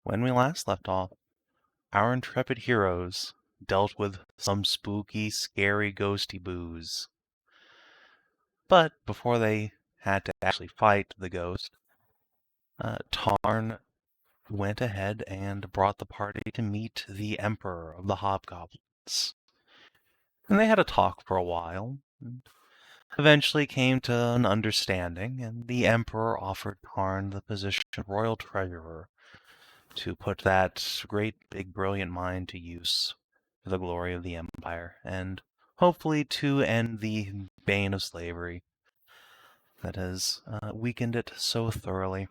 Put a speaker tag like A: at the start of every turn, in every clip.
A: When we last left off, our intrepid heroes dealt with some spooky, scary, ghosty boos. But before they had to actually fight the ghost, Tarn went ahead and brought the party to meet the Emperor of the Hobgoblins. And they had a talk for a while, and eventually came to an understanding, and the Emperor offered Tarn the position of Royal Treasurer to put that great, big, brilliant mind to use for the glory of the Empire, and hopefully to end the bane of slavery that has weakened it so thoroughly.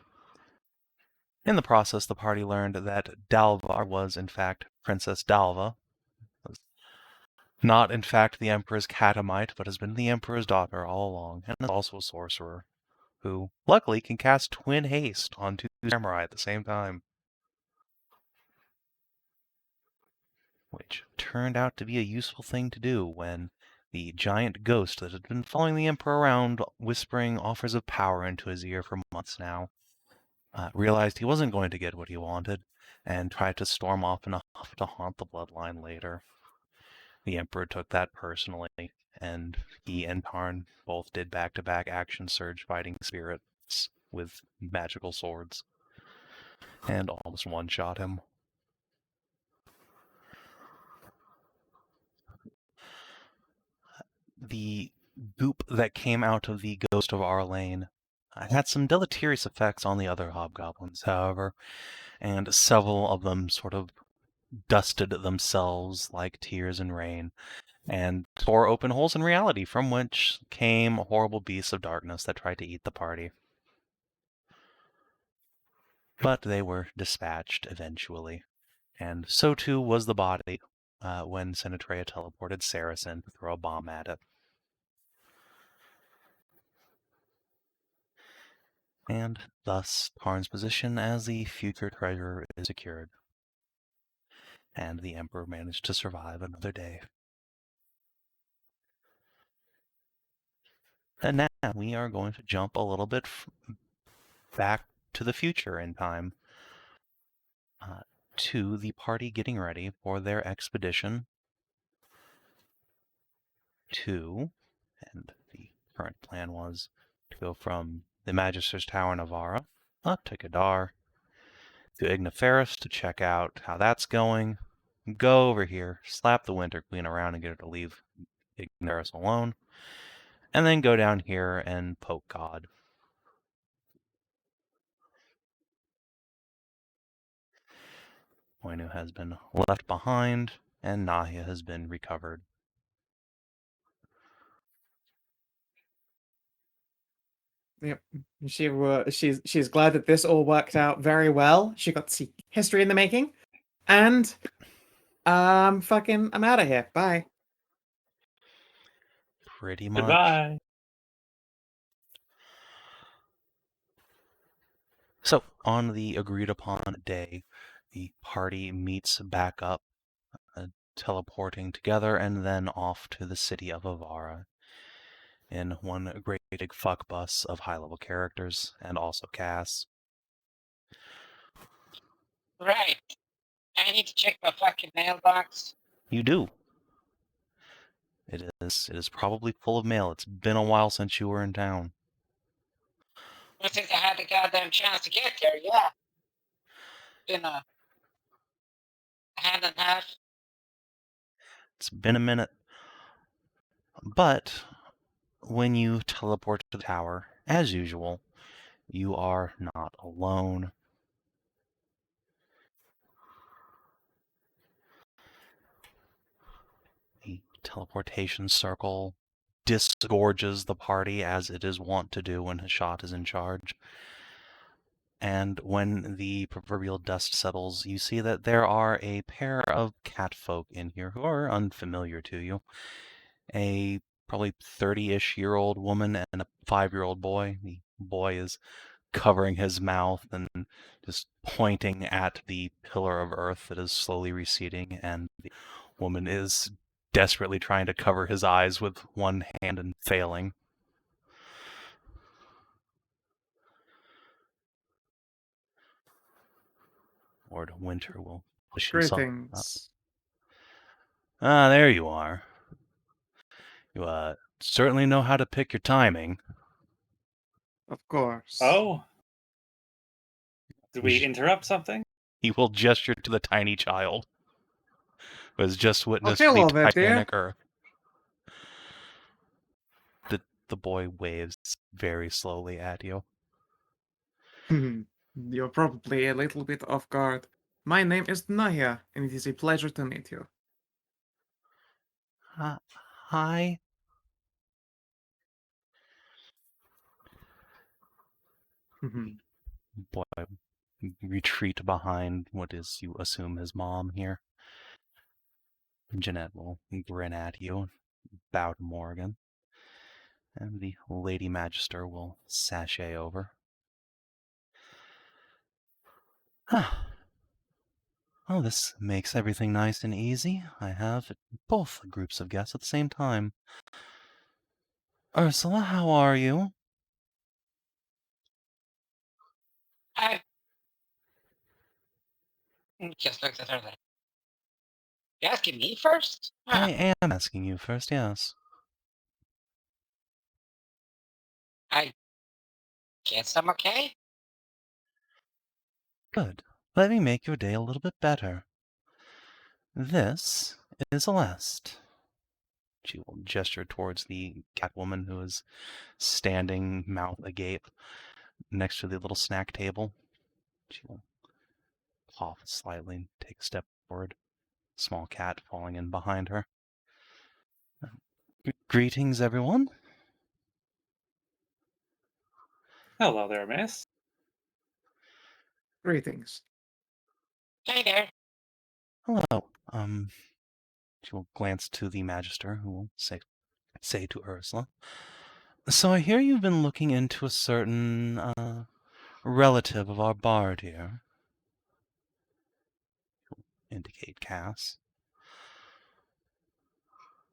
A: In the process, the party learned that Dalvar was, in fact, Princess Dalva, was not, in fact, the Emperor's catamite, but has been the Emperor's daughter all along, and is also a sorcerer, who, luckily, can cast Twin Haste on two samurai at the same time, which turned out to be a useful thing to do when the giant ghost that had been following the Emperor around, whispering offers of power into his ear for months now, realized he wasn't going to get what he wanted, and tried to storm off in a huff to haunt the bloodline later. The Emperor took that personally, and he and Tarn both did back-to-back action surge fighting spirits with magical swords, and almost one-shot him. The goop that came out of the Ghost of Arlane had some deleterious effects on the other hobgoblins, however, and several of them sort of dusted themselves like tears in rain, and tore open holes in reality from which came horrible beasts of darkness that tried to eat the party. But they were dispatched eventually, and so too was the body when Sinatrea teleported Saracen to throw a bomb at it. And thus Tarn's position as the future treasurer is secured, and the Emperor managed to survive another day. And now we are going to jump a little bit back to the future in time, to the party getting ready for their expedition to, and the current plan was to go from the Magister's Tower in Evarra up to Kadar, to Igniferus to check out how that's going, go over here, slap the Winter Queen around and get her to leave Igniferus alone, and then go down here and poke God. Moinu has been left behind, and Nahia has been recovered.
B: Yep. She's glad that this all worked out very well. She got to see history in the making. And I'm out of here. Bye.
A: Pretty much.
C: Goodbye.
A: So, on the agreed upon day, the party meets back up, teleporting together, and then off to the city of Evarra in one great big fuck bus of high-level characters, and also Cass.
D: Right. I need to check my fucking mailbox.
A: You do. It is probably full of mail. It's been a while since you were in town.
D: I think I had the goddamn chance to get there, yeah. Been a hand and a half.
A: It's been a minute. But when you teleport to the tower, as usual, you are not alone. The teleportation circle disgorges the party as it is wont to do when Hashat is in charge. And when the proverbial dust settles, you see that there are a pair of catfolk in here who are unfamiliar to you. A probably 30-ish year old woman and a 5-year-old boy. The boy is covering his mouth and just pointing at the pillar of earth that is slowly receding, and the woman is desperately trying to cover his eyes with one hand and failing. Lord Winter will push himself up.
B: Greetings.
A: Ah, there you are. You certainly know how to pick your timing.
B: Of course.
C: Oh? Did we interrupt something?
A: He will gesture to the tiny child who has just witnessed the
B: hello there, dear.
A: Titanic Earth. The boy waves very slowly at you.
B: You're probably a little bit off guard. My name is Nahia, and it is a pleasure to meet you.
A: Hi. Boy, retreat behind what is, you assume, his mom here. Jeanette will grin at you, bow to Morgan, and the Lady Magister will sashay over. Oh, this makes everything nice and easy. I have both groups of guests at the same time. Ursula, how are you?
D: I just looked at her like, you asking me first?
A: I am asking you first, yes.
D: I guess I'm okay.
A: Good. Let me make your day a little bit better. This is Celeste. She will gesture towards the Catwoman who is standing, mouth agape, next to the little snack table. She will cough slightly and take a step forward. Small cat falling in behind her. Greetings, everyone.
C: Hello there, miss.
B: Greetings.
D: Hey there.
A: Hello. She will glance to the Magister, who will say to Ursula, so I hear you've been looking into a certain, relative of our bard here. Indicate Cass.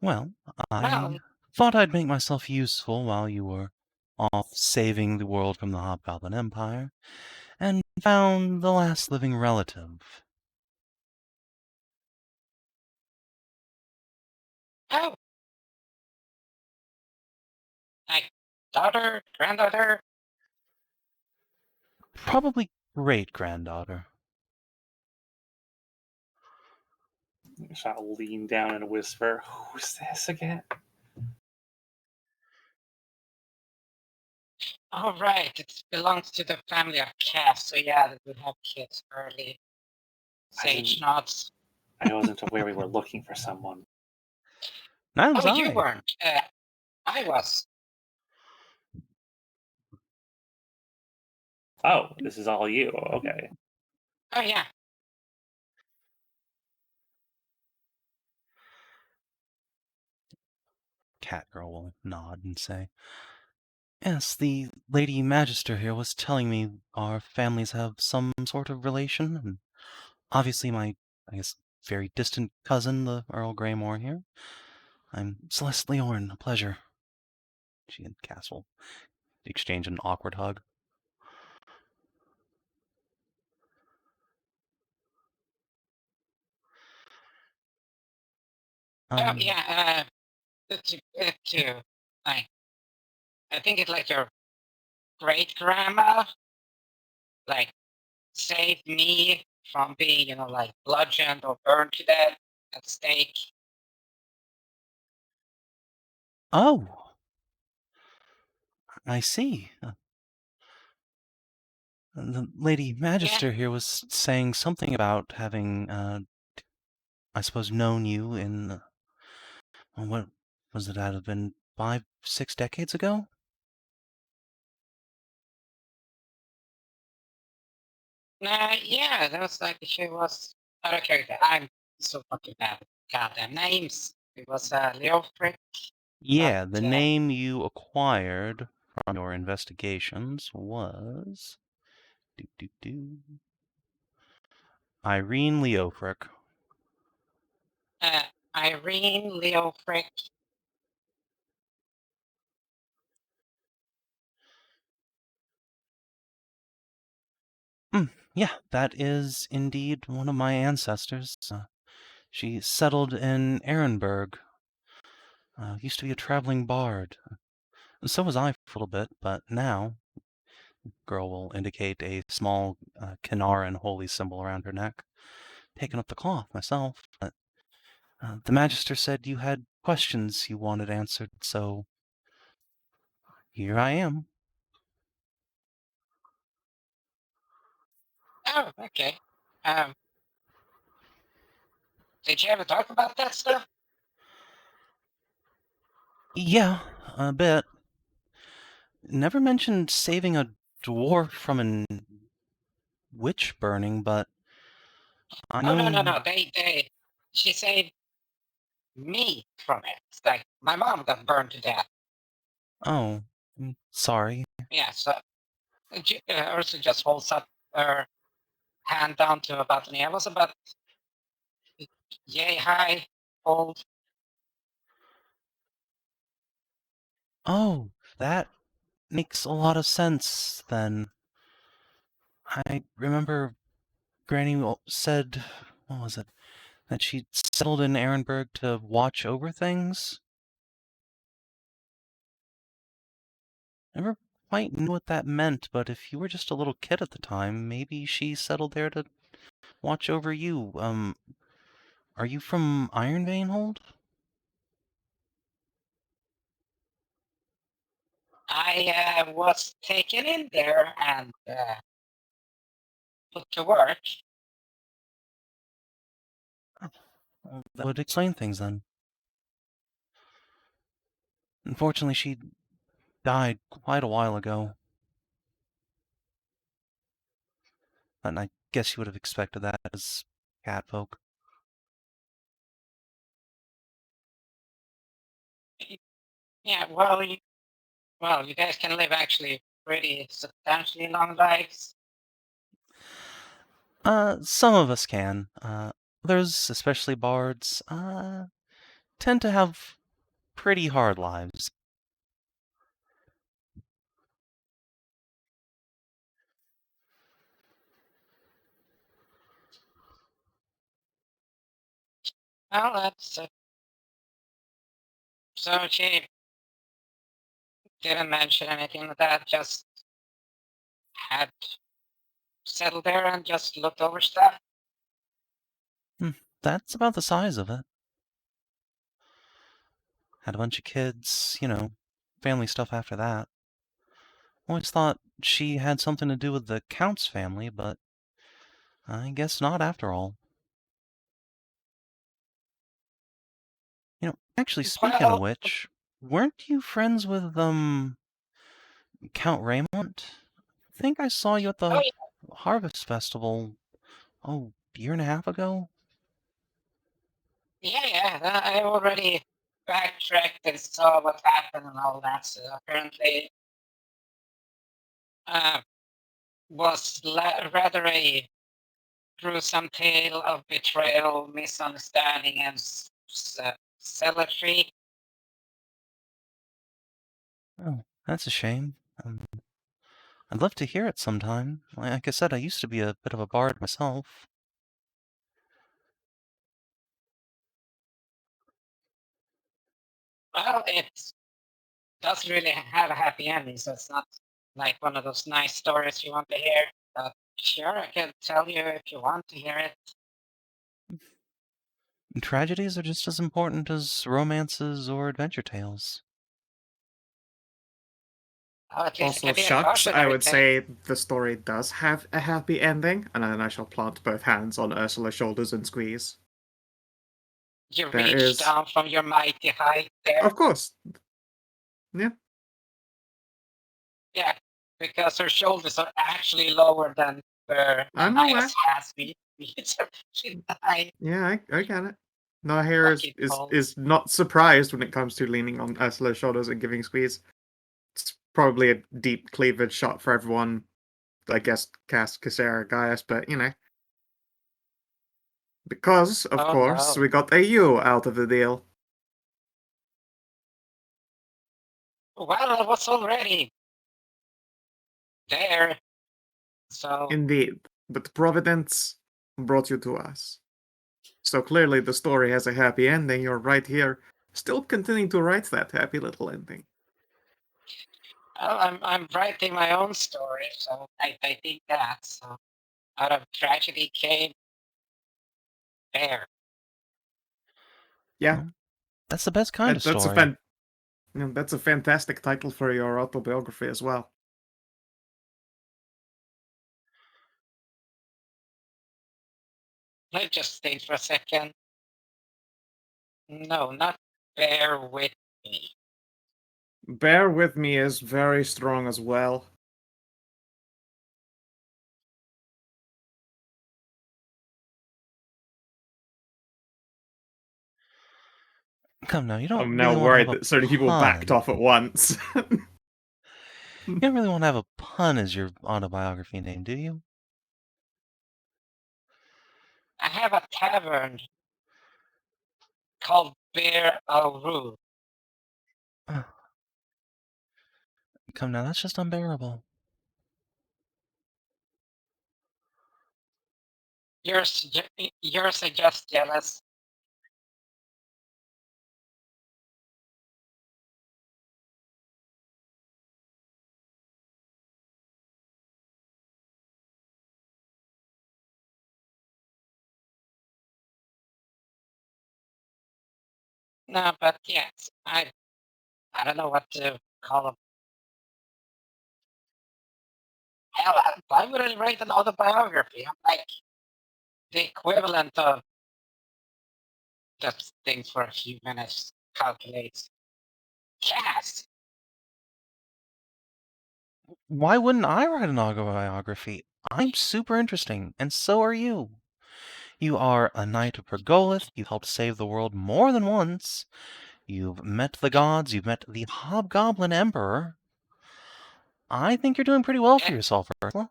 A: Well, I
D: Well,
A: thought I'd make myself useful while you were off saving the world from the Hobgoblin Empire, and found the last living relative.
D: oh. My daughter, granddaughter.
A: Probably great-granddaughter.
C: I shall lean down and whisper, who's this again?
D: All right, it belongs to the family of Cass, so yeah, that would have kids early. Sage nods.
C: I wasn't aware we were looking for someone.
A: Neither was
D: Oh, you
A: I.
D: weren't. I was.
C: Oh, this is all you. Okay.
D: Oh, yeah.
A: Catgirl will nod and say, yes, the Lady Magister here was telling me our families have some sort of relation, and obviously my, I guess, very distant cousin, the Earl Greymore here. I'm Celeste Leorn, a pleasure. She and Cass will exchange an awkward hug.
D: Oh, yeah, to, I think it's like your great-grandma, like, saved me from being, like, bludgeoned or burned to death at stake.
A: Oh, I see. The Lady Magister here was saying something about having, I suppose, known you in, what was it, that have been 5, 6 decades ago?
D: Yeah, that was like, she was, okay, I'm so fucking bad with goddamn names. It was, Leofric.
A: Yeah, the
D: But,
A: name you acquired from your investigations was Irene Leofric.
D: Irene Leofric.
A: Yeah, that is indeed one of my ancestors. She settled in Ehrenberg. Used to be a traveling bard. So was I for a little bit, but now, girl will indicate a small Kinaran holy symbol around her neck. Taking up the cloth myself, but the Magister said you had questions you wanted answered, so here I am.
D: Oh, okay. Um, did you ever talk about that stuff?
A: Yeah, a bit. Never mentioned saving a dwarf from an witch burning, but I
D: Oh, no, no,
A: know.
D: no. She saved me from it. It's like, my mom got burned to death.
A: Oh, sorry.
D: Yeah, so Ursula just holds up her hand down to about the knee. I was about yay high, old.
A: Oh, that makes a lot of sense then. I remember Granny said, what was it, that she settled in Ehrenberg to watch over things? Never quite knew what that meant, but if you were just a little kid at the time, maybe she settled there to watch over you. Are you from Iron Hold?
D: I was taken in there and put to work.
A: Well, that would explain things then. Unfortunately, she died quite a while ago. And I guess you would have expected that as cat folk.
D: Yeah, well, you guys can live actually pretty substantially long lives.
A: Some of us can. Others, especially bards, tend to have pretty hard lives.
D: Well, that's so she didn't mention anything like that. Just had settled there and just looked over stuff.
A: That's about the size of it. Had a bunch of kids, family stuff after that. Always thought she had something to do with the Count's family, but I guess not after all. Actually, speaking of
D: Well,
A: which, weren't you friends with, Count Raymond? I think I saw you at
D: oh
A: the Harvest Festival, a year and a half ago?
D: yeah, I already backtracked and saw what happened and all that. So apparently, uh, was rather a gruesome tale of betrayal, misunderstanding, and zealotry.
A: Oh, that's a shame. I'd love to hear it sometime. Like I said, I used to be a bit of a bard myself.
D: Well, it doesn't really have a happy ending, so it's not like one of those nice stories you want to hear. But sure, I can tell you if you want to hear it.
A: Tragedies are just as important as romances or adventure tales.
D: Oh, at least it
B: Also,
D: can be a
B: shucks, I
D: cautionary
B: would
D: tale.
B: say the story does have a happy ending, and then I shall plant both hands on Ursula's shoulders and squeeze.
D: You
B: There
D: reach
B: is,
D: down from your mighty height there.
B: of course, yeah.
D: Yeah, because her shoulders are actually lower than where
B: I'm aware.
D: Nahia's has been. She died.
B: Yeah, I get it. Nahia
D: Fucking
B: is,
D: cold.
B: is not surprised when it comes to leaning on Ursula's shoulders and giving squeeze. It's probably a deep cleavage shot for everyone, I guess, cast Cassera Gaius, but because, of
D: Oh
B: course,
D: no.
B: we got a U out of the deal.
D: Well, I was already there. So
B: Indeed. but Providence brought you to us. So clearly the story has a happy ending. You're right here, still continuing to write that happy little ending.
D: Well, I'm writing my own story, so I think that. So out of tragedy came fair.
B: Yeah,
A: Well, that's the best kind of
B: that's
A: story.
B: that's a fantastic title for your autobiography as well.
D: Let me just think for a second. No, not bear with me.
B: Bear with me is very strong as well.
A: Come now, you don't
B: I'm
A: really
B: now
A: want to have
B: worried
A: a
B: that certain people backed
A: pun.
B: off at once.
A: You don't really want to have a pun as your autobiography name, do you?
D: I have a tavern called Bear Alru.
A: Come now, that's just unbearable.
D: You're just jealous. No, but yes, I don't know what to call them. Hell, why would I write an autobiography? I'm like the equivalent of just things for a few minutes, calculates. Cast.
A: Why wouldn't I write an autobiography? I'm super interesting, and so are you. You are a knight of Pergolith. You've helped save the world more than once. You've met the gods. You've met the Hobgoblin Emperor. I think you're doing pretty well for yourself, Ursula.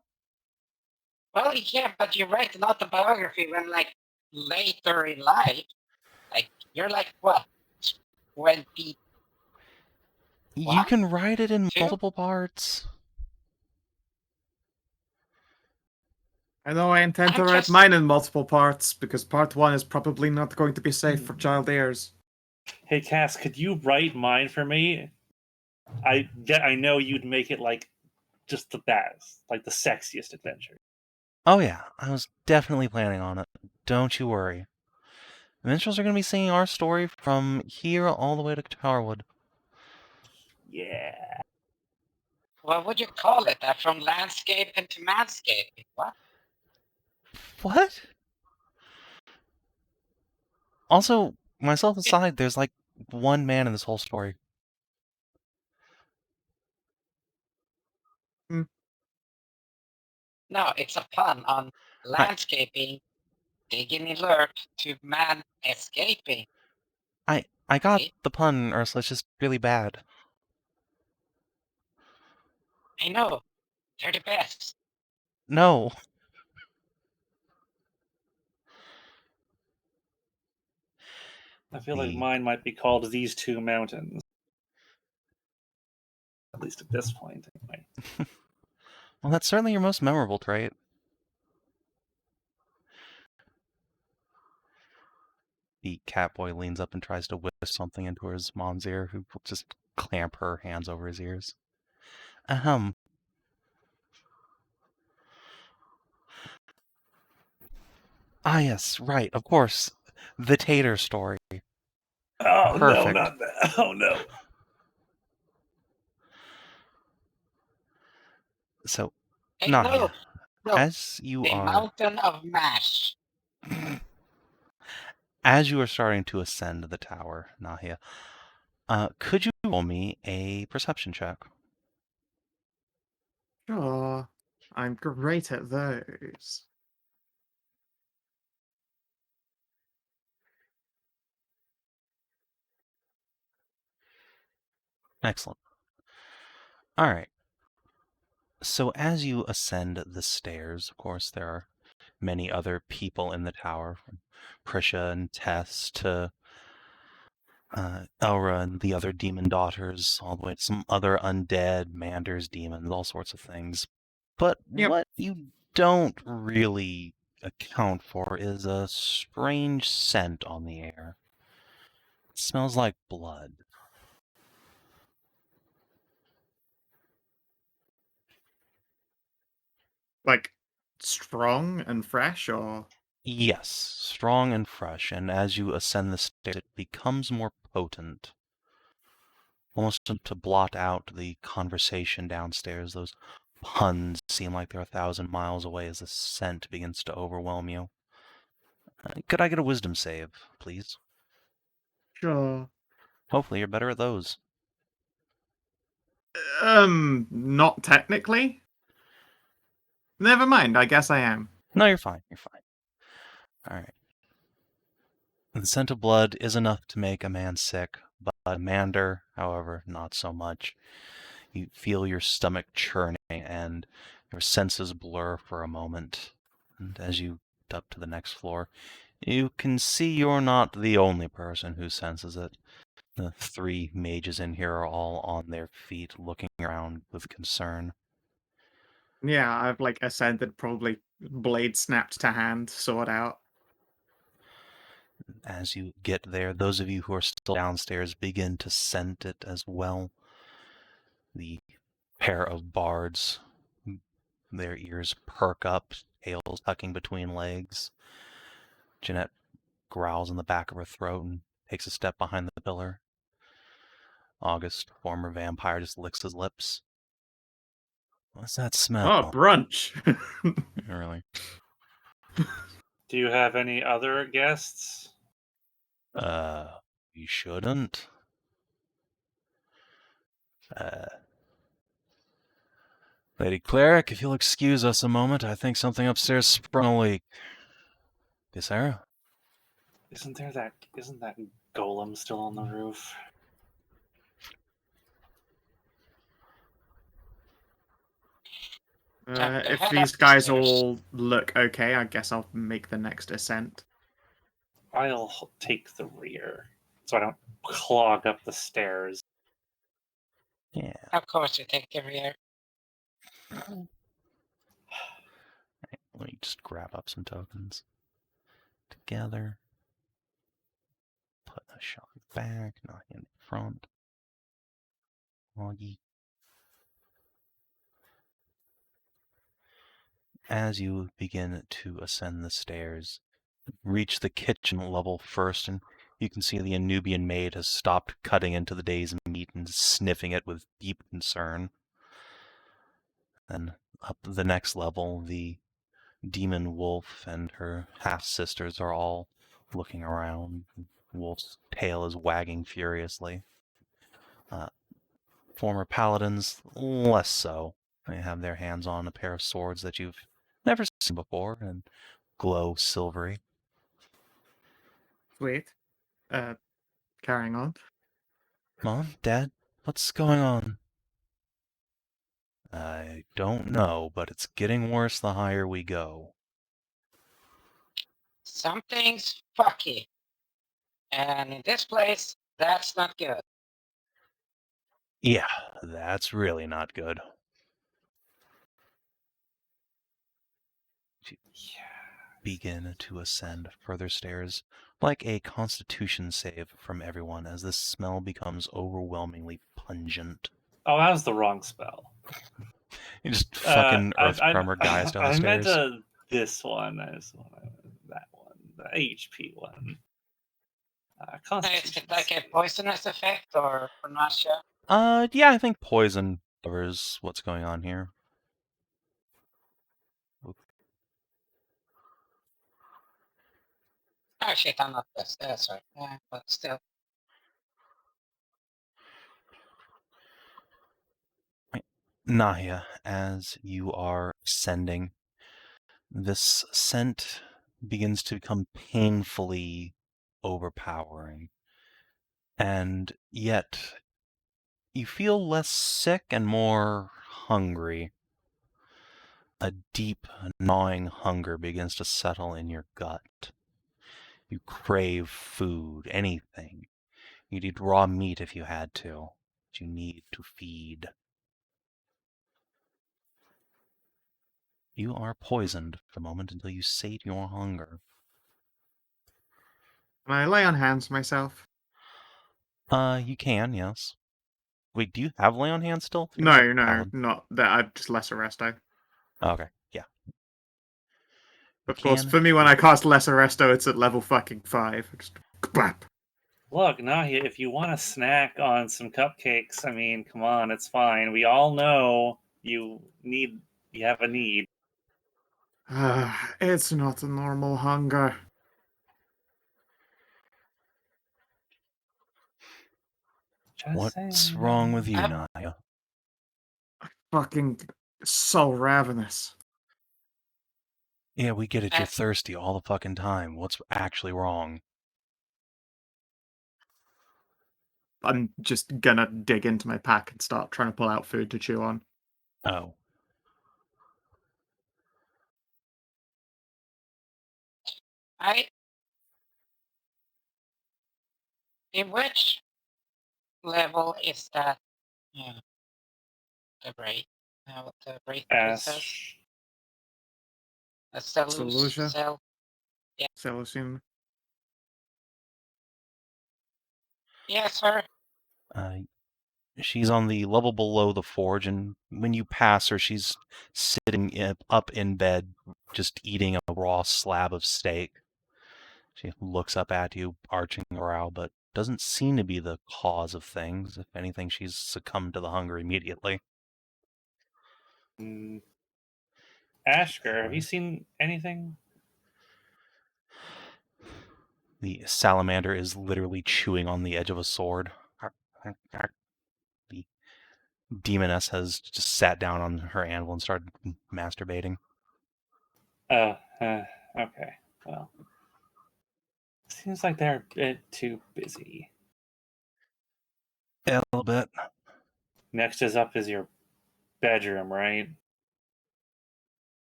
D: Well, yeah, but you write an autobiography when, like, later in life. Like, you're like, what, 20?
A: You can write it in
D: Two?
A: multiple parts.
B: I know I intend to write mine in multiple parts, because part 1 is probably not going to be safe for child heirs.
C: Hey, Cass, could you write mine for me? I know you'd make it, like, just the best. Like, the sexiest adventure.
A: Oh yeah, I was definitely planning on it. Don't you worry. The minstrels are going to be singing our story from here all the way to Towerwood.
C: Yeah.
D: What would you call it? From landscape into manscaping? What?
A: What? Also, myself aside, there's like one man in this whole story.
D: No, it's a pun on landscaping, digging alert to man escaping.
A: I got the pun, Ursula. It's just really bad.
D: I know. They're the best.
A: No.
C: I feel like mine might be called These Two Mountains. At least at this point, anyway.
A: Well, that's certainly your most memorable trait. The catboy leans up and tries to whisper something into his mom's ear, who will just clamp her hands over his ears. Ahem. Ah, yes, right, of course. The Tater story.
C: Oh,
A: Perfect.
C: no, not that. Oh, no.
A: So,
D: Hey,
A: Nahia,
D: no,
A: as you
D: the
A: are...
D: mountain of mash.
A: As you are starting to ascend the tower, Nahia, could you roll me a perception check?
B: Sure, I'm great at those.
A: Excellent. All right. So as you ascend the stairs, of course, there are many other people in the tower, from Prisha and Tess to Elra and the other demon daughters, all the way to some other undead, manders, demons, all sorts of things. But
B: Yep.
A: what you don't really account for is a strange scent on the air. It smells like blood.
B: Like strong and fresh, or
A: Yes, strong and fresh, and as you ascend the stairs, it becomes more potent. Almost to blot out the conversation downstairs. Those puns seem like they're 1,000 miles away as the scent begins to overwhelm you. Could I get a wisdom save, please?
B: sure.
A: Hopefully you're better at those.
B: Not technically. Never mind. I guess I am.
A: No, you're fine. You're fine. All right. The scent of blood is enough to make a man sick, but Mander, however, not so much. You feel your stomach churning and your senses blur for a moment. And as you get up to the next floor, you can see you're not the only person who senses it. The 3 mages in here are all on their feet, looking around with concern.
B: Yeah, I've like ascended, probably blade snapped to hand, sword out.
A: As you get there, those of you who are still downstairs begin to scent it as well. The pair of bards, their ears perk up, tails tucking between legs. Jeanette growls in the back of her throat and takes a step behind the pillar. August, former vampire, just licks his lips. What's that smell?
B: Oh, brunch.
A: Really?
C: Do you have any other guests?
A: You shouldn't. Lady Cleric, if you'll excuse us a moment, I think something upstairs sprung a leak. Sarah?
C: Isn't that golem still on the roof?
B: If
D: head
B: these
D: up the
B: guys
D: stairs.
B: all look okay, I guess I'll make the next ascent.
C: I'll take the rear so I don't clog up the stairs.
A: Yeah.
D: Of course, you take the rear.
A: Let me just grab up some tokens. Together. Put a shot back, not in front. Loggy. As you begin to ascend the stairs, reach the kitchen level first, and you can see the Anubian maid has stopped cutting into the day's meat and sniffing it with deep concern. Then up the next level, the demon wolf and her half-sisters are all looking around. Wolf's tail is wagging furiously. Former paladins, less so. They have their hands on a pair of swords that you've never seen before and glow silvery.
B: Sweet. Carrying on.
A: Mom, Dad, what's going on? I don't know, but it's getting worse the higher we go.
D: Something's fucky. And in this place, that's not good.
A: Yeah, that's really not good. Begin to ascend further stairs, like a constitution save from everyone as this smell becomes overwhelmingly pungent.
C: Oh, that was the wrong spell.
A: You just fucking
C: I
A: Earthtremor guys down the
C: I meant
A: stairs.
C: this one. That one. The HP one.
D: Is
C: Constitution.
D: it like a poisonous effect or not sure?
A: Yeah, I think poison covers what's going on here.
D: Oh shit, I'm not this. Sorry. Yeah, but still.
A: Nahia, as you are ascending, this scent begins to become painfully overpowering. And yet, you feel less sick and more hungry. A deep, gnawing hunger begins to settle in your gut. You crave food, anything. You'd eat raw meat if you had to. But you need to feed. You are poisoned for the moment until you sate your hunger.
B: Can I lay on hands myself?
A: You can, yes. Wait, do you have lay on hands still?
B: No,
A: Paladin.
B: not that. I'm just lesser resto.
A: Okay, yeah.
B: Of course,
A: Can
B: for me, when I cast lesser resto, it's at level fucking 5. Just clap.
C: Look, Nahia, if you want to snack on some cupcakes, I mean, come on, it's fine. We all know you have a need.
B: It's not a normal hunger.
C: Just
A: What's
C: saying.
A: wrong with you, Nahia?
B: Fucking so ravenous.
A: Yeah, we get it. You're thirsty all the fucking time. What's actually wrong?
B: I'm just gonna dig into my pack and start trying to pull out food to chew on.
A: Oh.
D: In which level is that? Yeah, the break. What the break says?
C: Ash.
D: That's the
B: It's a
D: loose
B: loser.
D: cell.
B: Celestine.
D: Yes, sir.
A: She's on the level below the forge, and when you pass her, she's sitting up in bed, just eating a raw slab of steak. She looks up at you, arching her brow, but doesn't seem to be the cause of things. If anything, she's succumbed to the hunger immediately.
C: Ashker, have you seen anything?
A: The salamander is literally chewing on the edge of a sword. The demoness has just sat down on her anvil and started masturbating.
C: Okay. Well, seems like they're a bit too busy.
A: Yeah, a little bit.
C: Next is your bedroom, right?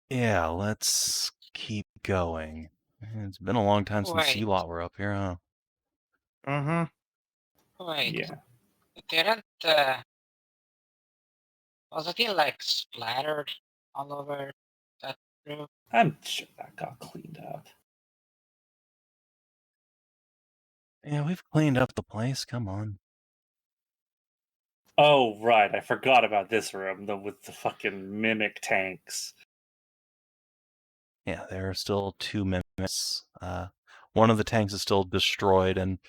A: Yeah, let's keep going. It's been a long time since you
D: Wait.
A: lot were up here, huh?
B: Uh-huh.
D: Wait.
C: Yeah.
D: Didn't was it like splattered all over that room?
C: I'm sure that got cleaned up.
A: Yeah, we've cleaned up the place. Come on.
C: Oh, right. I forgot about this room, with the fucking mimic tanks.
A: Yeah, there are still 2 mimics. One of the tanks is still destroyed, and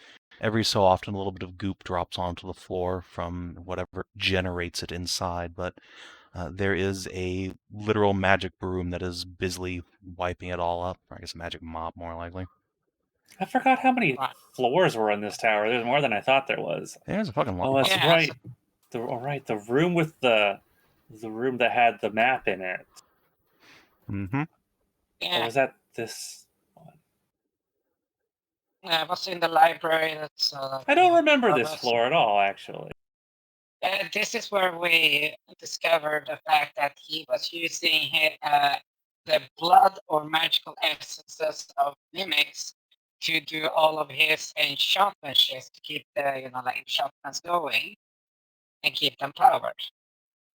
A: every so often a little bit of goop drops onto the floor from whatever generates it inside. But there is a literal magic broom that is busily wiping it all up. Or I guess a magic mop, more likely.
C: I forgot how many
D: Right.
C: floors were in this tower. There's more than I thought there was.
A: There's a fucking lot.
C: Oh, that's
D: Yeah,
C: right. The room with the room that had the map in it.
A: Mm-hmm.
C: Or
D: Yeah,
C: was that this one?
D: I was in the library. That's.
C: I don't remember this
D: that's-
C: floor at all, actually.
D: This is where we discovered the fact that he was using the blood or magical essences of mimics to do all of his enchantments to keep the enchantments going and keep them powered,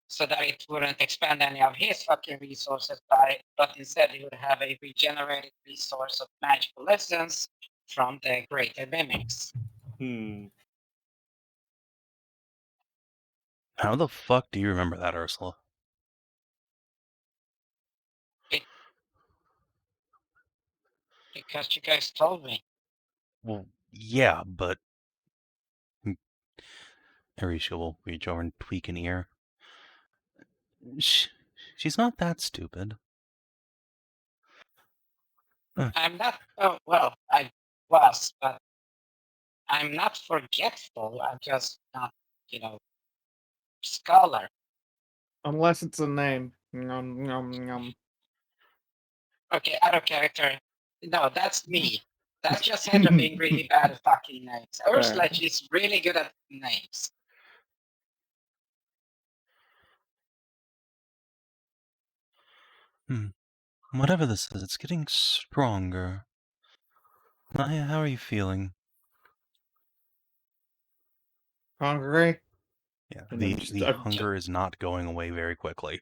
D: so that it wouldn't expend any of his fucking resources but instead he would have a regenerated resource of magical essence from the greater mimics.
A: How the fuck do you remember that, Ursula?
D: Because you guys told me.
A: Well, yeah, but... Arisha will reach over and tweak an ear. She's not that stupid.
D: I'm not. Oh, well, I was, but I'm not forgetful. I'm just not, scholar.
B: Unless it's a name. Nom, nom, nom.
D: Okay, out of character. No, that's me. That's just Hedrah being really bad at fucking names. Ursula, she's really good at names.
A: Whatever this is, it's getting stronger. Nahia, how are you feeling?
B: Hungry?
A: Yeah,
B: And
A: the
B: I'm just- I'm
A: hunger is not going away very quickly.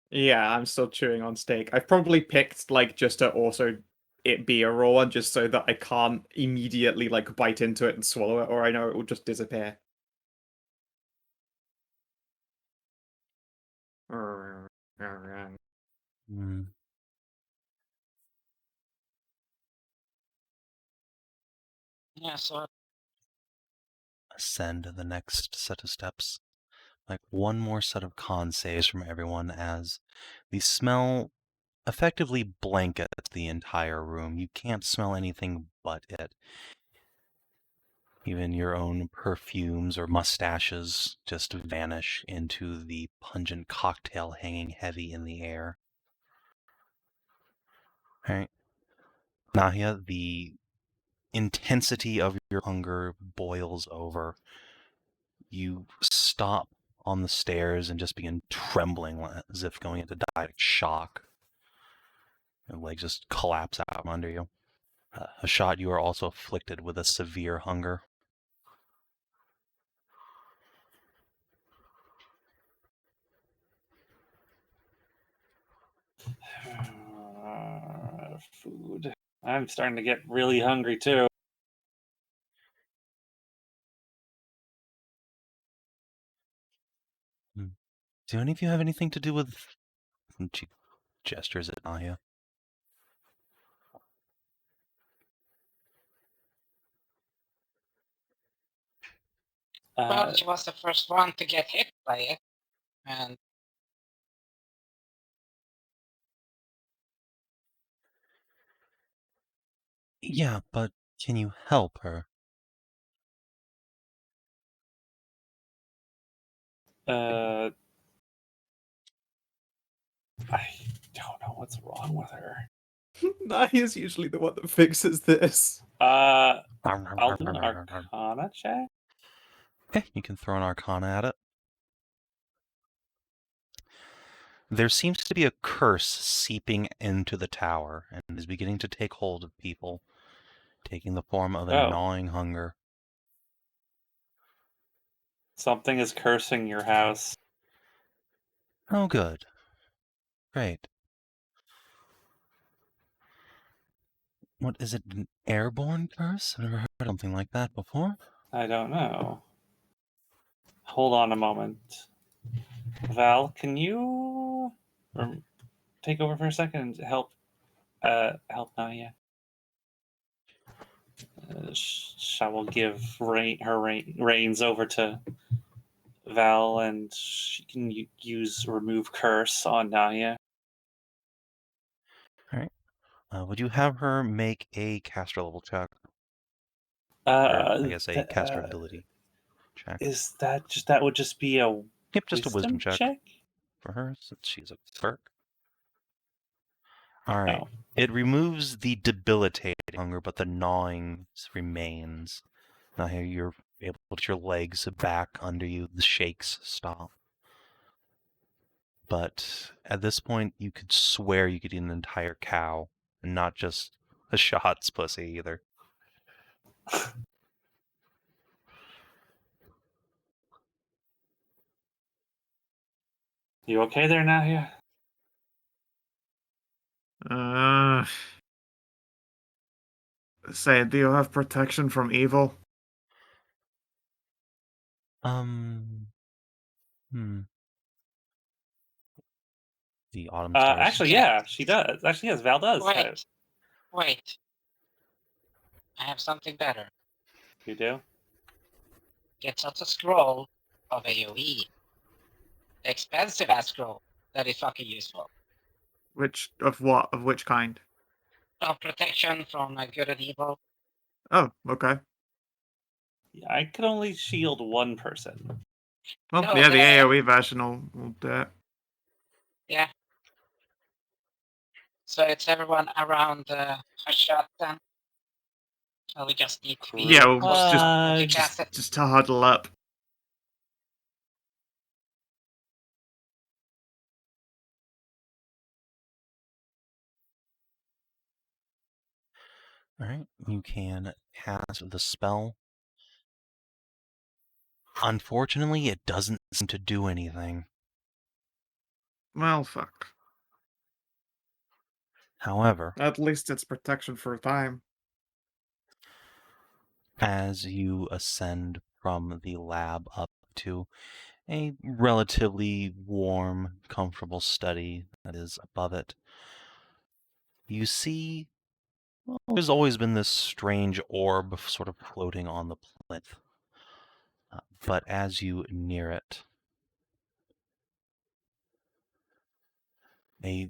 B: Yeah, I'm still chewing on steak. I've probably picked like just to also it be a raw one, just so that I can't immediately like bite into it and swallow it, or I know it will just disappear.
A: Hmm.
D: Yeah, so
A: Ascend the next set of steps. Like one more set of con saves from everyone as the smell effectively blankets the entire room. You can't smell anything but it. Even your own perfumes or mustaches just vanish into the pungent cocktail hanging heavy in the air. All right. Nahia, the intensity of your hunger boils over. You stop on the stairs and just begin trembling as if going into direct shock. Your legs just collapse out from under you. Hashat, you are also afflicted with a severe hunger.
C: Food. I'm starting to get really hungry too.
A: Do any of you have anything to do with... She gestures at Nahia.
D: well, she was the first one to get hit by it, and
A: Yeah, but can you help her?
C: I don't know what's wrong with her.
B: Nahia's usually the one that fixes this.
C: I'll do an Arcana check.
A: Okay, you can throw an Arcana at it. There seems to be a curse seeping into the tower and is beginning to take hold of people, taking the form of a
C: Oh.
A: gnawing hunger.
C: Something is cursing your house.
A: Oh, good. Great. What is it, an airborne curse? I've never heard something like that before.
C: I don't know. Hold on a moment. Val, can you take over for a second and help Nahia? I will give her reins over to Val, and she can use remove curse on Nahia.
A: All right. Would you have her make a caster level check? Or, I guess a caster ability check.
C: Is that would just be a
A: Yep, just a wisdom check
C: check?
A: for her, since she's a cleric. All right.
C: Oh.
A: It removes the debilitating hunger, but the gnawing remains. Now here you're able to put your legs back under you. The shakes stop. But at this point, you could swear you could eat an entire cow, and not just a shot's pussy either.
C: You okay there, Nahia?
B: Say, do you have protection from evil?
A: Hmm. The Autumnstars.
C: Actually, yeah, she does. Actually, yes, Val does.
D: Wait. I have something better.
C: You do?
D: Gets us a scroll of AoE. Expensive ass scroll that is fucking useful.
B: Which of what? Of which kind?
D: Of protection from good and evil.
B: Oh, okay.
C: Yeah, I could only shield one person.
B: Well,
D: No,
B: yeah, the AoE version will do it.
D: Yeah. So it's everyone around Hashat then. So we just need to be
B: Yeah, we'll just to huddle up.
A: All right, you can cast the spell. Unfortunately, it doesn't seem to do anything.
B: Well, fuck.
A: However,
B: At least it's protection for a time.
A: as you ascend from the lab up to a relatively warm, comfortable study that is above it, you see, well, there's always been this strange orb sort of floating on the plinth. But as you near it, a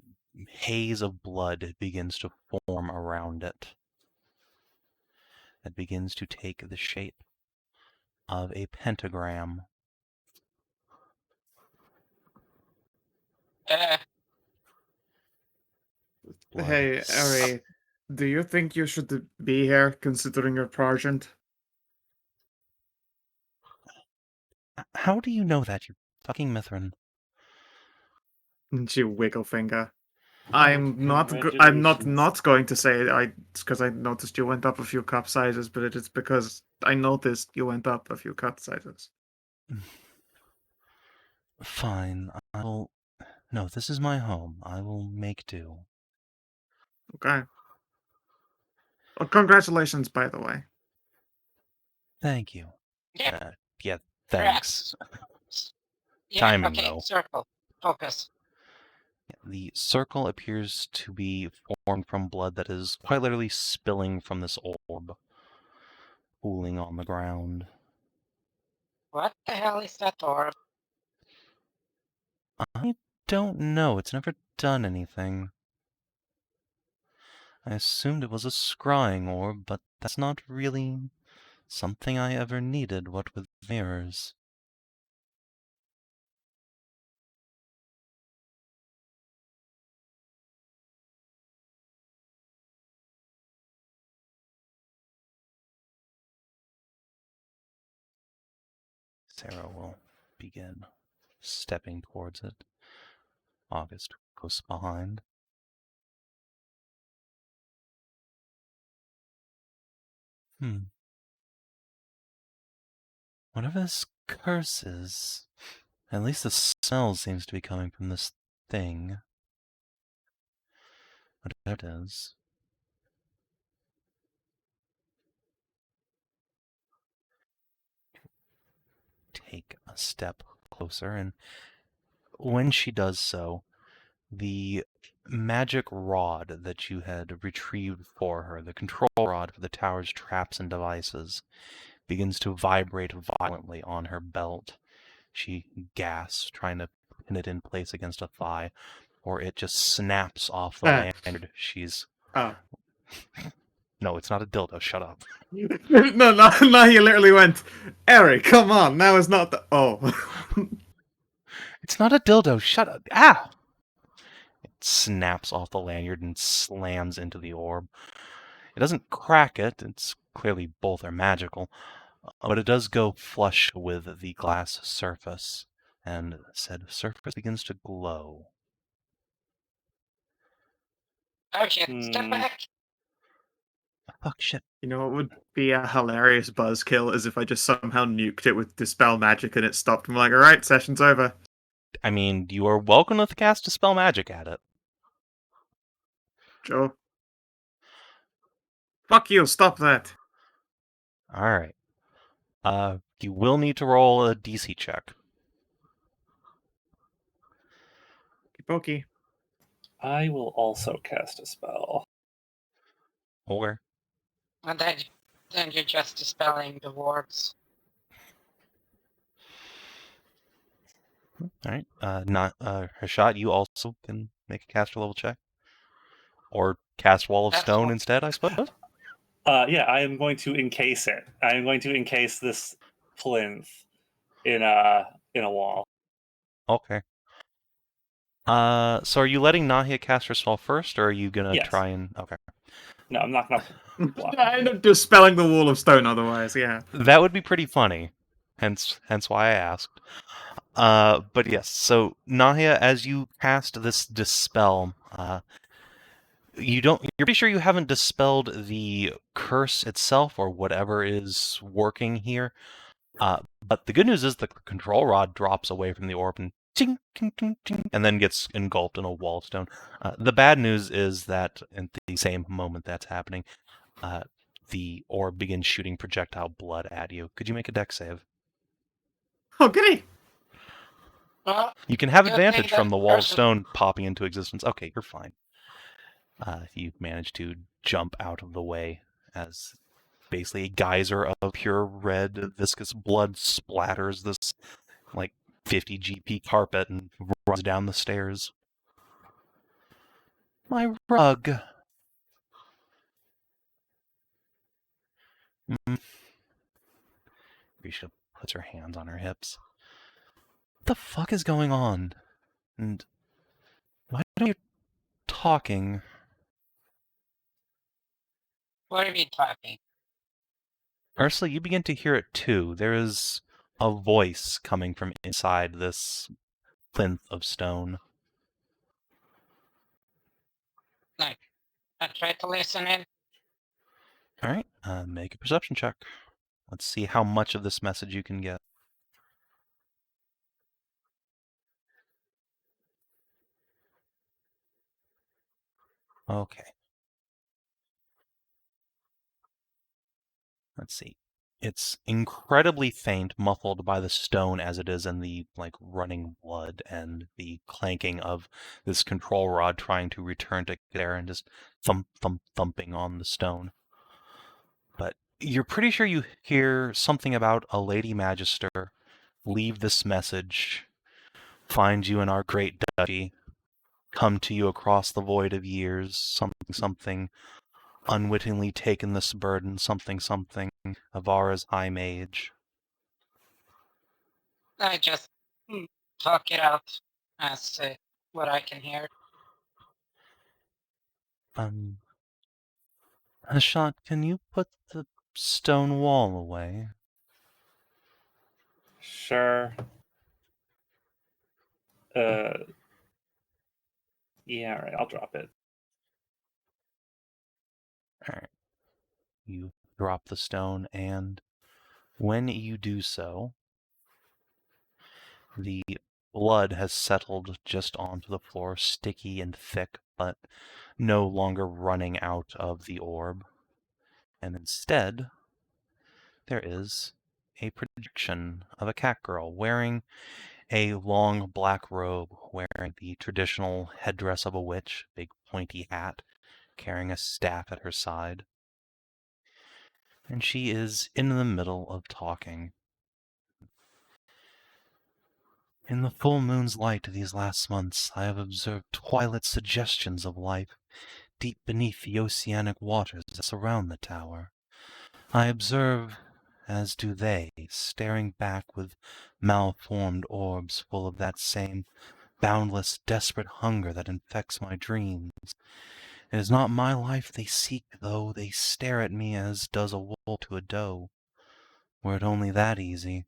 A: haze of blood begins to form around it. That begins to take the shape of a pentagram. Blood
B: Hey, Eri, do you think you should be here, considering you're Sergeant?
A: How do you know that, you fucking Mithrin?
B: And she wiggle finger.
C: Oh,
B: I'm not
C: congratulations.
B: going to say it, because I noticed you went up a few cup sizes, but it is because I noticed you went up a few cup sizes.
A: Fine, I will... No, this is my home. I will make do.
B: Okay. Well, congratulations, by the way.
A: Thank you.
D: Yeah,
A: Yeah, thanks.
D: yeah,
A: Timing,
D: okay,
A: though.
D: circle. Focus.
A: The circle appears to be formed from blood that is quite literally spilling from this orb, pooling on the ground.
D: What the hell is that orb?
A: I don't know. It's never done anything. I assumed it was a scrying orb, but that's not really something I ever needed, what with mirrors. Sarah will begin stepping towards it. August goes behind. Whatever this curse is, at least the smell seems to be coming from this thing. Whatever it is. Take a step closer, and when she does so, the magic rod that you had retrieved for her, the control rod for the tower's traps and devices, begins to vibrate violently on her belt. She gasps, trying to pin it in place against a thigh, or it just snaps off the lanyard. She's...
B: Oh.
A: No, it's not a dildo, shut up.
B: No, he literally went, Eri, come on, now is not the... Oh.
A: It's not a dildo, shut up. Ah! It snaps off the lanyard and slams into the orb. It doesn't crack it, it's clearly both are magical, but it does go flush with the glass surface, and said surface begins to glow.
D: Oh shit, step back.
A: Fuck, shit.
B: You know what would be a hilarious buzzkill is if I just somehow nuked it with Dispel Magic and it stopped. I'm like, alright, session's over.
A: I mean, you are welcome to cast Dispel Magic at it.
B: Joe. Fuck you, stop that.
A: Alright. You will need to roll a DC check.
B: Pokey.
C: I will also cast a spell.
A: Or
D: And then you're just dispelling the wards.
A: Alright. Hashat, you also can make a caster level check. Or cast Wall of
D: That's
A: Stone
D: all.
A: instead, I suppose?
C: Yeah, I am going to encase it. I am going to encase this plinth in a wall.
A: Okay. So are you letting Nahia cast her spell first, or are you gonna
C: Yes.
A: try and... Okay.
C: No, I'm not gonna block.
B: I end up dispelling the Wall of Stone otherwise, yeah.
A: That would be pretty funny. Hence why I asked. But yes, so Nahia, as you cast this dispel, you're pretty sure you haven't dispelled the curse itself or whatever is working here. But the good news is the control rod drops away from the orb and ting, ting, ting, ting, and then gets engulfed in a wall of stone. The bad news is that in the same moment that's happening, the orb begins shooting projectile blood at you. Could you make a dex save?
B: Oh, goody!
D: Well,
A: You can have
D: good thing
A: advantage from
D: that
A: the wall of
D: Ursula-
A: stone popping into existence. Okay, you're fine. You manage to jump out of the way as basically a geyser of pure red viscous blood splatters this like 50 GP carpet and runs down the stairs. My rug. Risha puts her hands on her hips. What the fuck is going on? And why are you talking?
D: What are we talking?
A: Ursula, you begin to hear it too. There is a voice coming from inside this plinth of stone.
D: Like, I try to listen in.
A: Alright, make a perception check. Let's see how much of this message you can get. Okay. Let's see. It's incredibly faint, muffled by the stone as it is in the running blood and the clanking of this control rod trying to return to there and just thump thump thumping on the stone. But you're pretty sure you hear something about a lady magister leave this message, find you in our great duchy, come to you across the void of years, something, unwittingly taken this burden, something, Evarra's high mage.
D: I just talk it out as what I can hear.
A: Hashat, can you put the stone wall away?
C: Sure. Yeah, all right, I'll drop it.
A: Alright. You drop the stone, and when you do so, the blood has settled just onto the floor, sticky and thick, but no longer running out of the orb. And instead, there is a projection of a cat girl wearing a long black robe, wearing the traditional headdress of a witch, big pointy hat, carrying a staff at her side. And she is in the middle of talking. In the full moon's light these last months, I have observed twilight suggestions of life deep beneath the oceanic waters that surround the tower. I observe, as do they, staring back with malformed orbs full of that same boundless, desperate hunger that infects my dreams. It is not my life they seek, though they stare at me as does a wolf to a doe. Were it only that easy.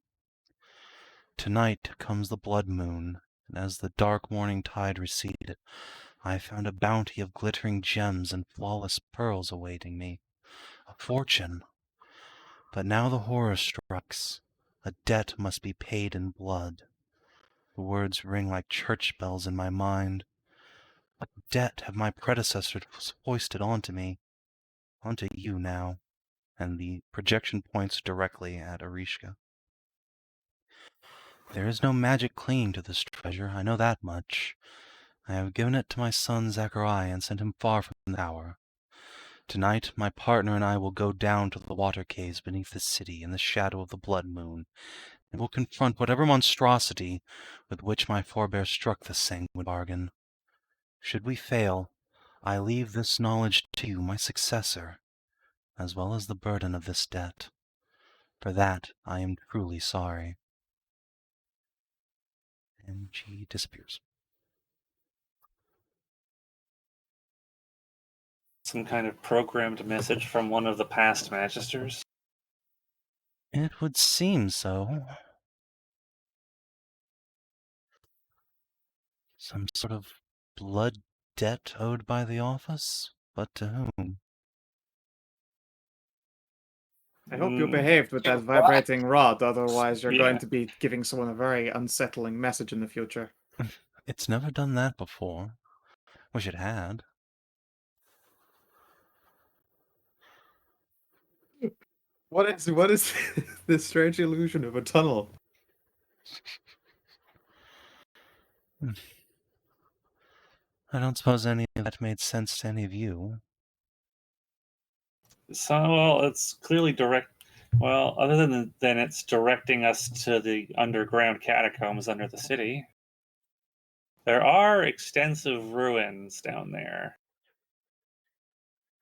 A: Tonight comes the blood moon, and as the dark morning tide receded, I found a bounty of glittering gems and flawless pearls awaiting me. A fortune. But now the horror strikes. A debt must be paid in blood. The words ring like church bells in my mind. What debt have my predecessors foisted onto me? Onto you now. And the projection points directly at Arishka. There is no magic clinging to this treasure, I know that much. I have given it to my son Zachariah and sent him far from the tower. Tonight my partner and I will go down to the water caves beneath the city in the shadow of the blood moon, and will confront whatever monstrosity with which my forebear struck the sanguine bargain. Should we fail, I leave this knowledge to you, my successor, as well as the burden of this debt. For that I am truly sorry. And she disappears.
C: Some kind of programmed message from one of the past magisters.
A: It would seem so. Some sort of blood debt owed by the office? But to whom?
B: I hope you
C: Mm,
B: behaved with that
D: What?
B: vibrating rod, otherwise you're going
C: Yeah.
B: to be giving someone a very unsettling message in the future.
A: It's never done that before. Wish it had.
B: What is this strange illusion of a tunnel?
A: I don't suppose any of that made sense to any of you.
C: So, well, it's clearly direct. Well, other than it's directing us to the underground catacombs under the city. There are extensive ruins down there.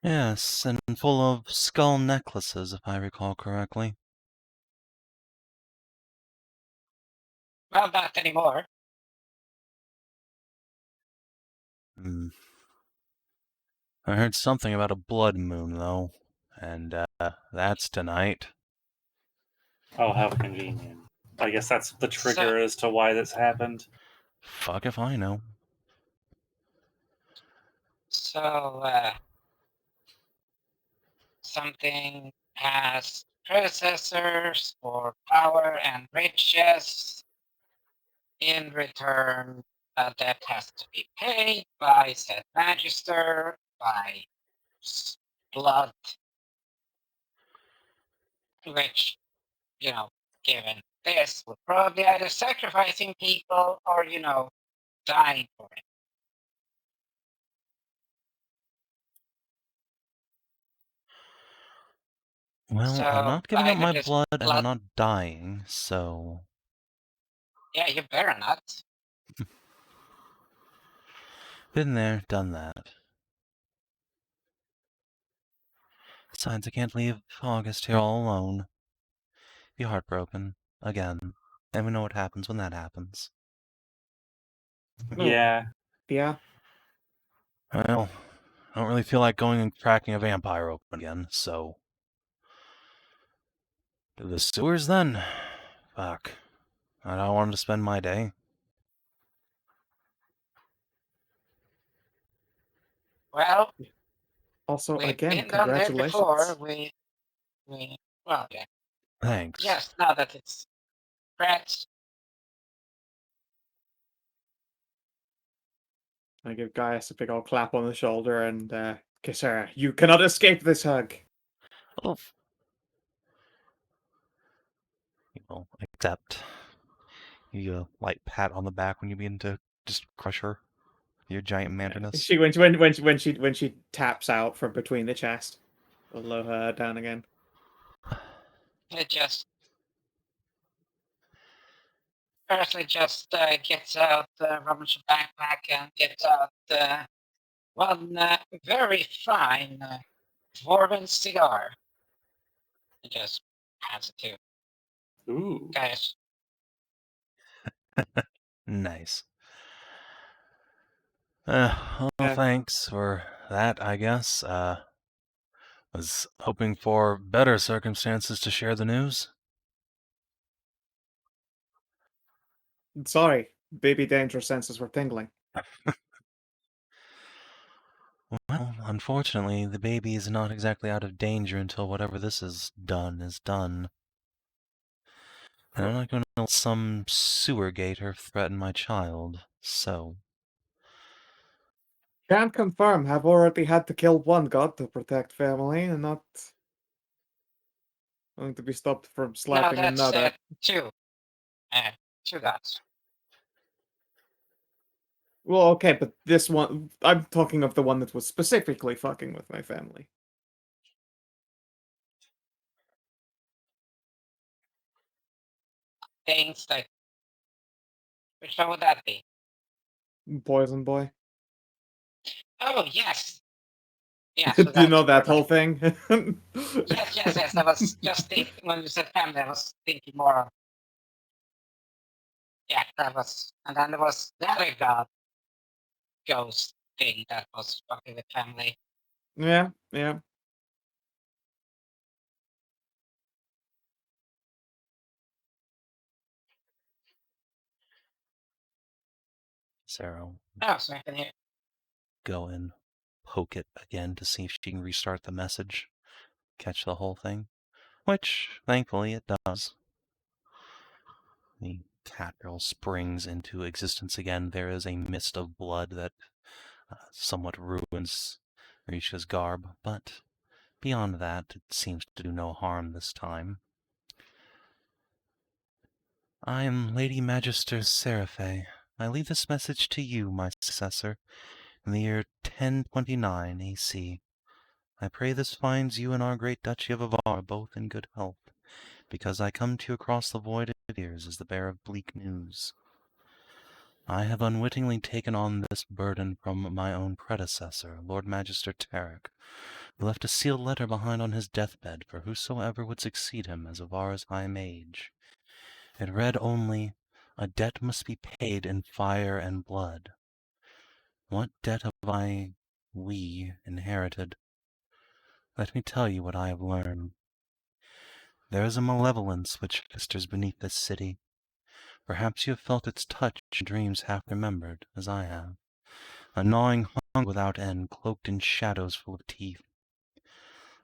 A: Yes, and full of skull necklaces, if I recall correctly.
D: Well, not anymore.
A: Hmm. I heard something about a blood moon, though, and that's tonight.
C: Oh, how convenient. I guess that's the trigger as to why this happened.
A: Fuck if I know.
D: So, something has predecessors for power and riches. In return, a debt has to be paid by said magister, by blood, which, given this, would probably either sacrificing people or, dying for it.
A: Well,
D: So,
A: I'm not giving up
D: either
A: my
D: this
A: blood, and I'm not dying, so...
D: Yeah, you better not.
A: Been there, done that. Besides, I can't leave August here all alone. Be heartbroken. Again. And we know what happens when that happens.
C: Yeah.
B: Yeah.
A: Well, I don't really feel like going and cracking a vampire open again, so... To the sewers, then? Fuck. I don't want to spend my day.
D: Well,
B: Also,
D: we've
B: again,
D: been down there before.
B: congratulations.
D: Well, yeah.
A: Thanks.
D: Yes, now that it's rats.
B: I give Gaius a big old clap on the shoulder and kiss her. You cannot escape this hug.
A: Oh. You know, except you a light pat on the back when you begin to just crush her. Your giant mantiness.
B: When she taps out from between the chest, we'll lower her down again.
D: It just Ursula just gets out the rubbish backpack and gets out one very fine dwarven cigar. He just hands it to
C: Ooh.
D: guys.
A: Nice. Well, thanks for that, I guess. Was hoping for better circumstances to share the news.
B: Sorry, baby danger senses were tingling.
A: Well, unfortunately, the baby is not exactly out of danger until whatever this is done is done. And I'm not going to let some sewer gator threaten my child, so...
B: Can't confirm. Have already had to kill one god to protect family, and not going to be stopped from
D: No,
B: slapping
D: that's
B: another.
D: two. Two gods.
B: Well, okay, but this one, I'm talking of the one that was specifically fucking with my family.
D: Things like, which one would that be?
B: Poison boy.
D: Oh yes. Yeah,
B: Do
D: so
B: you know
D: that's
B: that whole thing?
D: Yes. I was just thinking when you said family, I was thinking more of. Yeah, that was, and then there was the other god ghost thing that was fucking with family.
B: Yeah.
A: Sarah,
D: Oh, so I can hear.
A: go and poke it again to see if she can restart the message. Catch the whole thing. Which, thankfully, it does. The cat girl springs into existence again, there is a mist of blood that somewhat ruins Risha's garb, but beyond that, it seems to do no harm this time. I am Lady Magister Seraphe. I leave this message to you, my successor, in the year 1029 AC. I pray this finds you in our great duchy of Evarra both in good health, because I come to you across the void of years as the bearer of bleak news. I have unwittingly taken on this burden from my own predecessor, Lord Magister Tarek, who left a sealed letter behind on his deathbed for whosoever would succeed him as Evarra's high mage. It read only, "A debt must be paid in fire and blood." What debt have we inherited? Let me tell you what I have learned. There is a malevolence which festers beneath this city. Perhaps you have felt its touch in dreams half remembered, as I have. A gnawing hunger without end, cloaked in shadows full of teeth.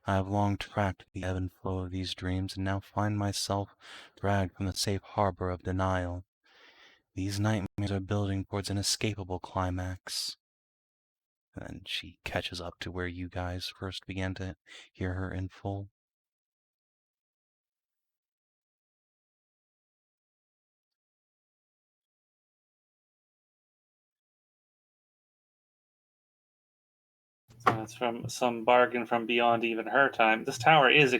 A: I have long tracked the ebb and flow of these dreams, and now find myself dragged from the safe harbor of denial. These nightmares are building towards an inescapable climax. And she catches up to where you guys first began to hear her in full.
C: So it's from some bargain from beyond even her time. This tower is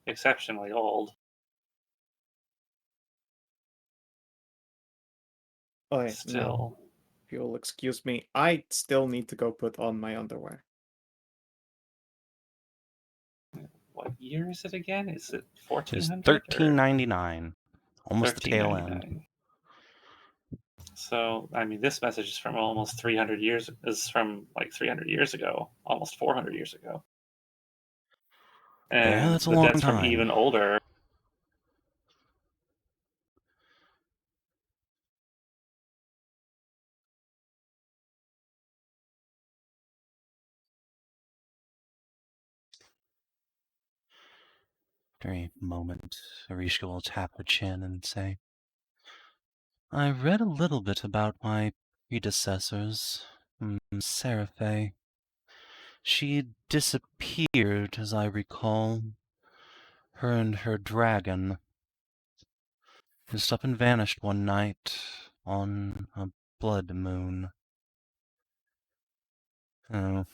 C: exceptionally old.
B: Oh, yeah, no.
C: Still.
B: If you'll excuse me, I still need to go put on my underwear.
C: What year is it again? Is it
A: It's
C: 1400?
A: 1399. Almost the tail end.
C: 1399. So, I mean, this message is from almost 300 years, is from like 300 years ago, almost 400 years ago. And
A: Yeah, that's a
C: the
A: long
C: debt's from
A: time.
C: even older.
A: After a moment, Arishka will tap her chin and say, I read a little bit about my predecessors, Seraphe. She disappeared, as I recall. Her and her dragon. Just up and vanished one night on a blood moon. Oh.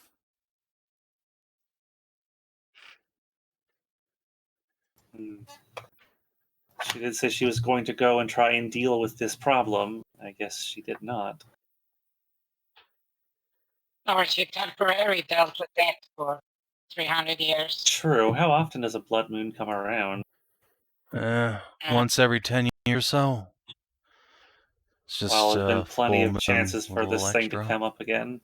C: She did say she was going to go and try and deal with this problem. I guess she did not.
D: Or she temporarily dealt with that for 300 years.
C: True. How often does a blood moon come around?
A: Once every 10 years or so. It's just
C: Well, there's been plenty
A: full
C: of
A: moon
C: chances
A: with a
C: for
A: little
C: this thing to
A: extra.
C: come up again.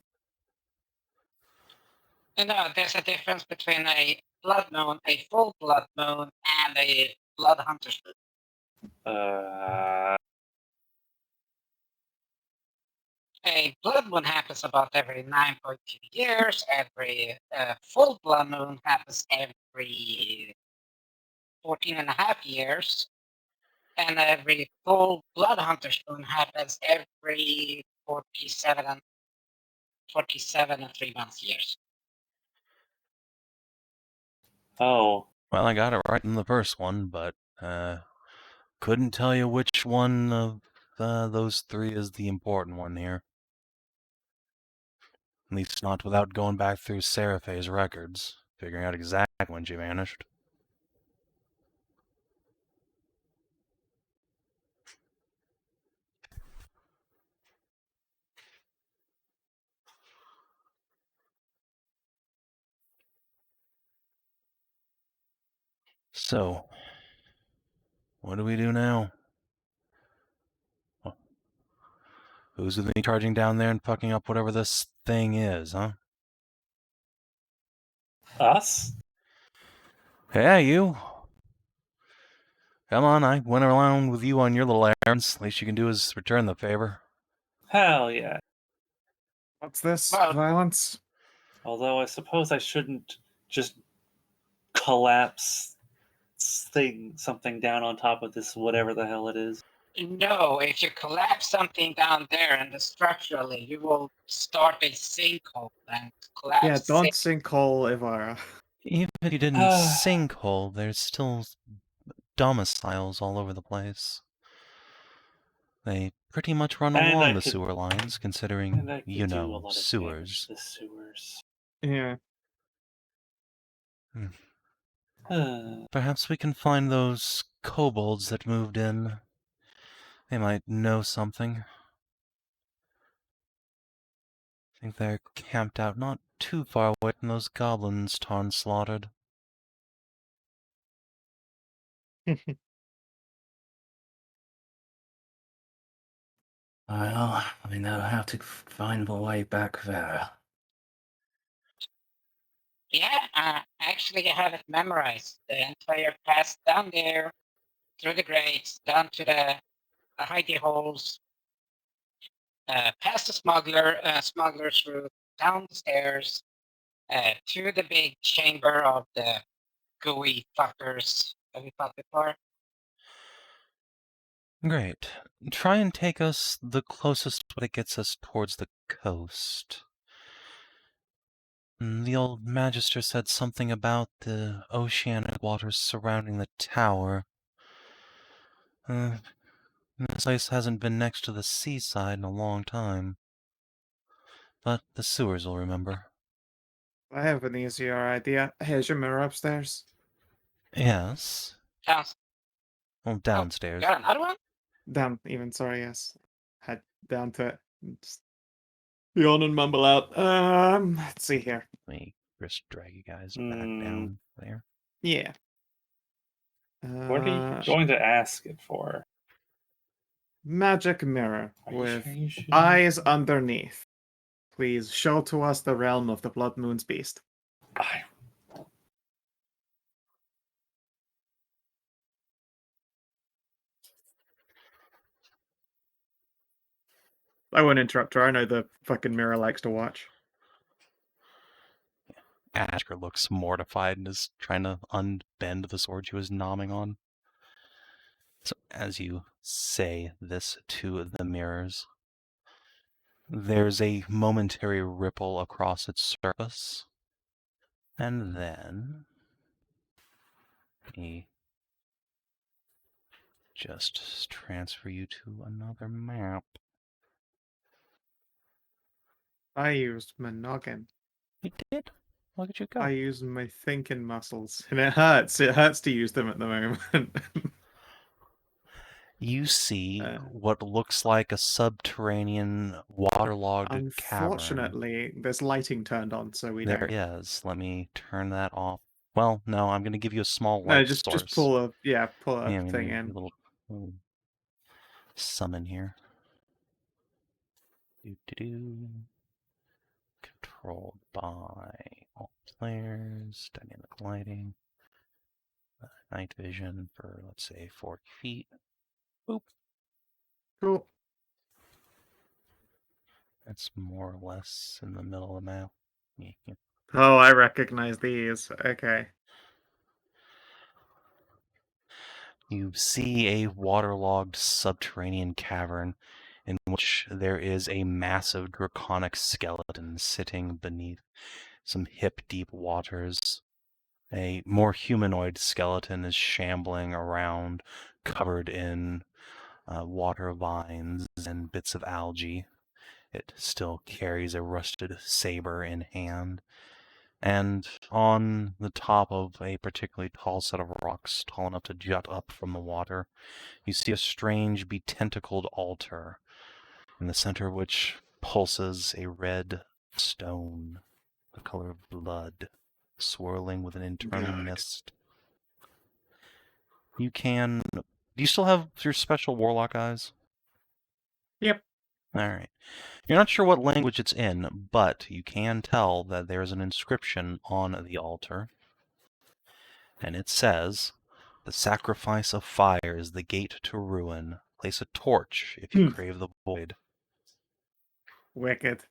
D: You know, there's a difference between a blood moon, a full blood moon, and a blood hunter's moon. A blood moon happens about every 9.2 years. Every full blood moon happens every 14.5 years. And every full blood hunter's moon happens every 47 and 3 months years.
C: Oh.
A: Well, I got it right in the first one, but couldn't tell you which one of those three is the important one here. At least not without going back through Seraphe's records, figuring out exactly when she vanished. So, what do we do now? Who's going to be charging down there and fucking up whatever this thing is, huh?
C: Us?
A: Yeah, you. Come on, I went around with you on your little errands. Least you can do is return the favor.
C: Hell yeah.
B: What's this?
D: Well-
B: Violence?
C: Although I suppose I shouldn't just collapse something down on top of this, whatever the hell it is.
D: No, if you collapse something down there and structurally, you will start a sinkhole and collapse.
B: Yeah, don't sinkhole Evarra.
A: Even if you didn't sinkhole, there's still domiciles all over the place. They pretty much run
C: And
A: along
C: I
A: the
C: could-
A: sewer lines,
C: And
A: considering,
C: that
A: you
C: could do a
A: know,
C: lot of damage
A: sewers.
C: to the sewers.
B: Yeah.
A: Perhaps we can find those kobolds that moved in. They might know something. I think they're camped out not too far away from those goblins Tarn slaughtered.
E: Well, I know how to find my way back there.
D: Yeah, actually, I have it memorized. The entire path down there, through the grates, down to the hidey holes, past the smuggler's route, down the stairs, to the big chamber of the gooey fuckers that we fought before.
A: Great. Try and take us the closest that gets us towards the coast. The old magister said something about the oceanic waters surrounding the tower. This place hasn't been next to the seaside in a long time. But the sewers will remember.
B: I have an easier idea. Here's your mirror upstairs.
A: Yes.
D: Sounds.
A: Well, downstairs.
D: Got another one?
B: Down, even, sorry, yes. Head down to it. Just yawn and mumble out. Let's see here.
A: Let me just drag you guys back down there.
B: Yeah.
C: What are you going to ask it for?
B: Magic mirror
C: Are you
B: with
C: sure you should?
B: eyes underneath. Please show to us the realm of the Blood Moon's beast.
C: I-
B: I won't interrupt her. I know the fucking mirror likes to watch.
A: Asker looks mortified and is trying to unbend the sword she was nomming on. So as you say this to the mirrors, there's a momentary ripple across its surface, and then me just transfer you to another map.
B: I used my noggin.
A: You did? Look at you go.
B: I use my thinking muscles. And it hurts. It hurts to use them at the moment.
A: You see what looks like a subterranean waterlogged cavern.
B: Unfortunately, there's lighting turned on, so we
A: There
B: don't.
A: is. Let me turn that off. Well, no, I'm going to give you a small
B: No,
A: light
B: just
A: source.
B: pull a pull a
A: Yeah, I'm
B: thing
A: gonna give you
B: in.
A: a little summon here. Do. Controlled by all players. Dynamic lighting. Night vision for, let's say, 40 feet. Boop.
B: Cool.
A: That's more or less in the middle of the map. Yeah.
B: Oh, I recognize these. Okay.
A: You see a waterlogged subterranean cavern in which there is a massive draconic skeleton sitting beneath some hip-deep waters. A more humanoid skeleton is shambling around, covered in water vines and bits of algae. It still carries a rusted saber in hand. And on the top of a particularly tall set of rocks, tall enough to jut up from the water, you see a strange, betentacled altar, in the center of which pulses a red stone, the color of blood, swirling with an internal
B: God.
A: mist. You can... Do you still have your special Warlock eyes?
B: Yep.
A: Alright. You're not sure what language it's in, but you can tell that there's an inscription on the altar. And it says, "The sacrifice of fire is the gate to ruin. Place a torch if you crave the void."
B: Wicked.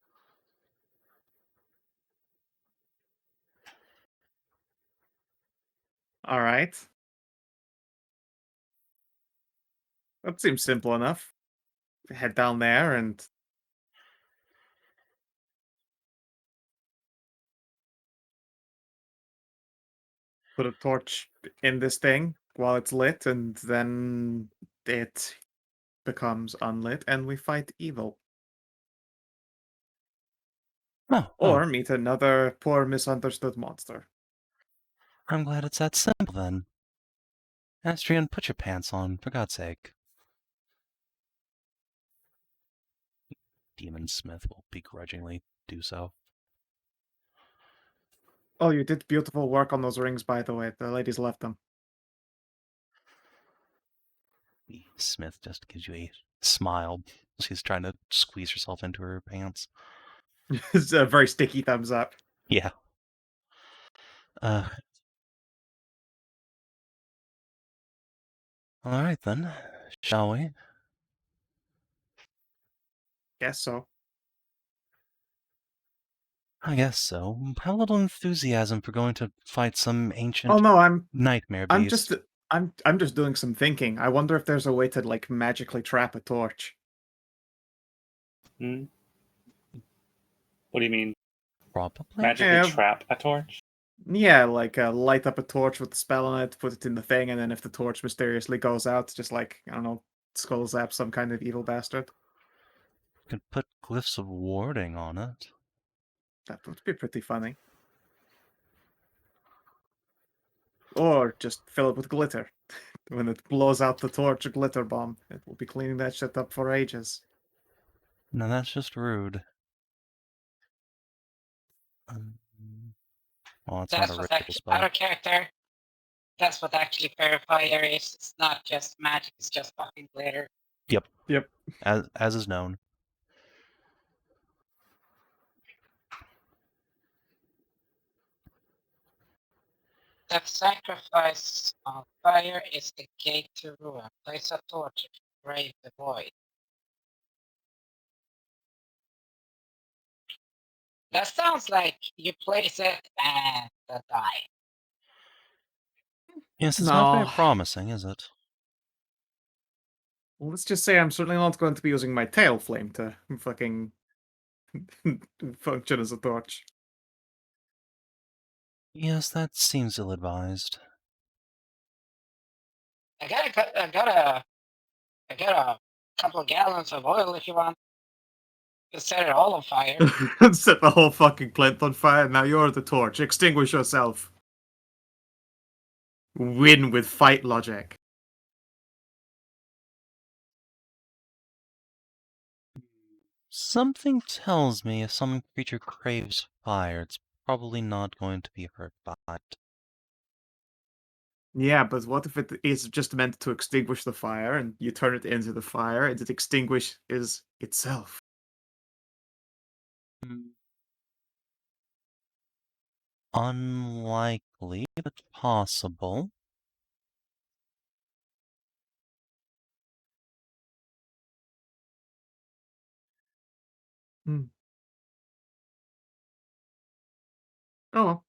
B: All right. That seems simple enough. Head down there and put a torch in this thing while it's lit, and then it becomes unlit, and we fight evil.
A: Oh,
B: Or meet another poor misunderstood monster.
A: I'm glad it's that simple then. Astrian, put your pants on, for God's sake. Demon Smith will begrudgingly do so.
B: Oh, you did beautiful work on those rings, by the way. The ladies left them.
A: The Smith just gives you a smile. She's trying to squeeze herself into her pants.
B: It's a very sticky thumbs up.
A: Yeah. Alright then. Shall we?
B: Guess so.
A: I guess so. Have a little enthusiasm for going to fight some ancient
B: Oh no,
A: nightmare
B: I'm
A: beast.
B: just I'm just doing some thinking. I wonder if there's a way to like magically trap a torch.
C: Hmm? What do you mean?
A: Probably.
C: Magically
B: Yeah.
C: trap a torch?
B: Yeah, like light up a torch with the spell on it, put it in the thing, and then if the torch mysteriously goes out, just like, I don't know, skull zap some kind of evil bastard.
A: Could put glyphs of warding on it.
B: That would be pretty funny. Or just fill it with glitter. When it blows out the torch, a glitter bomb. It will be cleaning that shit up for ages.
A: No, that's just rude. Well, it's
D: That's
A: not a
D: what's
A: ritual
D: actually
A: spell.
D: out of character. That's what actually Purifier is. It's not just magic, it's just fucking glitter.
B: Yep.
A: As is known.
D: The sacrifice of fire is the gate to ruin. Place a torch to brave the void. That sounds like you place it and die.
A: Yes, it's not very
B: No.
A: promising, is it?
B: Well, let's just say I'm certainly not going to be using my tail flame to fucking function as a torch.
A: Yes, that seems ill-advised.
D: I got a couple of gallons of oil if you want to set it all on fire.
B: Set the whole fucking plinth on fire. Now you're the torch. Extinguish yourself. Win with fight logic.
A: Something tells me if some creature craves fire, it's probably not going to be hurt by it.
B: Yeah, but what if it is just meant to extinguish the fire and you turn it into the fire and it extinguishes itself?
A: Unlikely, but possible.
B: Oh well.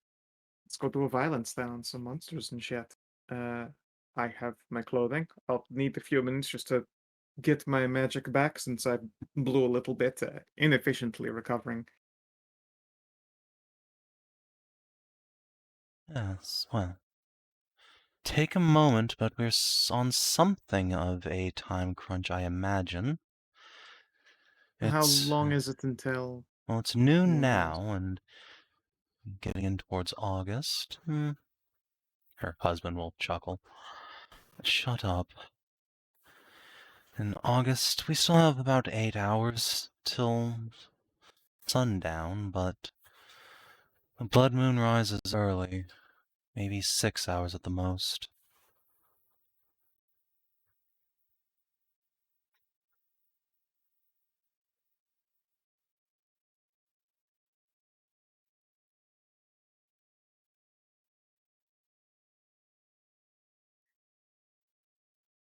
B: Let's go do a violence then on some monsters and shit. I have my clothing. I'll need a few minutes just to get my magic back since I blew a little bit, inefficiently recovering.
A: Yes, well. Take a moment, but we're on something of a time crunch, I imagine.
B: How long is it until...
A: Well, it's noon
B: More
A: now, and getting in towards August. Her husband will chuckle. Shut up. In August, we still have about 8 hours till sundown, but the blood moon rises early. Maybe 6 hours at the most.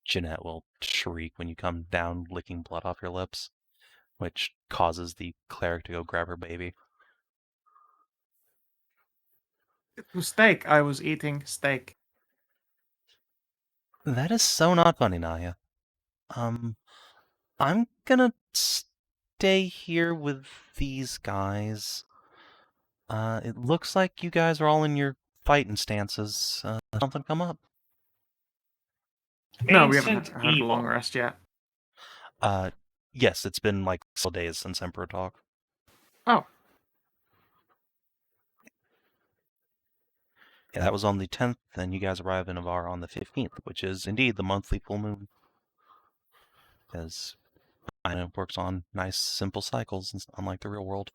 A: Jeanette will shriek when you come down, licking blood off your lips, which causes the cleric to go grab her baby.
B: It was steak. I was eating steak.
A: That is so not funny, Nahia. I'm gonna stay here with these guys. It looks like you guys are all in your fighting stances. Something come up?
B: No, we haven't
C: Ancient
B: had a long
C: evil.
B: rest yet.
A: Yes, it's been like several days since Emperor Talk.
B: Oh.
A: Yeah, that was on the 10th, and you guys arrived in Evarra on the 15th, which is indeed the monthly full moon. Because it works on nice, simple cycles, unlike the real world.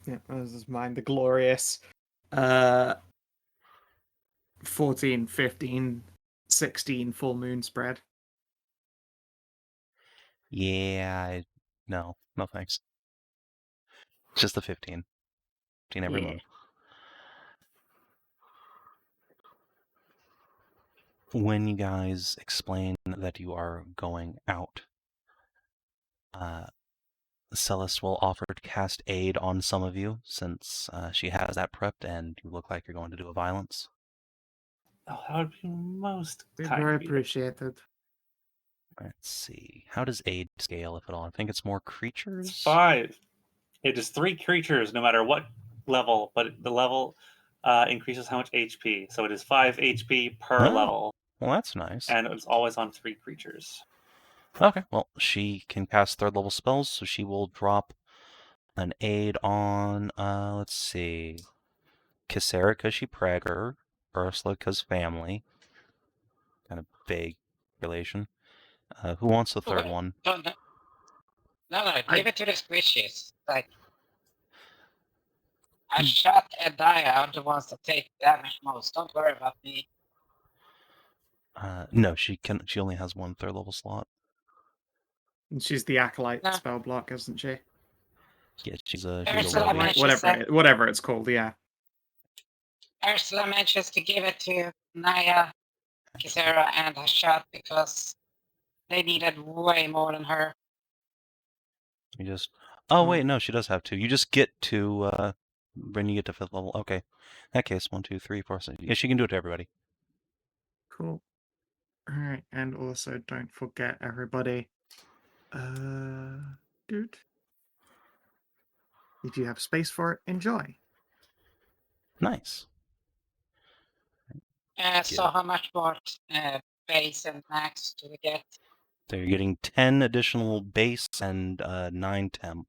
B: Yeah, this is mine, the glorious 14, 15, 16 full moon spread.
A: Yeah, no thanks. Just the 15. 15 every
B: Yeah.
A: month. When you guys explain that you are going out, Celeste will offer to cast aid on some of you, since she has that prepped and you look like you're going to do a violence.
C: Oh, that would be most
B: We're
C: kind
B: very
C: of you.
B: appreciated.
A: Let's see. How does aid scale, if at all? I think it's more creatures?
C: It's 5. It is 3 creatures, no matter what level, but the level increases how much HP. So it is 5 HP per
A: Oh.
C: level,
A: Well, that's nice.
C: and it's always on 3 creatures.
A: Okay, well, she can cast 3rd level spells, so she will drop an aid on, let's see, Kisera because she Prager, Ursula because family. Kind of vague relation. Who wants the 3rd one?
D: No, give it to the squishies. Like, Hashat and Nahia are the ones that take damage most. Don't worry about me.
A: No, she only has 1 3rd level slot.
B: And she's the acolyte
D: No.
B: spell block, isn't she?
A: Yeah, she's a
D: Ursula
A: lady.
D: mentions
B: Whatever it's called, yeah.
D: Ursula mentions to give it to Nahia, Kisera, and Hashat because they needed way more than her.
A: You just... Oh, wait, no, she does have 2. You just get to, when you get to 5th level. Okay. In that case, 1, 2, 3, 4, 6. Yeah, she can do it to everybody.
B: Cool. Alright, and also don't forget everybody. Dude. If you have space for it, enjoy.
A: Nice.
D: So how much more base and max do we get?
A: So you're getting 10 additional base and 9 temp.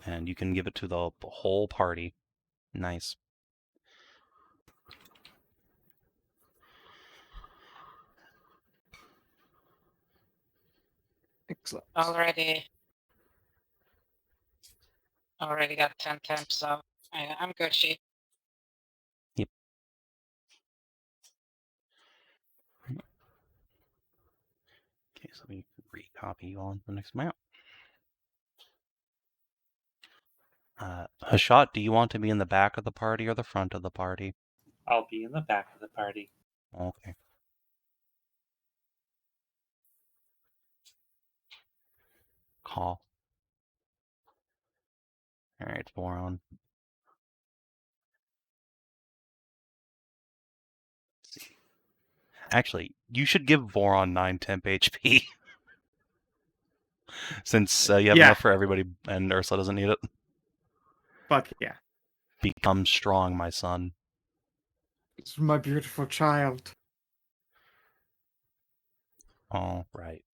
A: And you can give it to the whole party. Nice.
B: Excellent.
D: Already got 10 temps, so I'm good shape.
A: Yep. Okay, so let me recopy you on the next map. Hashat, do you want to be in the back of the party or the front of the party?
C: I'll be in the back of the party.
A: Okay. Call. Alright, Voron. Actually, you should give Voron 9 temp HP. Since you have enough for everybody and Ursula doesn't need it.
B: Fuck yeah.
A: Become strong, my son.
B: It's my beautiful child.
A: All right.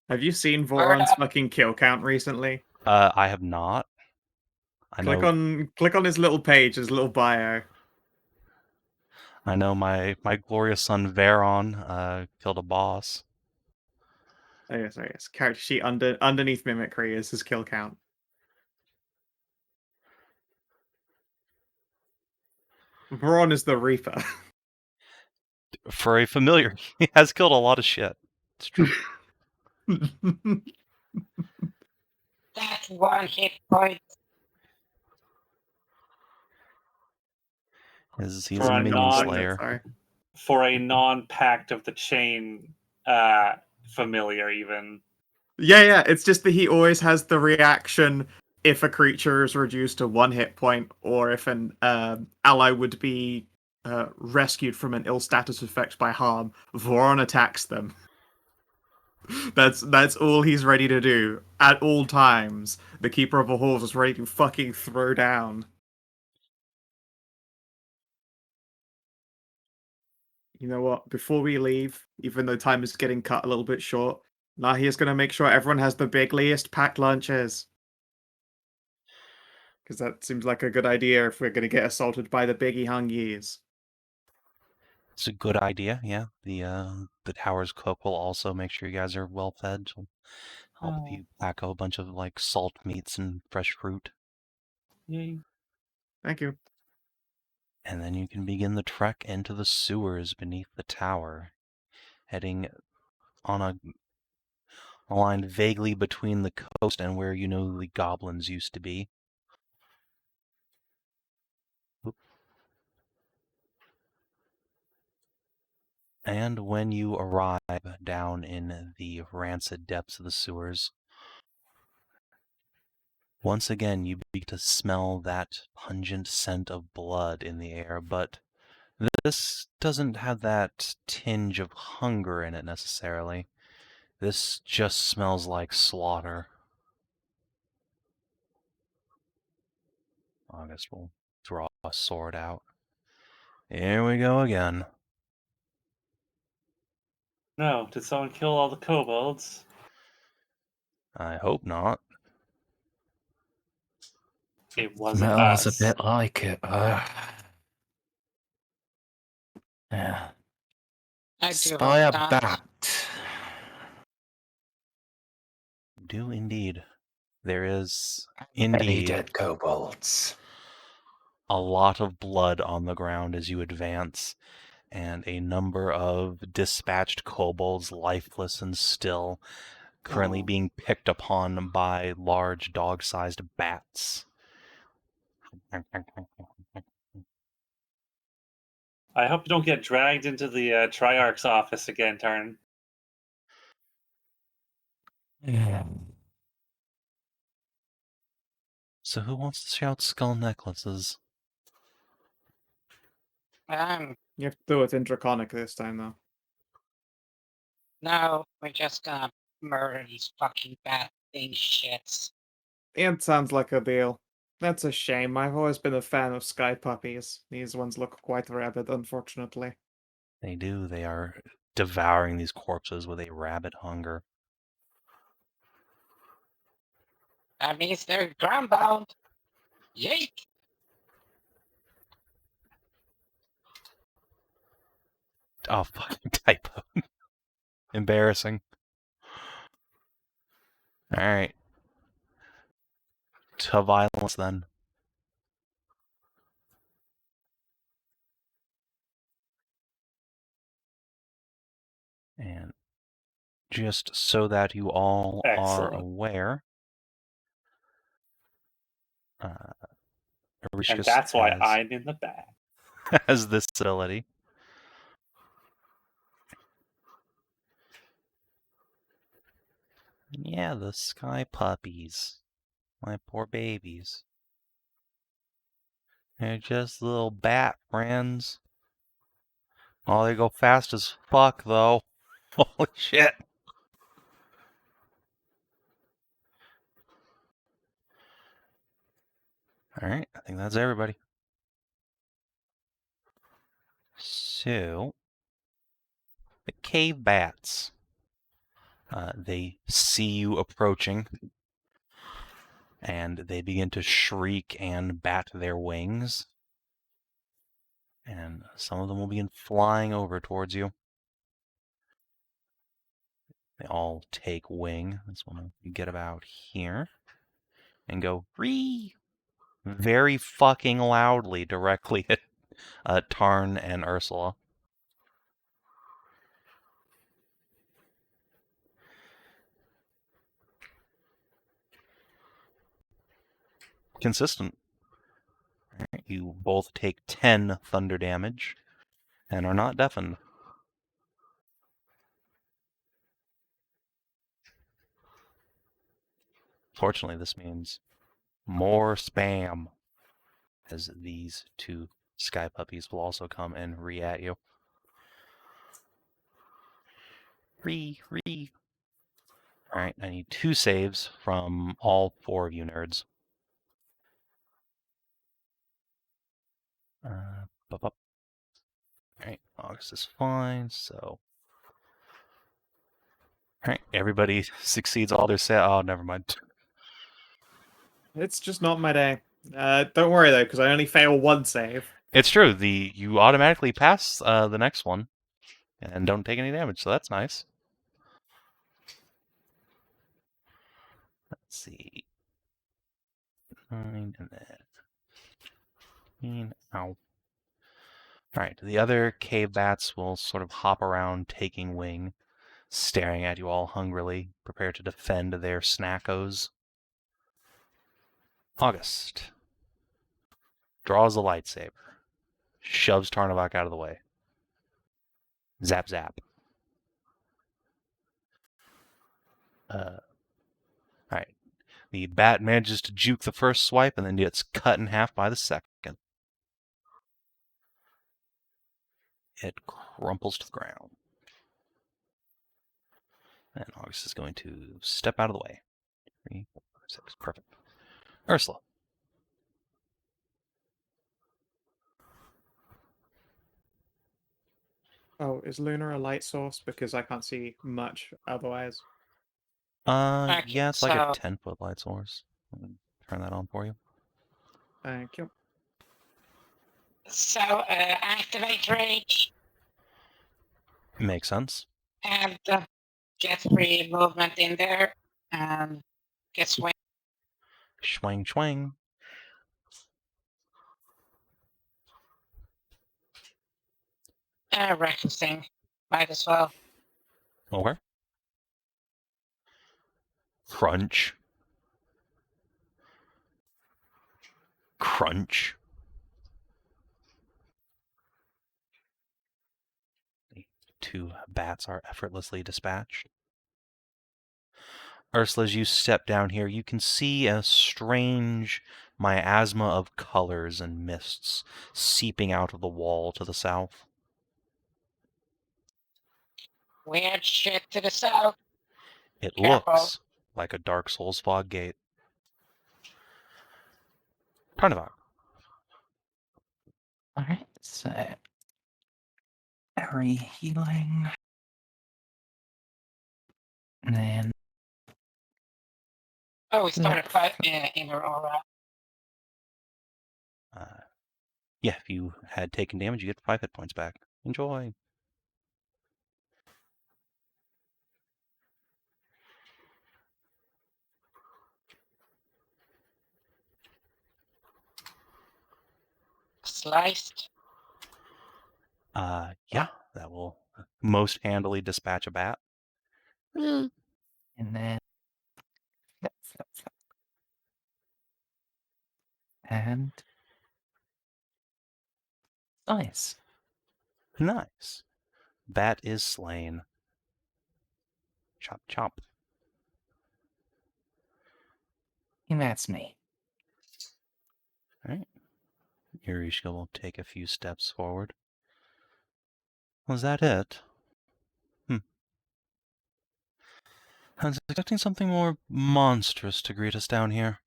B: Have you seen Voron's fucking kill count recently?
A: I have not.
B: Click on his little page, his little bio.
A: I know my glorious son Veron killed a boss.
B: Oh yes. Character sheet underneath mimicry is his kill count. Voron is the Reaper.
A: For a familiar, he has killed a lot of shit. It's true.
D: That 1 hit point.
A: He's a
C: For a
A: minion slayer.
B: Sorry.
C: For a non-pact of the chain familiar, even.
B: Yeah, it's just that he always has the reaction if a creature is reduced to 1 hit point, or if an ally would be rescued from an ill status effect by harm, Voron attacks them. That's all he's ready to do at all times. The Keeper of the Halls is ready to fucking throw down. You know what? Before we leave, even though time is getting cut a little bit short, Nahia's gonna make sure everyone has the bigliest packed lunches. Because that seems like a good idea if we're gonna get assaulted by the biggie hungies.
A: It's a good idea, yeah. The tower's cook will also make sure you guys are well fed. She'll help
C: Oh.
A: you pack a bunch of like salt meats and fresh fruit.
C: Yay.
B: Thank you.
A: And then you can begin the trek into the sewers beneath the tower, heading on a line vaguely between the coast and where you know the goblins used to be. Oop. And when you arrive down in the rancid depths of the sewers, once again you begin to smell that pungent scent of blood in the air, but this doesn't have that tinge of hunger in it necessarily. This just smells like slaughter. I guess we'll draw a sword out. Here we go again.
C: No, did someone kill all the kobolds?
A: I hope not.
C: It wasn't
E: Smells
C: us.
E: a bit like it. Yeah.
D: I do
E: Spy
D: hope
E: a
D: not.
E: bat.
A: Do indeed. There is
E: Any
A: indeed
E: dead kobolds.
A: a lot of blood on the ground as you advance, and a number of dispatched kobolds, lifeless and still, currently
B: Oh.
A: being picked upon by large dog-sized bats.
C: I hope you don't get dragged into the Triarch's office again, Tarn.
E: Yeah.
A: So who wants to shout skull necklaces?
B: You have to do it in Draconic this time, though.
D: No, we're just gonna murder these fucking bad thing shits.
B: It sounds like a deal. That's a shame. I've always been a fan of sky puppies. These ones look quite rabid, unfortunately.
A: They do. They are devouring these corpses with a rabid hunger.
D: That means they're groundbound. Yeet!
A: Oh, fucking typo. Embarrassing. Alright. To violence, then. And just so that you all are
C: Excellent.
A: aware,
C: And
A: Orishkus
C: that's why I'm in the back.
A: has this ability. Yeah, the sky puppies. My poor babies. They're just little bat friends. Oh, they go fast as fuck, though. Holy shit. Alright, I think that's everybody. So, the cave bats. They see you approaching, and they begin to shriek and bat their wings. And some of them will begin flying over towards you. They all take wing. This one will get about here and go ree very fucking loudly directly at Tarn and Ursula. Consistent. Alright, you both take 10 thunder damage and are not deafened. Fortunately, this means more spam as these two Sky puppies will also come and at you. Re. Alright, I need 2 saves from all 4 of you nerds. Alright, August is fine, so... Alright, everybody succeeds all their Oh, never mind.
B: It's just not my day. Don't worry though, because I only fail 1 save.
A: It's true, you automatically pass the next one, and don't take any damage, so that's nice. Let's see. 9 and then... Ow. Alright, the other cave bats will sort of hop around, taking wing, staring at you all hungrily, prepared to defend their snackos. August draws a lightsaber, shoves Tarnavak out of the way. Zap, zap. Alright. The bat manages to juke the first swipe and then gets cut in half by the second. It crumples to the ground. And August is going to step out of the way. 3, 4, 6. Perfect. Ursula.
B: Oh, is Lunar a light source? Because I can't see much otherwise.
D: Okay,
A: Yeah, it's like a
D: so-
A: 10-foot light source. Let me turn that on for you.
B: Thank you.
D: So, activate rage
A: Makes sense.
D: and get free movement in there and get swing.
A: Schwang, schwang.
D: Recklessing. Might as well.
A: Okay. Crunch. Crunch. The 2 bats are effortlessly dispatched. Ursula, as you step down here, you can see a strange miasma of colors and mists seeping out of the wall to the south.
D: Weird shit to the south.
A: It
D: Careful.
A: looks like a Dark Souls fog gate. Tarnavak.
E: Alright, so every healing. And then
D: Oh, we started fight in Aurora.
A: Yeah, if you had taken damage, you get 5 hit points back. Enjoy.
D: Sliced.
A: Yeah, that will most handily dispatch a bat.
E: and then flip, flip, flip. And nice.
A: Nice. Bat is slain. Chop, chop.
E: And that's me.
A: Alright. Yurishka will take a few steps forward. Was that it? I was expecting something more monstrous to greet us down here.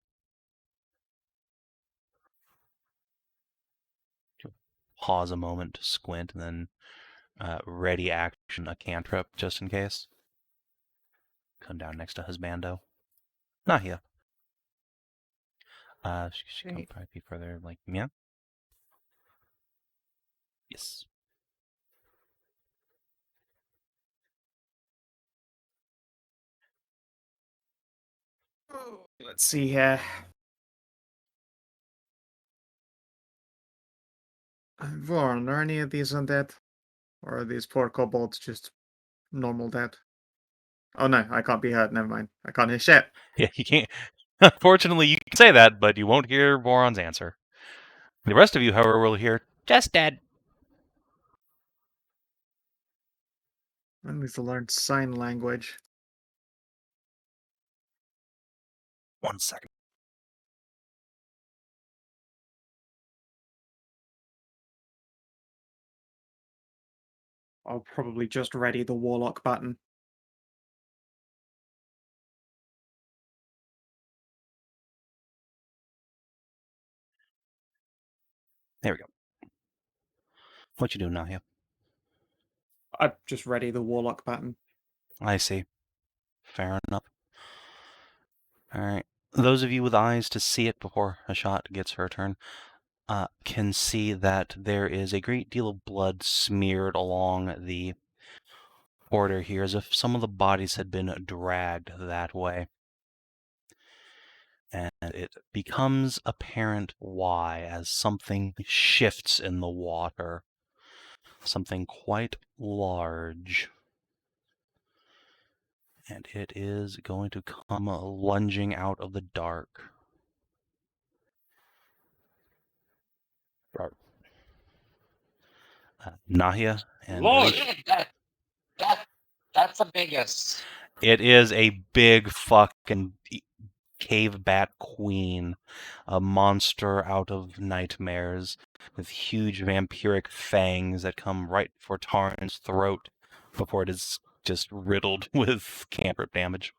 A: Pause a moment to squint and then ready action a cantrip just in case. Come down next to Husbando. Nahia. She can
E: Great.
A: probably be further, like, yeah? Yes.
B: Let's see here. Vorn, are any of these undead? Or are these poor kobolds just normal dead? Oh no, I can't be heard. Never mind. I can't hear shit.
A: Yeah, you can't. Unfortunately, you can say that, but you won't hear Voron's answer. The rest of you, however, will hear, just dead.
B: I need to learn sign language.
A: 1 second.
B: I'll probably just ready the Warlock button.
A: There we go. What you doing, Nahia?
B: I'd just ready the Warlock button.
A: I see. Fair enough. Alright. Those of you with eyes to see it before Hashat gets her turn can see that there is a great deal of blood smeared along the border here, as if some of the bodies had been dragged that way. And it becomes apparent why, as something shifts in the water. Something quite large. And it is going to come lunging out of the dark. Nahia and
C: Lord!
D: That's the biggest.
A: it is a big fucking cave bat queen, a monster out of nightmares with huge vampiric fangs that come right for Tarn's throat before it is just riddled with cantrip damage.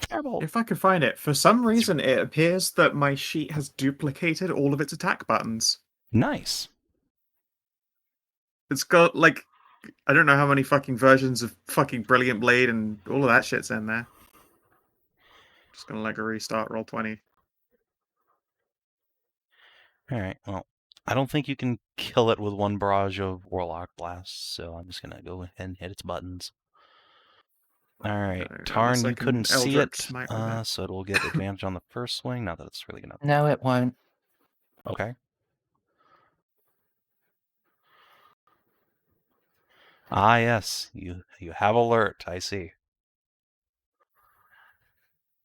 A: Firebolt.
B: If I could find it, for some reason it appears that my sheet has duplicated all of its attack buttons.
A: Nice.
B: It's got, like, I don't know how many fucking versions of fucking Brilliant Blade and all of that shit's in there. Just gonna like a restart Roll20.
A: Alright, well, I don't think you can kill it with one barrage of Warlock blasts, so I'm just gonna go ahead and hit its buttons. Alright, Tarn, you couldn't see it, so it will get advantage on the first swing. Not that it's really gonna...
E: No, it won't.
A: Okay. Ah, yes, you have alert, I see.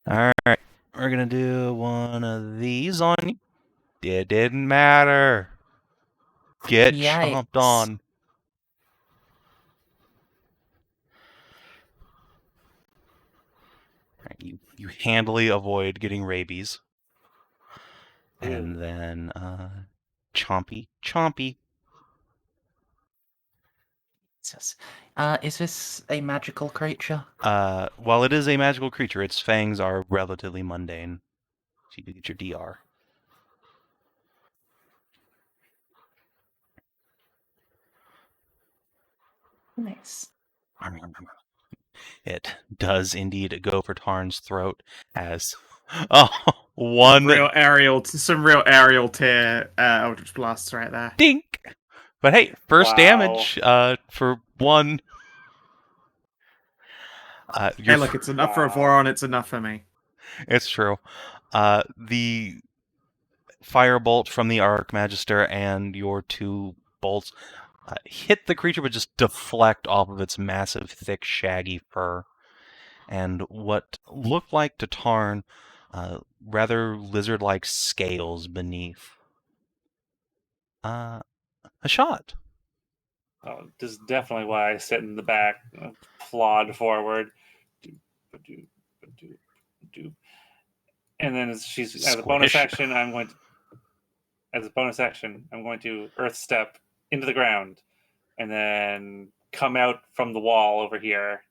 A: Alright, we're gonna do one of these on you. It didn't matter. Get chomped
E: Yikes.
A: on. Alright, you handily avoid getting rabies. And then, chompy.
E: Is this a magical creature?
A: While it is a magical creature, its fangs are relatively mundane. So you can get your DR.
E: Nice.
A: It does indeed go for Tarn's throat as one
B: some real aerial tier Eldritch Blasts right there.
A: dink. But hey, first
C: Wow.
A: damage for one.
B: Hey, look, it's enough for a Voron, it's enough for me.
A: It's true. The firebolt from the Archmagister and your two bolts hit the creature, but just deflect off of its massive, thick, shaggy fur. And what looked like to Tarn, rather lizard-like scales beneath. A shot.
C: Oh, this is definitely why I sit in the back, plod forward. And then as a bonus action, I'm going to Earth Step into the ground, and then come out from the wall over here,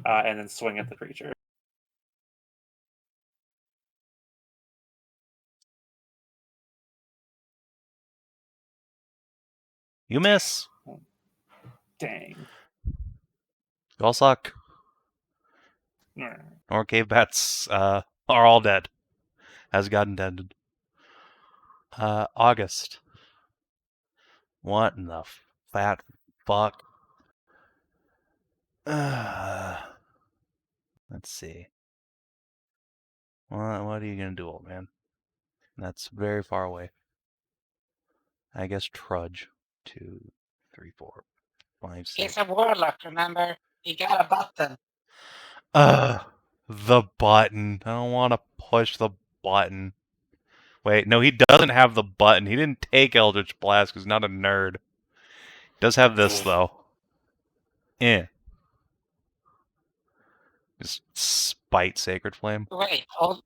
C: and then swing at the creature.
A: You miss.
C: Dang.
A: You all suck. Or cave bats are all dead, as God intended. August. What in the fat fuck? Let's see. What are you gonna do, old man? That's very far away. I guess trudge. 2, 3, 4, 5, 6.
D: He's a warlock, remember? He got a button.
A: The button. I don't want to push the button. Wait, no, he doesn't have the button. He didn't take Eldritch Blast because he's not a nerd. He does have this, though. Just spite Sacred Flame.
D: Wait, hold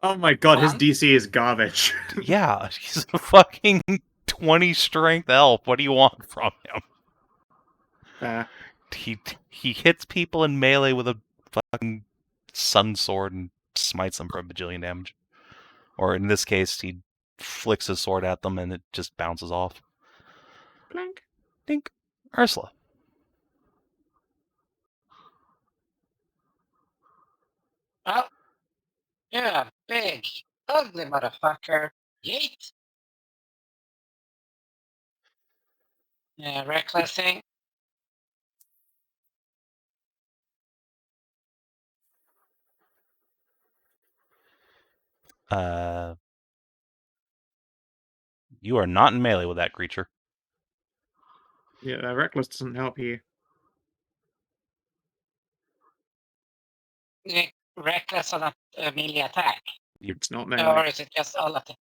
B: Oh my god, his
D: One.
B: DC is garbage.
A: Yeah, he's a fucking 20 strength elf. What do you want from him? He hits people in melee with a fucking sun sword and smites them for a bajillion damage. Or in this case, he flicks his sword at them and it just bounces off.
B: Clank.
A: Dink. Ursula.
D: Oh, yeah, big, ugly motherfucker. Yeet. Yeah, recklessing.
A: You are not in melee with that creature.
B: Yeah, Reckless doesn't help you.
D: Reckless on a melee attack.
B: It's not
D: Or
B: melee.
D: is it just all attack?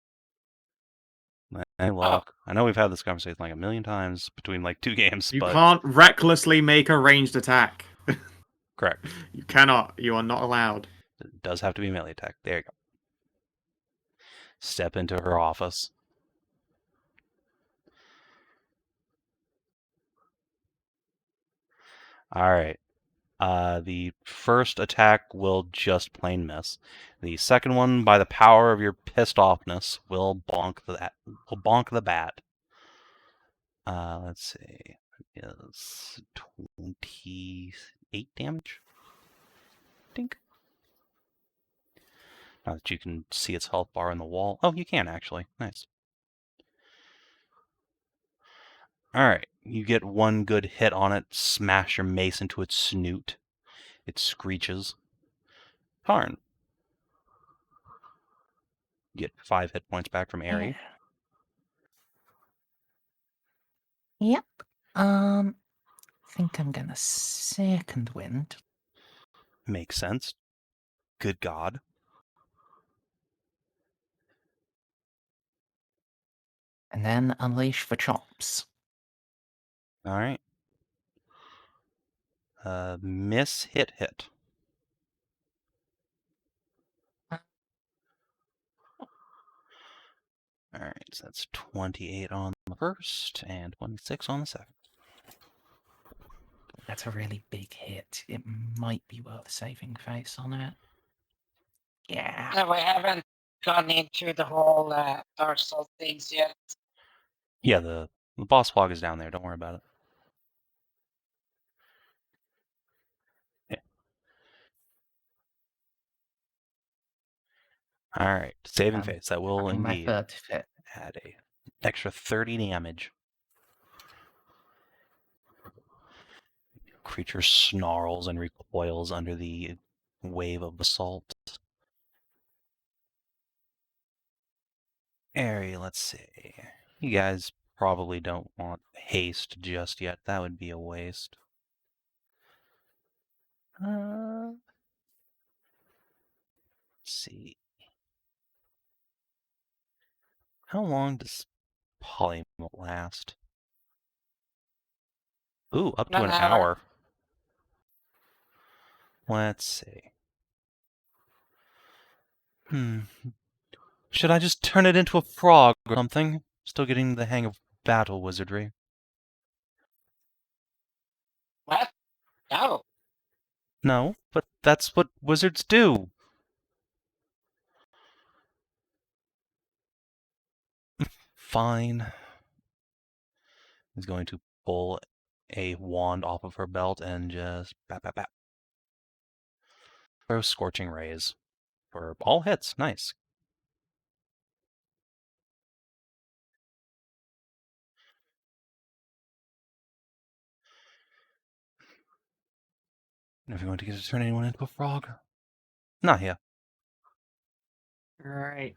A: Any luck. I know we've had this conversation like a million times between like 2 games,
B: You
A: but
B: can't recklessly make a ranged attack.
A: correct.
B: You cannot. You are not allowed.
A: It does have to be a melee attack. There you go. Step into her office. Alright. The first attack will just plain miss. The second one, by the power of your pissed offness, will bonk the bat. Let's see. Is 28 damage? Dink. Now that you can see its health bar in the wall. Oh, you can actually. Nice. Alright, you get one good hit on it, smash your mace into its snoot. It screeches. Tarn. Get 5 hit points back from Aerie.
E: Yep. Think I'm gonna second wind.
A: Makes sense. Good God.
E: And then unleash for chops.
A: Alright. Miss hit. Alright, so that's 28 on the first and 26 on the second.
E: That's a really big hit. It might be worth saving face on it. Yeah.
D: No, we haven't gone into the whole Dark Souls things yet.
A: Yeah, the boss fog is down there. Don't worry about it. Yeah. Alright, saving face. That will
E: Having my
A: indeed
E: third hit.
A: add a extra 30 damage. Creature snarls and recoils under the wave of assault. Aerie, let's see. You guys probably don't want haste just yet. That would be a waste. Let's see. How long does polymorph last? Ooh, up to an hour. Let's see. Should I just turn it into a frog or something? Still getting the hang of battle wizardry.
D: What? No.
A: No, but that's what wizards do. Fine. He's going to pull a wand off of her belt and just bap. Throw Scorching Rays for all hits. Nice. Never going to get to turn anyone into a frog. Nahia.
B: Alright.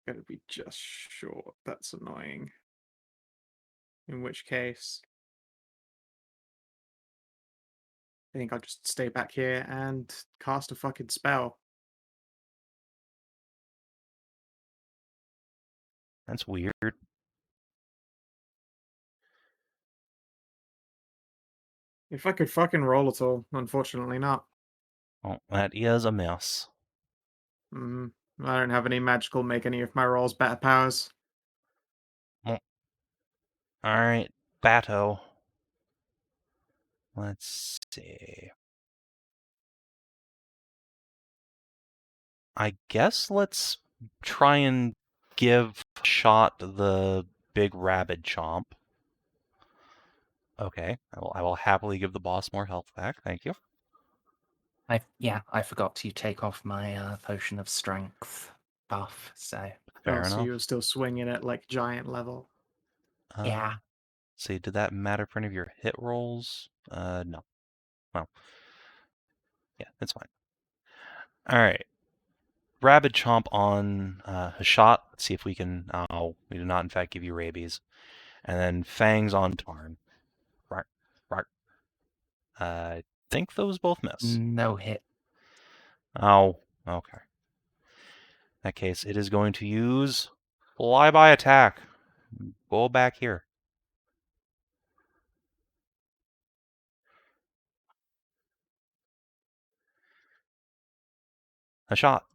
B: Gotta be just short. That's annoying. In which case, I think I'll just stay back here and cast a fucking spell.
A: That's weird.
B: Yeah, If I could fucking roll at all, unfortunately not.
A: Well, that is a miss.
B: I don't have any magical make any of my rolls better powers.
A: Alright, Bato. Let's see. I guess let's try and give Shot the big rabid chomp. Okay, I will happily give the boss more health back. Thank you.
E: I forgot to take off my potion of strength buff. So
A: Fair
B: So
A: enough.
B: you're still swinging at like giant level.
E: yeah,
A: See, did that matter for any of your hit rolls? No. Well, yeah, it's fine. All right. Rabid chomp on Hashat. Let's see if we can. Oh, we do not, in fact, give you rabies. And then fangs on Tarn. Right. I think those both miss.
E: no hit.
A: Oh, okay. In that case, it is going to use flyby attack. Go back here. A shot.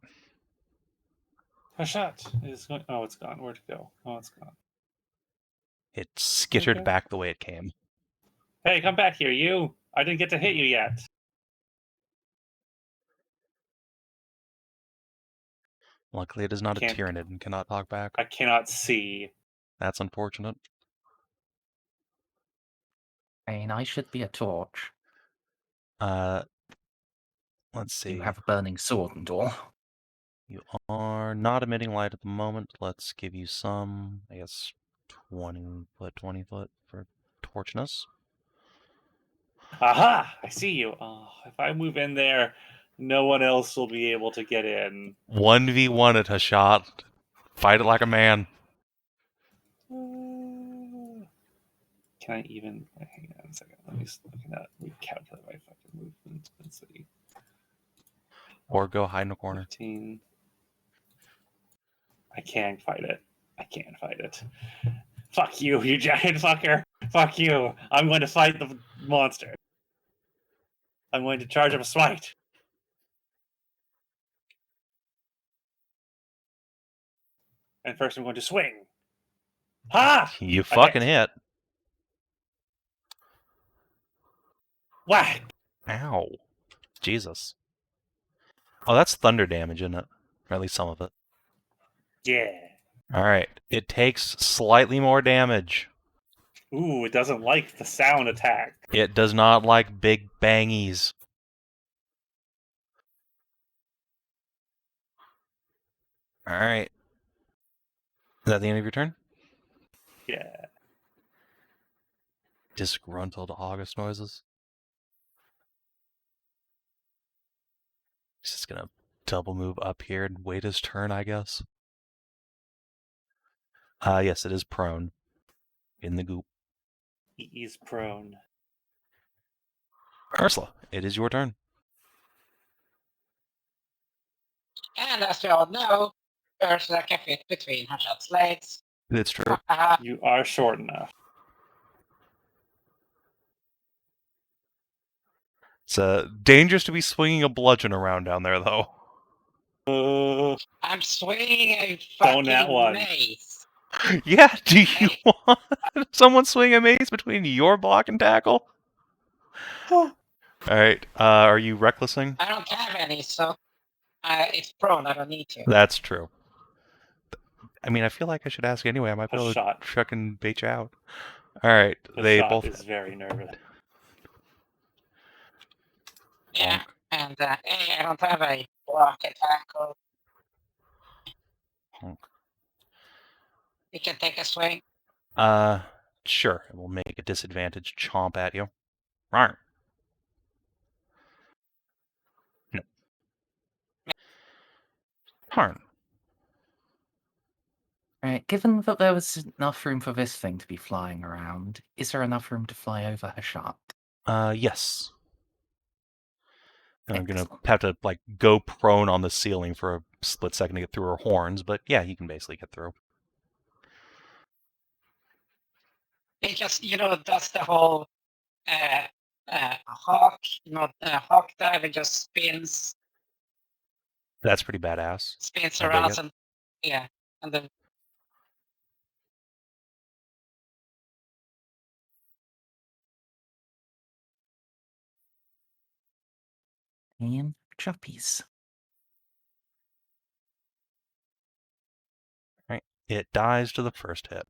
C: Hashat is going. Oh, it's gone. Where'd it go? Oh, it's gone.
A: It skittered
C: Okay.
A: back the way it came.
C: Hey, come back here, you! I didn't get to hit you yet.
A: Luckily, it is not a
C: Can't-
A: Tyranid and cannot talk back.
C: I cannot see.
A: That's unfortunate.
E: I mean, I should be a torch.
A: Let's see.
E: You have a burning sword and all.
A: You are not emitting light at the moment. Let's give you some, I guess, 20 foot for torchness.
C: Aha! I see you. Oh, if I move in there, no one else will be able to get in.
A: 1v1 at Hashat. Fight it like a man.
C: Can I even? Hang on a second. Let me recalculate my fucking movement. Let's see.
A: Or go hide in a corner.
C: 15. I can't fight it. I can't fight it. Fuck you, you giant fucker. Fuck you. I'm going to fight the monster. I'm going to charge up a smite. And first I'm going to swing. Ha!
A: You fucking hit.
C: Whack!
A: Ow. Jesus. Oh, that's thunder damage, isn't it? Or at least some of it.
C: Yeah.
A: Alright. It takes slightly more damage.
C: Ooh, it doesn't like the sound attack.
A: It does not like big bangies. Alright. Is that the end of your turn?
C: Yeah.
A: Disgruntled August noises. He's just gonna double move up here and wait his turn, I guess. Yes, it is prone. In the goop.
C: He's prone.
A: Ursula, it is your turn.
D: And as we all know, Ursula can fit between Hashat's legs.
A: It's true.
C: You are short enough.
A: It's dangerous to be swinging a bludgeon around down there, though.
D: I'm swinging a
C: Don't that
D: fucking
C: one.
D: mace.
A: Yeah, do you want someone swing a mace between your block and tackle? Alright, are you recklessing?
D: I don't have any, so it's prone. I don't need to.
A: That's true. I mean, I feel like I should ask anyway. I might be
C: A
A: able
C: shot.
A: to fucking bait you out. Alright,
C: The
A: they
C: shot
A: both...
C: is very nervous.
D: Yeah, and hey, I don't have a block attack. Or
A: Honk.
D: you can take a swing.
A: Sure. It will make a disadvantage chomp at you. Rawr. No. Harn.
E: Right, given that there was enough room for this thing to be flying around, is there enough room to fly over Hashat?
A: Yes. And I'm gonna
E: Excellent.
A: have to, like, go prone on the ceiling for a split second to get through her horns, but yeah, you can basically get through.
D: It just, that's the whole a hawk, not a hawk dive, it just spins
A: That's pretty badass. I dig
D: around
A: it.
D: and yeah, and then
E: And choppies.
A: Right. It dies to the first hit.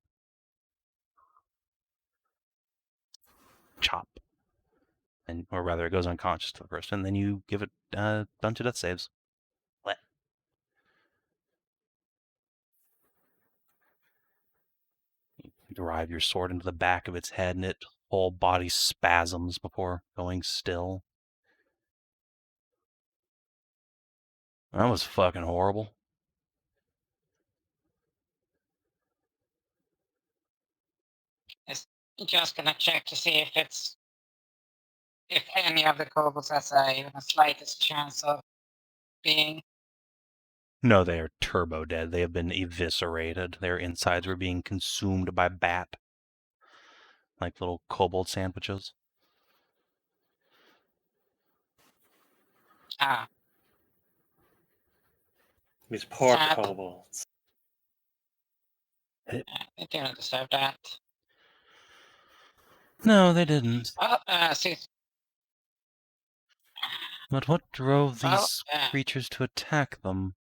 A: Chop. And, or rather, it goes unconscious to the first, and then you give it a bunch of death saves. Blep. You drive your sword into the back of its head, and its whole body spasms before going still. That was fucking horrible.
D: it's just gonna check to see if any of the kobolds has even a slightest chance of being.
A: No, they are turbo dead. They have been eviscerated. Their insides were being consumed by bat. Like little kobold sandwiches.
D: Ah,
C: These poor
D: Sad.
C: kobolds.
D: they didn't deserve that.
A: No, they didn't.
D: Well, since
A: But what drove
D: well,
A: these creatures to attack them?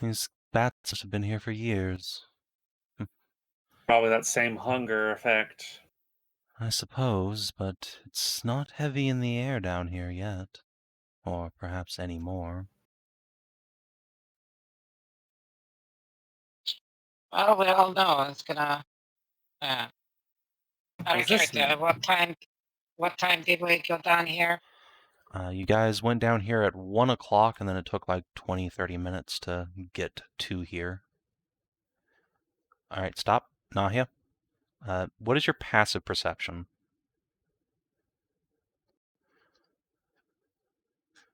A: These bats have been here for years.
C: Probably that same hunger effect.
A: I suppose, but it's not heavy in the air down here yet. Or perhaps any more.
D: well, we all know it's gonna. Out of
C: Was this
D: character, what time did we go down here?
A: You guys went down here at 1 o'clock, and then it took like 20-30 minutes to get to here. Alright, stop. Nahia. What is your passive perception?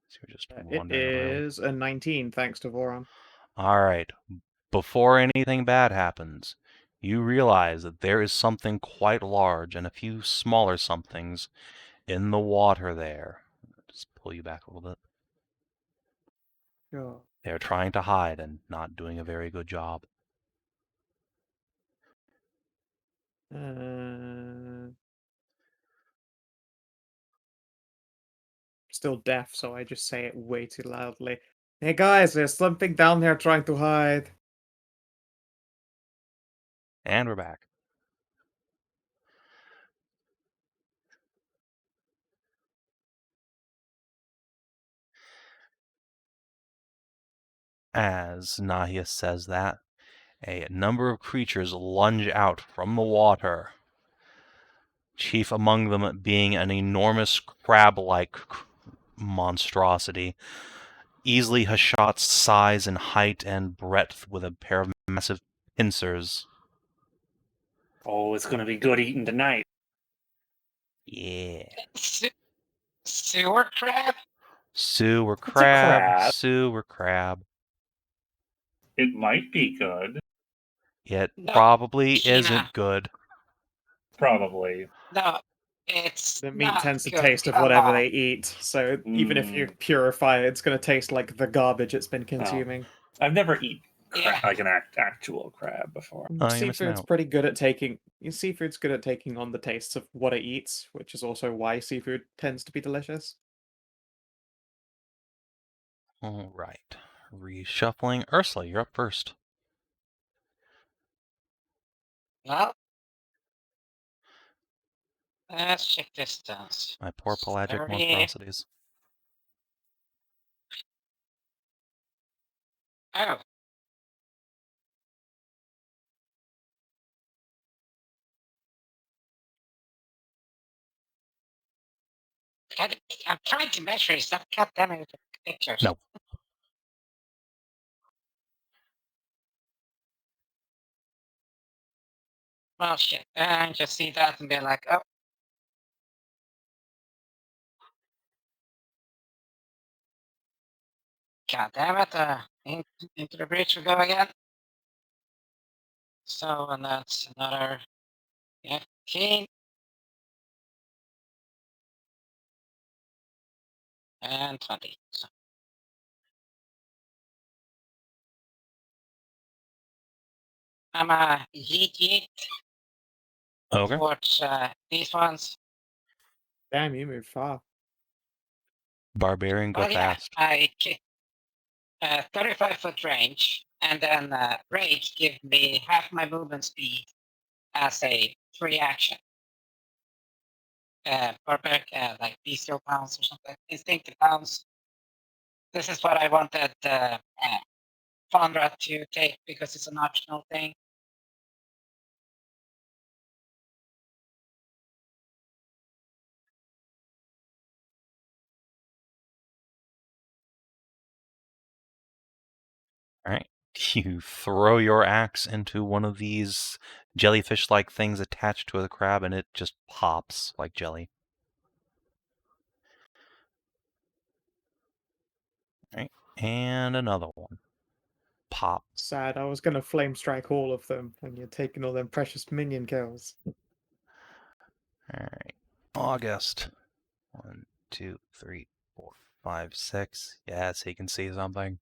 A: So you're just
B: It
A: wandering around.
B: is a 19, thanks to Voron.
A: Alright. Before anything bad happens, you realize that there is something quite large and a few smaller somethings in the water there. Just pull you back a little bit.
B: Sure.
A: They're trying to hide and not doing a very good job.
B: Still deaf, so I just say it way too loudly. Hey guys, there's something down there trying to hide.
A: And we're back. As Nahia says that, a number of creatures lunge out from the water, chief among them being an enormous crab-like monstrosity, easily Hashat's size and height and breadth with a pair of massive pincers.
C: Oh, it's gonna be good eating tonight.
A: Yeah.
D: Sewer crab?
A: Sewer
C: It's a
A: crab,
C: crab.
A: sewer crab.
C: It might be good.
A: It
D: No,
A: probably
D: Kina.
A: isn't good.
C: Probably.
D: No, it's
B: The meat
D: not
B: tends to
D: good.
B: taste of
D: Come
B: whatever
D: on.
B: they eat, so even if you
C: Mm.
B: purify it, it's going to taste like the garbage it's been consuming.
C: I've never eaten
D: Yeah.
C: like an actual crab before.
A: Oh, you're missing
B: Seafood's
A: out.
B: pretty good at taking. Seafood's good at taking on the tastes of what it eats, which is also why seafood tends to be delicious.
A: All right. Reshuffling. Ursula, you're up first.
D: Well, let's check distance.
A: My poor pelagic
D: 30.
A: monstrosities.
D: Oh. I'm trying to measure it. Stop goddamn it. Pictures.
A: No.
D: Well, shit. And just see that and be like, oh. God damn it. Into the breach we go again. So, and that's another 15. And 20. So I'm a yeet
A: Okay.
D: towards these ones.
B: Damn, you move far.
A: Barbarian, go
D: Well, yeah,
A: fast.
D: I kick 35-foot range, and then rage give me half my movement speed as a free action. Barbaric, like bestial pounce or something. Instinctive pounce. This is what I wanted Fondra to take because it's an optional thing.
A: All right. You throw your axe into one of these jellyfish-like things attached to a crab, and it just pops like jelly. All right. And another one. Pop.
B: Sad. I was gonna flame strike all of them, and you're taking all them precious minion kills.
A: All right. August. 1, 2, 3, 4, 5, 6. Yes, he can see something.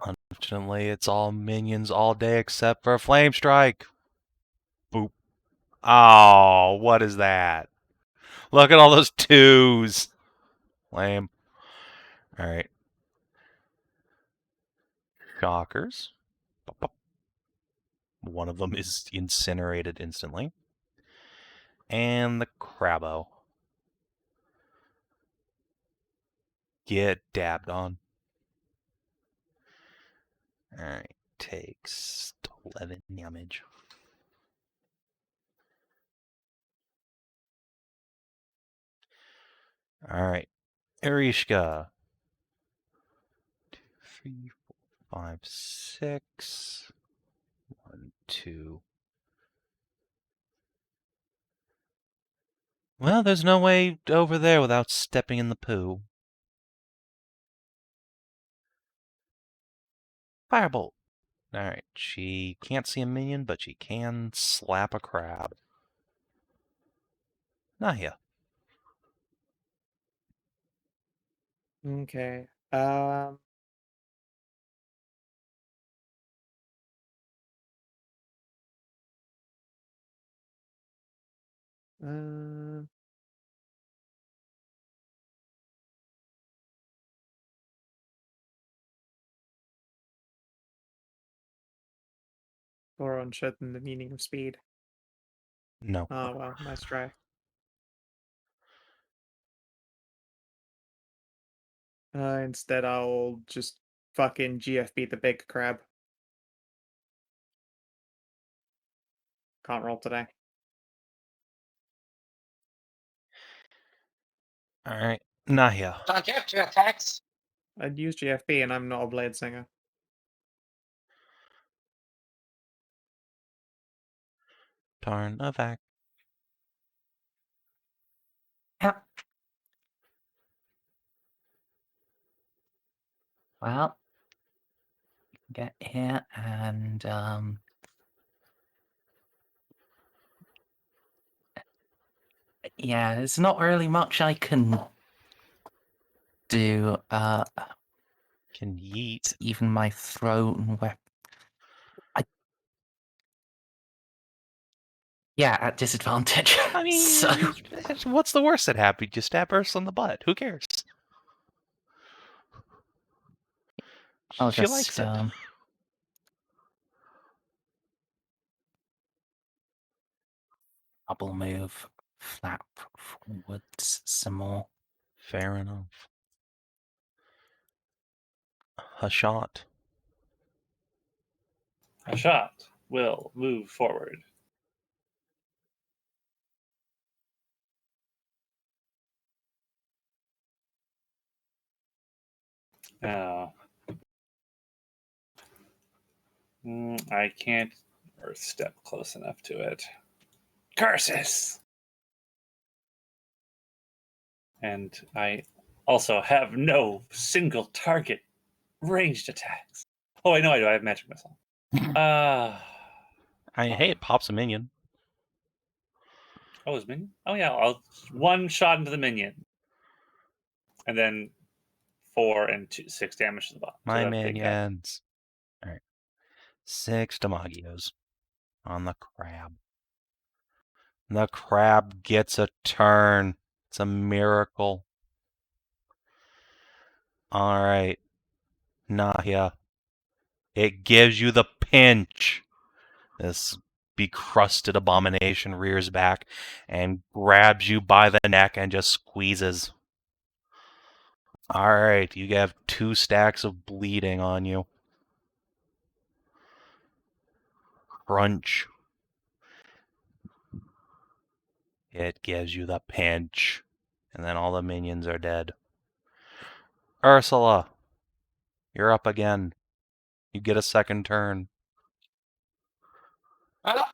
A: Unfortunately, it's all minions all day except for Flame Strike. Boop. Oh, what is that? Look at all those 2s. Lame. All right. Shockers. One of them is incinerated instantly. And the Crabbo. Get dabbed on. Alright. Takes 11 damage. Alright. Erishka. 2, 3, 4, 5, 6. 1, 2. Well, there's no way over there without stepping in the poo. Firebolt. Alright, she can't see a minion, but she can slap a crab. Nahia.
B: Okay. Uh, or uncertain the meaning of speed.
A: No.
B: Oh well, nice try. Instead, I'll just fucking GFB the big crab. Can't roll today.
A: Alright, Nahia.
D: Don't you have 2 attacks?
B: I'd use GFB, and I'm not a blade singer.
A: Tarnavak.
E: Yep. Well, get here and yeah, there's not really much I can do.
A: Can yeet.
E: Even my thrown weapon. Yeah, at disadvantage.
A: I mean,
E: so
A: what's the worst that happened? You stab Ursula in the butt. Who cares?
E: I'll
A: She
E: just
A: likes it.
E: double move, flap forwards some more.
A: Fair enough. Hashat.
C: Hashat will move forward. I can't or step close enough to it. Curses! And I also have no single target ranged attacks. Oh, I know I do. I have magic missile.
A: Hey, it pops a minion.
C: Oh, is minion? Oh, yeah. I'll one shot into the minion. And then 4 and 6 damage to the bottom.
A: My
C: to the big guy.
A: minions. Alright. 6 Demagios on the crab. The crab gets a turn. It's a miracle. Alright. Nahia. It gives you the pinch. This becrusted abomination rears back and grabs you by the neck and just squeezes. Alright, you have 2 stacks of bleeding on you. Crunch. It gives you the pinch. And then all the minions are dead. Ursula, you're up again. You get a second turn.
D: Well,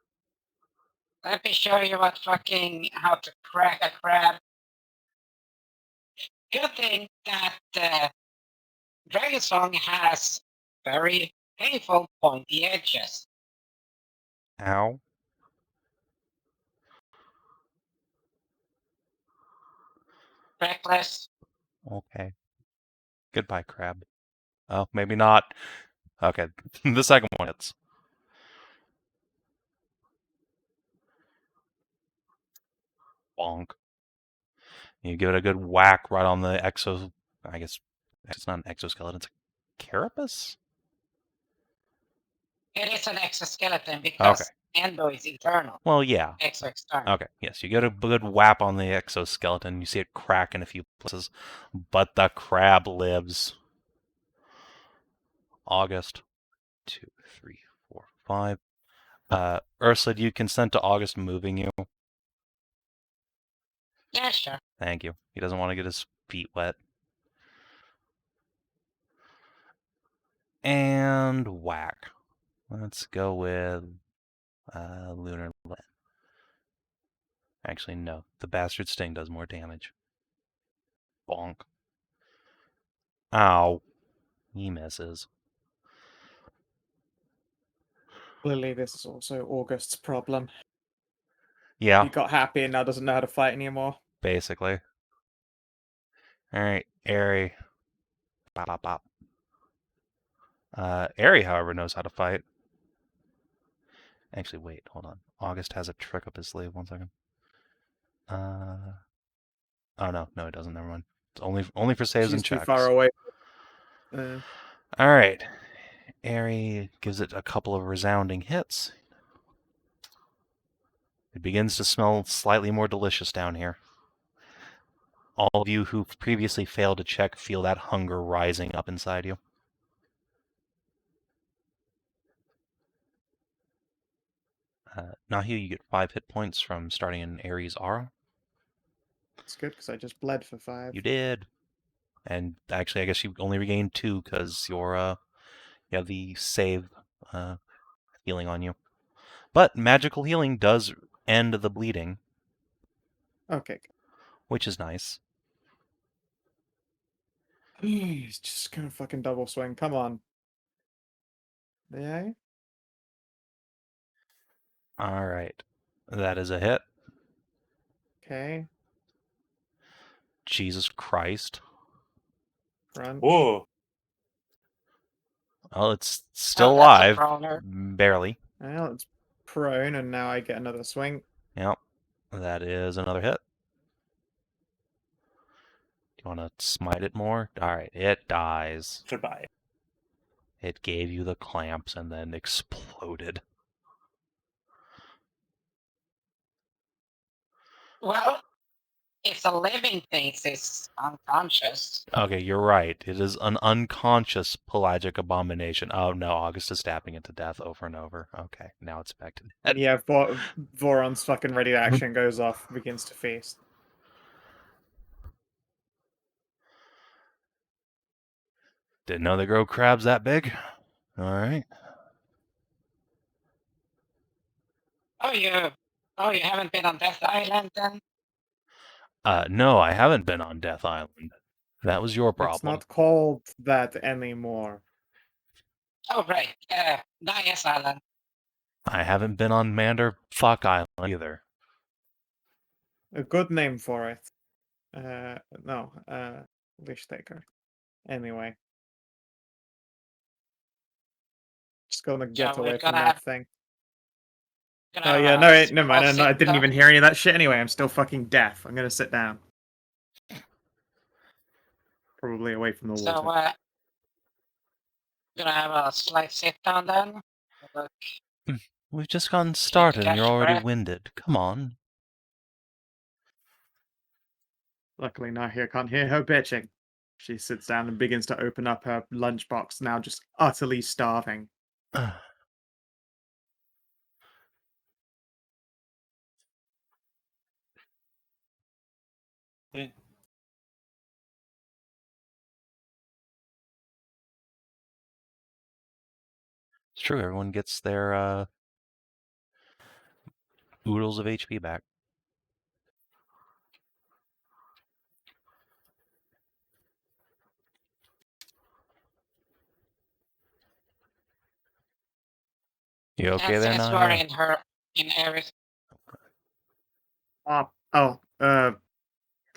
D: let me show you how to crack a crab. Good thing that Dragon Song has very painful pointy edges.
A: Ow.
D: Reckless.
A: Okay. Goodbye, crab. Oh, maybe not. Okay, the second one hits. Bonk. You give it a good whack right on the I guess it's not an exoskeleton, it's a carapace?
D: It is an exoskeleton because Endo is eternal.
A: Well, yeah.
D: Exo external.
A: Okay, yes, you get a good whap on the exoskeleton. You see it crack in a few places, but the crab lives. August. 2, 3, 4, 5. Ursula, do you consent to August moving you?
D: Yeah, sure.
A: Thank you. He doesn't want to get his feet wet. And whack. Let's go with Lunar Lens. Actually, no. The bastard sting does more damage. Bonk. Ow. He misses.
B: Clearly, this is also August's problem.
A: Yeah,
B: He got happy and now doesn't know how to fight anymore.
A: basically. Alright, Airy. Bop, bop, bop. Airy, however, knows how to fight. Actually, wait, hold on. August has a trick up his sleeve. 1 second. Oh, no, it doesn't. Never mind. It's only for saves
B: She's
A: and
B: too
A: checks.
B: far away.
A: Alright. Airy gives it a couple of resounding hits. It begins to smell slightly more delicious down here. All of you who previously failed to check feel that hunger rising up inside you. Nahia, you get 5 hit points from starting in Ares' aura.
B: It's good because I just bled for 5.
A: You did. And actually, I guess you only regained 2 because you have the save healing on you. But magical healing does end the bleeding,
B: Okay.
A: which is nice.
B: He's just gonna fucking double swing. Come on. Yeah.
A: Alright. That is a hit.
B: Okay.
A: Jesus Christ.
B: Crunch.
C: Whoa.
A: Well, it's still
D: Oh, that's a
A: alive.
D: prowler.
A: Barely.
B: Well, it's prone, and now I get another swing.
A: Yep. That is another hit. Do you want to smite it more? Alright, it dies.
C: Goodbye.
A: It gave you the clamps and then exploded.
D: Well, if the living things is unconscious,
A: Okay, you're right. It is an unconscious pelagic abomination. Oh no, August is stabbing it to death over and over. Okay, now it's back to dead.
B: Yeah, Voron's fucking ready to action goes off, begins to feast.
A: Didn't know they grow crabs that big. Alright.
D: oh, you haven't been on Death Island then?
A: No, I haven't been on Death Island. That was your problem.
B: It's not called that anymore.
D: Oh, right. Nahia's Island.
A: I haven't been on Mander Fuck Island either.
B: A good name for it. No. Losstaker. Anyway. Just gonna
D: Yeah,
B: get
D: we're
B: away from
D: gonna
B: that
D: have-
B: thing.
D: gonna
B: Oh
D: have
B: yeah,
D: a
B: no, wait, never
D: small
B: mind. I didn't
D: sit-down.
B: even hear any of that shit anyway. I'm still fucking deaf. I'm gonna sit down. Probably away from the
D: So,
B: water.
D: gonna have a slight sit down then. Look,
A: We've just gotten
D: take a
A: started and you're
D: catch
A: already
D: breath.
A: winded. Come on.
B: Luckily, Nahia can't hear her bitching. She sits down and begins to open up her lunchbox, now just utterly starving.
C: Yeah.
A: It's true, everyone gets their oodles of HP back. You okay
D: And
A: there,
D: since we're
A: Nahia?
D: in every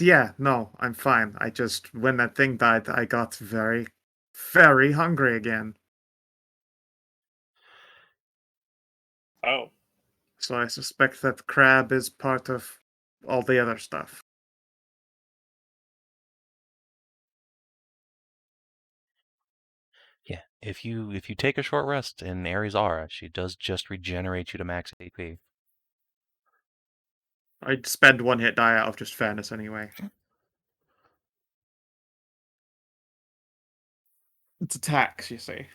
B: Yeah, no, I'm fine. I just, when that thing died, I got very, very hungry again.
C: Oh.
B: So I suspect that crab is part of all the other stuff.
A: Yeah. If you take a short rest in Ares Aura, she does just regenerate you to max AP.
B: I'd spend one hit die out of just fairness anyway. It's a tax, you see.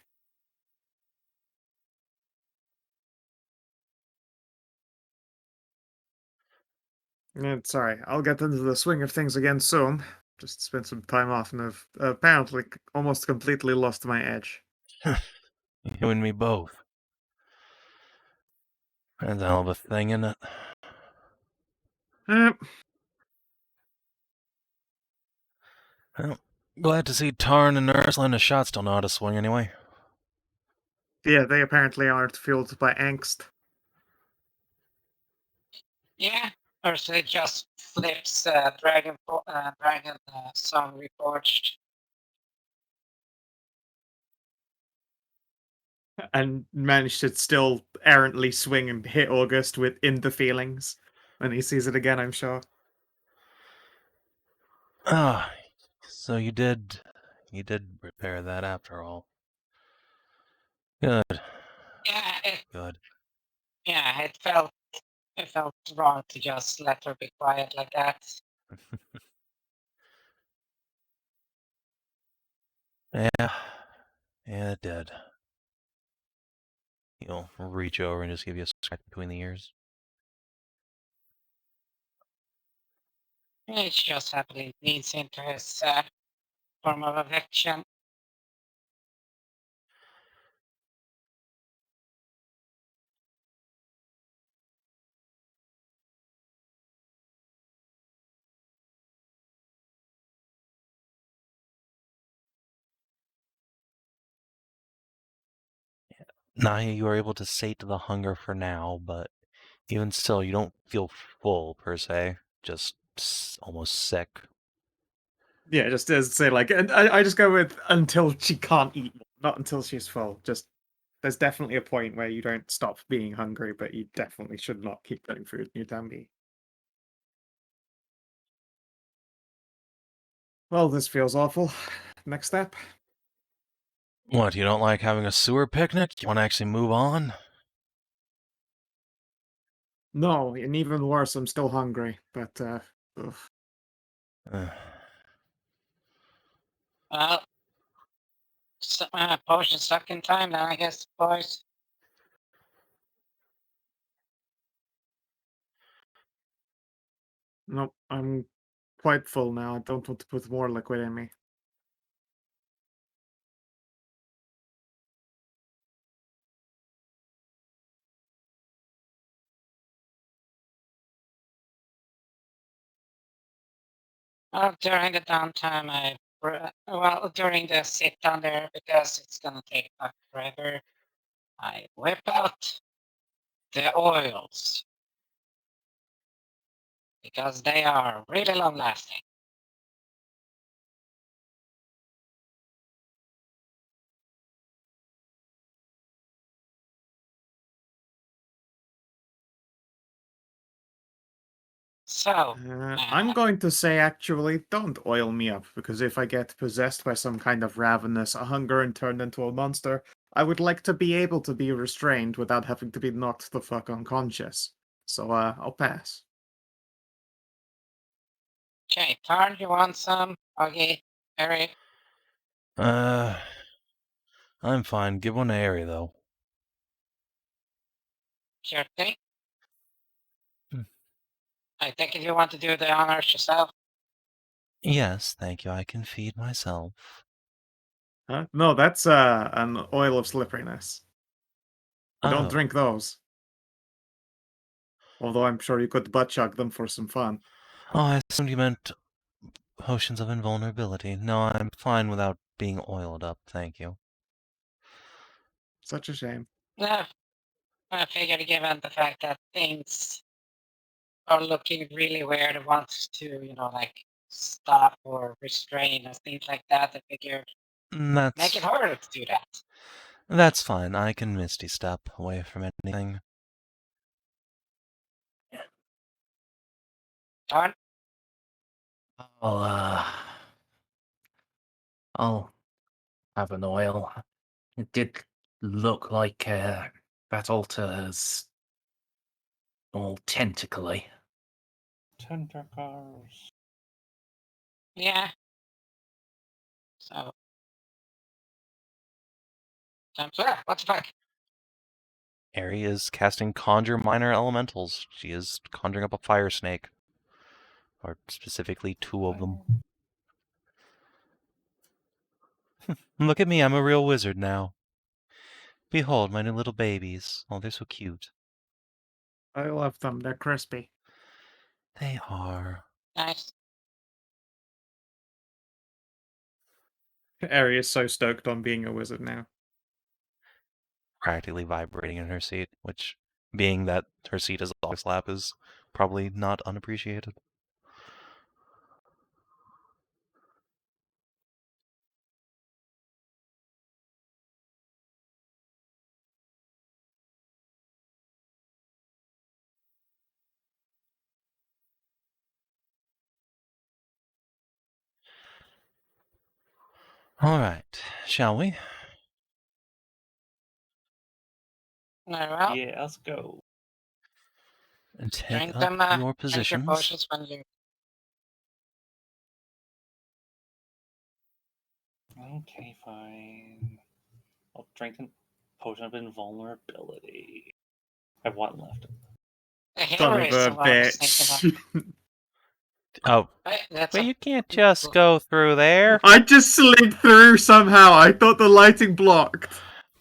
B: Sorry, I'll get into the swing of things again soon. Just spent some time off and have apparently almost completely lost my edge.
A: You and me both. That's a hell of a thing, isn't it?
B: Eh,
A: Well, glad to see Tarn and Ursula and Hashat still know how to swing anyway.
B: yeah, they apparently aren't fueled by angst.
D: yeah, or so it just flips Dragon Song Reforged.
B: And managed to still errantly swing and hit August within the feelings. When he sees it again, I'm sure.
A: Ah, so you did repair that after all. Good.
D: Yeah,
A: Good.
D: it felt wrong to just let her be quiet like that.
A: Yeah. Yeah, it did. He'll reach over and just give you a scratch between the ears.
D: It just happily leads into his form of affection.
A: Nahia, you are able to sate the hunger for now, but even still, you don't feel full per se. Just almost sick.
B: Yeah, just as say like, and I just go with until she can't eat more, not until she's full. Just there's definitely a point where you don't stop being hungry, but you definitely should not keep putting food in your tummy. Well, this feels awful. Next step?
A: What, you don't like having a sewer picnic? You want to actually move on?
B: No, and even worse, I'm still hungry. But ugh.
A: Uh,
D: Well, potion stuck in time then, I guess, boys.
B: Nope, I'm quite full now. I don't want to put more liquid in me.
D: During the downtime, during the sit down there, because it's gonna take forever, I whip out the oils because they are really long lasting. So,
B: I'm going to say, actually, don't oil me up, because if I get possessed by some kind of ravenous hunger and turned into a monster, I would like to be able to be restrained without having to be knocked the fuck unconscious. So, I'll pass.
D: okay, Tarn, you want some? Okay, Harry.
A: I'm fine. Give one to Ari, though.
D: Sure thing.
A: Hmm.
D: I think if you want to do the honors yourself.
A: Yes, thank you. I can feed myself.
B: Huh? No, that's an oil of slipperiness. You don't
A: Oh.
B: drink those. Although I'm sure you could butt chug them for some fun.
A: Oh, I assumed you meant potions of invulnerability. No, I'm fine without being oiled up, thank you.
B: Such a shame.
D: No, I figured given the fact that things are looking really weird and wants to, like, stop or restrain and things like that, I figured make it harder to do that.
A: That's fine. I can Misty Step away from anything.
D: Tarn?
E: I'll have an oil. It did look like that altar is all tentacly.
C: Tentacles.
D: Yeah. So. What the fuck?
A: Ari is casting Conjure Minor Elementals. She is conjuring up a fire snake. Or specifically 2 of them. Look at me, I'm a real wizard now. Behold, my new little babies. Oh, they're so cute.
B: I love them. They're crispy.
A: They are.
D: Nice.
B: Ari is so stoked on being a wizard now.
A: Practically vibrating in her seat, which, being that her seat is a dog's lap, is probably not unappreciated. Alright, shall we?
D: Very well.
C: Yeah, let's go.
A: And take
D: Drink
A: up
D: them,
A: your
D: drink your
A: positions.
D: potions when you.
C: Okay, fine. I'll drink a potion of invulnerability. I have 1 left.
D: The
B: Son
D: Hedrah
B: of
D: is
B: a
D: the one I was thinking
B: bitch.
A: Oh,
D: that's
A: but
D: a-
A: you can't just go through there.
B: I just slid through somehow. I thought the lighting blocked.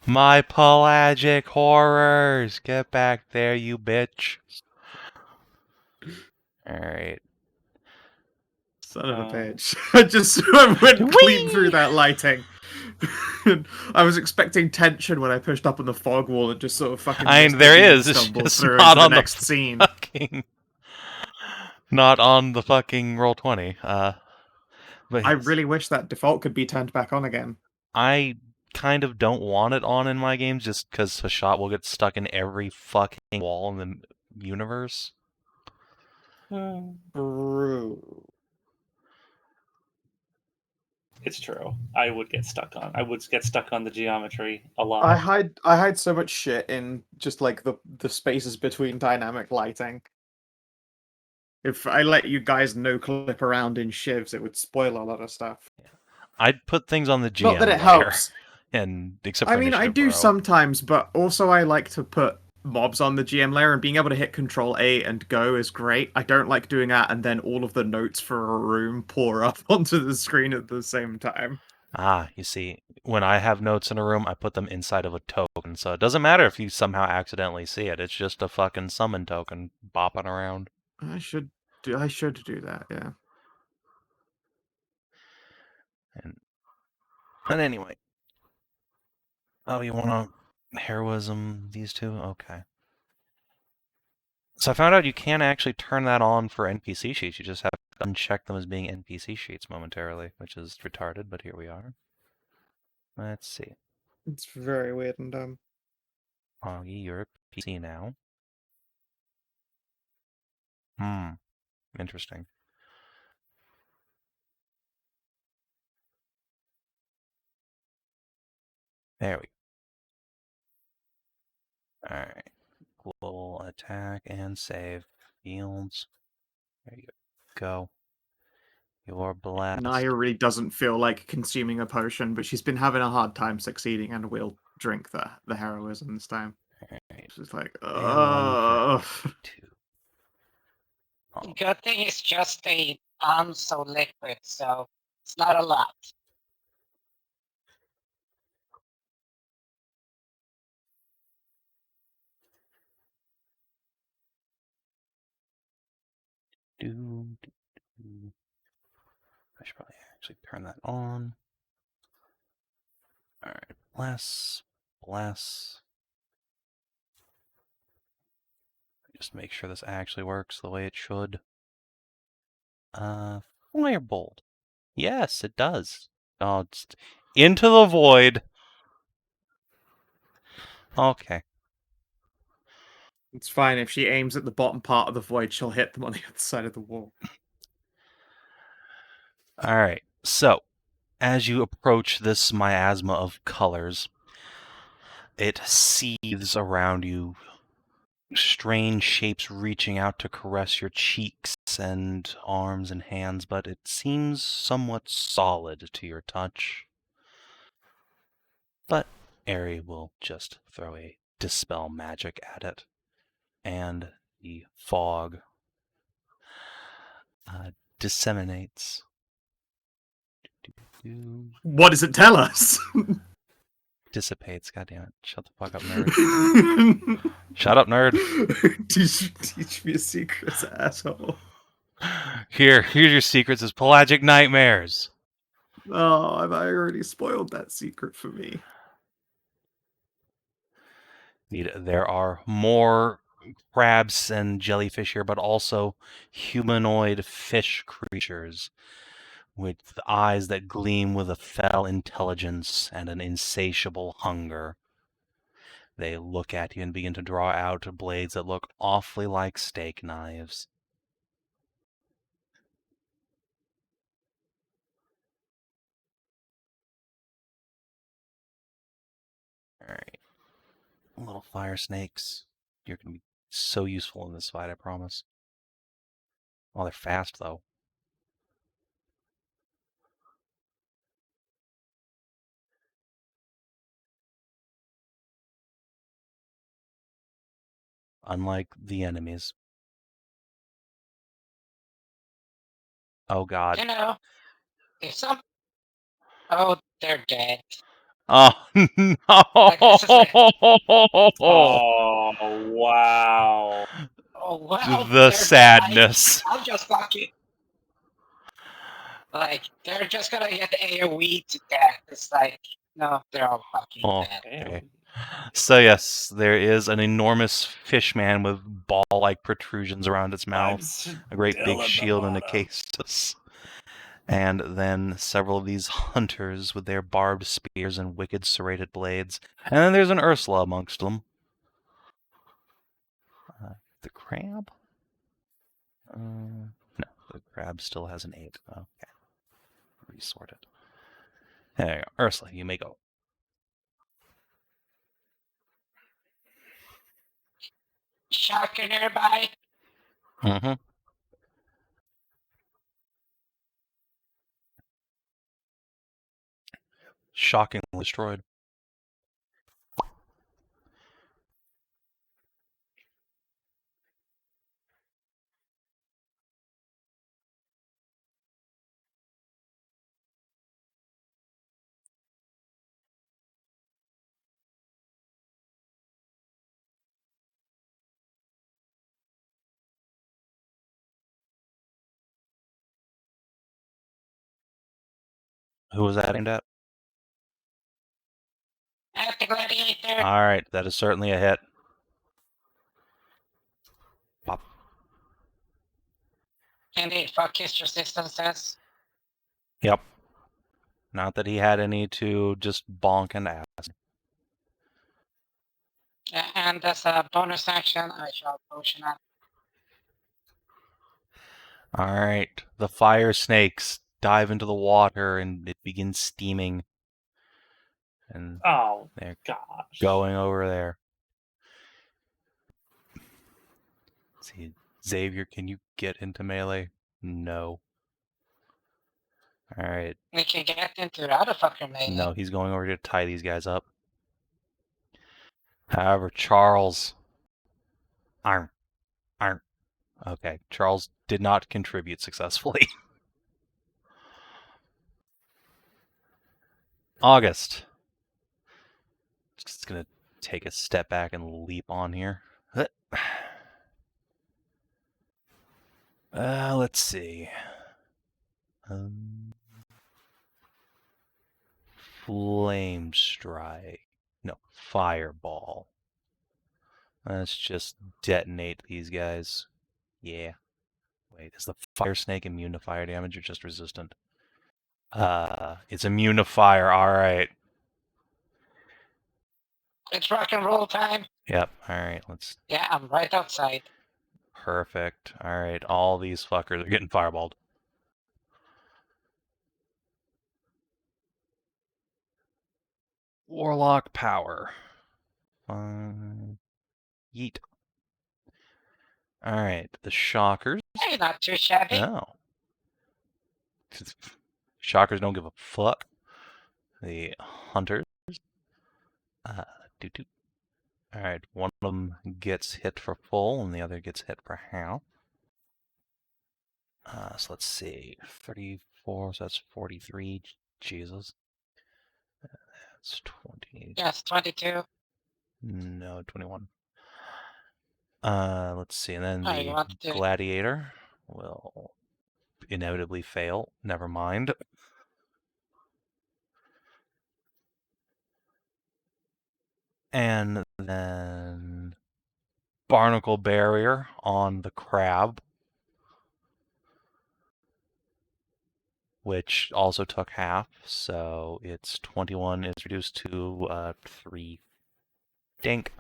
A: My pelagic horrors! Get back there, you bitch. Alright.
B: Son of a bitch. I just went clean through
A: Whee!
B: that lighting. I was expecting tension when I pushed up on the fog wall and just sort of fucking
A: I mean, there
B: misbehaved
A: is. It's
B: stumbled
A: just
B: through
A: not
B: into the
A: on the
B: next scene.
A: fucking. Not on the fucking Roll20. But
B: I
A: yes,
B: really wish that default could be turned back on again.
A: I kind of don't want it on in my games just because Hashat will get stuck in every fucking wall in the universe.
B: Bro.
C: It's true. I would get stuck on. I would get stuck on the geometry a lot.
B: I hide so much shit in just like the spaces between dynamic lighting. If I let you guys no clip around in shivs, it would spoil a lot of stuff.
A: I'd put things on the GM
B: Not that it
A: layer,
B: helps.
A: and except
B: I
A: for
B: mean, I
A: Initiative
B: do
A: Bro.
B: sometimes, but also I like to put mobs on the GM layer, and being able to hit Control A and go is great. I don't like doing that, and then all of the notes for a room pour up onto the screen at the same time.
A: Ah, you see, when I have notes in a room, I put them inside of a token, so it doesn't matter if you somehow accidentally see it. It's just a fucking summon token bopping around.
B: I should do that, yeah.
A: But anyway. Oh, you want to heroism these 2? Okay. So I found out you can actually turn that on for NPC sheets. You just have to uncheck them as being NPC sheets momentarily, which is retarded, but here we are. Let's see.
B: It's very weird and dumb.
A: Augie, you're a PC now. Interesting. There we go. Alright. Global attack and save. Fields. There you go. Your blast.
B: Nahia really doesn't feel like consuming a potion, but she's been having a hard time succeeding and will drink the heroism this time.
A: Alright.
B: She's like,
A: And 1 for 2. Oh,
D: Good thing it's just a so liquid, so it's not a lot.
A: I should probably actually turn that on. Alright, bless. Just make sure this actually works the way it should. Firebolt. Yes, it does. Oh, it's into the void. Okay.
B: it's fine. If she aims at the bottom part of the void, she'll hit them on the other side of the wall.
A: Alright, so, as you approach this miasma of colors, it seethes around you, strange shapes reaching out to caress your cheeks and arms and hands, but it seems somewhat solid to your touch. But Aerie will just throw a dispel magic at it, and the fog disseminates.
B: What does it tell us?
A: Dissipates. Goddamn it! Shut the fuck up, nerd. Shut up, nerd.
B: Teach me a secret, asshole.
A: Here's your secrets: is pelagic nightmares.
B: Oh, have I already spoiled that secret for me?
A: There are more crabs and jellyfish here, but also humanoid fish creatures with eyes that gleam with a fell intelligence and an insatiable hunger. They look at you and begin to draw out blades that look awfully like steak knives. Alright. Little fire snakes. You're going to be so useful in this fight, I promise. Oh, they're fast, though. Unlike the enemies. Oh, God.
D: You know, if some. Oh, they're dead.
A: Oh, no!
D: Like, this is it.
C: Oh, wow.
D: Oh, well,
A: The
D: they're
A: sadness.
D: I'll just fucking. Like, they're just gonna get AoE to death. It's like, no, they're all fucking
A: Oh.
D: dead.
A: Okay. So yes, there is an enormous fish man with ball-like protrusions around its mouth, a great big shield and a castus. And then several of these hunters with their barbed spears and wicked serrated blades. And then there's an Ursula amongst them. The crab? No, the crab still has an 8. Okay. Resort it. There you go. Ursula, you may go.
D: Shocker nearby.
A: Mm-hmm. Shockingly destroyed. Who was that aimed at?
D: At the gladiator.
A: Alright, that is certainly a hit. Pop.
D: Indeed, fuck his resistances.
A: Yep. Not that he had any to just bonk and ass.
D: And as a bonus action, I shall potion up.
A: Alright, the fire snakes dive into the water and it begins steaming. And
C: Oh,
A: they're
C: gosh.
A: going over there. Let's see, Xavier, can you get into melee? No. Alright,
D: We can get into the other fucker melee.
A: no, he's going over to tie these guys up. However, Charles... Arm. Okay, Charles did not contribute successfully. August. Just gonna take a step back and leap on here. Let's see. Flame strike. No, fireball. Let's just detonate these guys. Yeah. Wait, is the fire snake immune to fire damage or just resistant? It's immune to fire. All right.
D: It's rock and roll time.
A: Yep. All right. Let's.
D: Yeah, I'm right outside.
A: Perfect. All right. All these fuckers are getting fireballed. Warlock power. Yeet. All right. The shockers.
D: Hey, not too shabby.
A: Oh. Shockers don't give a fuck. The hunters. Doot. Alright, one of them gets hit for full and the other gets hit for half. So let's see. 34, so that's 43. Jesus. That's 20.
D: Yes, 22.
A: No, 21. Let's see, and then
D: Oh, you
A: the
D: want to-
A: gladiator will inevitably fail. Never mind. And then barnacle barrier on the crab, which also took half, so it's 21 is reduced to 3. Dink.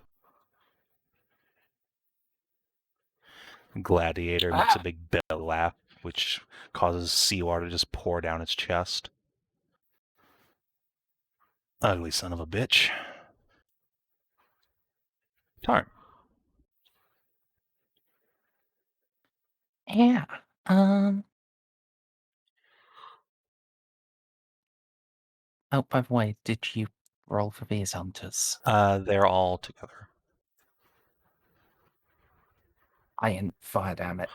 A: Gladiator makes a big belly laugh, which causes seawater to just pour down its chest. Ugly son of a bitch. Tarn.
E: Yeah. Oh, by the way, did you roll for these hunters?
A: They're all together.
E: I ain't fire, damn it.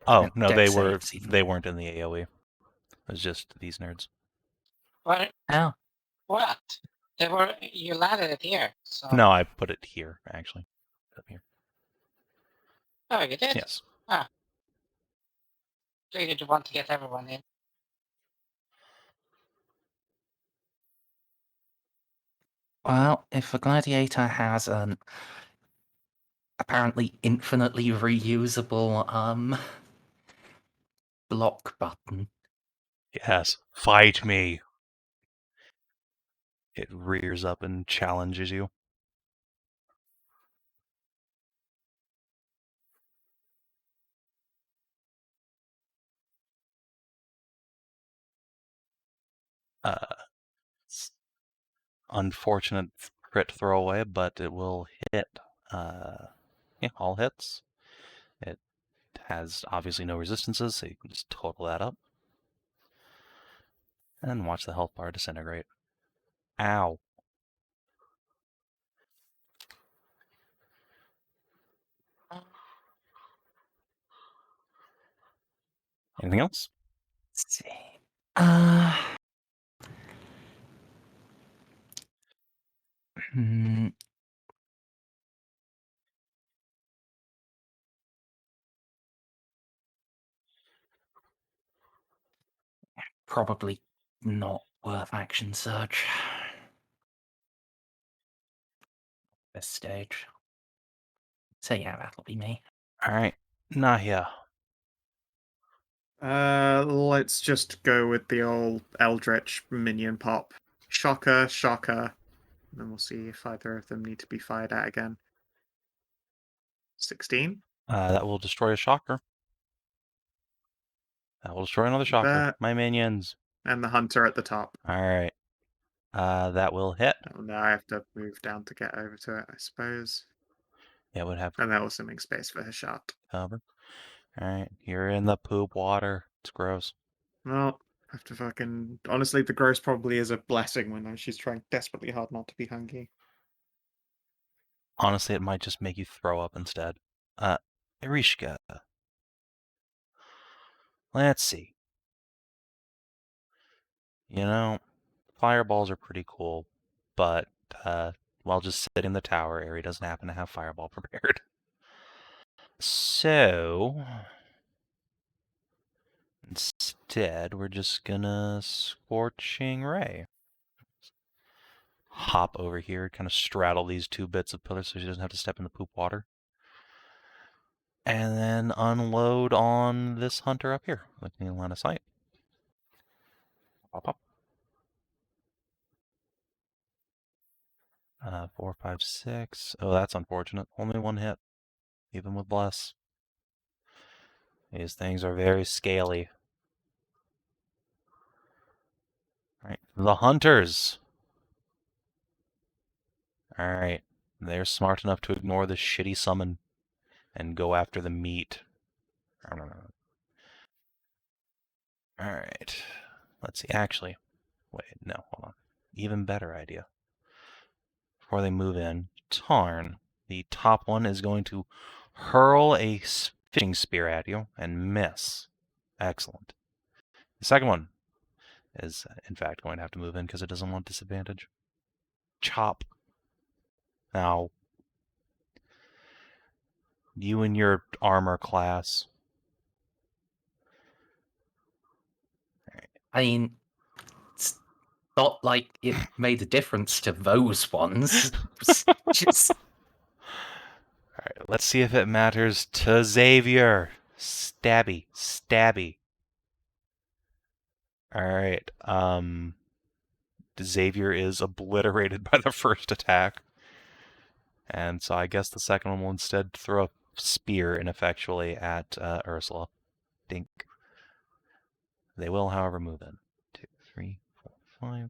A: Oh,
E: And
A: no,
E: deck
A: they
E: saves even.
A: they weren't in the AoE. It was just these nerds.
D: What?
E: Oh,
D: What? They were. You landed it here. So.
A: No, I put it here, actually. Up here.
D: Oh, you did.
A: Yes.
D: So you did want to get everyone in.
E: well, if a gladiator has an apparently infinitely reusable block button,
A: Yes. Fight me. It rears up and challenges you. Unfortunate crit throwaway, but it will hit. Yeah, all hits. It has obviously no resistances, so you can just total that up. And watch the health bar disintegrate. Ow. Anything else?
E: let's see. Hmm, probably not worth action surge. This stage. So yeah, that'll be me.
A: Alright. Nahia.
B: Let's just go with the old Eldritch minion pop. Shocker, shocker. And then we'll see if either of them need to be fired at again. 16.
A: That will destroy a shocker. That will destroy another shocker.
B: That-
A: My minions.
B: And the hunter at the top.
A: Alright. That will hit.
B: Oh, now I have to move down to get over to it, I suppose.
A: It would have
B: And that also makes space for Hashat.
A: cover. Alright, you're in the poop water. It's gross.
B: Well, I have to fucking... Honestly, the gross probably is a blessing when she's trying desperately hard not to be hungry.
A: Honestly, it might just make you throw up instead. Irishka. Let's see. You know, fireballs are pretty cool, but while just sitting in the tower, Aerie doesn't happen to have fireball prepared. So instead, we're just gonna Scorching Ray. Hop over here, kind of straddle these two bits of pillars so she doesn't have to step in the poop water. And then unload on this hunter up here with the line of sight. Pop, pop. 4, 5, 6. Oh, that's unfortunate. Only one hit, even with bless. These things are very scaly. Alright, the hunters. Alright, they're smart enough to ignore the shitty summon and go after the meat. Alright, let's see. Actually, wait, no, hold on. Even better idea. Before they move in, Tarn, the top one, is going to hurl a fishing spear at you and miss. Excellent. The second one is, in fact, going to have to move in because it doesn't want disadvantage. Chop. Now, you and your armor class.
E: I mean, it's not like it made a difference to those ones. Just
A: Alright, let's see if it matters to Xavier. Stabby. Stabby. Alright, Xavier is obliterated by the first attack. And so I guess the second one will instead throw a spear ineffectually at Ursula. Dink. They will, however, move in. 2, 3, 4, 5.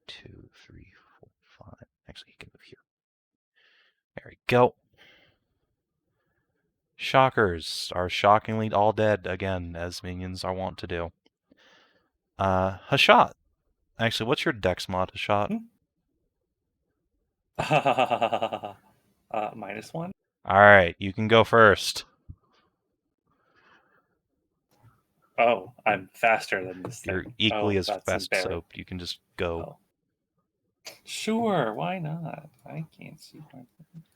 A: 2, 3, 4, 5. Actually, he can move here. There we go. Shockers are shockingly all dead again, as minions are wont to do. Hashat. Actually, what's your dex mod, Hashat?
C: -1.
A: Alright, you can go first.
C: Oh, I'm faster than this
A: You're
C: thing.
A: equally
C: Oh,
A: as
C: that's
A: fast,
C: embarrassing.
A: so you can just go.
C: Oh. Sure, why not? I can't see my things.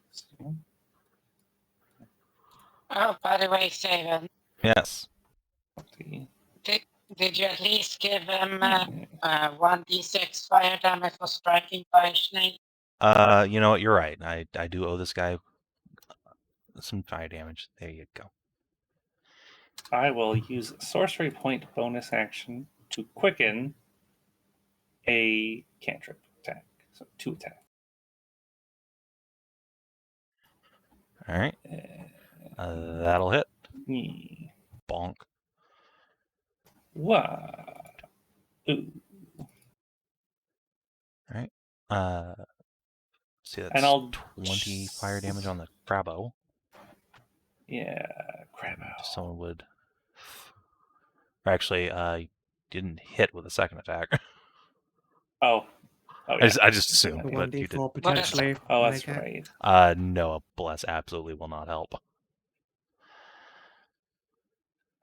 D: Oh, by the way, Savin,
A: Yes.
D: did you at least give him 1d6 fire damage for striking by a snake?
A: You know what? You're right. I do owe this guy some fire damage. There you go.
C: I will use sorcery point bonus action to quicken a cantrip attack. So 2 attack.
A: Alright. That'll hit. Bonk.
C: Wow. Ooh.
A: Alright. See, that's
C: And I'll
A: 20 fire damage on the Crabbo.
C: Yeah, Crabbo.
A: Someone would. Or actually, didn't hit with a second attack.
C: Oh. Oh, yeah.
A: I just assumed,
B: The
A: but you did.
B: 1d4 potentially.
C: Oh, that's
B: make it.
C: right.
A: No, a bless absolutely will not help.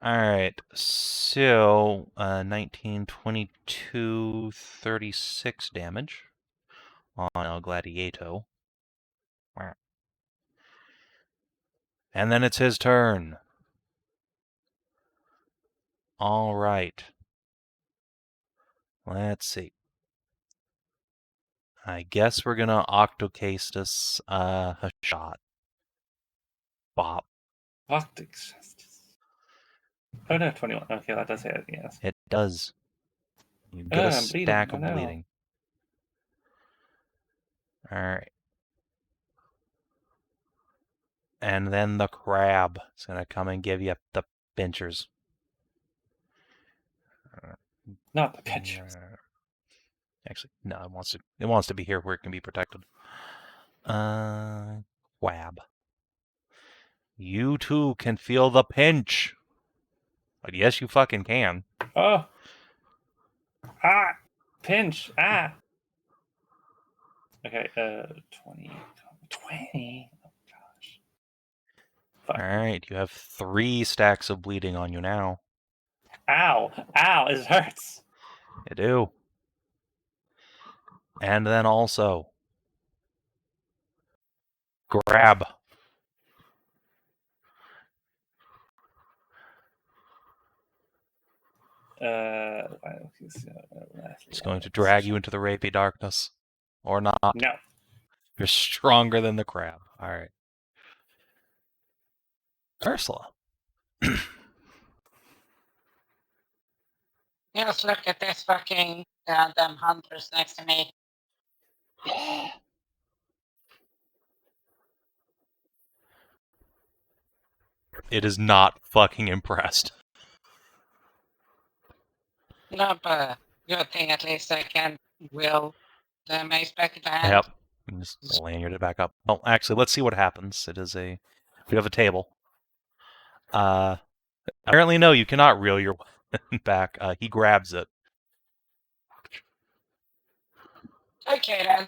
A: Alright, so 19, 22, 36 damage on El Gladiato. And then it's his turn. Alright. Let's see. I guess we're gonna Octocastus Hashat. Bop.
C: Optics. Oh no, 21. Okay, that does hit, yes.
A: It does. You get a
C: I'm bleeding.
A: stack
C: Oh,
A: of
C: no.
A: bleeding. Alright. And then the crab is gonna come and give you the pinchers.
C: Not the pinch.
A: Actually, no, it wants to be here where it can be protected. Wab. You too can feel the pinch. But yes, you fucking can.
C: Oh! Ah! Pinch! Ah! Okay, 20. 20? Oh, gosh. Fuck.
A: Alright, you have 3 stacks of bleeding on you now.
C: Ow! Ow! It hurts!
A: You do. And then also... grab. It's going to drag you into the rapey darkness. Or not.
C: No.
A: You're stronger than the crab. Alright. Ursula.
D: Just look at this fucking goddamn hunters next to me.
A: It is not fucking impressed.
D: No, but good thing at least I can will the mace back in the hand.
A: Yep. And just lanyard it back up. Well, actually, let's see what happens. It is a... We have a table. Apparently, no, you cannot reel your weapon back. He grabs it.
D: Okay then.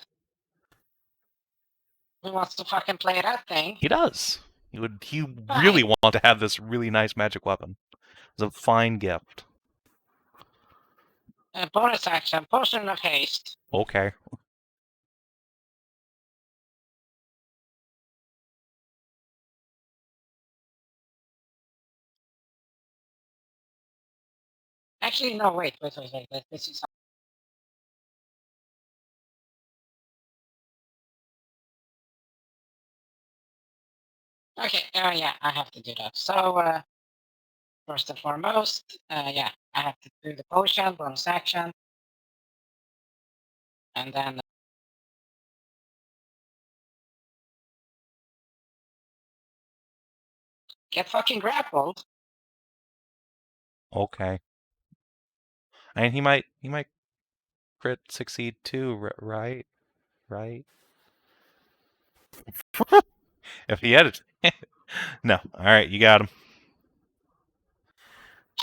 D: Who wants to fucking play that thing?
A: He does. He really want to have this really nice magic weapon. It's a fine gift.
D: Bonus action, potion of haste.
A: Okay.
D: Actually, no, wait. This is... Okay, yeah, I have to do that. So, first and foremost, yeah, I have to do the potion, bonus action. And then... get fucking grappled.
A: Okay. And he might crit succeed too, right? Right? If he had it. No. Alright, you got him.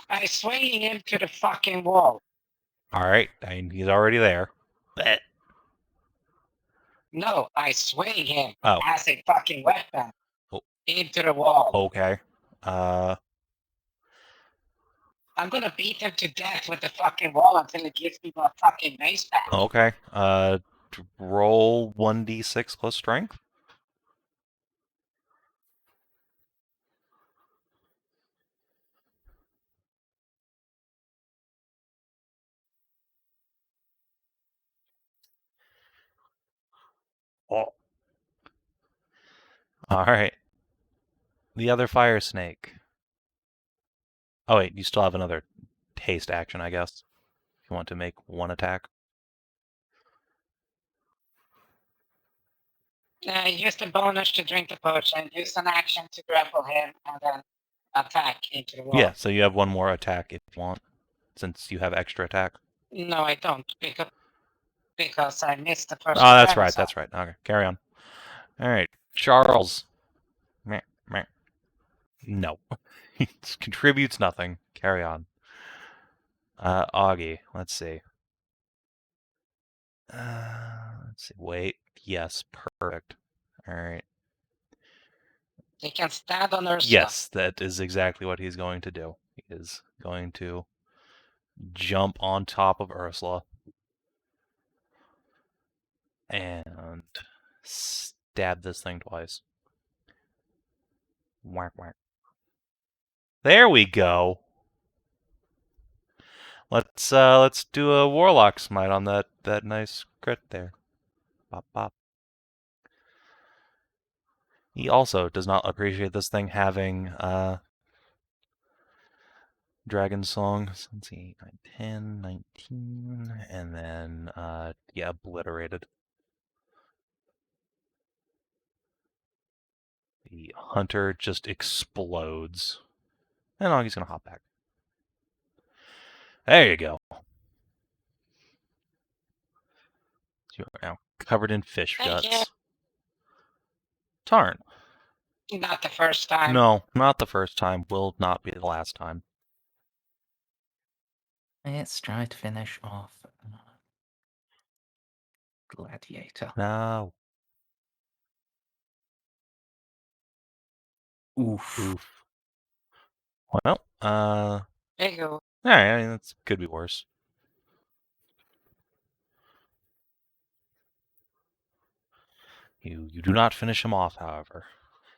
D: I swing him to the fucking wall.
A: Alright, I mean, he's already there. Bleh.
D: No, I swing him
A: Oh.
D: as a fucking weapon
A: Oh.
D: into the wall.
A: Okay.
D: I'm gonna beat him to death with the fucking wall until he gives me my fucking mace back.
A: Okay. Roll 1d6 plus strength. Oh. Alright. The other fire snake. Oh wait, you still have another haste action, I guess. If you want to make one attack.
D: Use the bonus to drink the potion, use an action to grapple him, and then attack into the wall.
A: Yeah, so you have one more attack if you want, since you have extra attack.
D: No, I don't, because I missed the first
A: Oh, that's
D: turn,
A: right,
D: so-
A: that's right. Okay, carry on. Alright, Charles. Meh, meh. No. He contributes nothing. Carry on. Augie, let's see. Let's see. Wait. Yes, perfect. Alright.
D: He can stand on Ursula.
A: Yes, that is exactly what he's going to do. He is going to jump on top of Ursula and stab this thing twice. Whack, whack. There we go. Let's do a Warlock smite on that nice crit there. Bop bop. He also does not appreciate this thing having Dragon Song. So let's see, 9, 10, 19, and then yeah, obliterated. The hunter just explodes. And Augie's gonna hop back. There you go. You are now covered in fish
D: Thank
A: guts. Tarn.
D: you. Not the first time.
A: No, not the first time. Will not be the last time.
E: Let's try to finish off Gladiator.
A: No.
E: Oof.
A: Oof. Well,
D: There you go.
A: alright, I mean, that could be worse. You do not finish him off, however,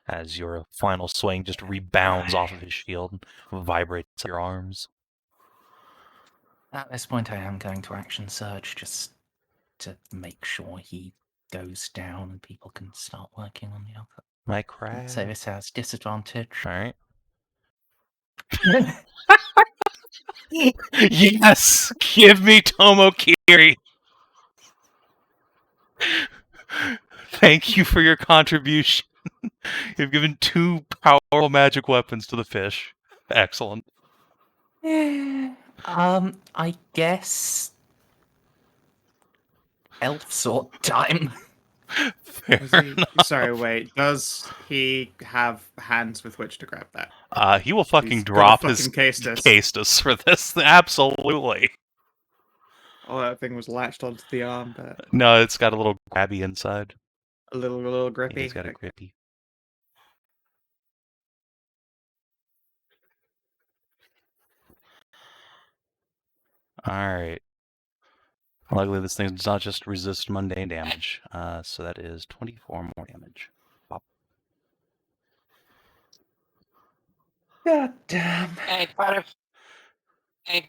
A: as your final swing just rebounds off of his shield and vibrates your arms.
E: At this point, I am going to action surge just to make sure he goes down and people can start working on the other.
A: My crab.
E: So this has disadvantage.
A: Alright. Yes! Give me Tomokiri! Thank you for your contribution. You've given 2 powerful magic weapons to the fish. Excellent.
E: I guess elf sword time.
A: Fair
B: Does he,
A: enough.
B: sorry, wait. Does he have hands with which to grab that?
A: He will fucking
B: He's got a
A: drop his
B: fucking Castus.
A: Castus for this. Absolutely.
B: Oh, that thing was latched onto the arm, but
A: No, it's got a little grabby inside.
B: a little
A: Yeah,
B: grippy.
A: it's got a
B: Okay.
A: grippy. Alright. Luckily, this thing does not just resist mundane damage. So that is 24 more damage. Bop.
E: God damn.
D: Hey,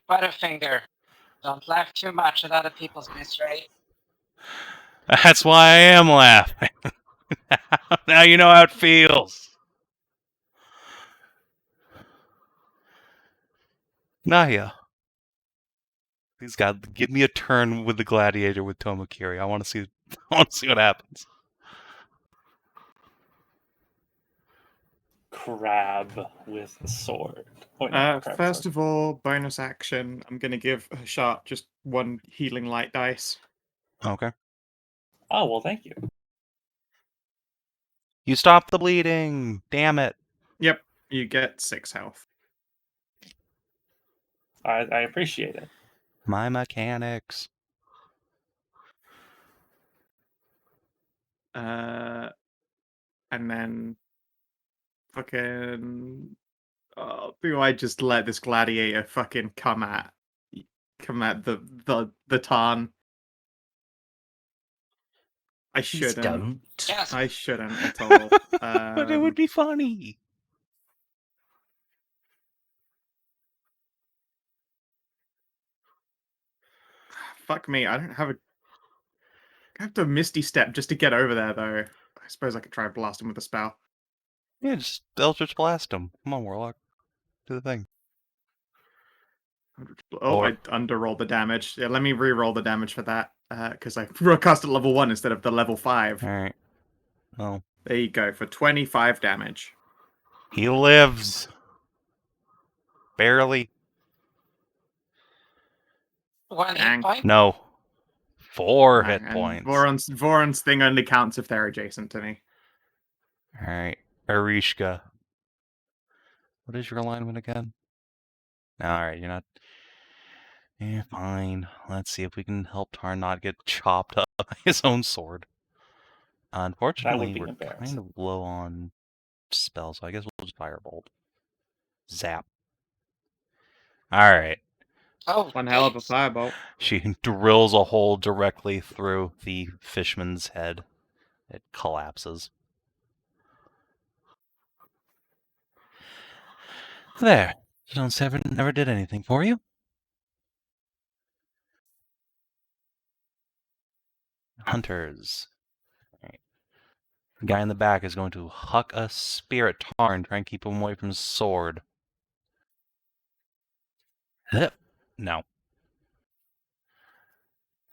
D: Butterfinger. Don't laugh too much at other people's misery.
A: That's why I am laughing. Now you know how it feels. Nahia. Please God, give me a turn with the gladiator with Tomokiri. I want to see. I want to see what happens.
C: Crab with a sword. Oh, no, crab
B: First
C: sword.
B: of all, bonus action. I'm gonna give Hashat just 1 healing light dice.
A: Okay.
C: Oh, well, thank you.
A: You stop the bleeding. Damn it.
B: Yep, you get 6 health.
C: I appreciate it.
A: My mechanics.
B: And then fucking do I just let this gladiator fucking come at the Tarn? I
E: Please
B: shouldn't.
E: don't.
D: Yes.
B: I shouldn't at all.
A: But it would be funny.
B: Fuck me, I don't have a. I have to Misty Step just to get over there, though. I suppose I could try and blast him with a spell.
A: Yeah, just Eldritch Blast him. Come on, Warlock. Do the thing.
B: Oh,
A: Or-
B: I underrolled the damage. Yeah, let me re-roll the damage for that, because I cast at level 1 instead of the level 5.
A: Alright. Well,
B: There you go, for 25 damage.
A: he lives. Barely.
D: 1 hit
B: Dang.
D: point.
A: No. 4 hit
B: And
A: points.
B: Voron's thing only counts if they're adjacent to me.
A: Alright. Arishka. What is your alignment again? Alright, you're not. Yeah, fine. Let's see if we can help Tarn not get chopped up by his own sword. Unfortunately,
C: be
A: we're kind
C: embarrassing.
A: of low on spells, so I guess we'll just Firebolt. Zap. Alright.
D: Oh,
B: One hell of a
D: jeez.
B: firebolt.
A: She drills a hole directly through the fishman's head. It collapses. There. Stone Seven never did anything for you. Hunters. Alright. The guy in the back is going to huck a spear at Tarn, try and keep him away from his sword. No.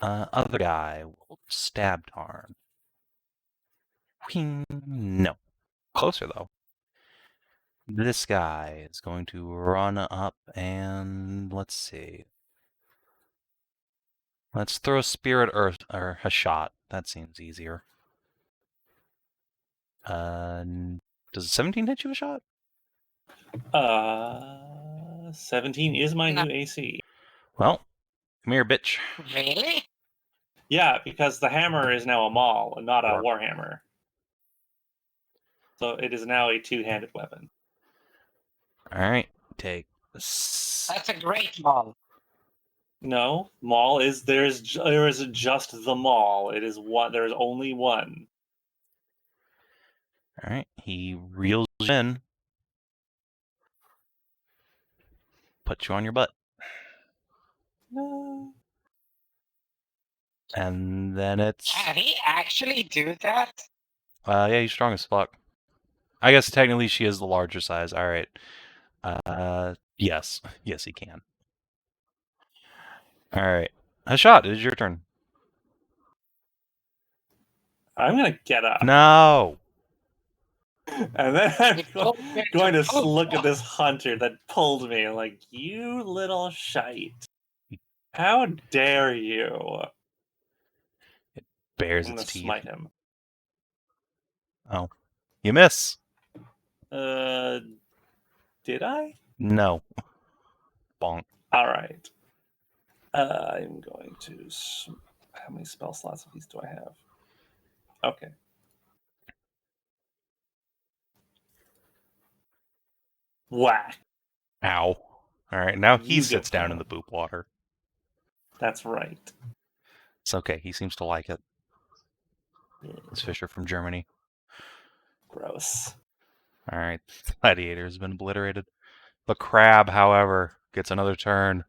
A: Other guy will stab Tarn. Whing. No. Closer, though. This guy is going to run up and let's see. Let's throw a spear at Earth or Hashat. That seems easier. Does 17 hit you, Hashat?
C: 17 is my
D: No.
C: new AC.
A: Well, come here, bitch.
D: Really?
C: Yeah, because the hammer is now a maul and not a
A: Sure.
C: warhammer. So it is now a two-handed weapon.
A: All right, take this.
D: That's a great ball.
C: No, maul is there is just the maul. It is one. There is only one.
A: All right, he reels you in, puts you on your butt,
C: No.
A: and then it's
D: Can he actually do that?
A: yeah, he's strong as fuck. I guess technically she is the larger size. All right. Yes, he can. All right, Hashat, it is your turn.
C: I'm gonna get up,
A: No.
C: and then I'm
D: It pulled me
C: going to
D: to-
C: look at this hunter that pulled me. I'm like, you little shite! How dare you!
A: Bares
C: I'm gonna
A: its teeth.
C: smite him.
A: Oh, you miss.
C: Did I?
A: No. Bonk.
C: All right. I'm going to. How many spell slots of these do I have? Okay. Whack.
A: Ow. All right, now he
C: You
A: sits
C: get
A: down in the
C: down.
A: poop water.
C: That's right.
A: It's okay. He seems to like it. This fisher from Germany.
C: Gross.
A: All right, gladiator has been obliterated. The crab, however, gets another turn.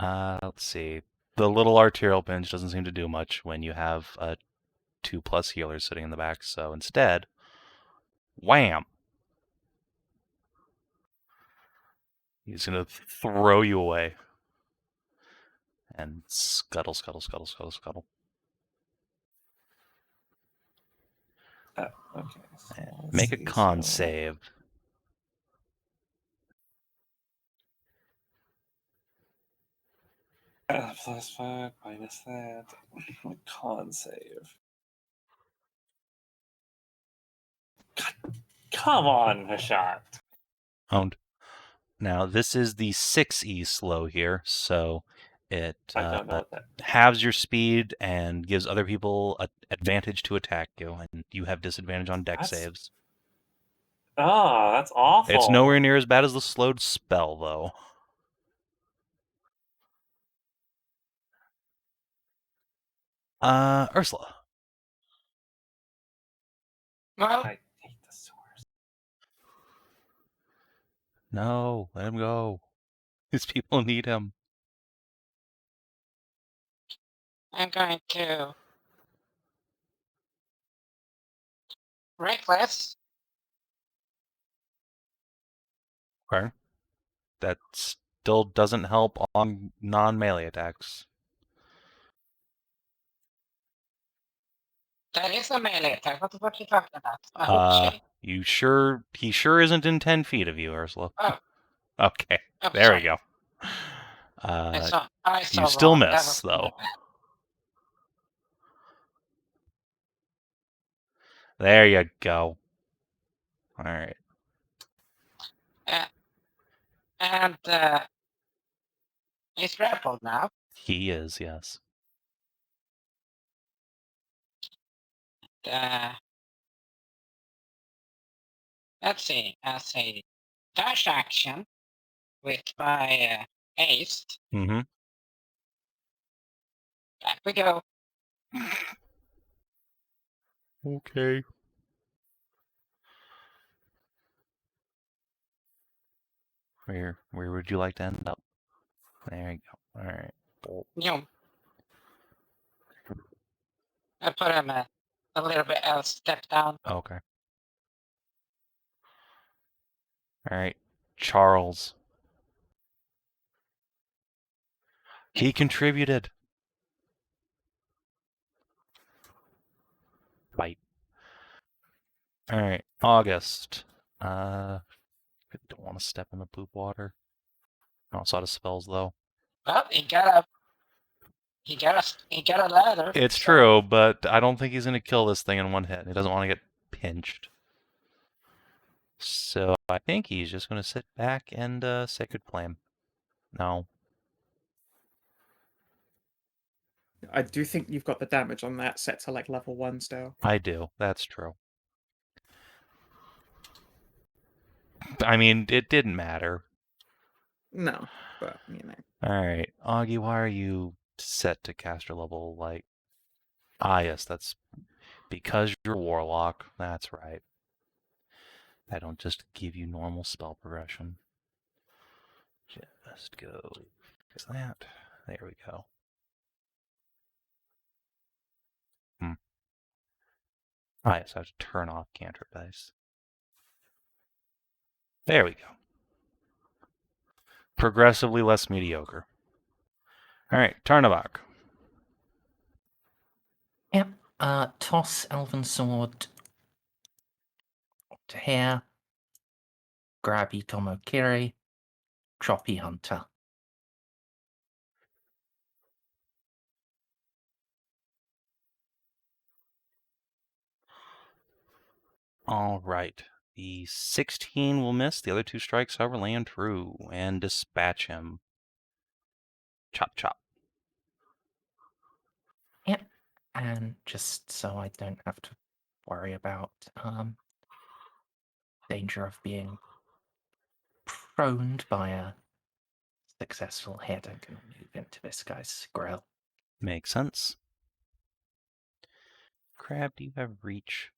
A: Let's see. The little arterial pinch doesn't seem to do much when you have 2+ healers sitting in the back. So instead, wham! He's gonna throw you away. And scuttle, scuttle, scuttle, scuttle, scuttle.
C: Okay. So let's
A: Make a
C: see,
A: con
C: so-
A: save.
C: +5 minus that. My con save. God, come on, Hashat.
A: Owned. Now, this is the 6E slow here, so it
C: I don't know what that.
A: halves your speed and gives other people an advantage to attack you, and you have disadvantage on deck
C: That's
A: saves.
C: Oh, that's awful.
A: It's nowhere near as bad as the slowed spell, though. Ursula.
D: Well,
C: I hate the swords.
A: No, let him go. These people need him.
D: I'm going to reckless.
A: Okay. That still doesn't help on non-melee attacks.
D: That is a melee attack. What the fuck are you talking about? I hope she.
A: You sure? He sure isn't in 10 feet of you, Ursula.
D: Oh.
A: Okay.
D: Oh,
A: There
D: sorry.
A: we go.
D: I saw
A: You still
D: wrong. That
A: miss,
D: was
A: though.
D: my
A: There you go. All right.
D: bad. And he's grappled now.
A: He is, yes.
D: Let's see. As a dash action with my haste,
A: Mm-hmm.
D: back we go.
A: Okay. Where would you like to end up? There you go. All right. Bolt.
D: Yum. I put him a little bit else step down.
A: Okay. All right. Charles. He contributed. Bite. All right. August. Don't want to step in the poop water. I also out of spells though.
D: Well, he got a ladder.
A: It's
D: so-
A: true, but I don't think he's going to kill this thing in one hit. He doesn't want to get pinched. So I think he's just going to sit back and Sacred Flame. No.
B: I do think you've got the damage on that set to like level 1 still.
A: I do. That's true. I mean, it didn't matter.
B: No, but you know.
A: Alright. Augie, why are you set to caster level light? Ah, yes, that's because you're a Warlock. That's right. I don't just give you normal spell progression. Just go fix that. There we go. Ah, yes, I have to turn off cantrip dice. There we go. Progressively less mediocre. Alright, Tarnavak.
E: Yep. Toss Elven Sword to here. Grab Itomokiri. Choppy Hunter.
A: Alright. The 16 will miss. The other two strikes, however, land true. And dispatch him. Chop, chop.
E: Yep. And just so I don't have to worry about danger of being proned by a successful hit, I'm going to move into this guy's grill.
A: Makes sense. Crab, do you have reach?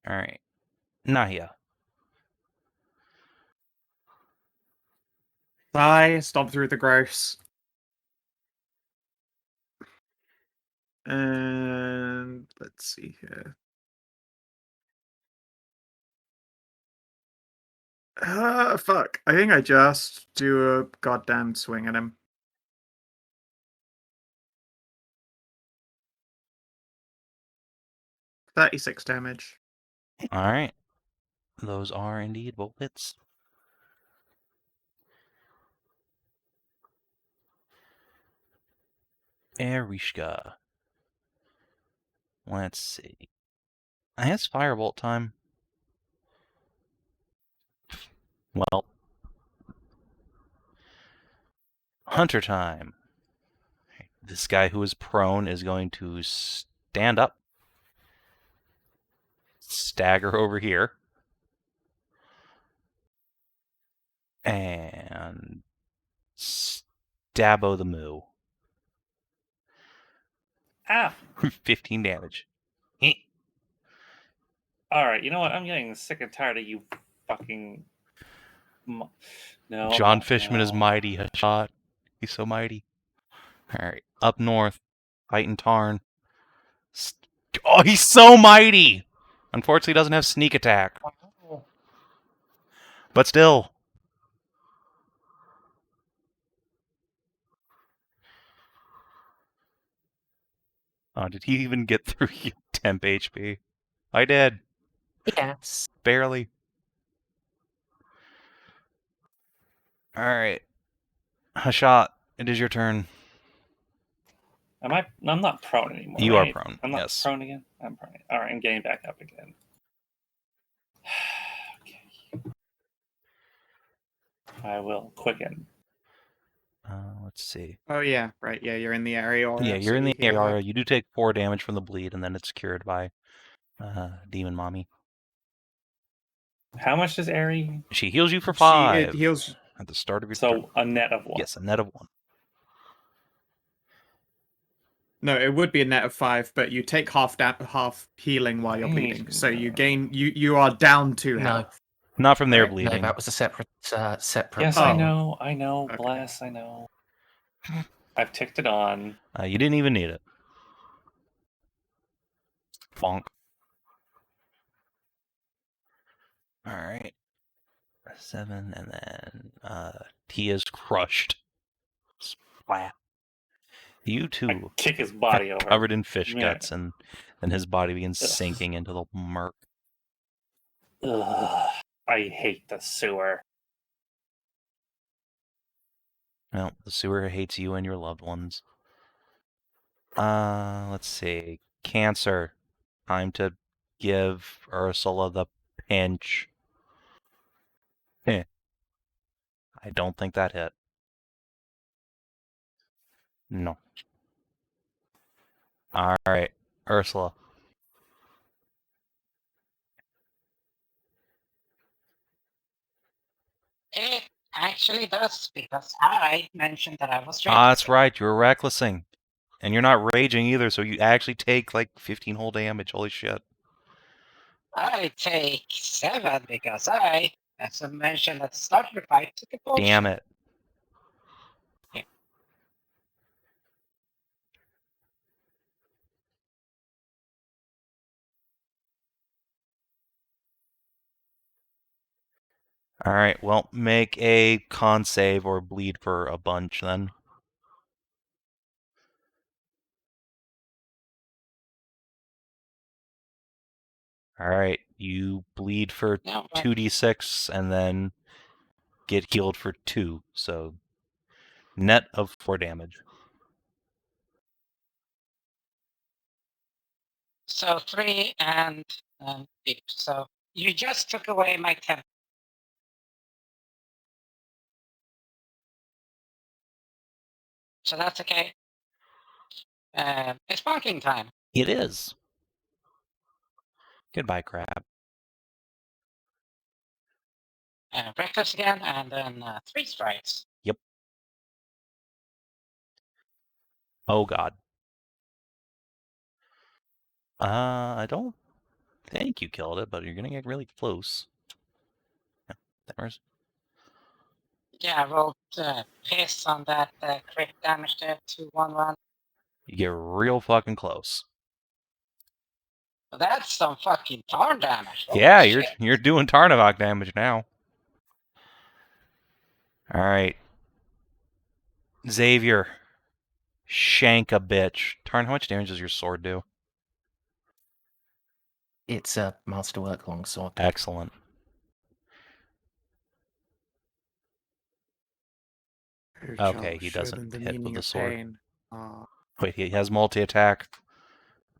A: Alright. Nahia.
B: Stomp through the gross. And let's see here. Fuck. I think I just do a goddamn swing at him. $36 damage.
A: Alright. Those are indeed both hits. Erishka. Let's see. I guess Firebolt time. Well. Hunter time. This guy who is prone is going to stand up. Stagger over here. And Stabbo the Moo.
C: Ah!
A: 15 damage.
C: Alright, you know what? I'm getting sick and tired of you fucking... No.
A: John Fishman is mighty. Hashat. He's so mighty. Alright. Up north. Fighting Tarn. Oh, he's so mighty! Unfortunately, he doesn't have sneak attack. But still. Oh, did he even get through temp HP? I did.
E: Yes.
A: Barely. Alright. Hashat, it is your turn.
C: I'm not prone anymore.
A: You are
C: right?
A: prone,
C: I'm not
A: yes.
C: prone again? I'm prone. Alright, I'm getting back up again. Okay. I will quicken.
A: Let's see.
B: Oh yeah, right. Yeah, you're in the area.
A: Yeah, you're in the area. You do take 4 damage from the bleed, and then it's cured by Demon Mommy.
C: How much does Airy?
A: She heals you for 5
B: It heals.
A: at the start of your turn.
C: So a net of 1.
A: Yes, a net of 1.
B: No, it would be a net of 5, but you take half healing while you're bleeding, so you gain. You are down 2
E: No.
B: health.
A: Not from their
B: Right.
A: bleeding.
E: No, that was a separate.
C: Yes,
B: Oh.
C: I know.
B: Okay.
C: Bless, I know. I've ticked it on.
A: You didn't even need it. Bonk. Alright. 7, and then he is crushed. Splat. You
C: I
A: too,
C: kick his body over.
A: covered in fish
C: Yeah.
A: guts, and then his body begins
C: Ugh.
A: sinking into the murk.
C: Ugh, I hate the sewer.
A: No, the sewer hates you and your loved ones. Let's see. Cancer. Time to give Ursula the pinch. I don't think that hit. No. Alright, Ursula.
D: It actually does, because I mentioned that I was
A: Ah, that's
D: reckless.
A: right, you're recklessing. And you're not raging either, so you actually take like 15 whole damage. Holy shit.
D: I take 7 because I, as I mentioned at the start of the fight, took a potion.
A: Damn it.
D: Yeah.
A: Alright, well, make a con save or bleed for a bunch then. Alright, you bleed for
D: No, but
A: 2d6 and then get healed for 2, so net of 4 damage.
D: so 3 and deep. So you just took away my 10. So that's okay. It's barking time.
A: It is. Goodbye, crab.
D: Reckless again, and then 3 strikes.
A: Oh god. I don't think you killed it, but you're gonna get really close. Yeah, that works.
D: Yeah, I rolled piss on that crit damage there, 2-1-1.
A: You get real fucking close.
D: That's some fucking tarn damage. Holy
A: Yeah,
D: shit.
A: you're doing Tarnavak damage now. Alright. Xavier. Shank a bitch. Tarn, how much damage does your sword do?
E: It's a masterwork longsword.
A: Excellent.
B: Your
A: Okay,
B: jaw
A: he
B: showed
A: doesn't
B: in the
A: hit with
B: meaning
A: the
B: of
A: sword.
B: pain. Ah,
A: Wait, he has multi-attack.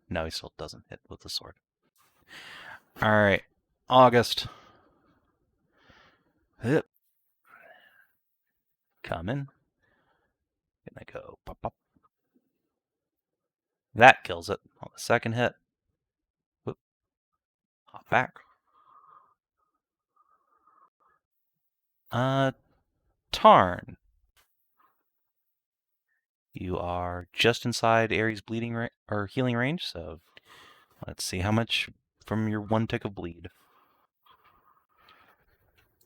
A: No, he still doesn't hit with the sword. Alright. August. Hip. Coming. Gonna go pop pop. That kills it on the second hit. Whoop. Hop back. Tarn. You are just inside Ares' bleeding or healing range, so let's see how much from your 1 tick of bleed.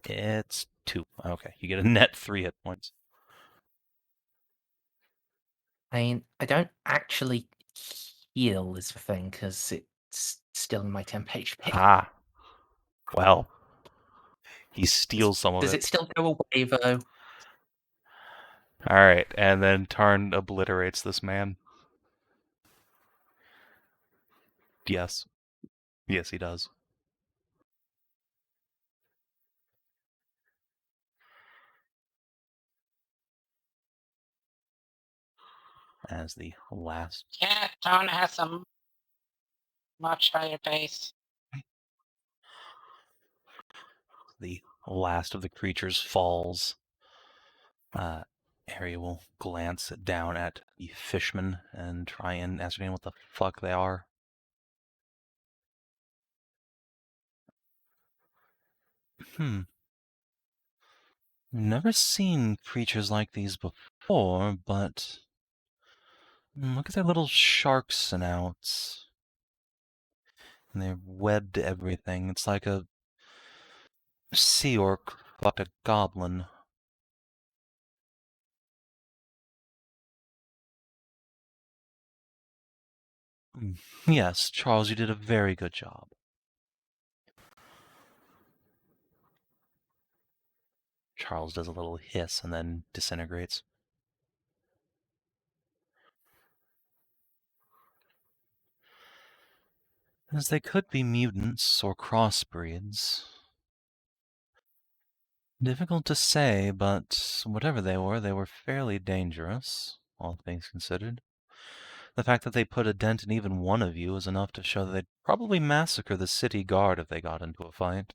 A: It's 2. Okay, you get a net 3 hit points.
E: I mean, I don't actually heal is the thing, because it's still in my temp HP.
A: Ah. Well, he steals some of
E: Does
A: it.
E: it still go away, though?
A: Alright, and then Tarn obliterates this man. Yes. Yes, he does. As the last.
D: Yeah, Tarn has a much higher pace.
A: The last of the creatures falls. Harry will glance down at the fishmen and try and ascertain what the fuck they are. Never seen creatures like these before, but look at their little shark snouts. And they're webbed to everything. It's like a sea orc fucked a goblin. Yes, Charles, you did a very good job. Charles does a little hiss and then disintegrates. As they could be mutants or crossbreeds. Difficult to say, but whatever they were fairly dangerous, all things considered. The fact that they put a dent in even one of you is enough to show that they'd probably massacre the city guard if they got into a fight.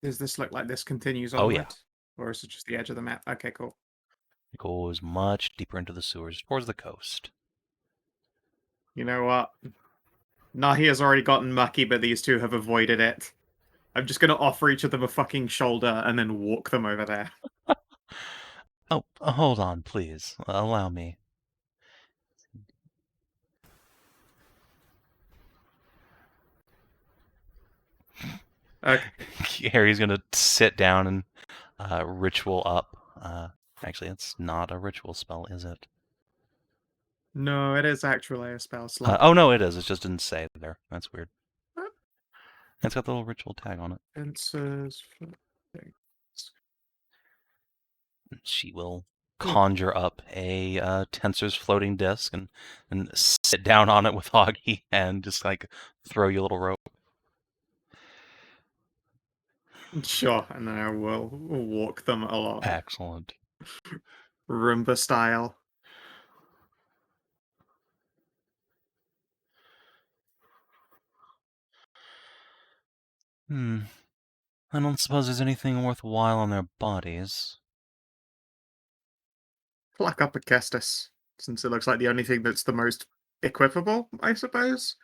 B: Does this look like this continues
A: Oh,
B: onward?
A: yeah.
B: Or is it just the edge of the map? Okay, cool.
A: It goes much deeper into the sewers, towards the coast.
B: You know what? Nahia's already gotten mucky, but these two have avoided it. I'm just gonna offer each of them a fucking shoulder and then walk them over there.
A: Oh, hold on, please. Allow me.
B: Okay.
A: Harry's gonna sit down and ritual up. Actually, it's not a ritual spell, is it?
B: No, it is actually a spell slot.
A: Oh, no, it is. It just didn't say there. That's weird.
B: What?
A: It's got the little ritual tag on it.
B: Fences for things.
A: She will conjure up a Tensor's floating disc and sit down on it with Augie and just like throw you a little rope.
B: Sure, and then I will walk them along.
A: Excellent.
B: Roomba style.
A: I don't suppose there's anything worthwhile on their bodies.
B: Pluck up a Kestis, since it looks like the only thing that's the most equipable, I suppose.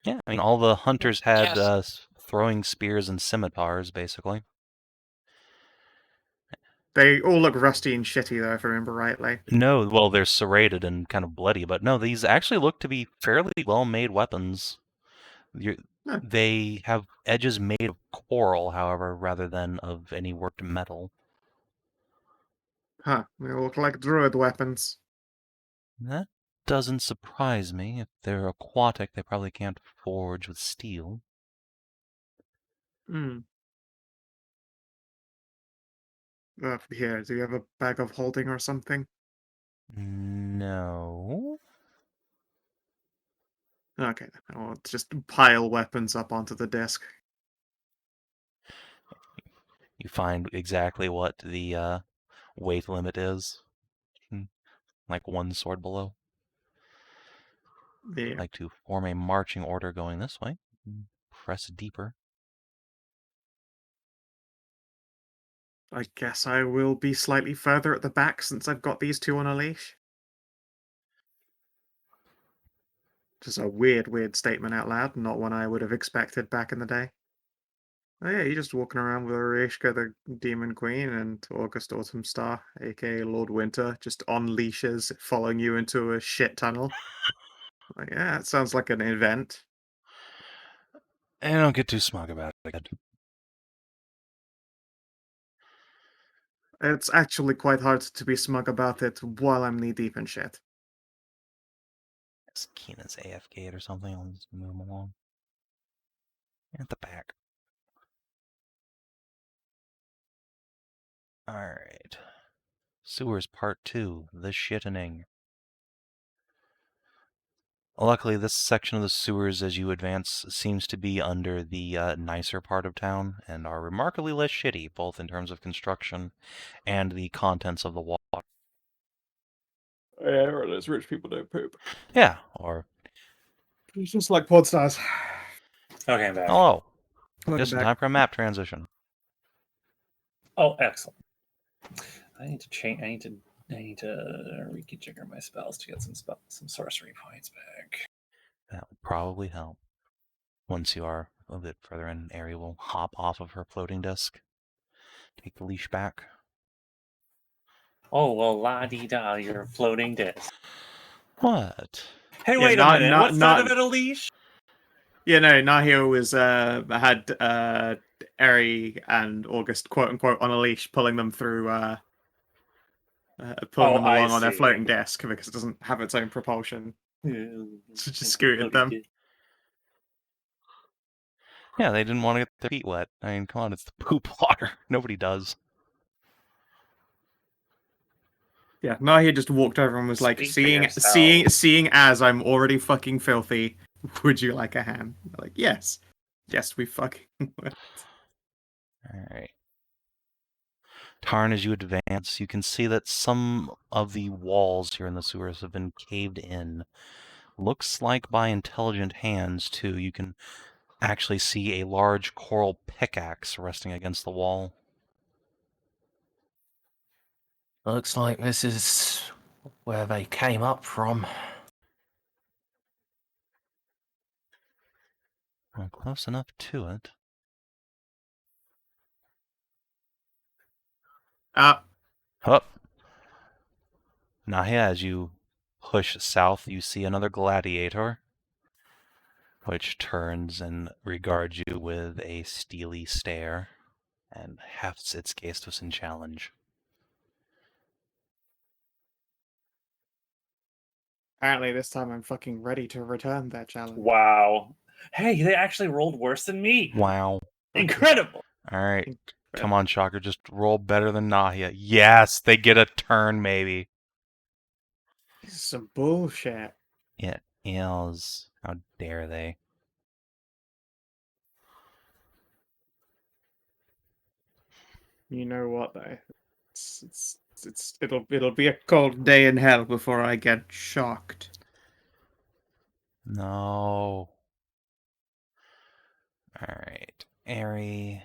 A: Yeah, I mean, all the hunters had
D: Yes.
A: throwing spears and scimitars, basically.
B: They all look rusty and shitty, though, if I remember rightly.
A: No, well, they're serrated and kind of bloody, but no, these actually look to be fairly well-made weapons.
B: Huh.
A: They have edges made of coral, however, rather than of any worked metal.
B: Huh, they look like druid weapons.
A: That doesn't surprise me. If they're aquatic, they probably can't forge with steel.
B: Hmm. Here, do you have a bag of holding or something?
A: No.
B: Okay, I'll just pile weapons up onto the desk.
A: You find exactly what the weight limit is. Like one sword below.
B: Yeah.
A: Like to form a marching order going this way. Press deeper.
B: I guess I will be slightly further at the back since I've got these two on a leash. Just a weird statement out loud, not one I would have expected back in the day. Oh yeah, you're just walking around with Orishka, the Demon Queen, and August Autumnstar, aka Lord Winter, just on leashes, following you into a shit tunnel. Like, yeah, it sounds like an event.
A: And don't get too smug about it.
B: It's actually quite hard to be smug about it while I'm knee deep in shit.
A: Is Kina's AFK or something? I'll just move him along. At the back. Alright. Sewers Part 2. The Shittening. Luckily, this section of the sewers, as you advance, seems to be under the nicer part of town, and are remarkably less shitty, both in terms of construction and the contents of the water.
B: Yeah, or those rich people don't poop.
A: Yeah, or...
B: It's just like Podstars.
C: Okay, I'm back.
A: Hello.
B: Welcome
A: Just in
B: back.
A: time for a map transition.
C: Oh, excellent. I need to change. I need to reconfigure my spells to get some sorcery points back.
A: That would probably help. Once you are a bit further in, Ari will hop off of her floating disc. Take the leash back.
C: Oh well, la di da, you're floating disc.
A: What?
C: Hey,
B: Yeah,
C: wait a minute. What's that about a leash?
B: Yeah, no, Nahia was had Eri and August quote unquote on a leash, pulling them through pulling them
C: I
B: along on their
C: see.
B: floating desk because it doesn't have its own propulsion. So just scooted them.
A: Yeah, they didn't want to get their feet wet. I mean, come on, it's the poop water. Nobody does.
B: Yeah, Nahia just walked over and was like,
C: Speak for yourself.
B: seeing as I'm already fucking filthy, would you like a hand? I'm like, yes. Yes, we fucking will.
A: Alright. Tarn, as you advance, you can see that some of the walls here in the sewers have been caved in. Looks like by intelligent hands, too. You can actually see a large coral pickaxe resting against the wall.
E: Looks like this is where they came up from.
A: Well, close enough to it.
B: Ah,
A: Hup! Nahia, as you push south, you see another gladiator, which turns and regards you with a steely stare and hefts its Gestus in challenge.
B: apparently this time I'm fucking ready to return that challenge.
C: Wow. Hey, they actually rolled worse than me.
A: Wow.
C: Incredible.
A: Alright. Come on, Shocker, just roll better than Nahia. Yes, they get a turn, maybe.
B: This is some bullshit.
A: It is. How dare they?
B: You know what though? It'll be a cold day in hell before I get shocked.
A: No. Alright. Airy.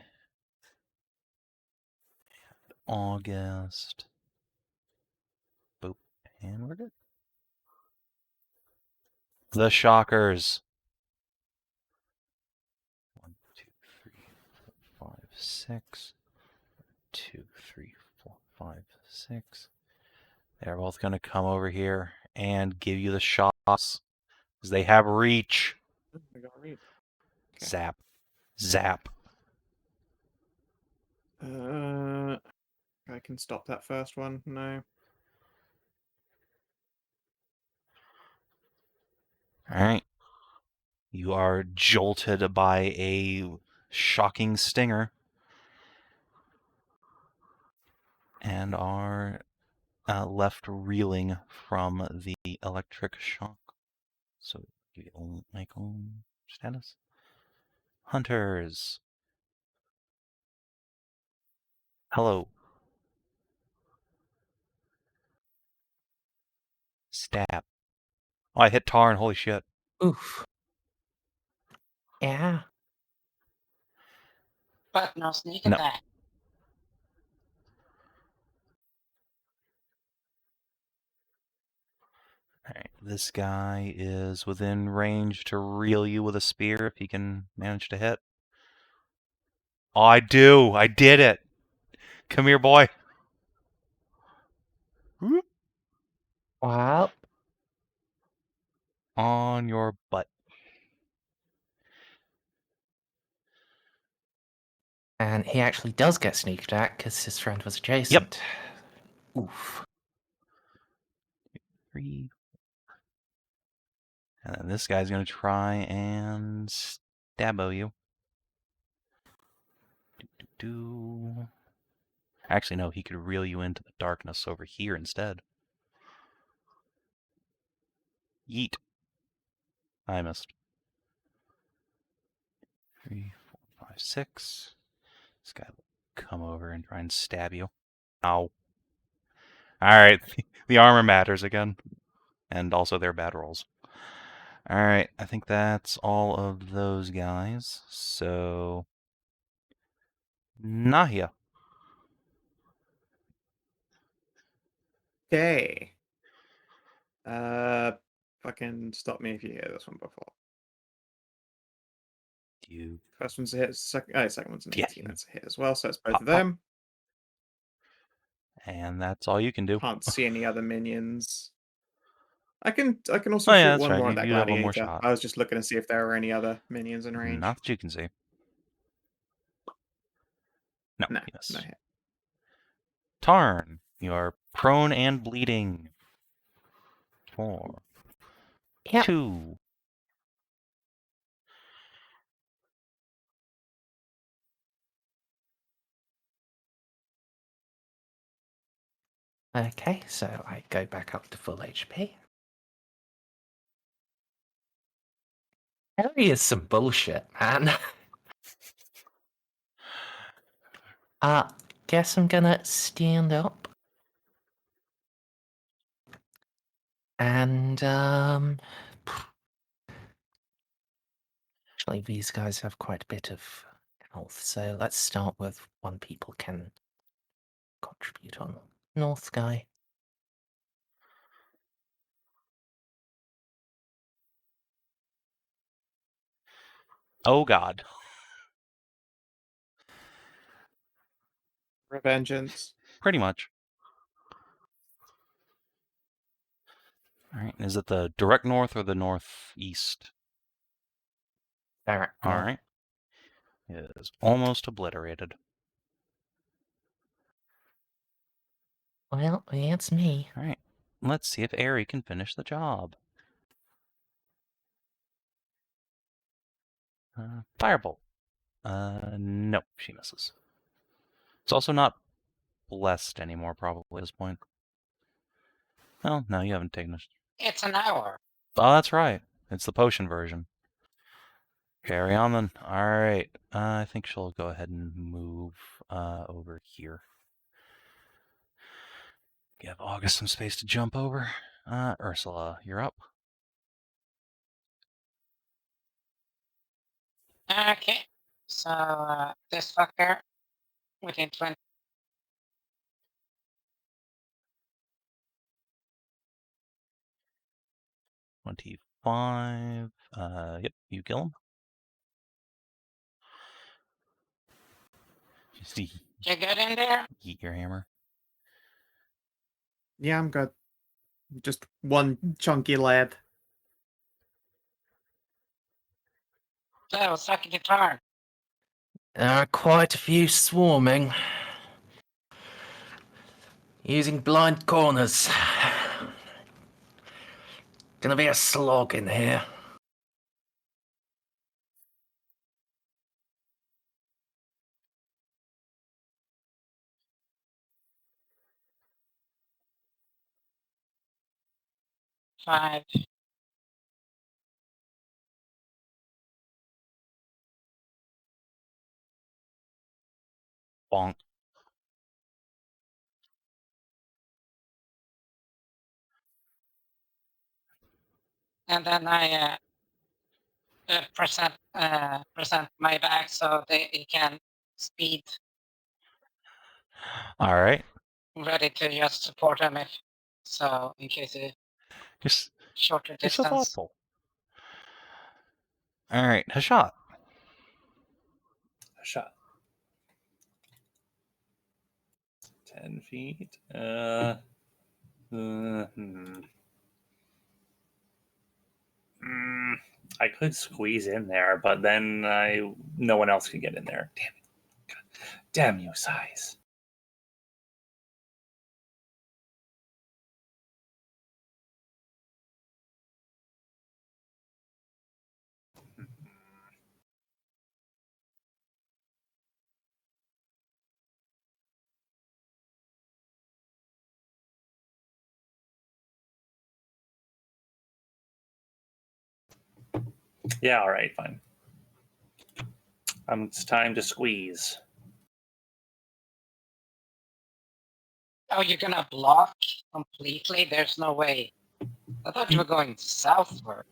A: August. Boop. And we're good. The Shockers. 1, 2, 3, 4, 5, 6. 2, 3, 4, 5, 6. They're both going to come over here and give you the shots. Because they have reach.
B: I got read. Okay.
A: Zap. Zap.
B: I can stop that first one. No.
A: Alright. You are jolted by a shocking stinger. And are left reeling from the electric shock. So, give you my own status. Hunters. Hello. Stab. Oh, I hit Tarn. Holy shit.
E: Oof. Yeah.
D: But no sneak
A: No.
D: attack.
A: Alright, this guy is within range to reel you with a spear if he can manage to hit. Oh, I do! I did it! Come here, boy! Whoop.
E: Well,
A: On your butt.
E: and he actually does get sneak attack because his friend was adjacent. Oof.
A: 3. And then this guy's gonna try and stabbo you. Do. Actually, no, he could reel you into the darkness over here instead. Yeet. I missed. 3, 4, 5, 6. This guy will come over and try and stab you. Ow. Alright, the armor matters again. And also their bad rolls. Alright, I think that's all of those guys. So... Nahia.
B: Okay. Fucking stop me if you hear this one before.
A: You...
B: First one's a hit. Second one's an
A: Yeah.
B: 18. That's a hit as well. So it's both
A: Pop,
B: of them.
A: And that's all you can do.
B: Can't see any other minions. I can also
A: Oh
B: shoot
A: yeah, that's
B: one
A: right.
B: more at
A: You
B: that
A: do have one more
B: gladiator.
A: shot.
B: I was just looking to see if there were any other minions in range.
A: Not that you can see. No,
B: No,
A: yes.
B: no hit.
A: Tarn, you are prone and bleeding. 4,
E: Yep.
A: 2.
E: Okay, so I go back up to full HP. Harry is some bullshit, man. Guess I'm gonna stand up. And, actually, these guys have quite a bit of health, so let's start with one people can contribute on. North guy.
A: Oh god.
B: Revengeance.
A: Pretty much. Alright, is it the direct north or the northeast?
E: Barrack.
A: Alright. It is almost obliterated.
E: Well, it's me.
A: Alright. Let's see if Aerie can finish the job. Firebolt. Nope, she misses. It's also not blessed anymore, probably, at this point. Well, no, you haven't taken a...
D: It's an hour.
A: Oh, that's right. It's the potion version. Carry on then. Alright. I think she'll go ahead and move over here. Give August some space to jump over. Ursula, you're up.
D: Okay. So this fucker within 20.
A: 25. Yep, you kill him. Just
D: You good in there?
A: eat your hammer.
B: Yeah, I'm good. Just one chunky lad.
D: So, second your turn.
E: There are quite a few swarming. Using blind corners. Gonna be a slog in here.
D: Five.
A: Bonk.
D: And then I present my back so he can speed,
A: Alright.
D: ready to just support him if so, in case it
A: Just
D: shorter
A: you're so
D: distance.
A: thoughtful. Alright, Hashat.
C: Hashat. 10 feet. I could squeeze in there, but then no one else could get in there. Damn it. God. Damn you, size. Yeah, all right, fine. It's time to squeeze.
D: Oh, you're gonna block completely? There's no way. I thought you were going southward.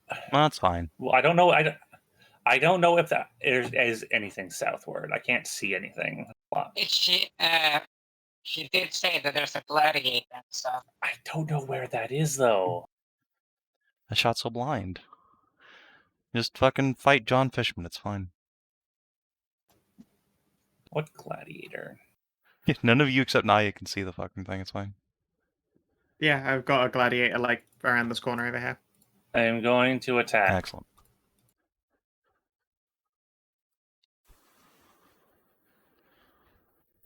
A: Well, that's fine.
C: Well, I don't know. I don't know if that is anything southward. I can't see anything.
D: She did say that there's a gladiator and stuff.
C: I don't know where that is, though.
A: Hashat's so blind. Just fucking fight John Fishman, it's fine.
C: What gladiator?
A: None of you except Nahia can see the fucking thing, it's fine.
B: Yeah, I've got a gladiator like around this corner over here.
C: I am going to attack.
A: Excellent.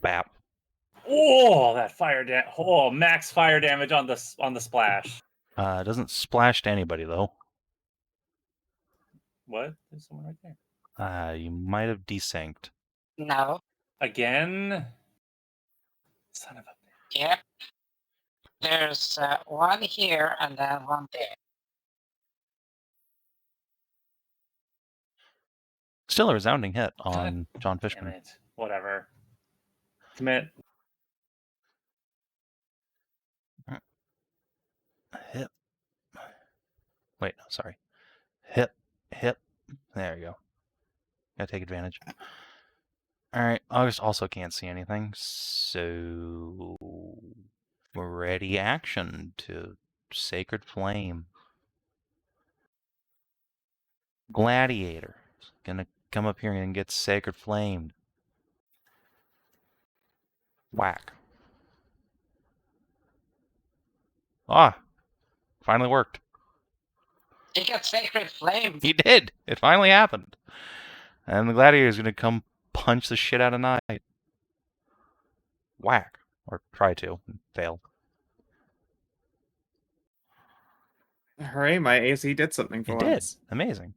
A: Bap.
C: Oh, that fire max fire damage on the splash.
A: It doesn't splash to anybody though.
C: What? There's someone right there.
A: You might have desynced.
D: No.
C: Again? Son of a...
D: Yep. There's one here and then one there.
A: Still a resounding hit on John
C: Damn
A: Fishman.
C: it. Whatever. Commit.
A: Hip. Wait, no, sorry. Hip. There you go. Gotta take advantage. Alright, August also can't see anything, so we're ready action to Sacred Flame. Gladiator. Gonna come up here and get Sacred Flamed. Whack. Ah! Finally worked.
D: He got sacred flame.
A: He did! It finally happened. And the Gladiator's gonna come punch the shit out of Knight. Whack. Or try to. And fail.
B: Hooray, my AC did something for
A: It did.
B: once.
A: Amazing.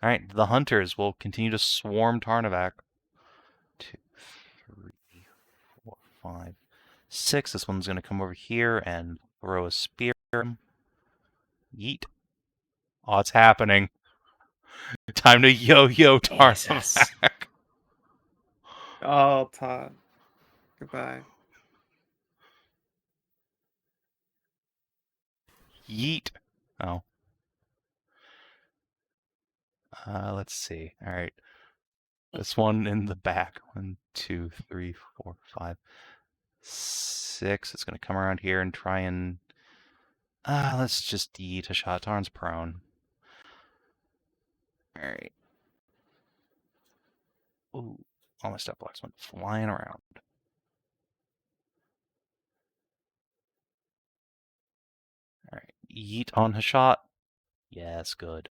A: Alright, the Hunters will continue to swarm Tarnavak. 2, 3, 4, 5, 6. This one's going to come over here and throw a spear. Yeet. Oh, it's happening. Time to yo-yo
E: Jesus.
A: Tarnavak.
B: Oh, Todd. Goodbye.
A: Yeet. Oh. Let's see. Alright. This one in the back. 1, 2, 3, 4, 5, 6. It's going to come around here and try and... let's just yeet Hashat. Tarn's prone. Alright. Ooh. All my step blocks went flying around. Alright. Yeet on Hashat. Yes, good.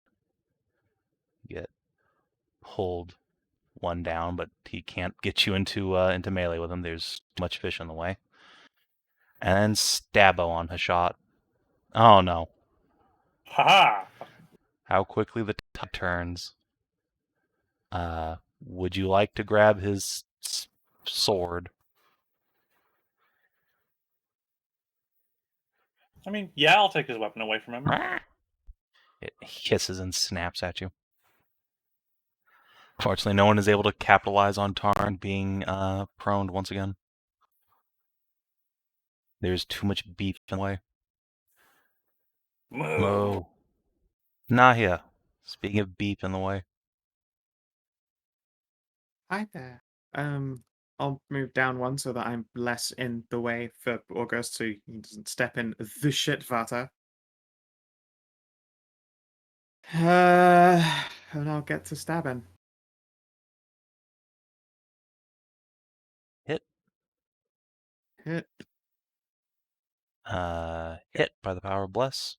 A: Get pulled one down, but he can't get you into melee with him. There's too much fish in the way. And then Stabbo on Hashat. Oh no.
C: Haha!
A: How quickly the tide turns. Would you like to grab his sword?
C: I mean, yeah, I'll take his weapon away from him.
A: It hisses and snaps at you. Fortunately, no one is able to capitalize on Tarn being prone once again. There's too much beef in the way. Mo. Nahia. Speaking of beef in the way.
B: Hi there. I'll move down one so that I'm less in the way for August so he doesn't step in the shit vata. And I'll get to stabbing.
A: Hit.
B: Hit.
A: Hit by the power of Bless.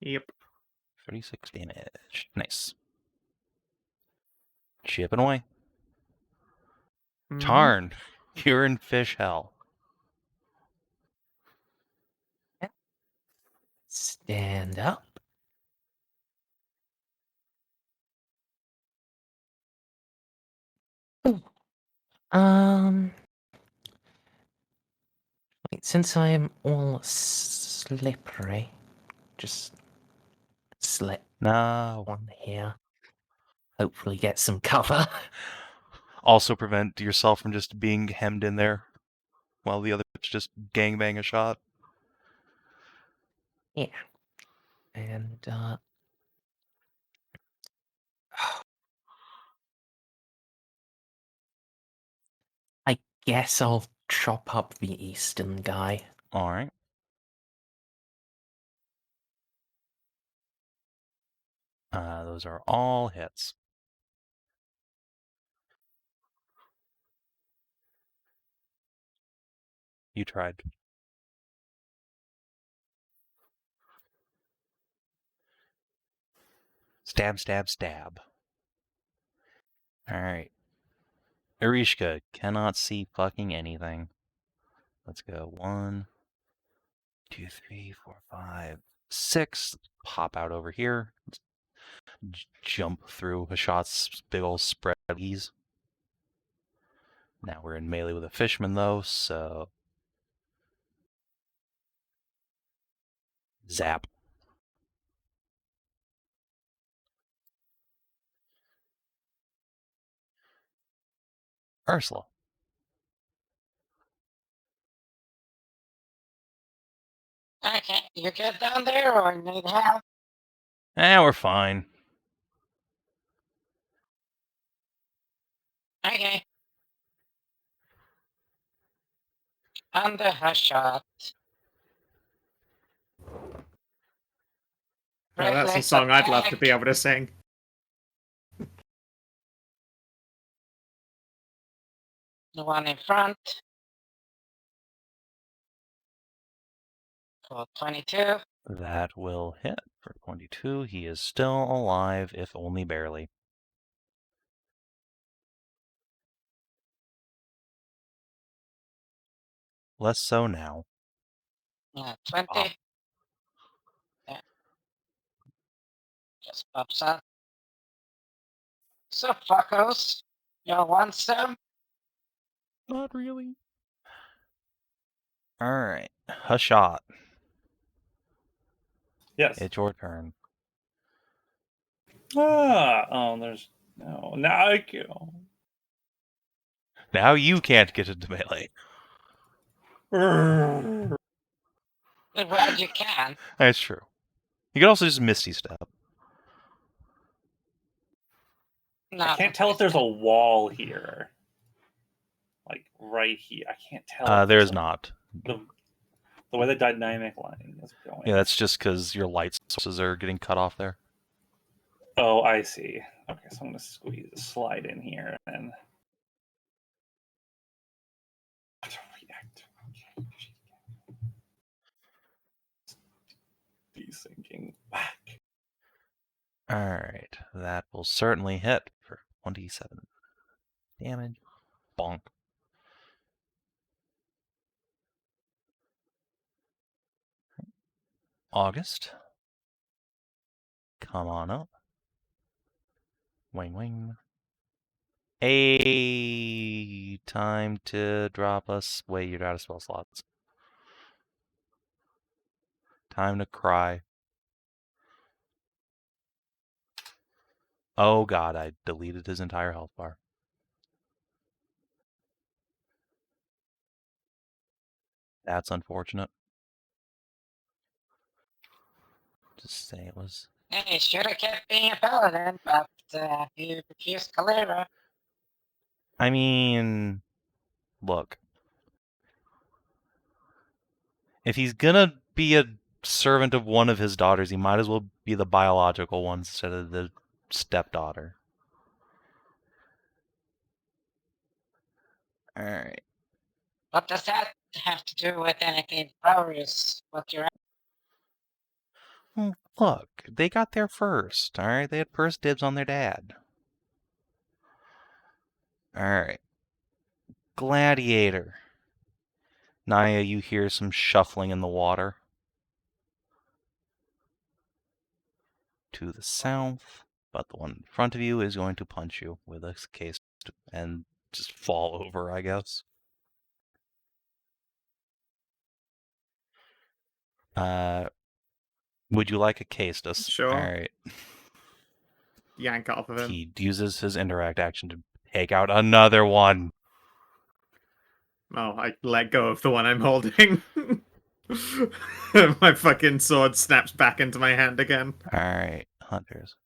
B: Yep.
A: 36 damage. Nice. Chipping away.
B: Mhm.
A: Tarn. You're in fish hell.
E: Stand up. Ooh. Wait, since I am all slippery, just slip
A: No.
E: on here. Hopefully get some cover.
A: Also prevent yourself from just being hemmed in there while the other just gangbang a shot.
E: Yeah. And, I guess I'll chop up the eastern guy.
A: Alright. Those are all hits. You tried. Stab, stab, stab. Alright. Arishka cannot see fucking anything. Let's go. 1, 2, 3, 4, 5, 6. Pop out over here. Jump through Hashat's big ol' spread of ease. Now we're in melee with a fishman though, so zap. Ursula.
D: Okay, you get down there or need help?
A: We're fine.
D: Okay. And the Hashat.
B: Now that's a
D: Reckless
B: song I'd love to
D: attack.
B: be able to sing.
D: The one in front. For 22.
A: That will hit for 22. He is still alive, if only barely. Less so now.
D: Yeah, 20.
A: Oh.
D: Yeah. Just pops up. So fuckos. Y'all want some?
A: Not really. Alright. Hashat,
C: Yes.
A: it's your turn.
C: There's no. Now I go.
A: Now you can't get into melee.
D: But glad you can.
A: That's true. You can also just Misty Step.
D: No,
C: I can't tell if there's a wall here. Like, right here. I can't tell. if
A: There's
C: a-
A: not.
C: The way the dynamic line is going.
A: Yeah, that's just because your light sources are getting cut off there.
C: Oh, I see. Okay, so I'm going to slide in here and... React. Okay. Desyncing back.
A: Alright, that will certainly hit for 27 damage. Bonk. August. Come on up. Wing wing. Hey, time to drop us. Wait, you're out of spell slots. Time to cry. Oh god, I deleted his entire health bar. That's unfortunate. Just say it was.
D: Hey, should have kept being a paladin, but he refused Calera.
A: I mean, look. If he's gonna be a servant of one of his daughters, he might as well be the biological one instead of the stepdaughter. Alright.
D: What does that have to do with anything? Progress, what you're...
A: Well, look, they got there first, alright? They had first dibs on their dad. Alright. Gladiator. Nahia, you hear some shuffling in the water. To the south, but the one in front of you is going to punch you with a case and just fall over, I guess. Would you like a Castus?
B: Sure.
A: Alright.
B: Yank it off of him.
A: He uses his interact action to take out another one.
B: Oh, I let go of the one I'm holding. My fucking sword snaps back into my hand again.
A: Alright, hunters.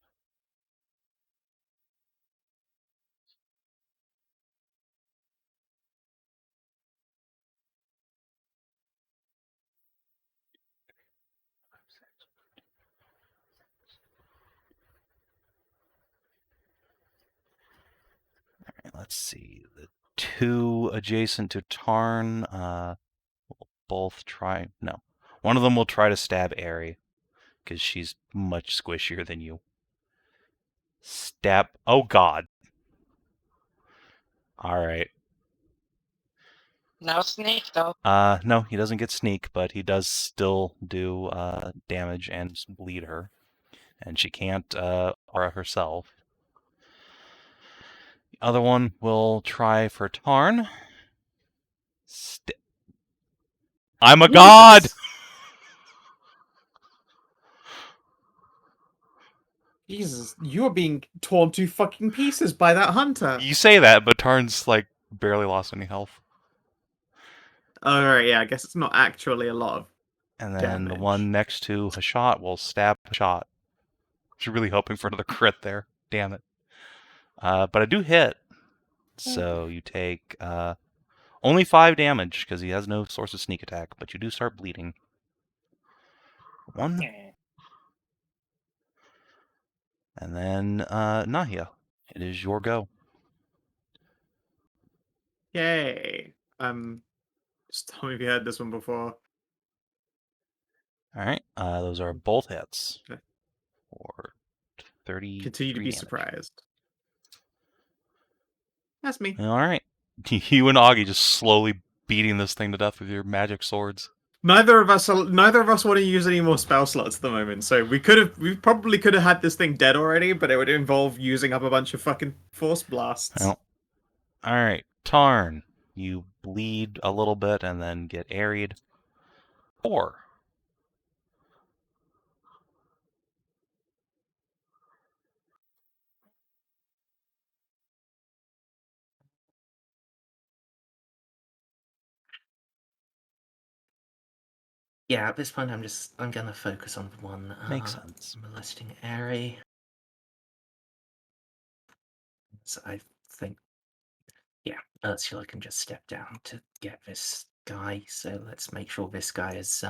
A: Alright, let's see. The two adjacent to Tarn will both try. No. One of them will try to stab Aerie, because she's much squishier than you. Stab. Oh god. Alright.
D: No sneak, though.
A: No, he doesn't get sneak, but he does still do damage and bleed her. And she can't aura herself. The other one will try for Tarn. I'm a god!
B: Jesus, you're being torn to fucking pieces by that hunter.
A: You say that, but Tarn's like barely lost any health.
B: Alright, yeah, I guess it's not actually a lot of
A: And then the
B: damage.
A: one next to Hashat will stab Hashat. She's really hoping for another crit there. Damn it. But I do hit. So you take only 5 damage because he has no source of sneak attack, but you do start bleeding. 1. And then Nahia, it is your go.
B: Yay. Just tell me if you had this one before.
A: All right. Those are both hits.
B: Okay.
A: For 30.
B: Continue to be surprised. That's me.
A: All right. You and Augie just slowly beating this thing to death with your magic swords.
B: Neither of us want to use any more spell slots at the moment, so we probably could have had this thing dead already, but it would involve using up a bunch of fucking force blasts.
A: Well, all right. Tarn. You bleed a little bit and then get airied. 4.
E: Yeah, at this point I'm gonna focus on one
A: Makes sense.
E: molesting area. So I think, yeah, Ursula can just step down to get this guy. So let's make sure this guy is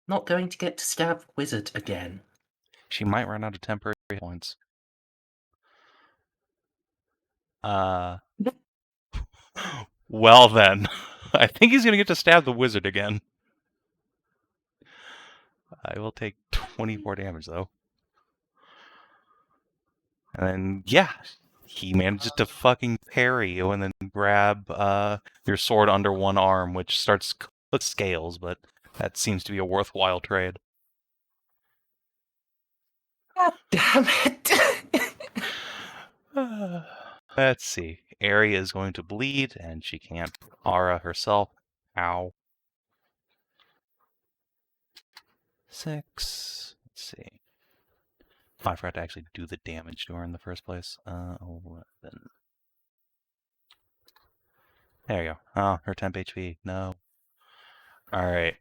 E: not going to get to stab wizard again.
A: She might run out of temporary hit points. Well then, I think he's gonna get to stab the wizard again. I will take 24 damage though. And then, yeah, he manages to fucking parry you and then grab your sword under one arm, which starts with scales, but that seems to be a worthwhile trade.
E: God damn it!
A: Let's see. Ari is going to bleed, and she can't aura herself. Ow. 6. Let's see. I forgot to actually do the damage to her in the first place. 11. There you go. Oh, her temp HP. No. Alright.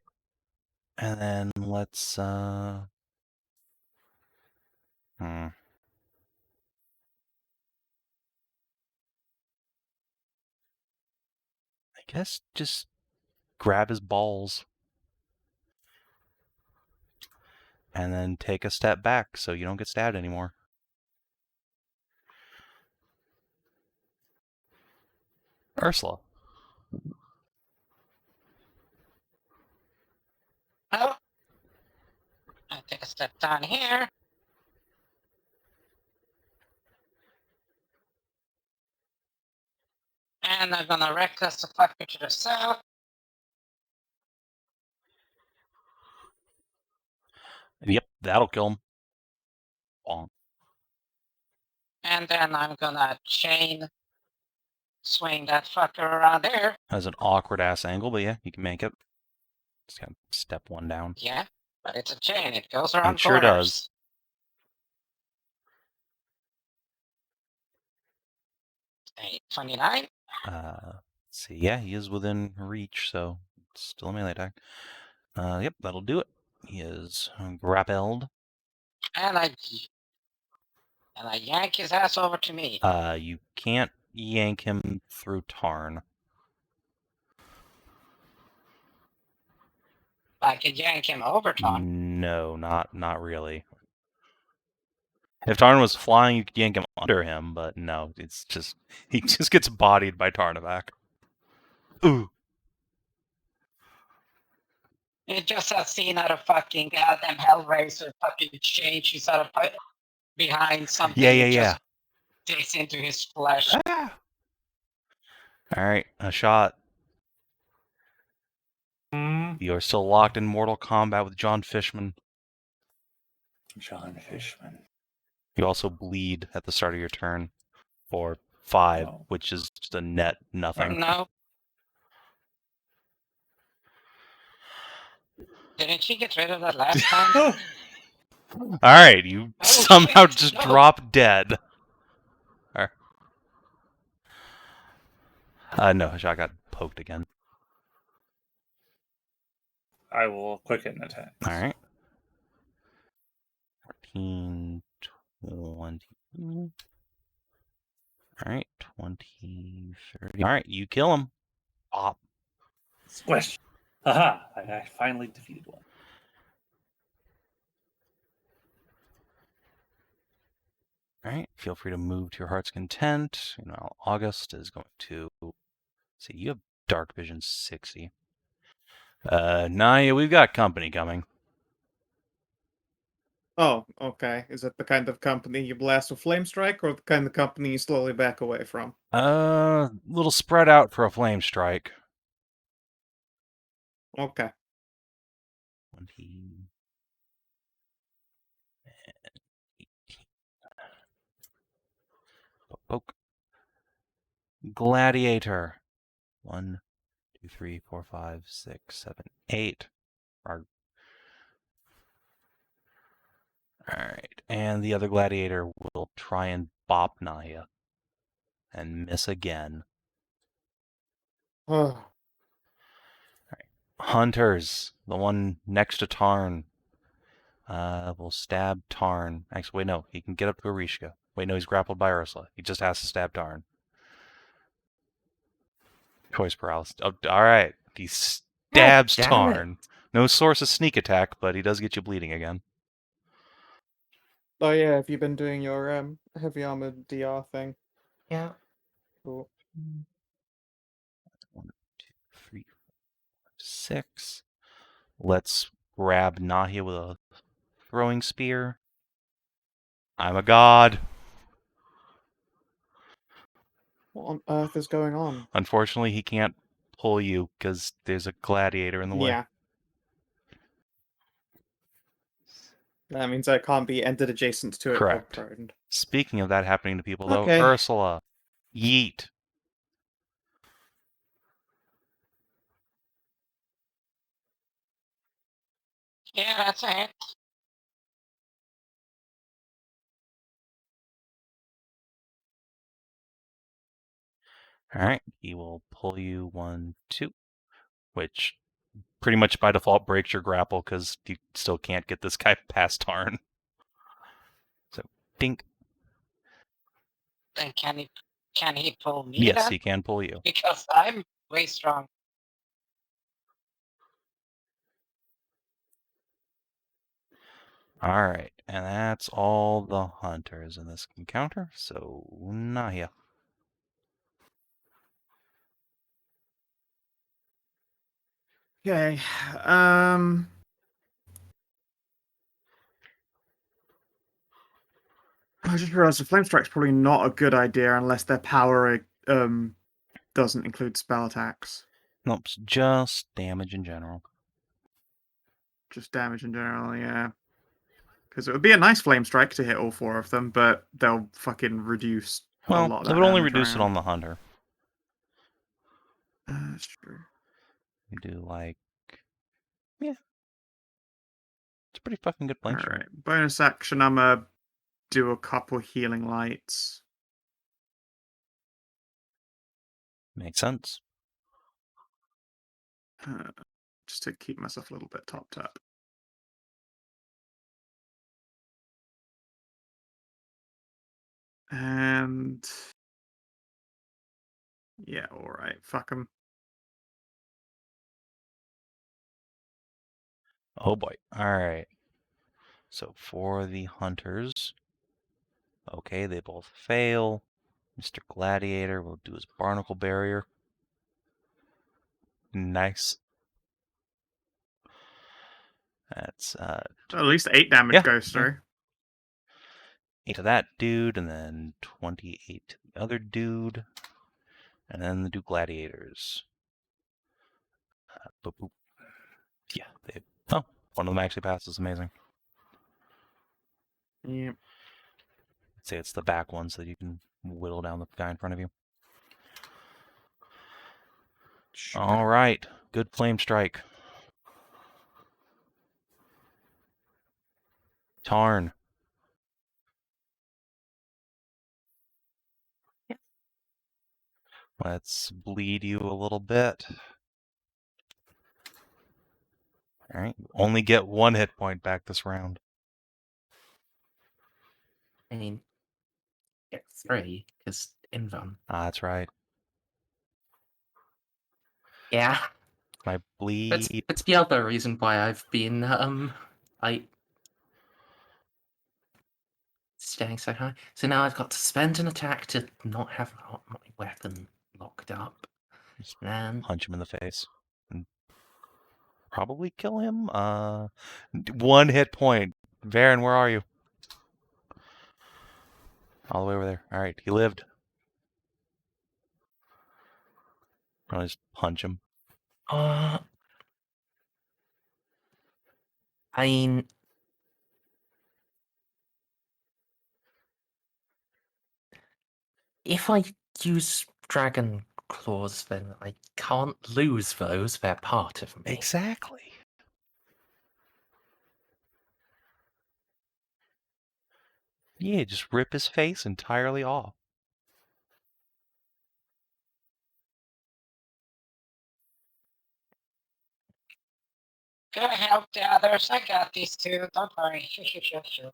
A: And then let's, I guess just grab his balls. And then take a step back so you don't get stabbed anymore. Ursula.
D: Oh. I take a step down here. And I'm gonna reckless the fucker to the south.
A: Yep, that'll kill him. Bonk.
D: And then I'm gonna chain swing that fucker around there.
A: Has an awkward ass angle, but yeah, you can make it. Just gotta step one down.
D: Yeah, but it's a chain. It goes around
A: It sure does.
D: 29.
A: Let's see. Yeah, he is within reach, so it's still a melee attack. Yep, that'll do it. He is grappled.
D: And I yank his ass over to me.
A: You can't yank him through Tarn.
D: I could yank him over, Tom.
A: No, not really. If Tarn was flying, you could yank him under him, but no, it's just he just gets bodied by Tarnavak. Ooh.
D: It's just a scene out of fucking goddamn Hellraiser fucking change. He's out of behind something.
A: Yeah.
D: Just digs into his flesh.
A: Ah. All right, a shot. You're still locked in mortal combat with John Fishman.
C: John Fishman.
A: You also bleed at the start of your turn for 5,
C: Oh.
A: which is just a net nothing.
D: No. Didn't she get rid of that last time?
A: All right, you somehow
D: shit,
A: just
D: no.
A: drop dead. No, Hashat got poked again.
C: I will quicken attack.
A: All right. 14, 20. All right, 20, 30. All right, you kill him. Pop.
C: Squish. Haha! I finally defeated one.
A: All right, feel free to move to your heart's content. You know, August is going to see. You have dark vision 60. Nahia, we've got company coming.
B: Oh, okay. Is it the kind of company you blast with flame strike, or the kind of company you slowly back away from?
A: Little spread out for a flame strike.
B: Okay.
A: 20. Poke. Gladiator. 1, 2, 3, 4, 5, 6, 7, 8. All right, and the other gladiator will try and bop Nahia and miss again.
B: Oh,
A: Hunters, the one next to Tarn, will stab Tarn. Actually, wait, no, he can get up to Arishka. Wait, no, he's grappled by Ursula. He just has to stab Tarn. Choice paralysis. Oh, all right, he stabs
E: damn
A: Tarn. No source of sneak attack, but he does get you bleeding again.
B: oh yeah. Have you been doing your heavy armored DR thing?
E: Yeah.
B: Cool.
A: 1, 2, 3, 4, 6. Let's grab Nahia with a throwing spear. I'm a god.
B: What on earth is going on?
A: Unfortunately, he can't pull you because there's a gladiator in the way.
B: Yeah. That means I can't be entered adjacent to it or
A: Correct.
B: prone.
A: Speaking of that happening to people, though,
B: Okay.
A: Ursula, yeet.
D: Yeah, that's it.
A: All right, he will pull you 1, 2, which pretty much by default breaks your grapple because you still can't get this guy past Tarn. So, dink.
D: Then can he pull me
A: Yes,
D: then?
A: he can pull you.
D: Because I'm way strong.
A: All right, and that's all the hunters in this encounter. So, Nahia.
B: Okay. I just realized the flame strike's probably not a good idea unless their power doesn't include spell attacks.
A: Nope, just damage in general.
B: Just damage in general, yeah. Because it would be a nice flame strike to hit all 4 of them, but they'll fucking reduce a
A: Well,
B: lot of
A: it
B: that
A: would only
B: damage
A: reduce it
B: around.
A: on the hunter.
B: That's true.
A: You do like, yeah, it's a pretty fucking good flame strike.
B: Alright, bonus action, I'm gonna do a couple healing lights.
A: Makes sense.
B: Just to keep myself a little bit topped up. And yeah, alright, fuck them.
A: Oh boy. All right. So for the hunters, okay, they both fail. Mr. Gladiator will do his barnacle barrier. Nice. That's
B: At least 8 damage
A: yeah,
B: goes
A: yeah.
B: through.
A: 8 to that dude, and then 28 to the other dude, and then the two gladiators. Boop, boop. Yeah, they. Oh, one of them actually passes. Amazing.
B: Yep.
A: I'd say it's the back ones that you can whittle down the guy in front of you. All right, good flame strike. Tarn. Let's bleed you a little bit. All right. Only get 1 hit point back this round.
E: I mean, get 3, because invuln.
A: Ah, that's right.
E: Yeah.
A: My bleed.
E: That's the other reason why I've been, like, staying so high. So now I've got to spend an attack to not have my weapon locked up.
A: Just
E: And
A: punch him in the face. And probably kill him. 1 hit point. Varen, where are you? All the way over there. All right, he lived. I'll just punch him.
E: I mean, if I use Dragon Claws, then I can't lose those. They're part of me.
A: Exactly. Yeah, just rip his face entirely off.
D: Go help the others. I got these two. Don't worry. Shoo.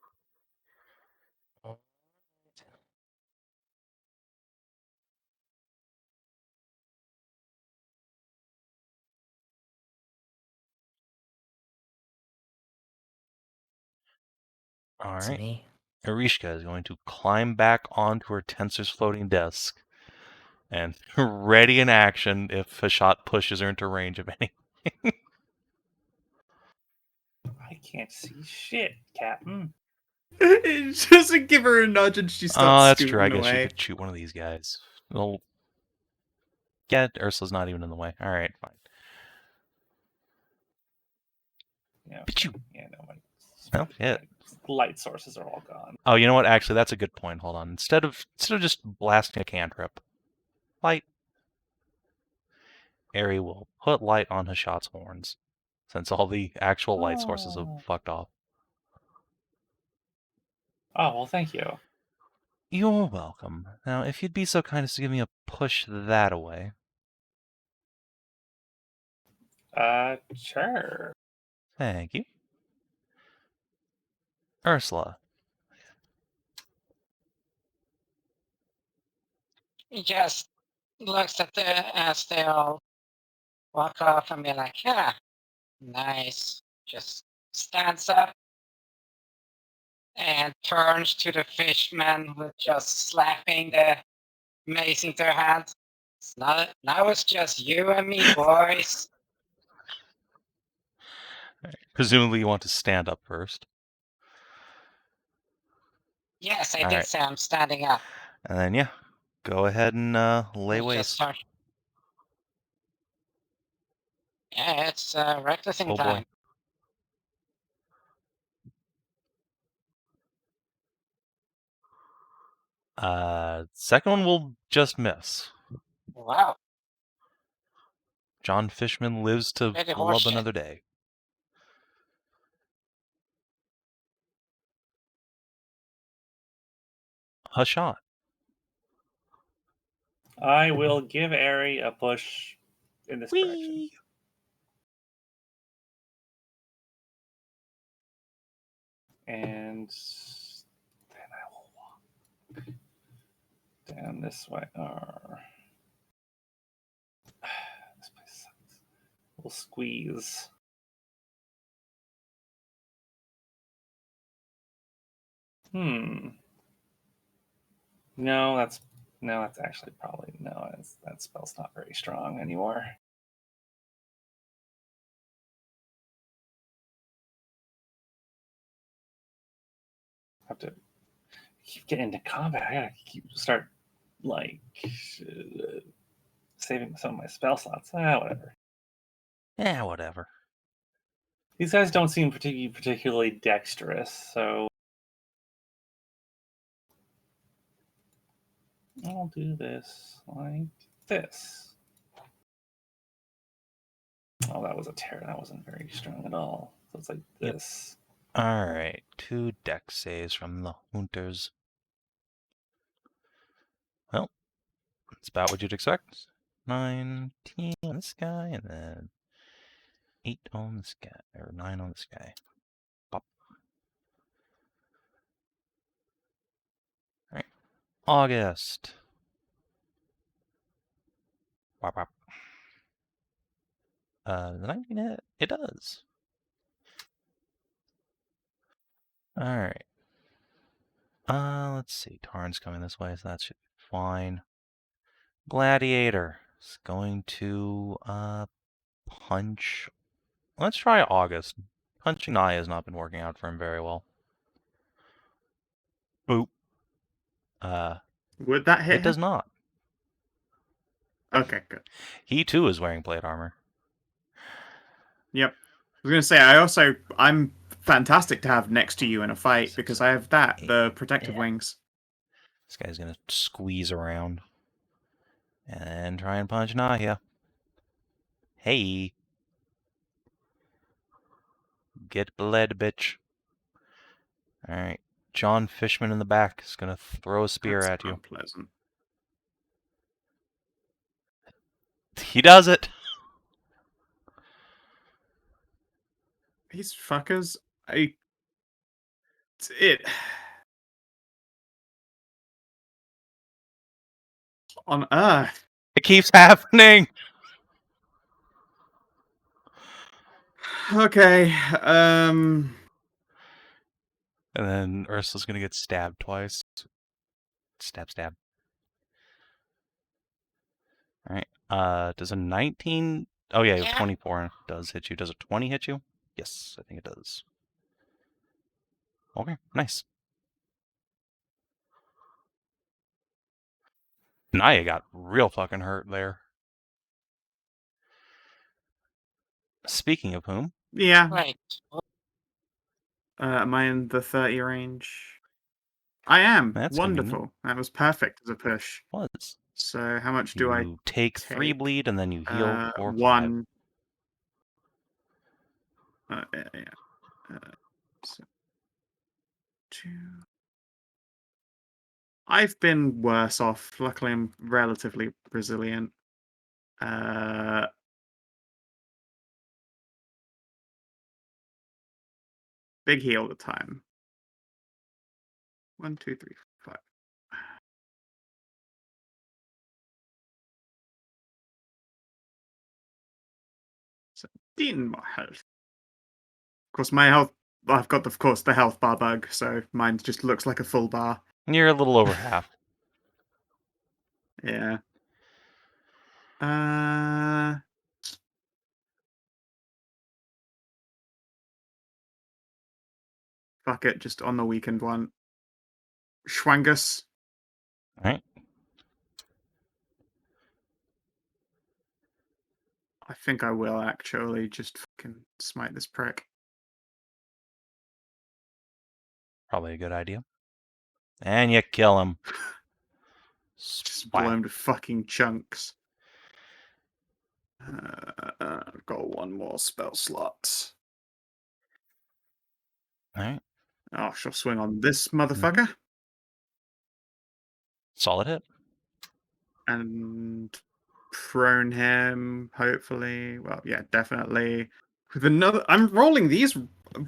A: All
E: It's
A: right.
E: me.
A: Erishka is going to climb back onto her Tensor's floating desk and ready in action if Hashat pushes her into range of anything.
C: I can't see shit, Captain.
B: Just give her a nudge and she
A: Oh,
B: starts
A: that's true. I
B: scooting
A: guess you
B: away.
A: could shoot one of these guys. Well, yeah, Ursula's not even in the way. All right, fine.
C: Yeah,
A: But you.
C: yeah, no, my,
A: Oh, hit.
C: my light sources are all gone.
A: Oh, you know what? Actually, that's a good point. Hold on. Instead of just blasting a cantrip, light. Ari will put light on Hashat's horns, since all the actual light sources have fucked off.
C: Oh, well, thank you.
A: You're welcome. Now, if you'd be so kind as to give me a push that away.
C: Sure.
A: Thank you. Ursula.
D: He just looks at as they all walk off and be like, yeah, nice. Just stands up and turns to the fishmen who are just slapping the mace into their hands. Now it's just you and me, boys.
A: Presumably you want to stand up first.
D: Yes, I
A: All
D: did
A: right.
D: say I'm standing up.
A: And then, yeah, go ahead and lay
D: It's just
A: waste.
D: Yeah, it's recklessing
A: Oh, boy.
D: time.
A: Second one will just miss.
D: Wow,
A: John Fishman lives to
D: pretty
A: love
D: horseshit.
A: another day. Hashat.
C: I will give Ari a push in this direction.
A: Whee!
C: And then I will walk down this way. This place sucks. We'll squeeze. No, that's actually probably no. That spell's not very strong anymore. I have to keep getting into combat. I gotta start like saving some of my spell slots. Whatever.
A: Yeah, whatever.
C: These guys don't seem particularly dexterous, so I'll do this like this. Oh, that was a tear. That wasn't very strong at all. So it's like this.
A: Alright, 2 dex saves from the Hunters. Well, it's about what you'd expect. 19 on this guy, and then 8 on this guy, or 9 on this guy. Pop. Alright. August. Wop, wop. The 19 hit? It does. Alright. Let's see. Tarn's coming this way, so that should be fine. Gladiator is going to, punch. Let's try August. Punching Nahia has not been working out for him very well. Boop.
B: Would that hit
A: It does
B: him?
A: not.
B: Okay, good.
A: He too is wearing plate armor.
B: Yep. I was gonna say I'm fantastic to have next to you in a fight because I have the protective
E: Yeah.
B: wings.
A: This guy's gonna squeeze around and try and punch Nahia. Hey. Get bled, bitch. Alright. John Fishman in the back is gonna throw a spear
B: That's
A: at you.
B: unpleasant.
A: He does it!
B: These fuckers, it on Earth.
A: It keeps happening!
B: Okay,
A: And then Ursula's gonna get stabbed twice. Stab, stab. Alright. Does a 19... Oh yeah,
D: Yeah.
A: 24 does hit you. Does a 20 hit you? Yes, I think it does. Okay, nice. Nahia got real fucking hurt there. Speaking of whom,
B: yeah.
D: Wait.
B: Am I in the 30 range? I am.
A: That's
B: Wonderful.
A: convenient.
B: That was perfect as a push.
A: was.
B: So how much do I
A: You take 3
B: take?
A: bleed and then you heal for 5.
B: 1. So 2. I've been worse off. Luckily, I'm relatively resilient. Big heal at the time. 1, 2, 3, 5. 17 more health. Of course, my health. I've got, of course, the health bar bug, so mine just looks like a full bar.
A: You're a little over half.
B: Yeah. Fuck it, just on the weakened one. Schwangus.
A: Alright.
B: I think I will actually just fucking smite this prick.
A: Probably a good idea. And you kill him.
B: Just blow
A: Splat.
B: him to fucking chunks. I've got 1 more spell slot.
A: Alright.
B: Oh, she'll swing on this motherfucker.
A: Solid hit.
B: And prone him, hopefully. Well, yeah, definitely. With another. I'm rolling these.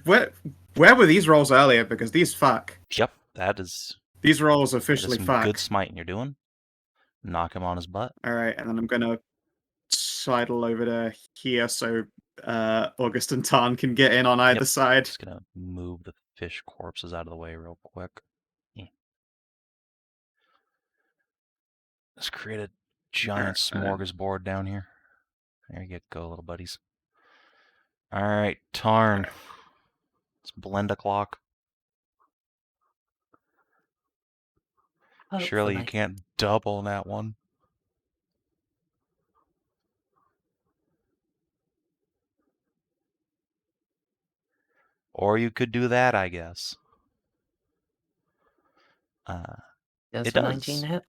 B: Where were these rolls earlier? Because these fuck.
A: Yep, that is
B: These rolls
A: some
B: officially fuck.
A: good smiting you're doing. Knock him on his butt.
B: Alright, and then I'm gonna sidle over to here so August and Tarn can get in on either
A: Yep.
B: side.
A: Just gonna move the fish corpses out of the way real quick. Let's create a giant smorgasbord down here. There you go, little buddies. Alright, Tarn. Let's blend a clock. Surely you
E: Hopefully.
A: can't double that one. Or you could do that, I guess.
E: Does
A: It
E: the 19
A: does.
E: hit?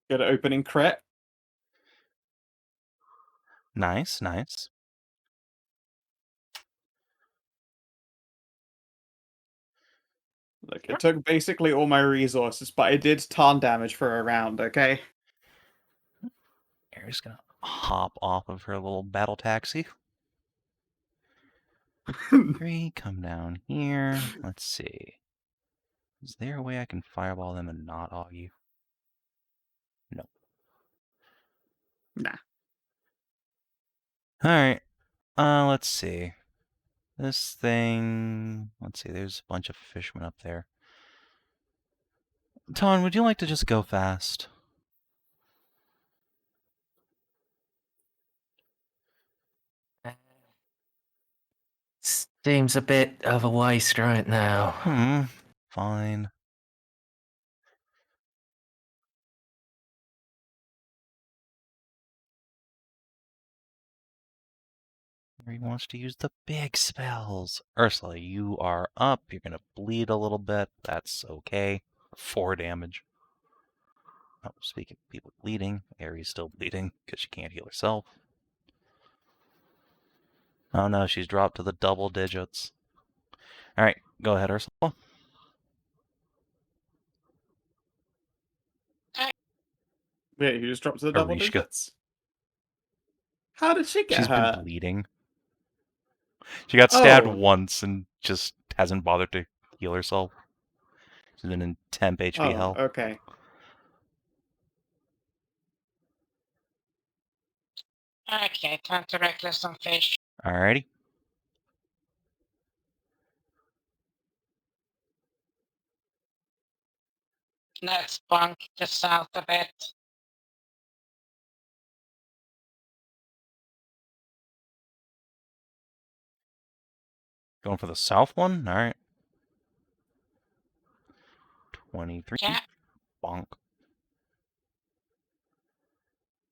B: Get an opening crit.
A: Nice, nice.
B: Look, it took basically all my resources, but I did Tarn damage for a round, okay?
A: Aries gonna hop off of her little battle taxi. 3, come down here. Let's see. Is there a way I can fireball them and not augie? No.
B: Nah.
A: Alright. Let's see. This thing... Let's see, there's a bunch of fishmen up there. Ton, would you like to just go fast?
E: Seems a bit of a waste right now.
A: Fine. He wants to use the big spells. Ursula, you are up. You're going to bleed a little bit. That's okay. 4 damage. Oh, speaking of people bleeding, Aries still bleeding because she can't heal herself. Oh no, she's dropped to the double digits. Alright, go ahead, Ursula.
B: Wait, you just dropped to the double
A: Arishka.
B: digits? How did she get
A: She's been
B: hurt?
A: bleeding. She got stabbed
B: Oh.
A: once and just hasn't bothered to heal herself. She's been in temp HP
B: Oh,
A: health.
B: okay.
D: Okay, time to reckless some fish.
A: Alrighty.
D: Let's bunk just south a bit.
A: Going for the south one? Alright. 23.
D: Yeah,
A: Bonk.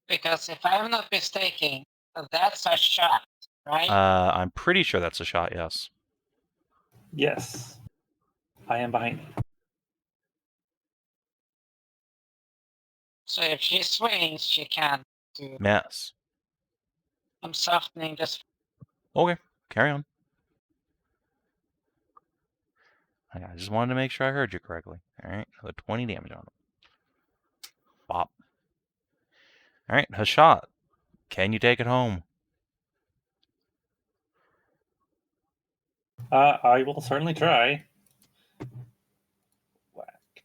D: because if I'm not mistaken, that's a shot, right?
A: I'm pretty sure that's a shot, yes.
C: Yes. I am behind you.
D: So if she swings, she can do.
A: Yes.
D: I'm softening this.
A: Okay, carry on. I just wanted to make sure I heard you correctly. Alright, another 20 damage on him. Bop. Alright, Hashat. Can you take it home?
C: I will certainly try. Whack.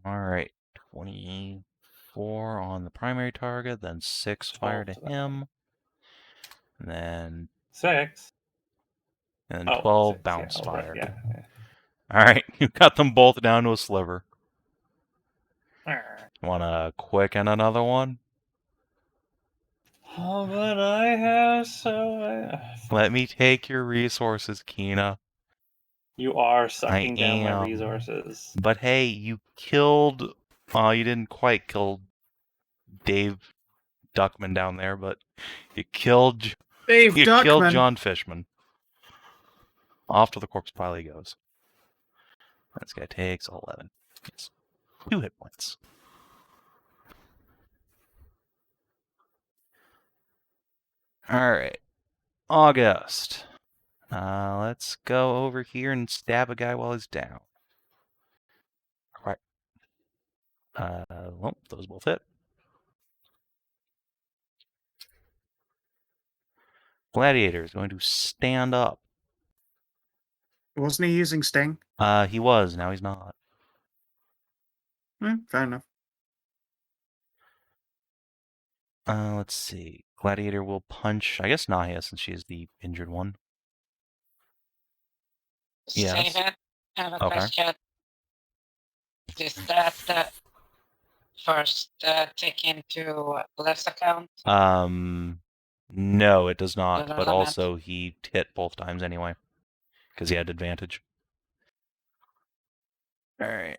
A: Alright, 24 on the primary target, then 6 fire
C: 12
A: to
C: to that
A: him. And then
C: 6.
A: 12
C: 6,
A: bounce
C: yeah, right,
A: fire.
C: yeah.
A: Alright, you got them both down to a sliver.
C: Yeah.
A: Wanna quicken another one?
C: Oh, but I have so.
A: Let me take your resources, Kina.
C: You are sucking down my
A: am.
C: resources.
A: But hey, you killed... you didn't quite kill Dave Duckman down there, but you killed...
B: Dave
A: You
B: Duckman!
A: killed John Fishman. Off to the corpse pile he goes. This guy takes 11. Yes. 2 hit points. Alright. August. Let's go over here and stab a guy while he's down. Right. Well, those both hit. Gladiator is going to stand up.
B: Wasn't he using Sting?
A: He was, now he's not.
B: Fair enough.
A: Let's see. Gladiator will punch, I guess, Nahia, since she is the injured one. Yes.
D: Savin, I have a
A: Okay.
D: question. Is that first tick into Blef's account?
A: No, it does not.
D: No,
A: But
D: no, no.
A: also, he hit both times anyway. Because he had advantage. Alright.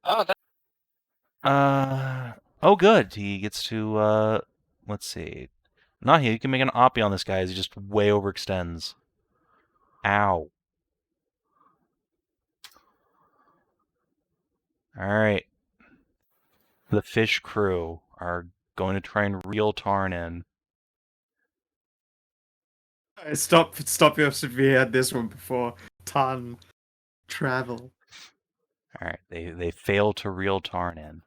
D: Oh,
A: Oh, good. He gets to, let's see. Nahia, you can make an oppie on this guy as he just way overextends. Ow. Alright. The fish crew are going to try and reel Tarn in.
B: Stop you if we had this one before. Ton. Travel.
A: Alright, they fail to reel Tarn in.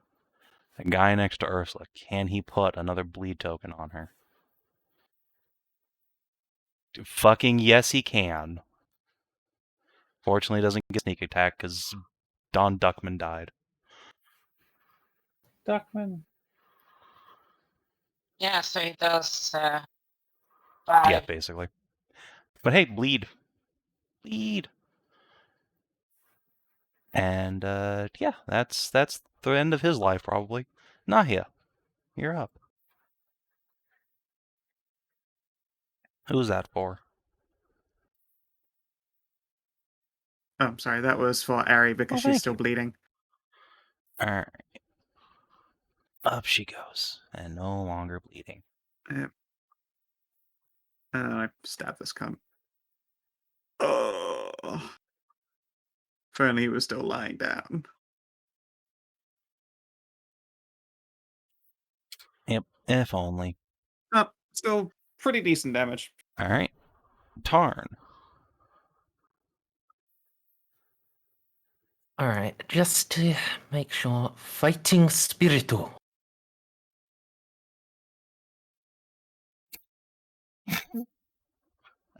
A: The guy next to Ursula, can he put another bleed token on her? Fucking yes, he can. Fortunately, he doesn't get sneak attack because Don Duckman died.
C: Duckman.
D: Yeah, so he does
A: Yeah,
D: 5.
A: basically. But hey, bleed. Bleed. And yeah, that's the end of his life probably. Nahia, you're up. Who's that for?
B: Oh, I'm sorry, that was for Ari because
A: Oh,
B: she's
A: thank
B: still
A: you.
B: bleeding.
A: Alright. Up she goes, and no longer bleeding.
B: Yep. And then I stab this cunt. Oh. If only he was still lying down.
A: Yep, if only.
B: Oh, still pretty decent damage.
A: Alright. Tarn.
E: Alright, just to make sure. Fighting Spiritu.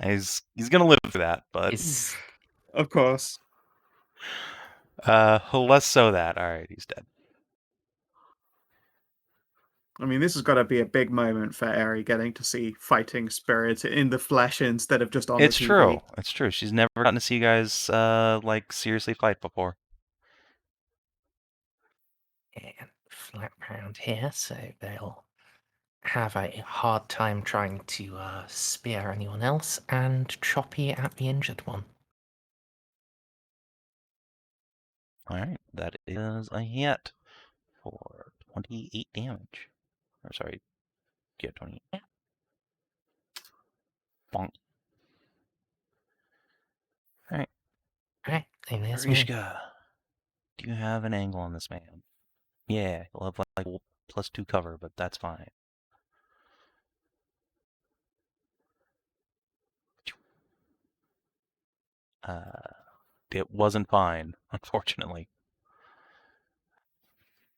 A: He's gonna live through that, but
E: Is
B: Of course.
A: less so that. Alright, he's dead.
B: I mean, this has got to be a big moment for Ari getting to see fighting spirit in the flesh instead of just on
A: It's
B: the TV.
A: true. It's true. She's never gotten to see you guys like seriously fight before.
E: and flap round here, so they'll have a hard time trying to spear anyone else, and choppy at the injured one.
A: Alright, that is a hit for 28 damage. Or sorry, yeah, 28.
E: Yeah.
A: Bonk. Alright,
E: Alright, and there's me.
A: Arishka, do you have an angle on this man? Yeah, he'll have like +2 cover, but that's fine. It wasn't fine, unfortunately.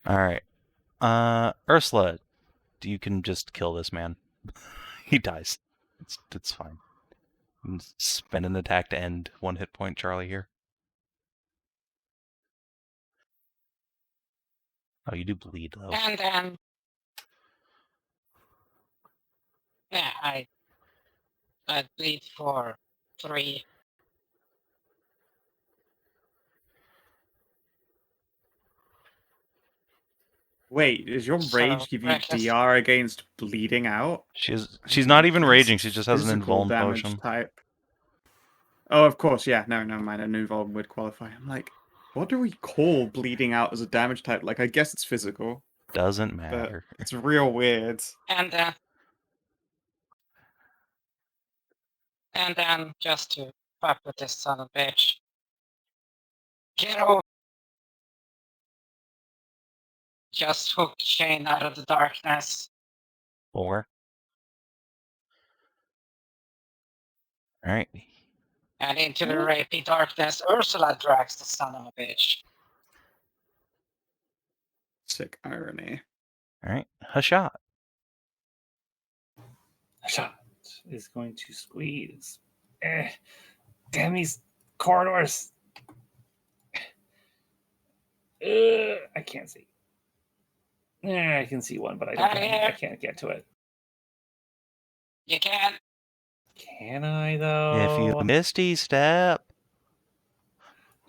A: Alright. Ursula, you can just kill this man. He dies. It's fine. You can spend an attack to end 1 hit point Charlie here. Oh, you do bleed, though.
D: And then, yeah, I bleed for 3.
B: Wait, does your
D: So,
B: rage give you
D: reckless.
B: DR against bleeding out?
A: She's not even raging, she just has an
B: Physical
A: invuln
B: damage
A: potion.
B: type. Oh, of course, yeah. No, never mind. A new Vuln would qualify. I'm like, what do we call bleeding out as a damage type? Like, I guess it's physical,
A: Doesn't
B: but
A: matter.
B: it's real weird.
D: And then, just to fuck with this son of a bitch, get over. Just hook Shane out of the darkness.
A: 4. Alright.
D: And into the rapey darkness, Ursula drags the son of a bitch.
B: Sick irony.
A: Alright. Hashat.
C: Hashat is going to squeeze. Damn these corridors. I can't see. I can see one, but I can't get to it.
D: You can.
C: Can I though?
A: If you Misty Step,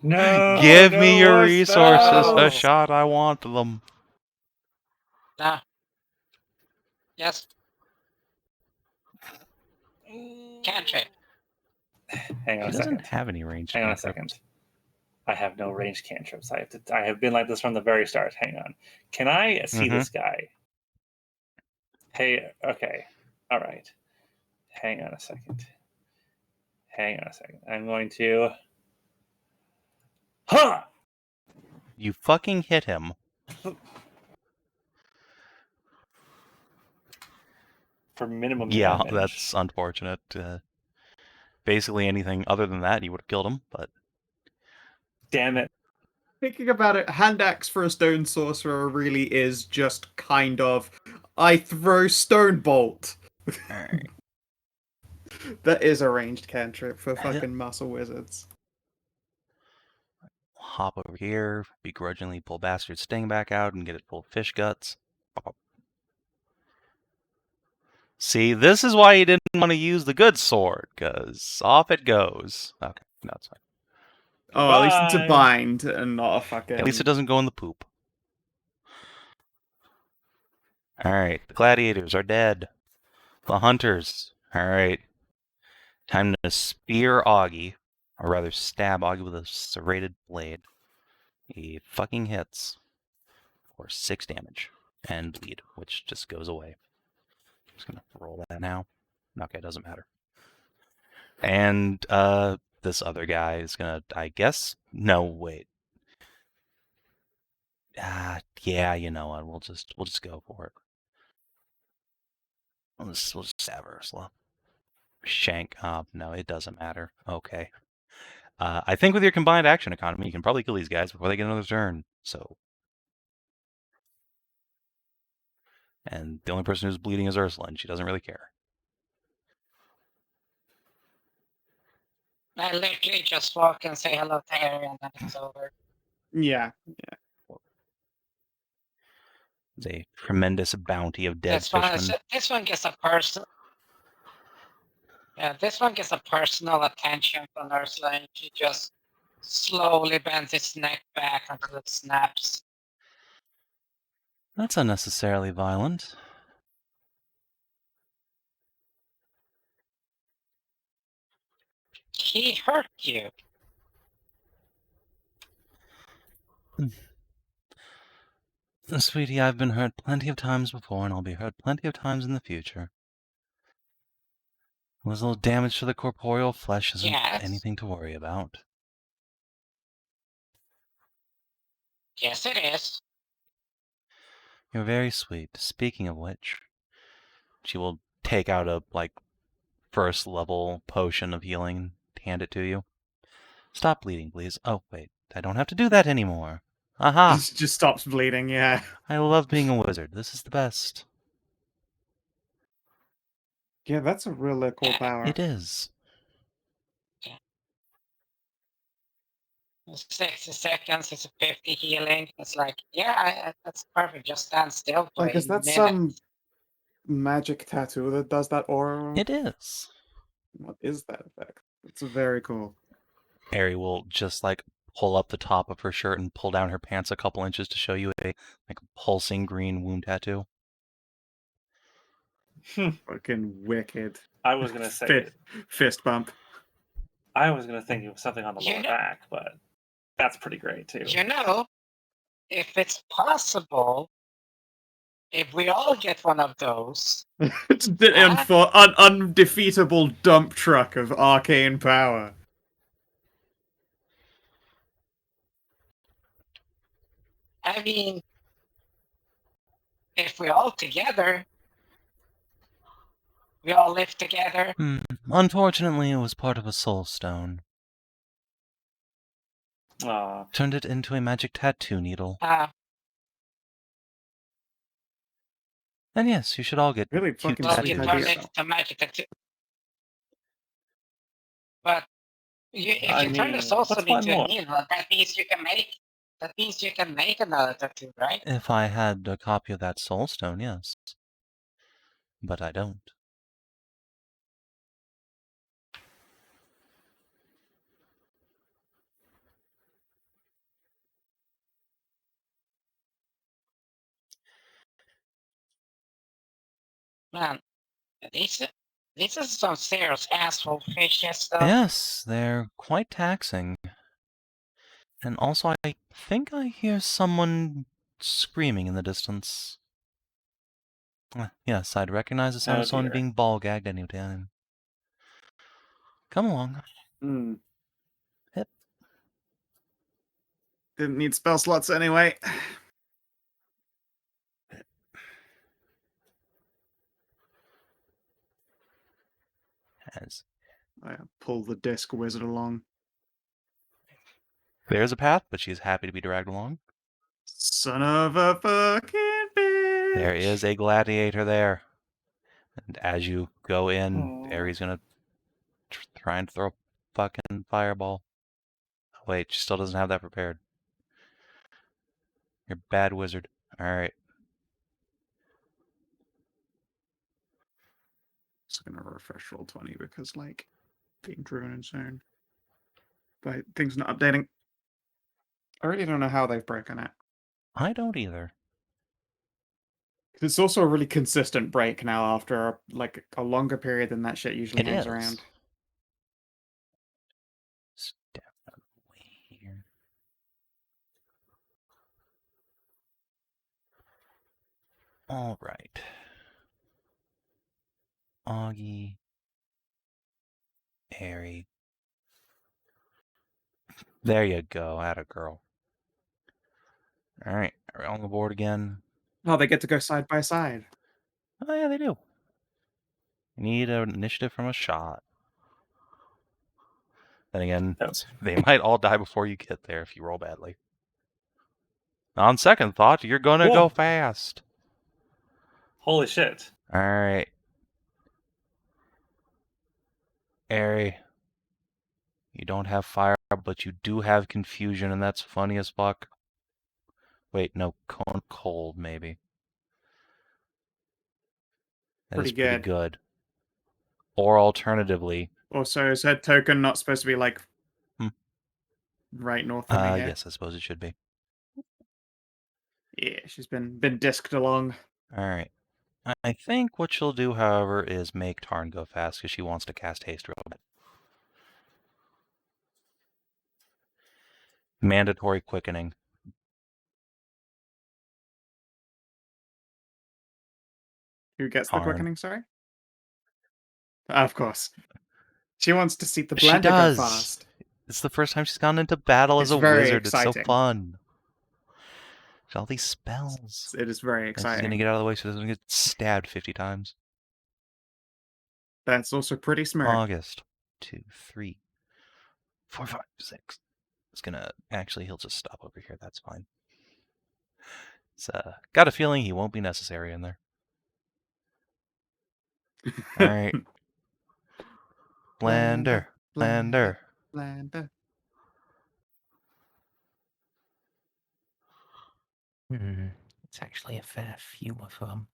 C: no,
A: give
C: no
A: me your
C: more
A: resources,
C: spells.
A: Hashat. I want them.
D: No. Yes. Cantrip.
C: Hang on
A: He
C: a
A: doesn't
C: second.
A: have any range.
C: Hang on a second. I have no ranged cantrips. I have been like this from the very start. Hang on. Can I see this guy? Hey, okay. All right. Hang on a second. I'm going to. Huh!
A: You fucking hit him.
C: For minimum
A: Yeah,
C: damage.
A: that's unfortunate. Basically anything other than that, you would have killed him, but...
C: Damn it.
B: Thinking about it, hand axe for a stone sorcerer really is just kind of, I throw stone bolt.
A: Alright.
B: That is a ranged cantrip for
A: Yeah.
B: fucking muscle wizards.
A: Hop over here, begrudgingly pull Bastard Sting back out and get it full of fish guts. Pop. See, this is why you didn't want to use the good sword, because off it goes. Okay, no, it's fine.
B: Oh, at least it's a
C: Bye.
B: bind and not a fucking...
A: At least it doesn't go in the poop. Alright, the gladiators are dead. The hunters. Alright. Time to spear Augie, or rather stab Augie with a serrated blade. He fucking hits for 6 damage and bleed, which just goes away. I'm just gonna roll that now. Okay, doesn't matter. And this other guy is gonna, I guess. No, wait. Yeah, you know what? We'll just go for it. We'll just stab Ursula. Shank. No, it doesn't matter. Okay. I think with your combined action economy, you can probably kill these guys before they get another turn. So. And the only person who's bleeding is Ursula, and she doesn't really care.
D: I literally just walk and say hello to Harry and then it's over.
B: Yeah.
A: There's a tremendous bounty of dead fishmen.
D: This one gets a personal. Yeah, this one gets a personal attention from Ursula, and she just slowly bends its neck back until it snaps.
A: That's unnecessarily violent.
D: He hurt you.
A: Sweetie, I've been hurt plenty of times before, and I'll be hurt plenty of times in the future. It was a little damage to the corporeal flesh isn't anything to worry about.
D: Yes, it is.
A: You're very sweet. Speaking of which, she will take out a, first level potion of healing, hand it to you. Stop bleeding, please. Oh, wait. I don't have to do that anymore. Aha!
B: It just stops bleeding, yeah.
A: I love being a wizard. This is the best.
B: Yeah, that's a really cool power.
A: It is.
D: 60 seconds is a 50 healing. It's like, yeah, that's perfect. Just stand still for
B: Like, is that some magic tattoo that does that aura?
A: It is.
B: What is that effect? It's very cool.
A: Harry will just, pull up the top of her shirt and pull down her pants a couple inches to show you a, pulsing green wound tattoo.
B: Fucking wicked.
C: I was gonna say
B: Fist bump.
C: I was gonna think of something on the lower back, but that's pretty great too.
D: You know, if it's possible, if we all get one of those,
B: It's the undefeatable dump truck of arcane power.
D: I mean, if we all together, we all live together.
A: Unfortunately, it was part of a soul stone. Turned it into a magic tattoo needle. And yes, you should all get
B: really
A: cute
B: fucking
D: well, you
A: tattoos.
D: turn it to magic tattoo. But if you turn the soul stone into a needle, that means you can make. That means you can make another tattoo, right?
A: If I had a copy of that soul stone, yes. But I don't.
D: Man, these are some serious asshole fishes, though.
A: Yes, they're quite taxing. And also, I think I hear someone screaming in the distance. Yes, I'd recognize the sound of someone being ball-gagged any time. Come along. Hip.
B: Didn't need spell slots anyway.
A: As
B: I pull the disc wizard along.
A: There's a path, but she's happy to be dragged along.
B: Son of a fucking bitch.
A: There is a gladiator there. And as you go in,
C: Oh.
A: Barry's gonna try and throw a fucking fireball. Oh, wait, she still doesn't have that prepared. You're a bad wizard. Alright.
B: Just gonna refresh roll 20 because, like, being driven insane. But things not updating. I really don't know how they've broken it.
A: I don't either.
B: It's also a really consistent break now after like a longer period than that shit usually
A: It
B: hangs
A: is.
B: around.
A: Step away here. Alright. Augie. Airy. There you go, atta girl. Alright, are we on the board again?
B: Oh, they get to go side by side.
A: Oh yeah, they do. You need an initiative from a shot. Then again,
C: That's
A: they might all die before you get there if you roll badly. On second thought, you're gonna
C: Whoa.
A: go fast.
C: holy shit.
A: Alright. Airy. You don't have fire, but you do have confusion, and that's funny as fuck. Wait, no, cold, maybe. That is
B: Pretty
A: pretty
B: good.
A: good. Or alternatively,
B: Also, is her token not supposed to be like
A: Hmm.
B: right north of me here?
A: yes, I suppose it should be.
B: Yeah, she's been disked along.
A: Alright. I think what she'll do, however, is make Tarn go fast, because she wants to cast haste real bad. Mandatory quickening.
B: Who gets the
A: Tarn.
B: quickening, sorry? Of course. She wants to see the
A: She
B: blender go
A: does.
B: fast.
A: It's the first time she's gone into battle as
B: It's
A: a
B: very
A: wizard. It's so
B: exciting.
A: fun. Got all these spells.
B: It is very
A: And she's gonna
B: exciting.
A: get out of the way so she doesn't get stabbed 50 times.
B: That's also pretty smart.
A: August. 2, 3, 4, 5, 6. It's gonna actually he'll just stop over here. That's fine. It's got a feeling he won't be necessary in there. Alright. Blender. Blender.
B: Blender.
E: It's actually a fair few of them.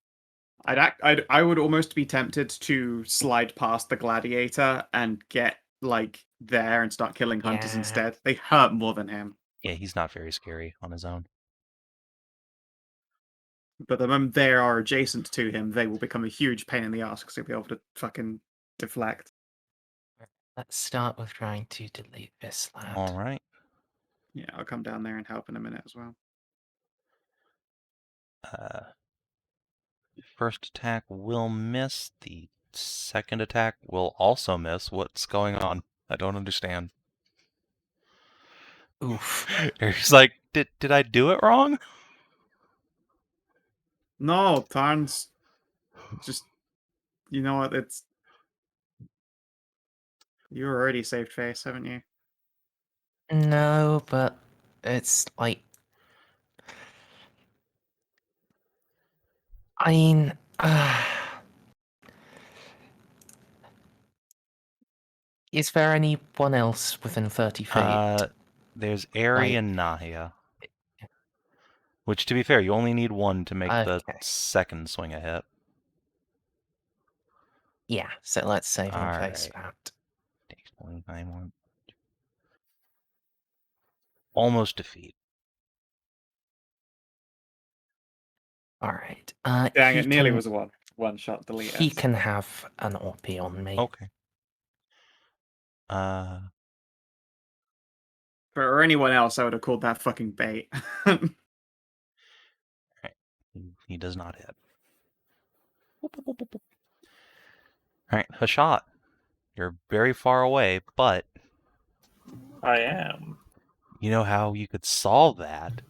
B: I would almost be tempted to slide past the gladiator and get like there and start killing hunters
E: Yeah.
B: instead. They hurt more than him.
A: Yeah, he's not very scary on his own.
B: But the moment they are adjacent to him, they will become a huge pain in the ass because he'll be able to fucking deflect.
E: Let's start with trying to delete this lad.
A: Alright.
B: Yeah, I'll come down there and help in a minute as well.
A: First attack will miss. The second attack will also miss. What's going on? I don't understand.
E: Oof.
A: He's like, did I do it wrong?
B: No, Tarn's just, you know what? It's you already saved face, haven't you?
E: No, but it's like. I mean, is there anyone else within 30 feet?
A: There's Airy and Nahia. Which, to be fair, you only need one to make the
E: Okay.
A: second swing a hit.
E: Yeah, so let's save him face
A: Alright.
E: that.
A: Takes 29 one. Almost defeat.
E: Alright.
B: Dang, it nearly was a one shot delete.
E: He can have an OP on me.
A: Okay.
B: For anyone else, I would have called that fucking bait.
A: He does not hit. Alright, Hashat. You're very far away, but
C: I am.
A: you know how you could solve that?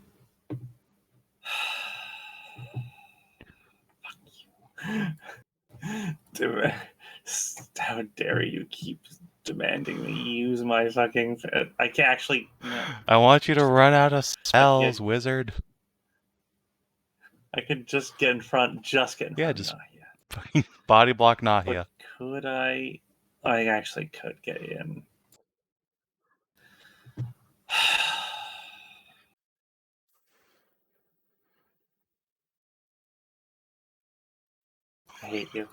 C: How dare you keep demanding me use my fucking. I can't actually. No.
A: I want you to run out of spells, wizard.
C: I could just get in front. Just get in
A: Yeah,
C: front.
A: just
C: Nahia.
A: fucking body block Nahia.
C: But could I? I actually could get in. I hate you.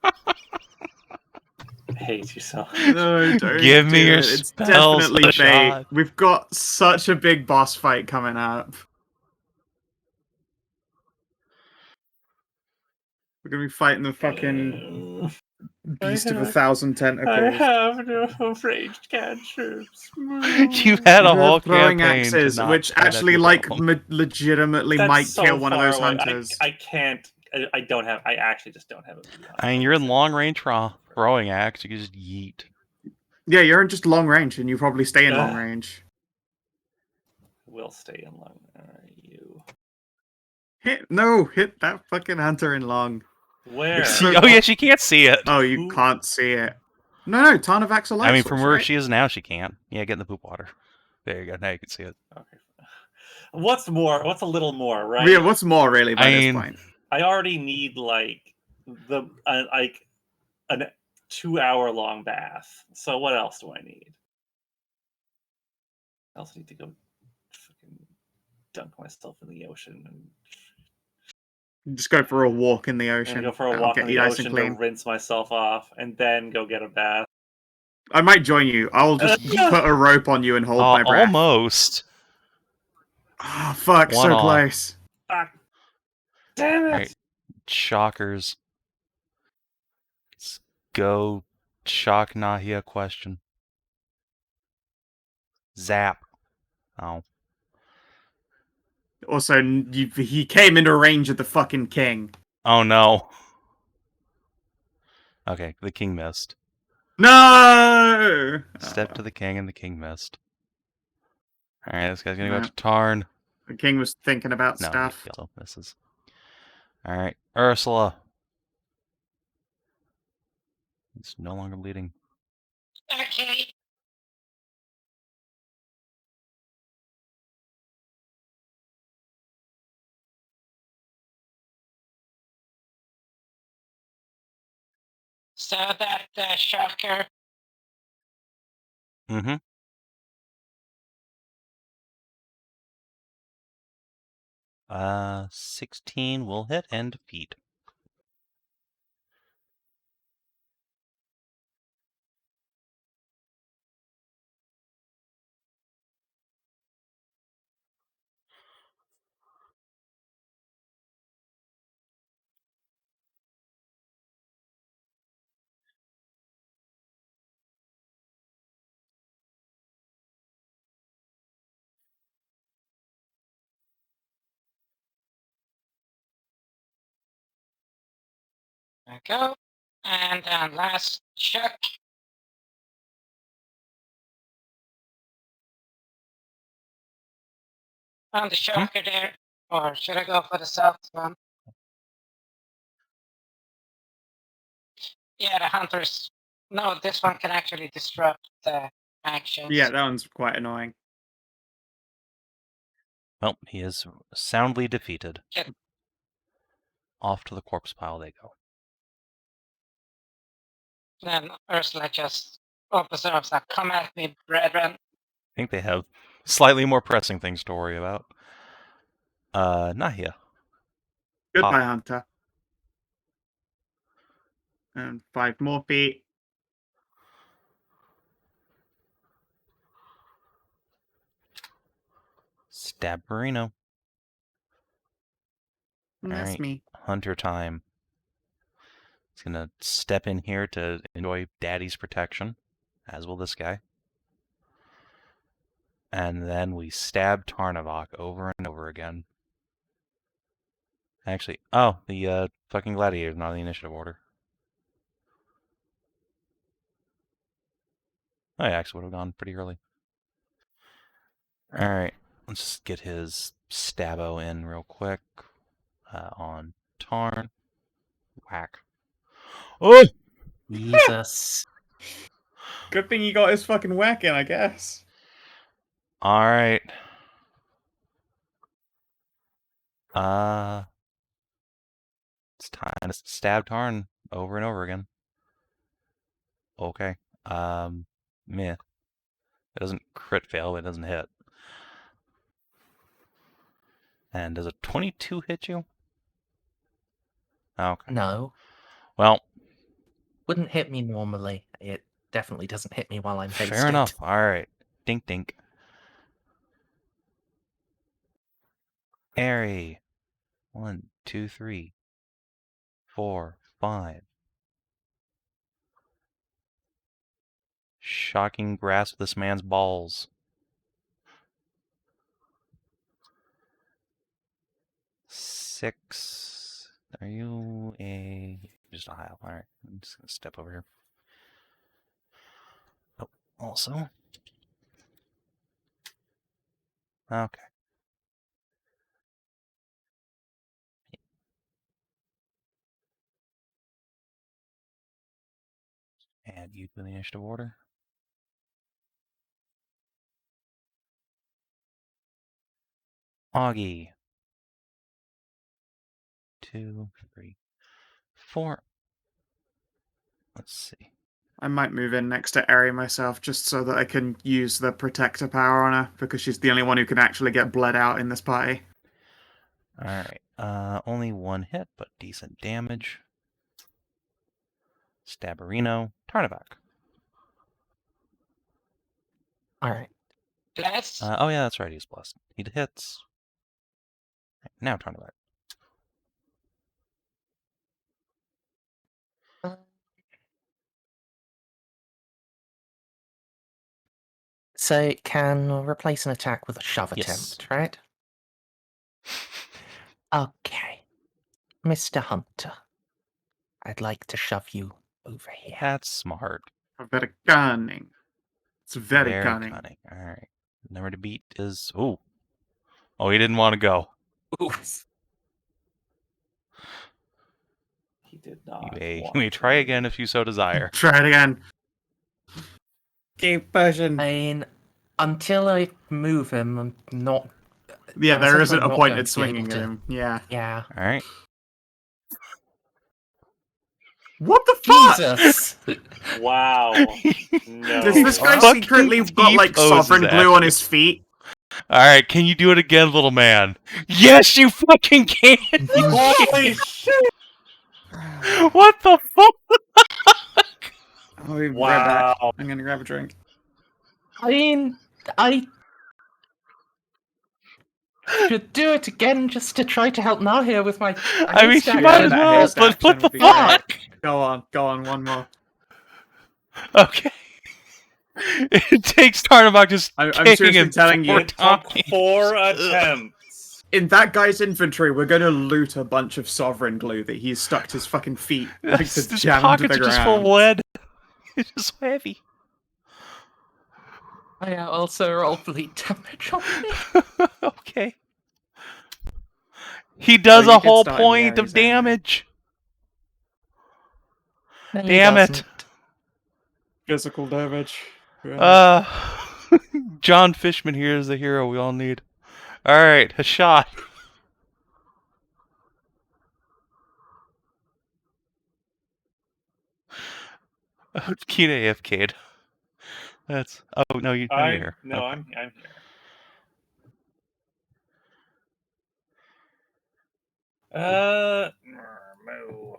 C: I hate you so.
B: No, don't
A: Give me
B: do
A: your
B: it. It's
A: spells,
B: definitely bait.
A: Hashat.
B: We've got such a big boss fight coming up. We're gonna be fighting the fucking beast of 1,000
C: I
B: tentacles.
C: have no ranged cantrips.
A: You've had a
B: You
A: whole
B: have throwing
A: campaign
B: axes,
A: to not
B: which
A: try that
B: actually,
A: to
B: like,
A: problem.
B: legitimately
C: That's
B: might
C: so
B: kill one of
C: far
B: those
C: away.
B: hunters.
C: I can't. I don't have. I actually just don't have a view.
A: I mean, you're in long range for throwing axe. You can just yeet.
B: Yeah, you're in just long range, and you probably stay in long range.
C: Will stay in long. Alright, you.
B: Hit that fucking hunter in long.
C: Where?
B: So-
A: Oh yeah, she can't see it.
B: Oh, you can't see it. No, Tarnavak's a light
A: I mean, from
B: source,
A: where
B: right?
A: she is now, she can't. Yeah, get in the poop water. There you go. Now you can see it.
C: Okay. What's more? What's a little more? Right.
B: Yeah, what's more really by
A: I
B: this
A: mean-
B: point?
C: I already need like like an 2-hour long bath. So what else do I need? I also need to go fucking dunk myself in the ocean and
B: Just go for a walk in the
C: I'm
B: ocean.
C: gonna go for a
B: That'll
C: walk
B: get
C: in
B: you
C: the
B: nice and
C: ocean to
B: clean.
C: rinse myself off, and then go get a bath.
B: I might join you. I'll just put a rope on you and hold my breath.
A: Almost.
B: Oh, fuck,
A: One
B: so
A: off.
B: close.
C: Fuck. Damn it!
A: Right. Shockers. Let's go shock Nahia question. Zap. Oh.
B: Also, he came into range of the fucking king.
A: Oh no. Okay, the king missed.
B: No!
A: Step to the king and the king missed. Alright, this guy's gonna go
B: No.
A: to Tarn.
B: The king was thinking about
A: No,
B: stuff.
A: he also misses. Alright, Ursula. It's no longer bleeding.
D: Okay. So that shocker.
A: Mm-hmm. Uh, 16 will hit and defeat.
D: There we go. And then last shock. On the shocker there. Or should I go for the south one? Yeah, the hunters. No, this one can actually disrupt the actions.
B: Yeah, that one's quite annoying.
A: Well, he is soundly defeated.
D: Yeah.
A: Off to the corpse pile they go.
D: Then Ursula just opens her arms like, come at me, brethren.
A: I think they have slightly more pressing things to worry about. Nahia.
B: Goodbye, hunter. And 5 more feet.
A: Stab Marino.
B: And that's
A: Alright.
B: me.
A: Hunter time. He's gonna step in here to enjoy Daddy's protection, as will this guy. And then we stab Tarnavak over and over again. Actually, oh, the fucking gladiator's not in the initiative order. I actually would have gone pretty early. Alright, let's get his stabbo in real quick. On Tarn. Whack. Oh!
E: Jesus.
B: Good thing he got his fucking whack in, I guess.
A: All right. It's time to stab Tarn over and over again. Okay. Meh. It doesn't crit fail, it doesn't hit. And does a 22 hit you? Okay.
E: No.
A: Well,
E: Wouldn't hit me normally. It definitely doesn't hit me while I'm hasted.
A: fair enough. All right. Dink dink. Airy. 1, 2, 3, 4, 5. Shocking grasp this man's balls. 6. Are you a... Just a high. Alright, I'm just going to step over here. Oh, also. Okay. Add you to the initiative order. Augie. 2, 3, 4. Let's see.
B: I might move in next to Eri myself just so that I can use the protector power on her because she's the only one who can actually get bled out in this party.
A: Alright. Only 1 hit, but decent damage. Stabberino. Tarnavak.
E: Alright.
D: Bless.
A: Oh yeah, that's right, he's blessed. He hits. Right, now Tarnavak.
E: So it can replace an attack with a shove
A: Yes.
E: attempt, right? Okay. Mr. Hunter, I'd like to shove you over here.
A: That's smart.
B: Very cunning. It's very cunning.
A: Alright. Number to beat is... Ooh. Oh, he didn't want to go.
E: Oof.
C: He did not.
A: You
C: want
A: may try
C: to.
A: again if you so desire.
B: Try it again. Keep pushing.
E: I mean, until I move him, I'm not...
B: Yeah,
E: I'm
B: there
E: essentially
B: isn't a
E: not
B: point
E: going
B: at
E: to be able
B: swinging at
E: to-
B: him. Yeah.
E: Yeah.
A: Alright.
B: What the fuck?
E: Jesus!
C: Wow. No.
B: Does this guy
A: Fucking
B: secretly got like
A: T-poses
B: sovereign
A: at
B: glue on
A: you.
B: his feet?
A: Alright, can you do it again, little man? Yes, you fucking can!
C: Holy shit!
A: What the fuck?
B: I'll be right back.
C: Wow.
B: I'm gonna grab a drink.
E: I mean, I should do it again just to try to help Nahia with my
A: I mean,
E: haystack
A: you might as
B: that
A: well,
B: haystack
A: but what
B: action
A: the
B: would be great.
A: fuck?
B: Go on, one more.
A: Okay. It takes Tarnavak just
B: I'm
A: kicking
B: seriously
A: him
B: telling you,
A: four
C: It took
A: times.
C: 4 attempts.
B: In that guy's inventory, we're gonna loot a bunch of sovereign glue that he's stuck to his fucking feet, like to
A: His
B: jam into
A: pockets
B: the
A: are just full of
B: ground.
A: lead. It's just heavy.
E: I also roll bleed damage on me.
A: Okay. He does
B: you
A: a
B: did
A: whole
B: start in the
A: point
B: area
A: of
B: zone, yeah.
A: damage.
E: No, he
A: Damn it.
E: doesn't.
B: Physical damage. Yeah.
A: John Fishman here is the hero we all need. Alright, Hashat. Kina AFK'd. That's... Oh, no, you're here.
C: No,
A: Okay.
C: I'm here. Moo.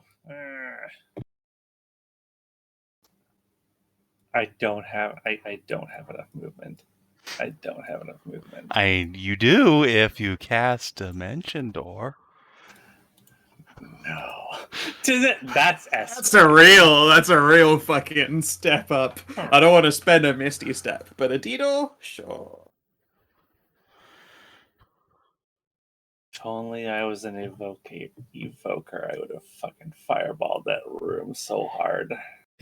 C: I don't have enough movement.
A: You do if you cast Dimension Door.
C: No. That's
B: That's a real fucking step up. I don't want to spend a Misty Step, but a Dido? Sure.
C: If only I was an evoker, I would have fucking fireballed that room so hard.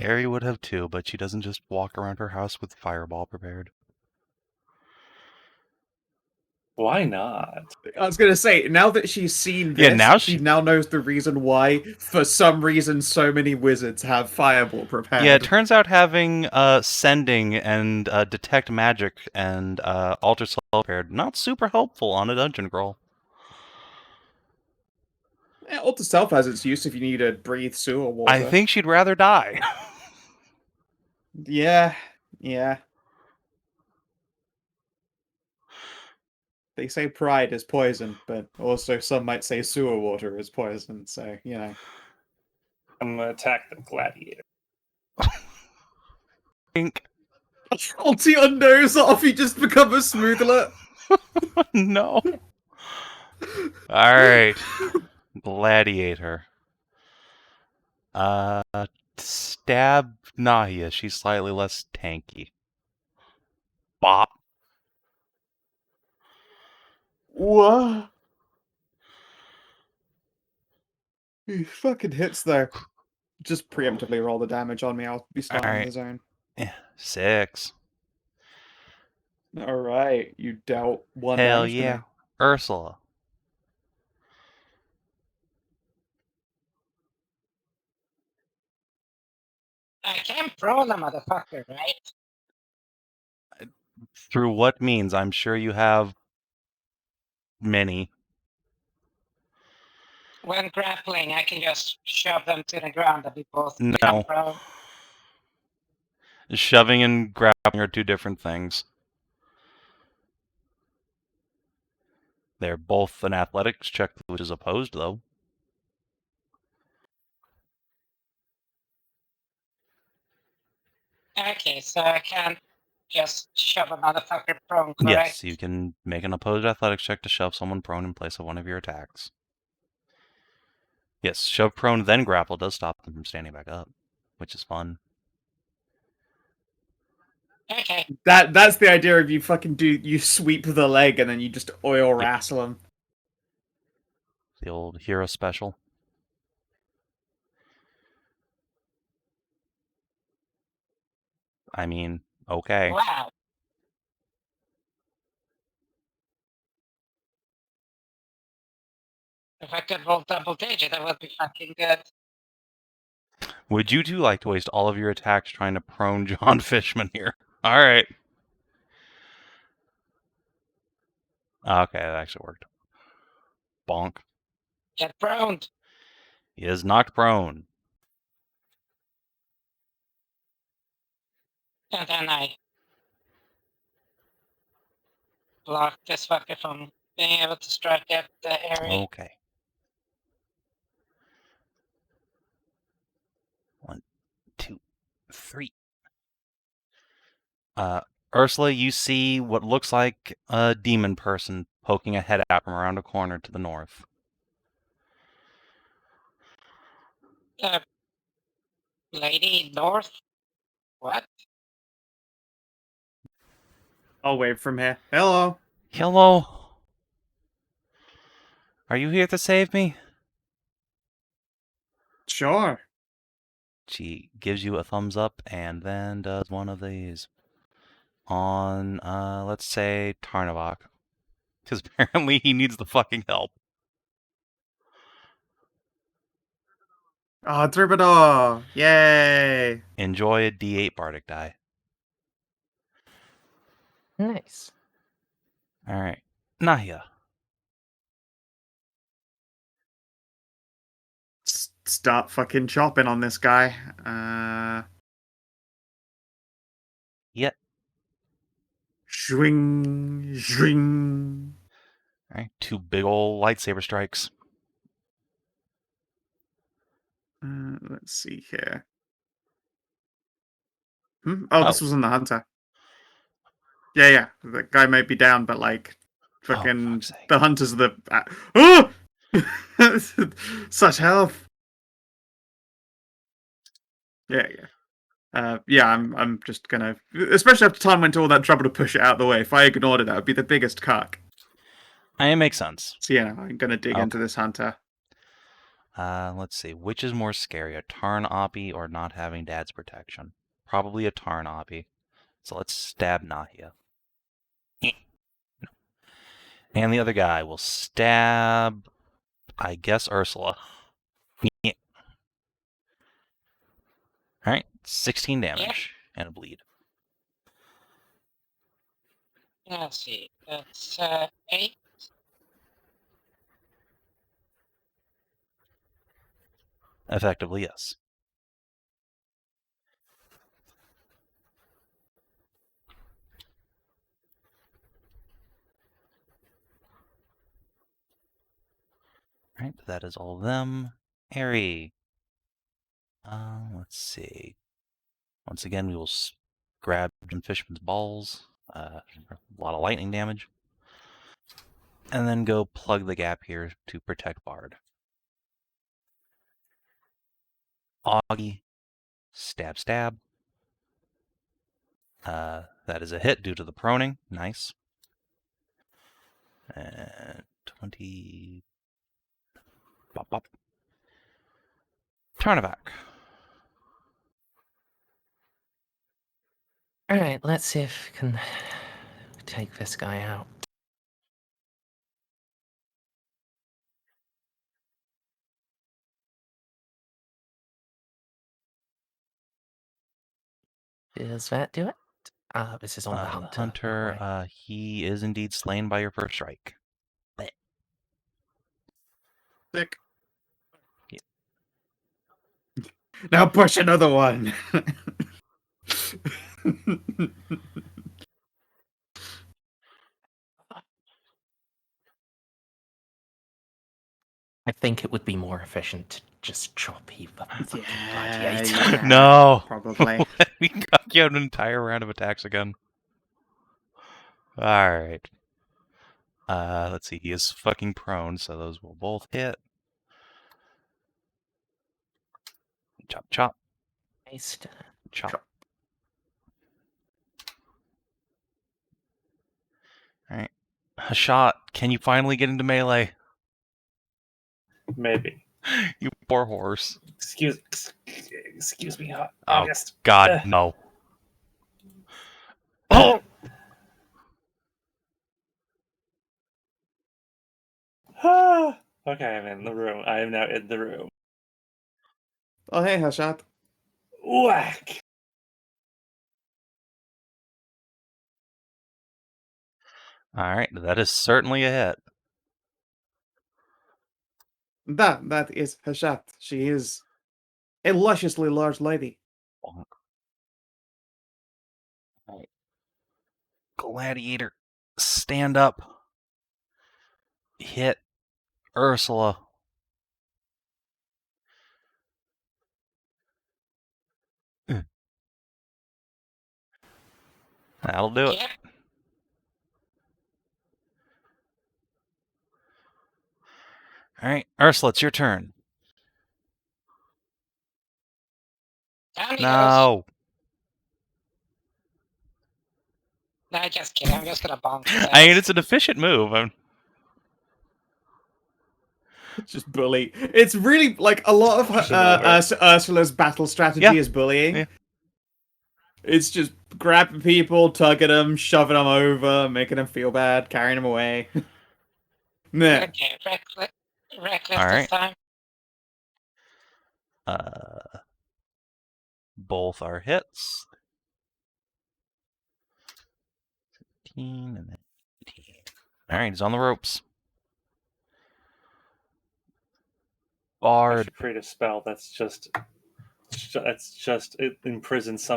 A: Ari would have too, but she doesn't just walk around her house with Fireball prepared.
C: Why not?
B: I was gonna say, now that she's seen this,
A: Yeah, now
B: she
A: she-
B: now knows the reason why, for some reason, so many wizards have Fireball prepared.
A: Yeah, it turns out having Sending and Detect Magic and Alter Soul prepared not super helpful on a dungeon crawl.
B: Alter Self has its use if you need to breathe sewer water.
A: I think she'd rather die.
B: Yeah, yeah. They say pride is poison, but also some might say sewer water is poison, so, you know.
C: I'm gonna attack the gladiator.
A: Think.
B: Ulti on nose off, you just become a smoother.
A: No. Alright. Gladiator. Stab Nahia. She's slightly less tanky. Bop.
B: What? He fucking hits there. Just preemptively roll the damage on me, I'll be starting
A: Alright.
B: the zone.
A: 6.
B: Alright, you dealt 1
A: Hell
B: damage to
A: yeah.
B: me.
A: Ursula.
D: I can prone a motherfucker, right?
A: Through what means? I'm sure you have many.
D: When grappling, I can just shove them to the ground and we both
A: No.
D: become prone.
A: Shoving and grabbing are two different things. They're both an athletics check, which is opposed, though.
D: Okay, so I can just shove a motherfucker prone, correct?
A: Yes, you can make an opposed athletics check to shove someone prone in place of one of your attacks. Yes, shove prone then grapple does stop them from standing back up, which is fun.
D: Okay.
B: That's the idea of you sweep the leg and then you just oil wrestle him.
A: The old hero special. I mean, okay.
D: Wow. If I could roll double digit, that would be fucking good.
A: Would you two like to waste all of your attacks trying to prone John Fishman here? Alright. Okay, that actually worked. Bonk.
D: Get proned.
A: He is knocked prone.
D: And then I block this fucker from being able to strike at the area.
A: Okay. 1, 2, 3. Ursula, you see what looks like a demon person poking a head out from around a corner to the north.
D: Lady North? What?
B: I'll wave from here. Hello.
A: Hello? Are you here to save me?
B: Sure.
A: She gives you a thumbs up and then does one of these. On, let's say, Tarnavak. Because apparently he needs the fucking help.
B: Oh, Troubadour! Yay!
A: Enjoy a D8 Bardic die.
E: Nice.
A: Alright. Nahia.
B: Start fucking chopping on this guy.
A: Yep.
B: Swing, swing.
A: Alright, 2 big ol' lightsaber strikes.
B: Let's see here. Oh, this was on the hunter. Yeah. The guy might be down, but like, fucking,
A: fuck's sake.
B: the hunters are the. Oh! Such health. Yeah. I'm just gonna, especially after time went to all that trouble to push it out of the way. If I ignored it, that would be the biggest cuck.
A: It makes sense.
B: So yeah, I'm gonna dig into this hunter.
A: Let's see. Which is more scary, a Tarn Oppie or not having Dad's protection? Probably a Tarn Oppie. So let's stab Nahia. And the other guy will stab, I guess, Ursula. Yeah. Alright, 16 damage and a bleed.
D: Let's see. That's 8.
A: Effectively, yes. Alright, that is all of them. Harry. Let's see. Once again, we will grab Fishman's balls. A lot of lightning damage. And then go plug the gap here to protect Bard. Augie. Stab, stab. That is a hit due to the proning. Nice. And 20. Bop, bop. Tarnavak.
E: Alright, let's see if we can take this guy out. Does that do it? This is on the hunter.
A: Hunter,
E: right?
A: he is indeed slain by your first strike.
B: Sick.
A: Yeah.
B: Now push another one.
E: I think it would be more efficient to just chop you the fucking gladiator.
B: yeah,
A: No!
B: probably.
A: We got you an entire round of attacks again. Alright. Let's see, he is fucking prone, so those will both hit. Chop, chop,
E: Paste.
A: chop.
E: Chop.
A: Alright. Hashat, can you finally get into melee?
C: Maybe.
A: You poor horse.
C: Excuse me,
A: Oh,
C: August.
A: God, no. Oh!
C: Okay, I'm in the room. I am now in the room.
B: Oh, hey, Hashat.
C: Whack!
A: Alright, that is certainly a hit.
B: That is Hashat. She is a lusciously large lady.
A: Bonk. Alright. Gladiator, stand up. Hit Ursula. That'll do it.
D: Yep.
A: Alright, Ursula, it's your turn.
D: Down he goes.
A: No.
D: No, just kidding. I'm just gonna bomb his
A: I mean,
D: ass.
A: it's an efficient move.
B: Just bully. It's really like a lot of
C: Push him over.
B: Ursula's battle strategy
A: Yeah.
B: is bullying.
A: Yeah.
B: It's just grabbing people, tugging them, shoving them over, making them feel bad, carrying them away. Nah.
D: Okay, reckless
A: All right.
D: this time.
A: Both are hits. 15 and then 18. All right, he's on the ropes.
C: I
A: Bard.
C: should create a spell that's just it imprisons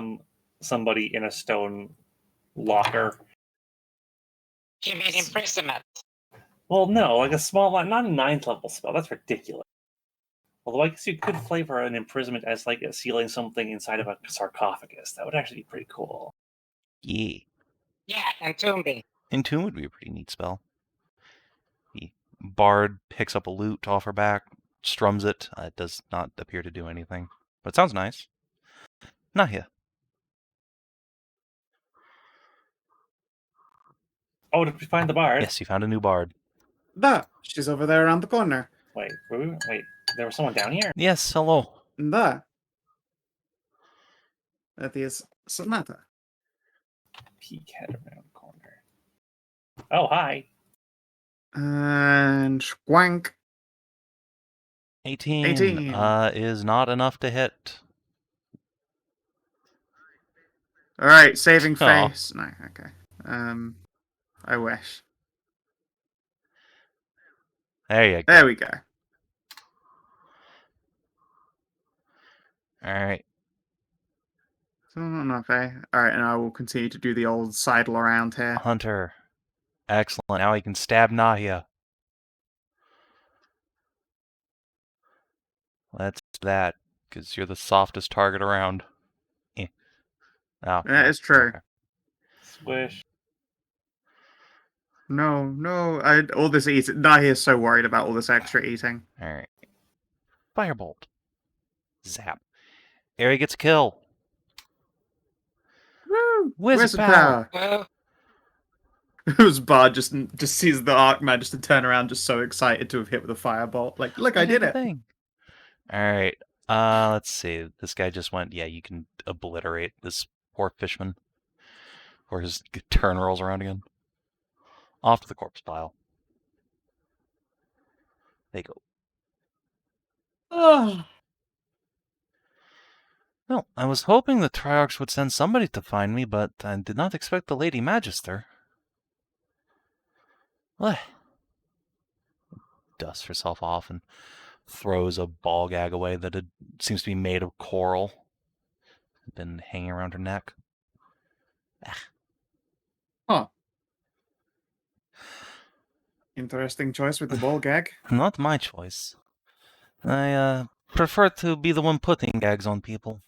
C: somebody in a stone locker.
D: You mean imprisonment?
C: Well, no, like a small one, not a 9th level spell. That's ridiculous. Although I guess you could flavor an imprisonment as like sealing something inside of a sarcophagus. That would actually be pretty cool.
A: Yeah.
D: Yeah, entombing.
A: Entomb would be a pretty neat spell. The Bard picks up a lute off her back, strums it. It does not appear to do anything, but it sounds nice. Nahia.
C: Oh, did we find the bard?
A: Yes, you found a new Bard.
B: That. She's over there around the corner.
C: Wait, there was someone down here?
A: Yes, hello.
B: That. That is Sonata.
C: Peek head around the corner. Oh, hi.
B: And squank.
A: 18,
B: 18.
A: is not enough to hit.
B: All right, saving
A: Oh.
B: face. No, okay. I wish.
A: There you go.
B: There we go.
A: Alright.
B: Still not enough, eh? All right, and I will continue to do the old sidle around here.
A: Hunter. Excellent. Now he can stab Nahia. Let's do that, because you're the softest target around. Eh. Oh,
B: Yeah,
A: no.
B: it's true.
A: Okay.
C: Swish.
B: No, all this eating. Nahia is so worried about all this extra eating.
A: Alright. Firebolt. Zap. Ari gets a kill.
B: Woo!
A: Wizard power.
D: Well,
B: Whose Bard just sees the Archmage just to turn around, just so excited to have hit with a firebolt. Like, look, I did it.
A: Alright. Let's see. This guy just went, yeah, you can obliterate this poor fishman. Or his turn rolls around again. Off to the corpse pile. They go.
B: Oh.
A: Well, I was hoping the Triarchs would send somebody to find me, but I did not expect the Lady Magister. Well, dusts herself off and throws a ball gag away that seems to be made of coral. Been hanging around her neck.
B: Huh. Interesting choice with the ball gag.
A: Not my choice. I prefer to be the one putting gags on people.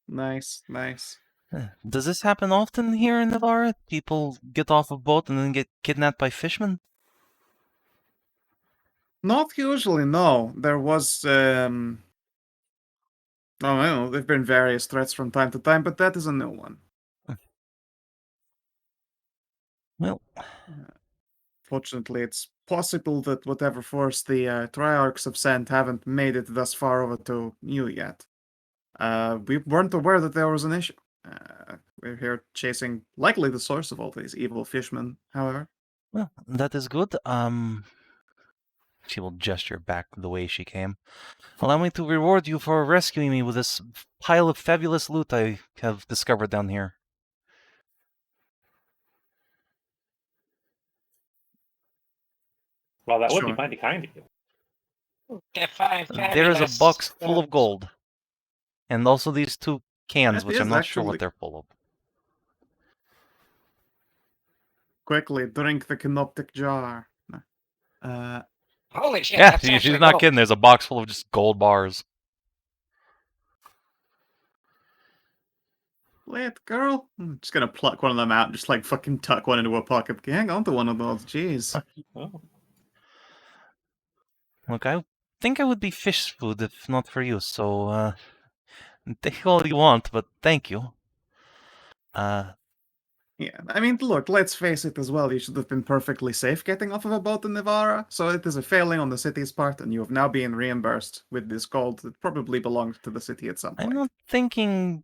B: Nice.
A: Does this happen often here in Evarra? People get off a boat and then get kidnapped by fishmen?
B: Not usually, no. There was, I don't know, there've been various threats from time to time, but that is a new one.
A: Well,
B: Fortunately, it's possible that whatever force the Triarchs have sent haven't made it thus far over to you yet. We weren't aware that there was an issue. We're here chasing likely the source of all these evil fishmen, however.
A: well, that is good. She will gesture back the way she came. Allow me to reward you for rescuing me with this pile of fabulous loot I have discovered down here.
C: Well, that would be
B: Sure.
C: mighty kind of you.
D: the five
A: There is a
D: fabulous
A: box full of
D: stones.
A: gold. And also these 2 cans,
B: That
A: which
B: is
A: I'm not sure
B: actually-
A: what they're full of.
B: Quickly, drink the Kinathis jar.
D: Holy shit,
A: Yeah,
D: that's
A: she's
D: actually
A: not
D: gold.
A: kidding. There's a box full of just gold bars.
B: Wait, girl. I'm just gonna pluck one of them out and just like fucking tuck one into her pocket. Hang on to one of those, jeez.
C: Oh.
A: Look, I think I would be fish food if not for you, so, take all you want, but thank you.
B: Yeah, I mean, look, let's face it as well. You should have been perfectly safe getting off of a boat in Evarra, so it is a failing on the city's part, and you have now been reimbursed with this gold that probably belonged to the city at some point.
A: I'm not thinking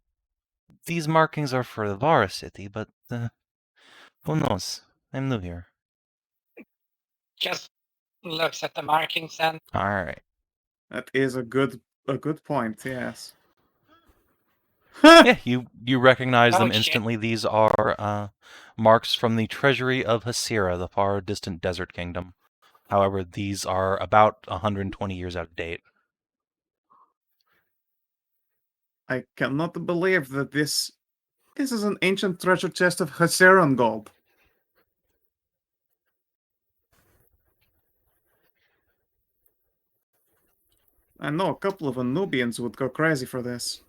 A: these markings are for Evarra City, but, who knows? I'm new here.
D: Just looks at the markings and
A: Alright.
B: That is a good point. Yes.
A: Yeah, you recognize them
D: Oh, shit.
A: instantly. These are marks from the treasury of Hasira, the far distant desert kingdom. However, these are about 120 years out of date.
B: I cannot believe that this is an ancient treasure chest of Hasiran gold. I know a couple of Anubians would go crazy for this.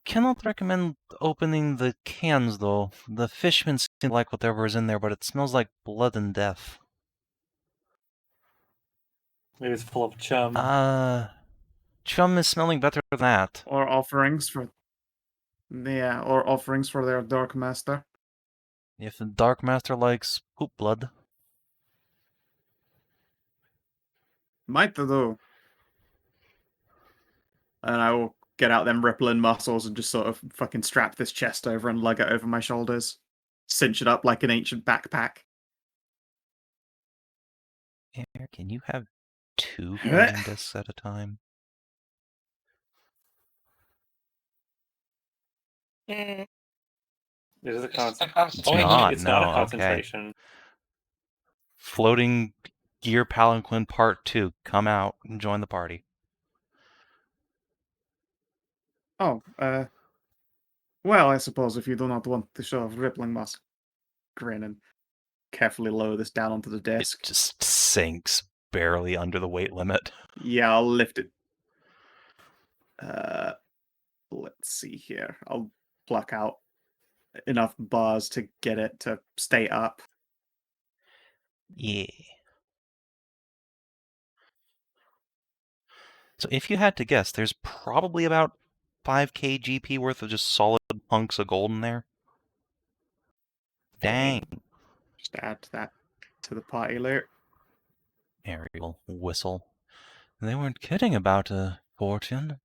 A: Cannot recommend opening the cans, though. The fishmen seem to like whatever is in there, but it smells like blood and death.
C: Maybe it's full of chum.
A: Chum is smelling better than that.
B: Or offerings for their Dark Master.
A: If the Dark Master likes poop blood.
B: Might do. And I will get out them rippling muscles and just sort of fucking strap this chest over and lug it over my shoulders. Cinch it up like an ancient backpack.
A: Can you have 2 floating discs at a time?
D: Mm,
C: It is a
D: it's
C: concentration.
D: a concentration.
C: Oh,
A: not,
C: it's not a
A: no, okay.
C: concentration.
A: Floating Gear Palanquin Part 2. Come out and join the party.
B: Oh, well, I suppose if you do not want to show off rippling muscle, grin and carefully lower this down onto the
A: It
B: desk.
A: just sinks barely under the weight limit.
B: Yeah, I'll lift it. Let's see here. I'll pluck out enough bars to get it to stay up.
A: Yeah. So if you had to guess, there's probably about 5k GP worth of just solid hunks of gold in there. Dang.
B: Just add that to the party later.
A: Ariel whistle. They weren't kidding about a fortune.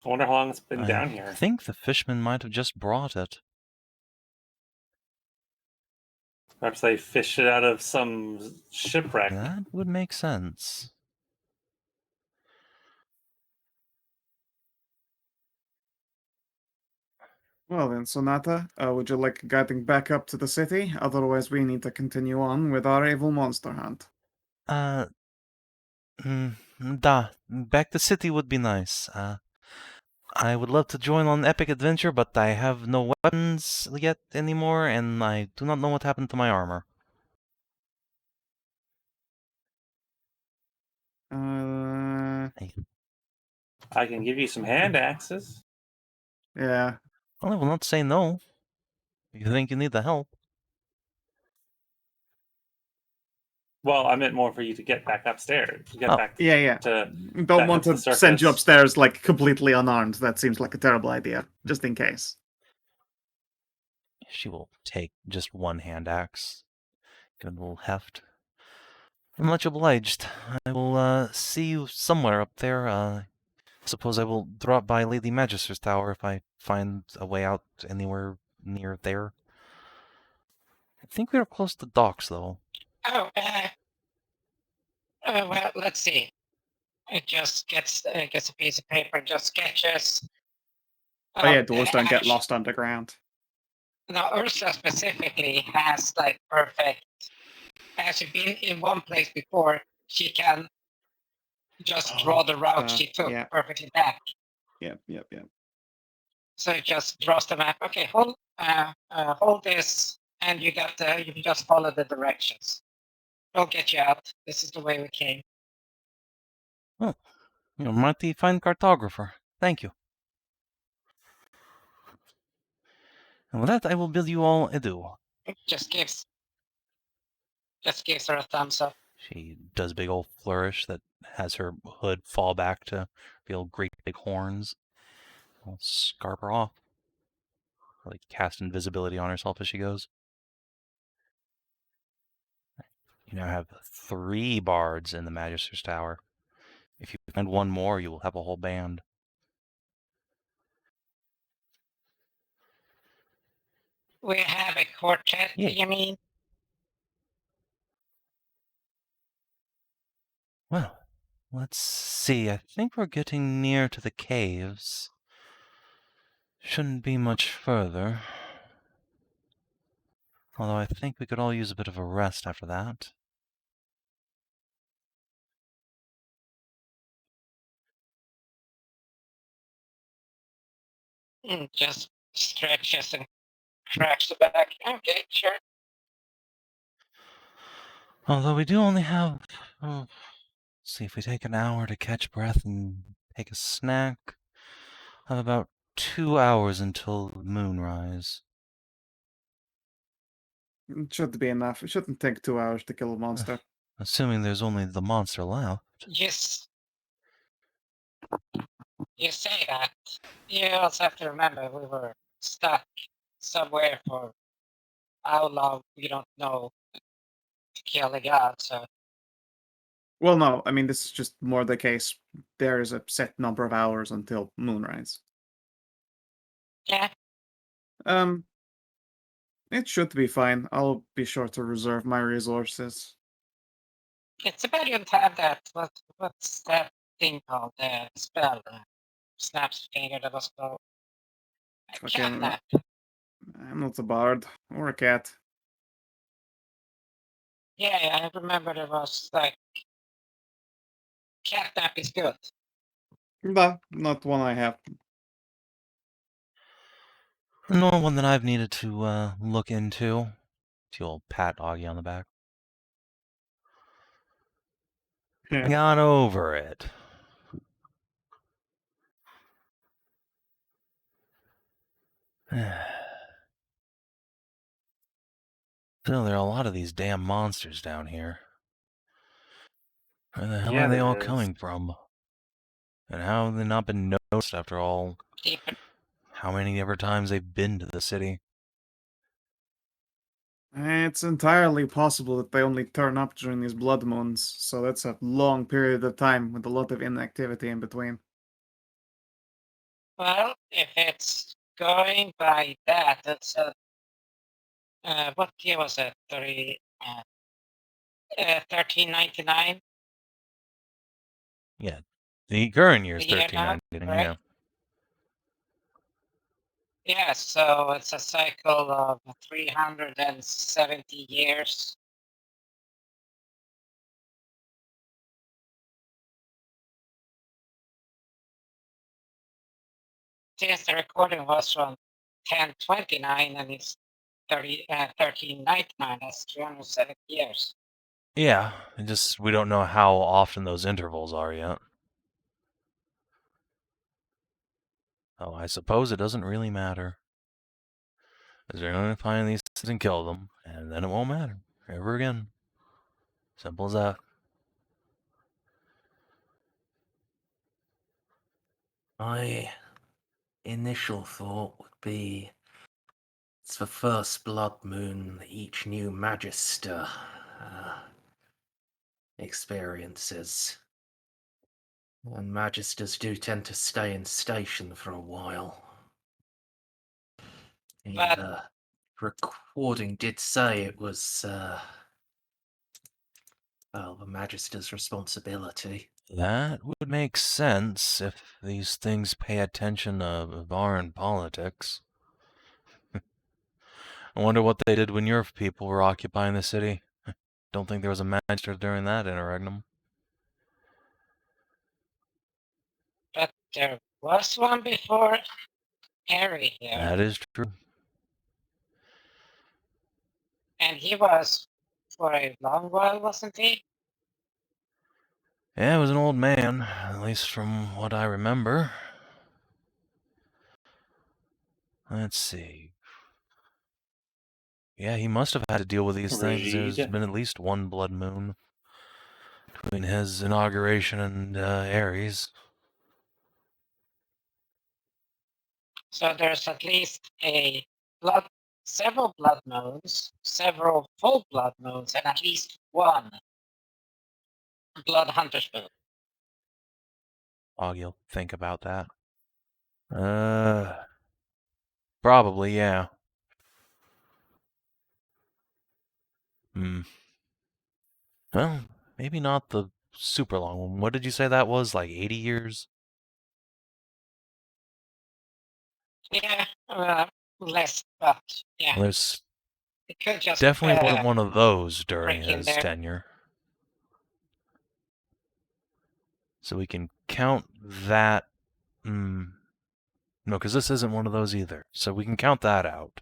C: I wonder how long it's been down
A: I
C: here.
A: think the fishman might have just brought it.
C: Perhaps they fished it out of some shipwreck.
A: That would make sense.
B: Well then, Sonata, would you like guiding back up to the city? Otherwise, we need to continue on with our evil monster hunt.
A: Back to city would be nice. I would love to join on epic adventure, but I have no weapons yet anymore, and I do not know what happened to my armor.
C: I can give you some hand axes.
B: Yeah.
A: Well, I will not say no. If you think you need the help.
C: Well, I meant more for you to get back upstairs. To get
A: Oh.
C: back
B: Yeah.
C: to
B: Don't
C: back
B: want
C: up
B: to
C: the
B: send you
C: surface.
B: upstairs like completely unarmed. That seems like a terrible idea. Just in case.
A: She will take just one hand axe. Give it a little heft. I'm much obliged. I will see you somewhere up there. Suppose I will drop by Lady Magister's tower if I find a way out anywhere near there. I think we are close to docks, though.
D: Oh, well, let's see. It just gets a piece of paper, just sketches.
B: Oh yeah, doors don't get lost underground.
D: Now, Ursula specifically has like perfect. Has she been in one place before, she can just draw the route she took
B: yeah.
D: perfectly back.
B: Yep.
D: So it just draws the map. Okay, hold this, and you can just follow the directions. It'll get you out. This is the way we came.
A: Oh, you're a mighty fine cartographer. Thank you. And with that, I will bid you all adieu.
D: Just gives her a thumbs up.
A: She does a big old flourish that has her hood fall back to reveal great big horns. I'll scarp her off. Like cast invisibility on herself as she goes. You now have 3 bards in the Magister's Tower. If you find one more, you will have a whole band.
D: We have a quartet,
A: Yeah.
D: you mean?
A: Well, let's see. I think we're getting near to the caves. Shouldn't be much further. Although I think we could all use a bit of a rest after that.
D: Just stretches and cracks the back. Okay, sure.
A: Although we do only have... let's see, if we take an hour to catch breath and take a snack, I have about 2 hours until moonrise.
B: It should be enough. It shouldn't take 2 hours to kill a monster.
A: Assuming there's only the monster left.
D: Yes. You say that. You also have to remember we were stuck somewhere for how long we don't know to kill a god, so
B: Well, no, I mean, this is just more the case. There is a set number of hours until moonrise.
D: Yeah,
B: It should be fine. I'll be sure to reserve my resources.
D: it's about you to have that. What's that thing called? The spell. Snaps finger that was called.
B: Fucking,
D: Catnap.
B: I'm not a bard or a cat.
D: Yeah, I remember there was like catnap is good.
B: But not one I have.
A: Nor one that I've needed to look into. You'll pat Augie on the back. I got over it. Still, there are a lot of these damn monsters down here. Where the hell
C: Yeah,
A: are they
C: there
A: all
C: is.
A: coming from? And how have they not been noticed after all?
D: Keep it.
A: How many ever times they've been to the city?
B: It's entirely possible that they only turn up during these blood moons, so that's a long period of time with a lot of inactivity in between.
D: Well, if it's going by that, that's a. What year was it? 1399
A: Yeah, the current year is
D: a year now,
A: 1399.
D: right?
A: Yeah.
D: Yeah, so it's a cycle of 370 years. Since the recording was from 1029 and it's 1399, that's 370 years.
A: Yeah, we don't know how often those intervals are yet. Oh, I suppose it doesn't really matter. Because they're going to find these things and kill them, and then it won't matter ever again. Simple as that.
E: My initial thought would be it's the first blood moon each new Magister experiences. And Magisters do tend to stay in station for a while.
D: But-
E: The recording did say it was the Magister's responsibility.
A: That would make sense if these things pay attention to Evarran politics. I wonder what they did when your people were occupying the city. Don't think there was a magister during that interregnum.
D: But there was one before Harry here.
A: That is true.
D: And he was for a long while, wasn't he?
A: Yeah, he was an old man, at least from what I remember. Let's see. Yeah, he must have had to deal with these things. There's
C: Read.
A: been at least one blood moon between his inauguration and Ares.
D: So there's at least several blood moons, several full blood moons, and at least one blood hunter's moon.
A: You'll think about that. Probably, yeah. Well, maybe not the super long one. What did you say that was? Like 80 years?
D: Yeah, less, but yeah,
A: Well, there's
D: it could just
A: definitely wasn't one of those during
D: break in
A: his
D: there.
A: tenure. So we can count that. No, because this isn't one of those either. So we can count that out.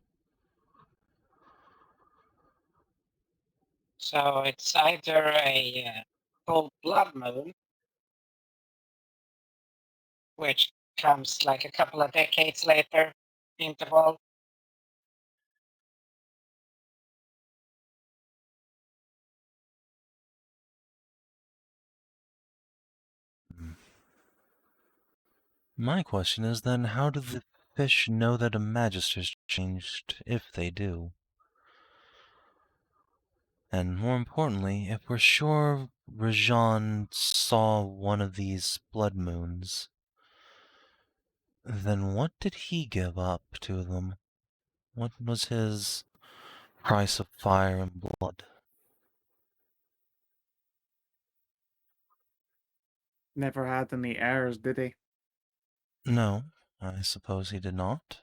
D: So it's either a full blood moon, which comes like a couple of decades later, interval.
A: My question is then, how do the fish know that a magister's changed, if they do? And more importantly, if we're sure Rajan saw one of these blood moons, then what did he give up to them? What was his price of fire and blood?
B: Never had any heirs, did he?
A: No, I suppose he did not.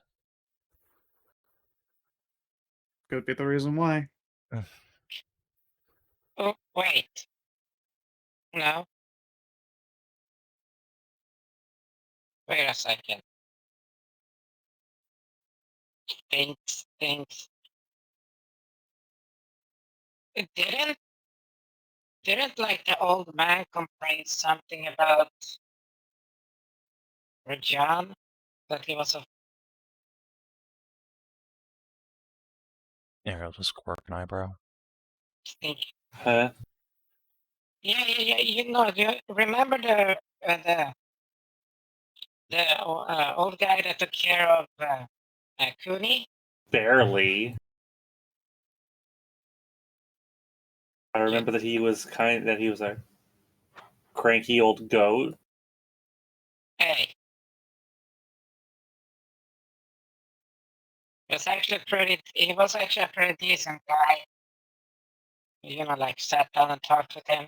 B: Could be the reason why.
D: Oh, wait. No. Wait a second. Thinks. It didn't like the old man complain something about Rajan? That he was a
A: Ariel just quirked an eyebrow.
D: think.
C: Huh?
D: Yeah. You know, do you remember the old guy that took care of Cooney?
C: Barely. I remember that he was a cranky old goat.
D: Hey. He was actually a pretty decent guy. You know, like sat down and talked with him.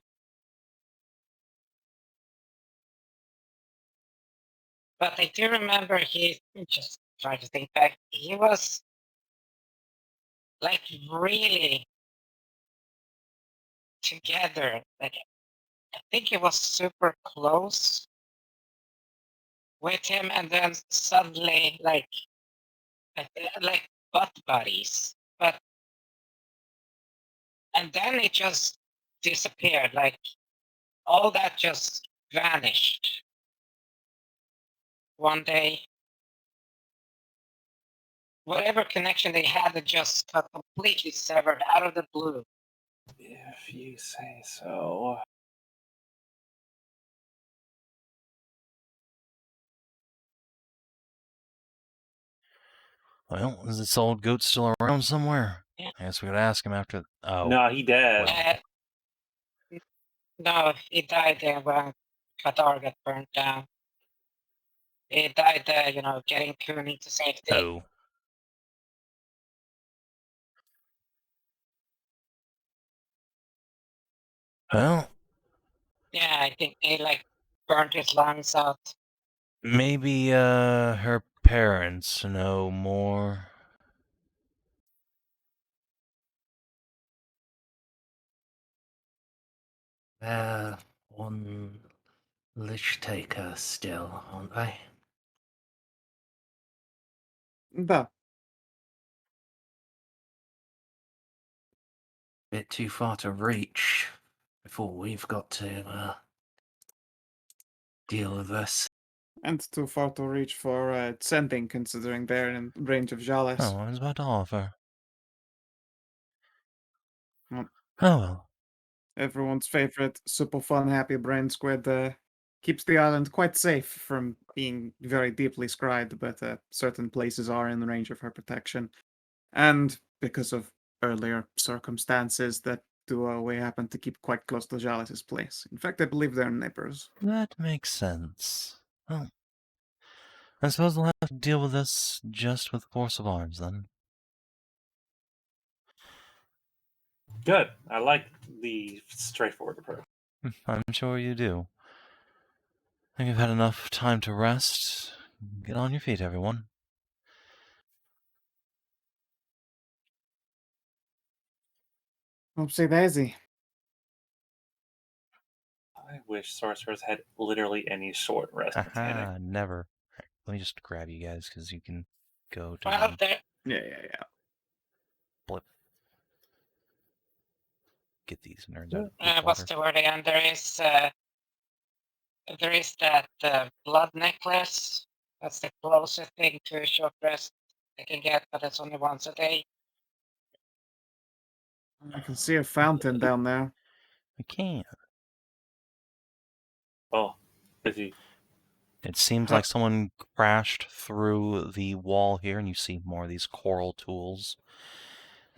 D: But I do remember he just trying to think back. He was like really together. Like I think he was super close with him, and then suddenly like butt buddies. But and then it just disappeared. Like all that just vanished one day. Whatever connection they had, it just got completely severed out of the blue.
C: If you say so.
A: Well, is this old goat still around somewhere?
D: Yeah.
A: I guess we could ask him after. Oh,
C: No, he dead.
D: No, he died when Qatar got burnt down. He died, getting Cooney to safety.
A: oh. Well,
D: Yeah, I think he burnt his lungs out.
A: maybe her parents know more.
E: One Lizardfolk still, aren't they?
B: Da.
E: Bit too far to reach before we've got to deal with this.
B: And too far to reach for sending, considering they're in range of Jales.
A: Oh, I was about to offer.
B: Well,
A: Oh well.
B: everyone's favorite super fun, happy brain squid keeps the island quite safe from being very deeply scryed, but certain places are in the range of her protection. And because of earlier circumstances, that we happen to keep quite close to Jales' place. In fact, I believe they're neighbors.
A: That makes sense. Well, I suppose we'll have to deal with this just with force of arms then.
C: Good. I like the straightforward approach.
A: I'm sure you do. I think you've had enough time to rest. Get on your feet, everyone.
B: Oopsie daisy.
C: I wish sorcerers had literally any short rest mechanic.
A: Haha, never. Right, let me just grab you guys because you can go to
D: Well,
A: the
D: there,
B: Yeah.
A: Blep. Get these nerds out of the
D: what's
A: water.
D: the word again? There is that blood necklace. That's the closest thing to a short rest I can get, but it's only once a day.
B: I can see a fountain down there.
A: I can't.
C: Oh, busy.
A: It seems
B: Huh.
A: like someone crashed through the wall here, and you see more of these coral tools,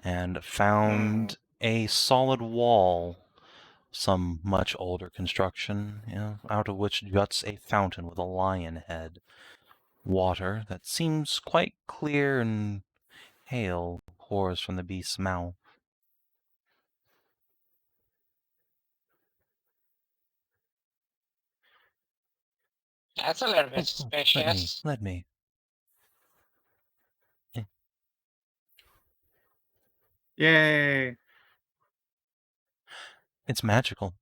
A: and found a solid wall, some much older construction, out of which juts a fountain with a lion head. Water that seems quite clear and pale pours from the beast's mouth.
D: That's a little bit
A: Let
D: suspicious.
A: me.
B: Yay!
A: It's magical.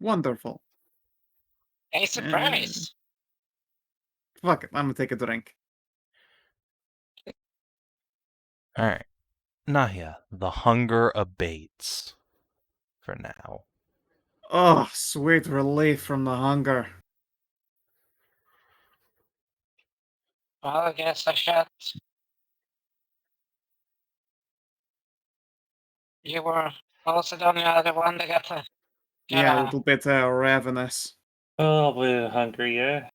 B: Wonderful.
D: A surprise.
B: Fuck it, I'm gonna take a drink.
A: Alright. Nahia, the hunger abates. For now.
B: Oh, sweet relief from the hunger.
D: Well, I guess I should. You were also the only other one that got a
B: Yeah, a little bit ravenous.
C: Oh, we're hungry, yeah.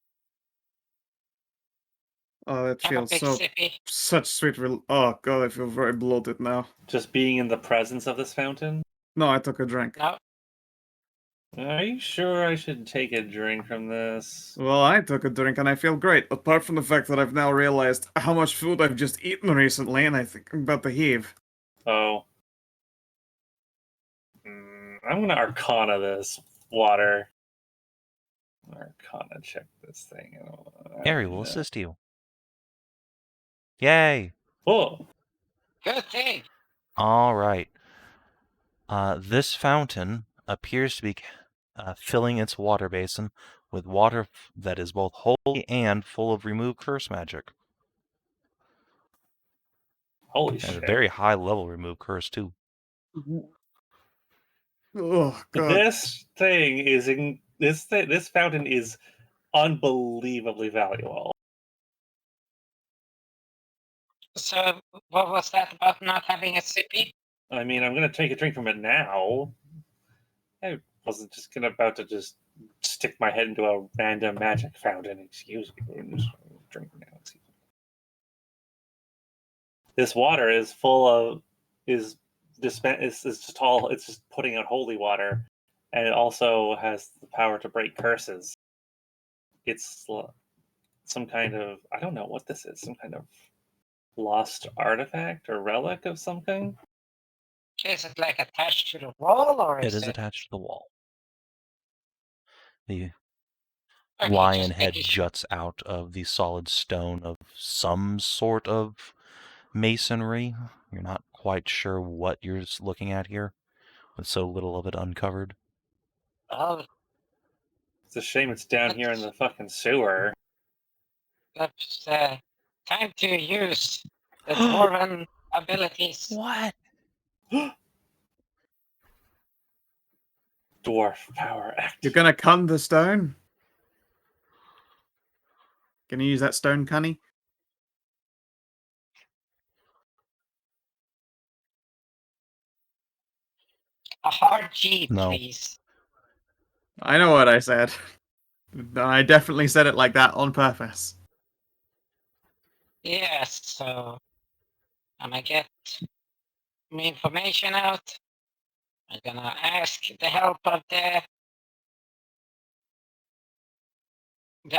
B: Oh, that
D: have a
B: feels
D: big
B: so
D: sippy.
B: such sweet relief. Oh god, I feel very bloated now.
C: Just being in the presence of this fountain.
B: No, I took a drink.
D: No,
C: Are you sure I should take a drink from this?
B: Well, I took a drink and I feel great, apart from the fact that I've now realized how much food I've just eaten recently and I think I'm about to heave.
C: Oh. I'm gonna Arcana this water. Arcana check this thing.
A: Harry will assist you. Yay!
C: Oh,
D: good thing.
A: Alright. This fountain appears to be filling its water basin with water that is both holy and full of remove curse magic.
C: holy
A: And
C: shit.
A: a very high level remove curse, too.
B: Oh god.
C: This thing is this fountain is unbelievably valuable.
D: So, what was that about not having a sippy?
C: I mean, I'm gonna take a drink from it now. I wasn't just about to just stick my head into a random magic fountain. Excuse me. I'm just gonna drink now. This water is full of is just all it's just putting out holy water, and it also has the power to break curses. It's some kind of, I don't know what this is, some kind of lost artifact or relic of some kind.
D: Is it like attached to the wall, or
A: It
D: is
A: is
D: it
A: attached to the wall. The
D: okay,
A: lion
D: just
A: head
D: making
A: juts out of the solid stone of some sort of masonry. You're not quite sure what you're looking at here, with so little of it uncovered.
D: Oh,
C: It's a shame it's down here in the fucking sewer.
D: that's time to use the dwarven abilities.
A: What?
C: Dwarf power
B: You're
C: active.
B: gonna cun the stone? Can you use that stone, Cunny?
D: A hard G,
A: No.
D: please.
B: I know what I said. I definitely said it like that on purpose.
D: Yes, so I'm gonna get my information out. I'm gonna ask the help of the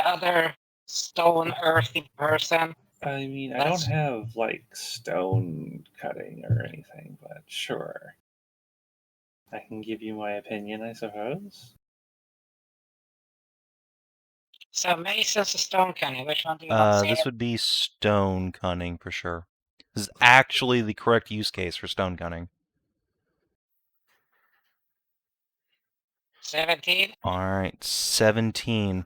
D: other stone earthy person.
C: I mean, I don't have like stone cutting or anything, but sure. I can give you my opinion, I suppose.
D: So Mason's a stone cunning. Which one do you want to say?
A: This would be stone cunning for sure. This is actually the correct use case for stone cunning.
D: 17.
A: Alright, 17.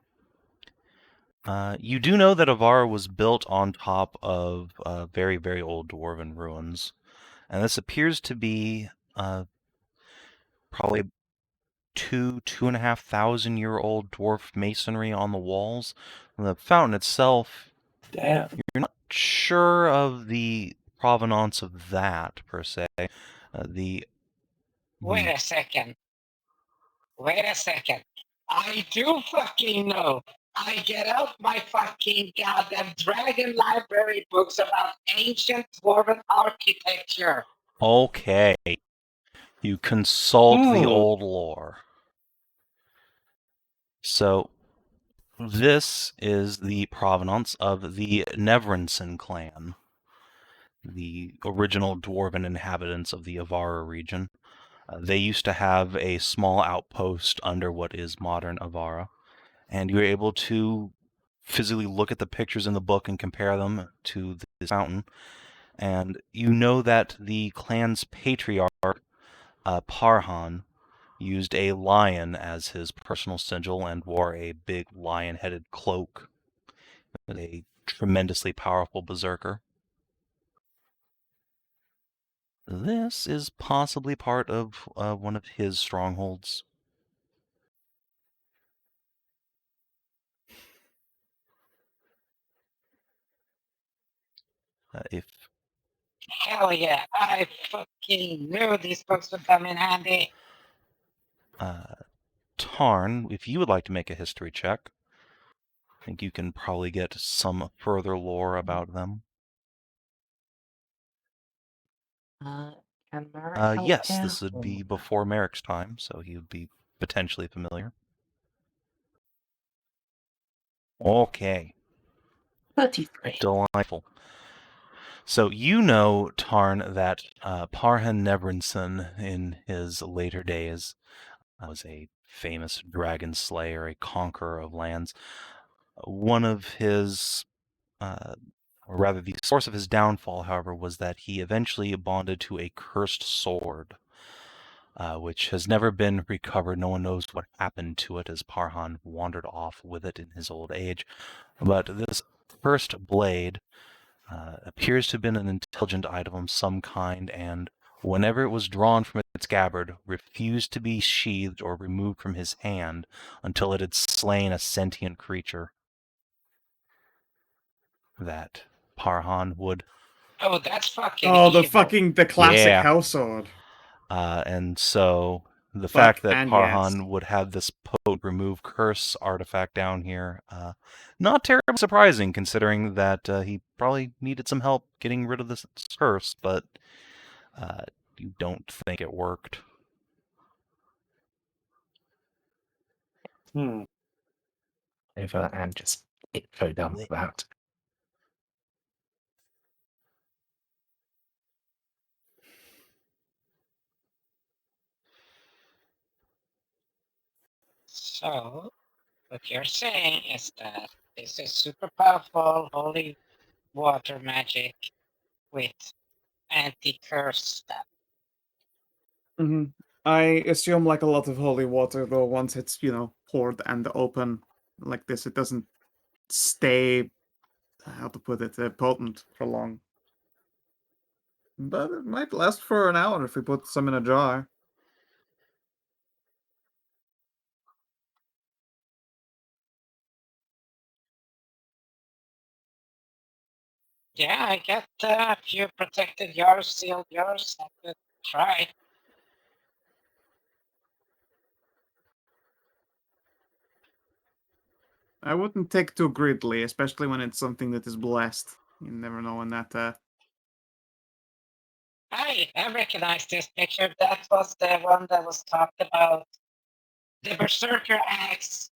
A: You do know that Evarra was built on top of very, very old dwarven ruins. And this appears to be probably 2,500-year-old dwarf masonry on the walls. The fountain itself,
C: Damn.
A: you're not sure of the provenance of that, per se.
D: Wait a second. Wait a second. I do fucking know. I get out my fucking goddamn dragon library books about ancient dwarven architecture.
A: Okay. You consult the
C: Ooh.
A: old lore. So, this is the provenance of the Nevrinson clan, the original dwarven inhabitants of the Evarra region. They used to have a small outpost under what is modern Evarra, and you were able to physically look at the pictures in the book and compare them to this fountain. And you know that the clan's patriarch, Parhan, used a lion as his personal sigil and wore a big lion-headed cloak. A tremendously powerful berserker. This is possibly part of one of his strongholds. If
D: Hell yeah, I fucking knew these books would come in handy.
A: Tarn, if you would like to make a history check, I think you can probably get some further lore about them.
E: Can Merrick help
A: Yes,
E: here?
A: this would be before Merrick's time, so he would be potentially familiar. Okay.
E: 33.
A: Delightful. So you know, Tarn, that Parhan Nevrinson, in his later days, was a famous dragon slayer, a conqueror of lands. One of his, or rather the source of his downfall, however, was that he eventually bonded to a cursed sword, which has never been recovered. No one knows what happened to it, as Parhan wandered off with it in his old age. But this cursed blade appears to have been an intelligent item of some kind, and whenever it was drawn from its scabbard, refused to be sheathed or removed from his hand until it had slain a sentient creature. That Parhan would...
D: Oh, that's fucking
B: Oh,
D: evil.
B: the classic
A: Yeah.
B: house sword.
A: And so the
B: Fuck
A: fact that
B: and
A: Parhan
B: yes.
A: would have this potent remove curse artifact down here, not terribly surprising considering that he probably needed some help getting rid of this curse, but you don't think it worked.
E: Over and just info dump that.
D: So, what you're saying is that this is super powerful holy water magic with anti-curse stuff.
B: Mm-hmm. I assume like a lot of holy water, though, once it's, poured and open like this, it doesn't stay, how to put it, potent for long. But it might last for an hour if we put some in a jar.
D: Yeah, I get a few protected jars, sealed jars. I could try.
B: I wouldn't take too greedily, especially when it's something that is blessed. You never know when that.
D: I recognize this picture. That was the one that was talked about. The Berserker axe.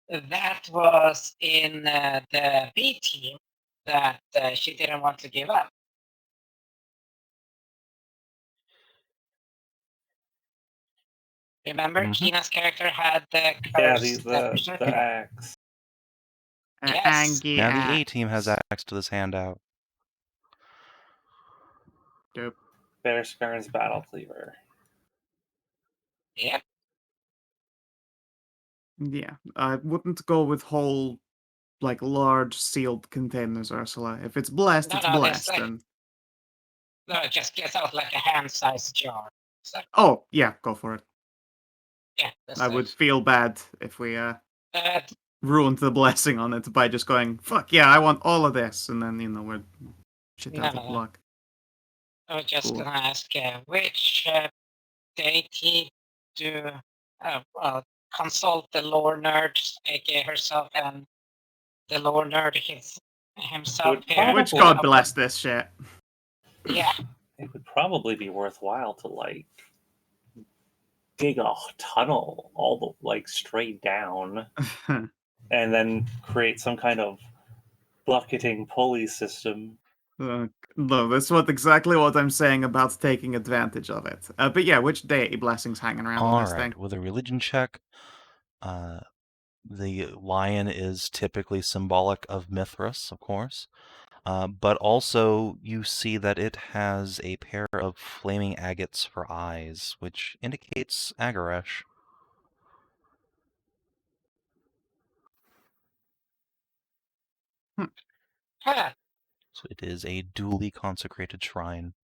D: That was in the B team that she didn't want to give up. Remember, Kina's character had the
C: Yeah,
D: curse.
C: the axe.
D: Yes.
B: Angie
A: Now the A
B: axe.
A: team has access to this handout.
B: Dope.
C: Bear Scar's Battle Cleaver.
D: Yep.
B: Yeah, I wouldn't go with whole, like, large sealed containers, Ursula. If it's blessed,
D: No,
B: it's
D: no,
B: blessed.
D: like-
B: And...
D: No, it just gets out like a hand-sized jar. So,
B: Oh, yeah, go for it.
D: yeah, that's
B: I would feel bad if we
D: But
B: ruined the blessing on it by just going, fuck yeah, I want all of this, and then, we're shit out of
D: No.
B: luck.
D: I was just
B: Cool.
D: gonna ask which deity do consult the lore nerd, aka herself, and the lore nerd himself
C: Would
D: here.
B: Which
C: probably-
B: god bless this shit?
D: Yeah,
C: it would probably be worthwhile to like dig a tunnel all the like straight down, and then create some kind of bucketing pulley system.
B: No, that's exactly what I'm saying about taking advantage of it. But yeah, which deity blessings hanging around on this thing?
A: Alright, with a religion check, the lion is typically symbolic of Mithras, of course. But also, you see that it has a pair of flaming agates for eyes, which indicates Agaresh.
D: Huh.
A: So it is a duly consecrated shrine.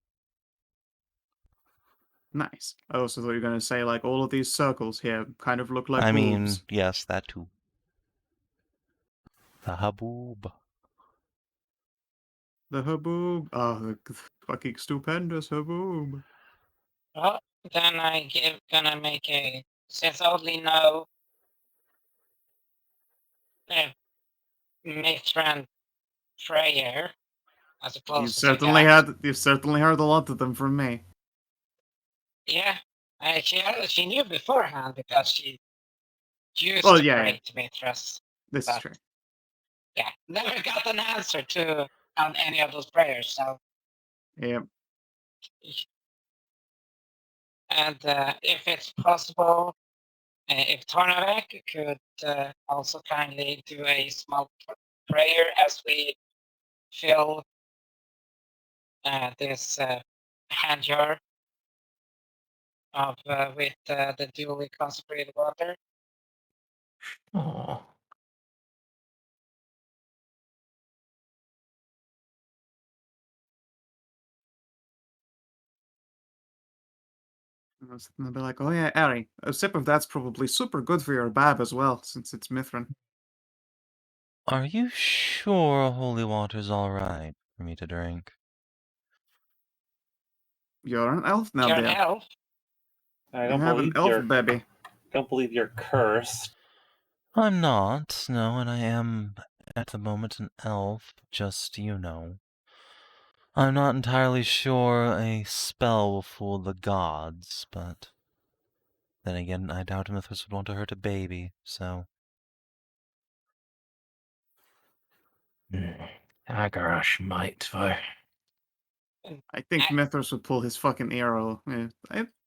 B: Nice. I also thought you were going to say, like, all of these circles here kind of look like
A: I mean,
B: wolves.
A: yes, that too. The haboob.
B: The haboob. Oh, the fucking stupendous haboob.
D: Well, then gonna make a, since I only know Mithran prayer as opposed to
B: You've certainly heard a lot of them from me.
D: Yeah, she knew beforehand because she used
B: Well,
D: to
B: yeah,
D: pray to Mithras.
B: this is
D: But
B: true.
D: yeah, never got an answer to on any of those prayers. So,
B: Yeah.
D: and if it's possible, if Tarnavak could also kindly do a small prayer as we fill this hand jar of with the duly consecrated water.
E: Oh,
B: And they'll be like, oh yeah, Ari, a sip of that's probably super good for your bab as well, since it's Mithrin.
A: Are you sure holy water's alright for me to drink?
B: You're an elf now,
D: You're an
B: dear.
D: elf.
C: I
B: You
C: don't
B: have an
C: believe
B: elf
C: you're.
B: baby.
C: Don't believe you're cursed.
A: I'm not, no, and I am at the moment an elf, just you know. I'm not entirely sure a spell will fool the gods, but then again, I doubt Mithras would want to hurt a baby, so...
E: Agarash might, though.
B: I think Mithras would pull his fucking arrow.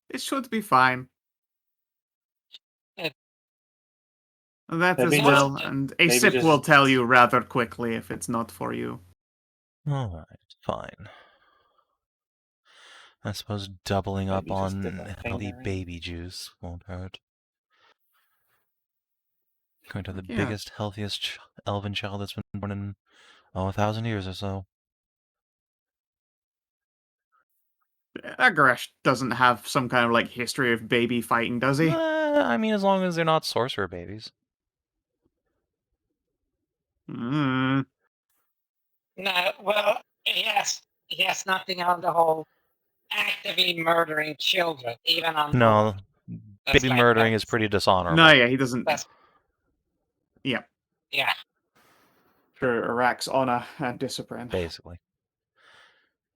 B: It should be fine. That
C: Maybe
B: as
C: just-
B: well, and a
C: maybe
B: sip
C: just-
B: will tell you rather quickly if it's not for you.
A: Alright, fine. I suppose doubling up
C: Maybe just dip
A: on
C: a
A: healthy
C: finger in.
A: baby juice won't hurt. Going to the
B: Yeah.
A: biggest, healthiest elven child that's been born in, 1,000 years or so.
B: Agarash doesn't have some kind of like history of baby fighting, does he?
A: I mean, as long as they're not sorcerer babies.
B: Mm.
D: No, well, he has nothing on the whole actively murdering children, even on
A: No,
D: That's
A: baby
D: like
A: murdering is
D: pets.
A: pretty dishonorable.
B: No, yeah, he doesn't.
D: That's
B: Yeah,
D: yeah.
B: for Iraq's honor and discipline.
A: Basically.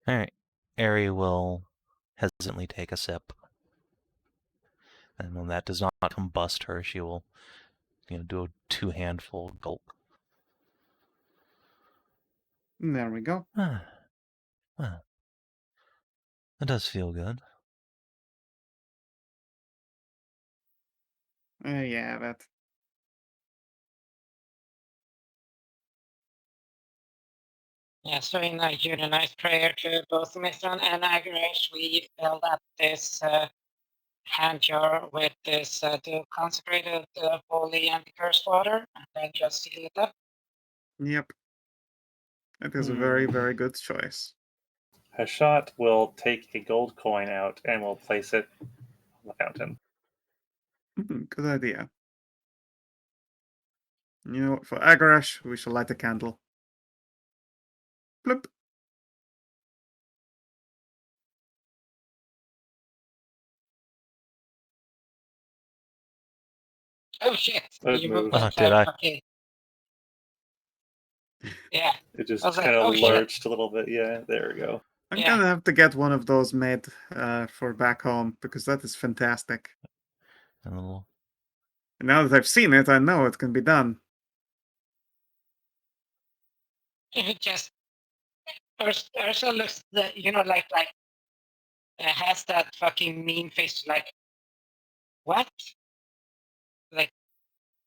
A: Alright. Ari will hesitantly take a sip. And when that does not combust her, she will, do a 2-handful gulp.
B: There we go.
A: Well, it does feel good.
B: Yeah, that.
D: Yeah, so in a unionized prayer to both Mithran and Agarash, we filled up this hand jar with this consecrated holy anti-curse water, and then just seal it up.
B: Yep. That is a very, very good choice.
C: Hashat will take a gold coin out and will place it on the fountain.
B: Good idea. You know what? For Agarash, we shall light a candle. Bloop.
D: Oh shit!
C: It
D: You
C: moved.
D: moved it.
A: Did I?
D: Okay. Yeah.
C: It just
D: I was like,
C: kind of
D: oh, shit.
C: lurched a little bit. Yeah, there we go.
B: I'm
D: Yeah.
B: gonna have to get one of those made for back home because that is fantastic.
A: And a little
B: And now that I've seen it, I know it can be done.
D: It just Ursula looks, has that fucking mean face, like, what? Like,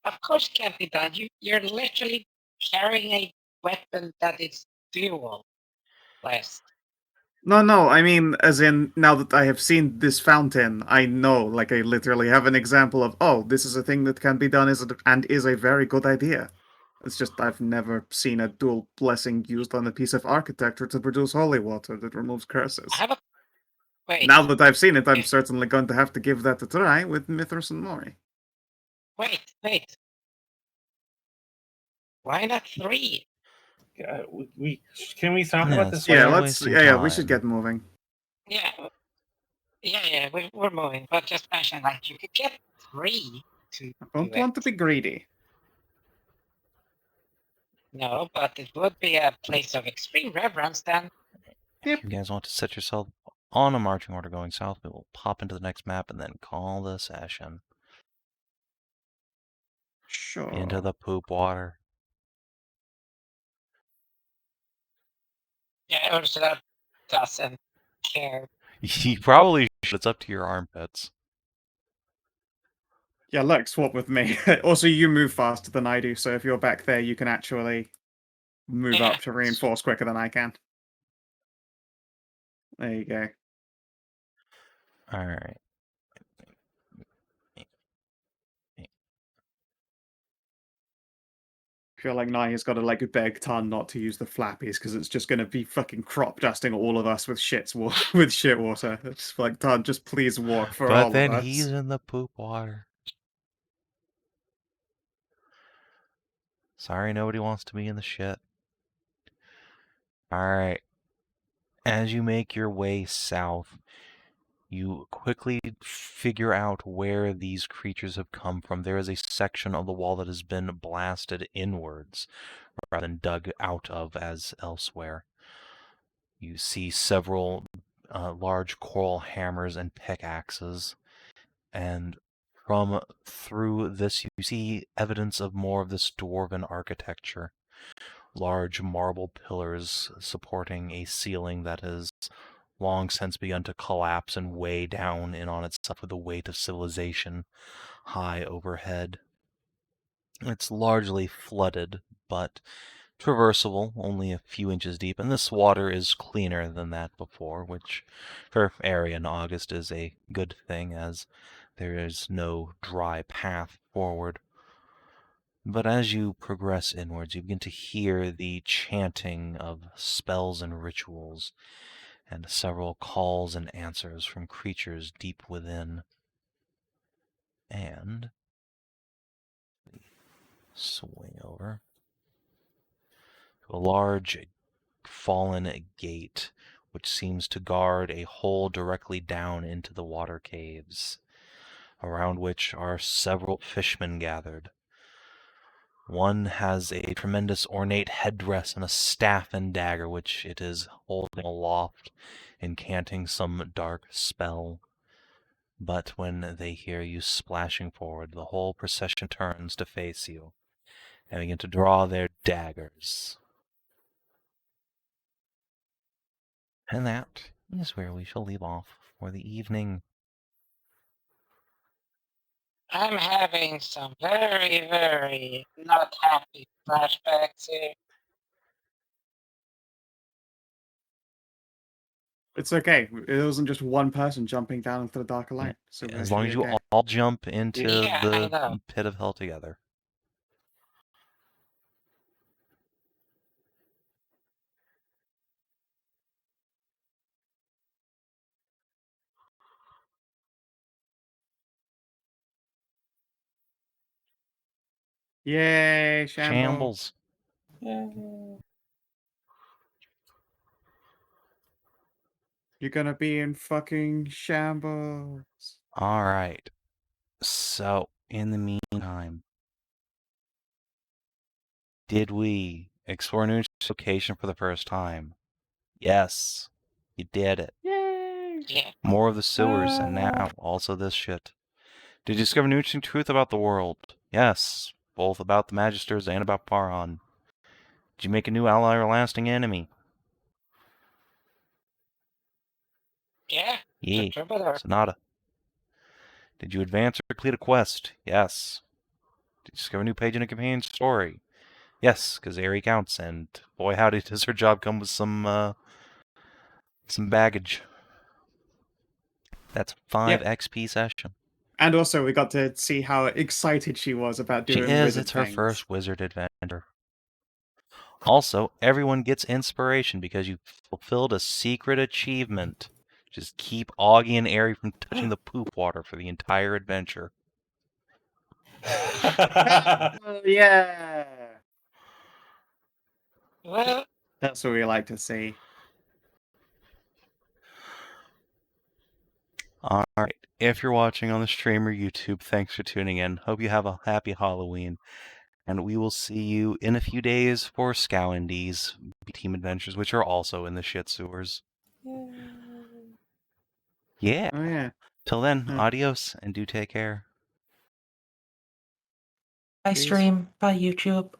D: of course it can't be done. You're literally carrying a weapon that is dual blast.
B: No, I mean, as in, now that I have seen this fountain, I know, like, I literally have an example of, oh, this is a thing that can be done and is a very good idea. It's just I've never seen a dual blessing used on a piece of architecture to produce holy water that removes
D: I
B: curses.
D: have a wait.
B: Now that I've seen it, I'm
D: If-
B: certainly going to have to give that a try with Mithras and Mori.
D: Wait. Why not 3?
C: Can we talk
A: Yeah,
C: about this?
A: so
B: Yeah,
A: we're
C: later?
A: wasting
B: we should
A: time.
B: get moving.
D: Yeah, we're moving. But just mention, like, you could get 3 to
B: I
D: do
B: don't want to
D: it.
B: be greedy.
D: No, but it would be a place of extreme reverence then.
A: If you guys want to set yourself on a marching order going south, we will pop into the next map and then call the session.
B: Sure.
A: Into the poop water.
D: Yeah, Ursula doesn't care.
A: You probably should. It's up to your armpits.
B: Yeah, look, swap with me. Also, you move faster than I do, so if you're back there, you can actually move
D: Yeah.
B: up to reinforce quicker than I can. There you go.
A: Alright.
B: I feel like Nahia's got to like beg Tarn not to use the flappies because it's just going to be fucking crop dusting all of us with with shit water. It's like Tarn, just please walk for all
A: But then
B: of us.
A: he's in the poop water. Sorry, nobody wants to be in the shit. Alright. As you make your way south, you quickly figure out where these creatures have come from. There is a section of the wall that has been blasted inwards, rather than dug out of as elsewhere. You see several large coral hammers and pickaxes, and from through this you see evidence of more of this dwarven architecture. Large marble pillars supporting a ceiling that has long since begun to collapse and weigh down in on itself with the weight of civilization high overhead. It's largely flooded, but traversable, only a few inches deep, and this water is cleaner than that before, which for area in August is a good thing, as there is no dry path forward. But as you progress inwards, you begin to hear the chanting of spells and rituals, and several calls and answers from creatures deep within. And swing over to a large fallen gate, which seems to guard a hole directly down into the water caves, around which are several fishmen gathered. One has a tremendous ornate headdress and a staff and dagger, which it is holding aloft, incanting some dark spell. But when they hear you splashing forward, the whole procession turns to face you and begin to draw their daggers. And that is where we shall leave off for the evening.
D: I'm having some very, very not happy flashbacks here.
B: It's okay. It wasn't just one person jumping down into the darker light. So
A: As long as you all jump into
D: Yeah, I know.
A: the pit of hell together.
B: Yay,
A: Shambles.
C: Yay.
B: You're gonna be in fucking shambles.
A: All right. So, in the meantime, did we explore a new location for the first time? Yes. You did it.
B: Yay!
D: Yeah.
A: More of the sewers, and
C: Ah.
A: now also this shit. Did you discover new interesting truth about the world? Yes, both about the Magisters and about Paran. Did you make a new ally or lasting enemy?
D: Yeah.
A: Yeah,
D: The Troubadour.
A: Sonata. Did you advance or complete a quest? Yes. Did you discover a new page in a companion story? Yes, because Aerie counts, and boy howdy does her job come with some baggage. That's 5 XP session.
B: And also, we got to see how excited she was about
A: She
B: doing
A: is,
B: wizard
A: it's her
B: things.
A: first wizard adventure. Also, everyone gets inspiration because you fulfilled a secret achievement. Just keep Augie and Aerie from touching the poop water for the entire adventure.
B: Oh, yeah!
D: Well,
B: That's what we like to see.
A: Alright, if you're watching on the stream or YouTube, thanks for tuning in. Hope you have a happy Halloween. And we will see you in a few days for Sav&D's team adventures, which are also in the shit sewers. Yeah.
B: Oh, yeah.
A: Till then,
B: Yeah.
A: adios, and do take care.
E: Bye
B: Peace.
E: stream, bye YouTube.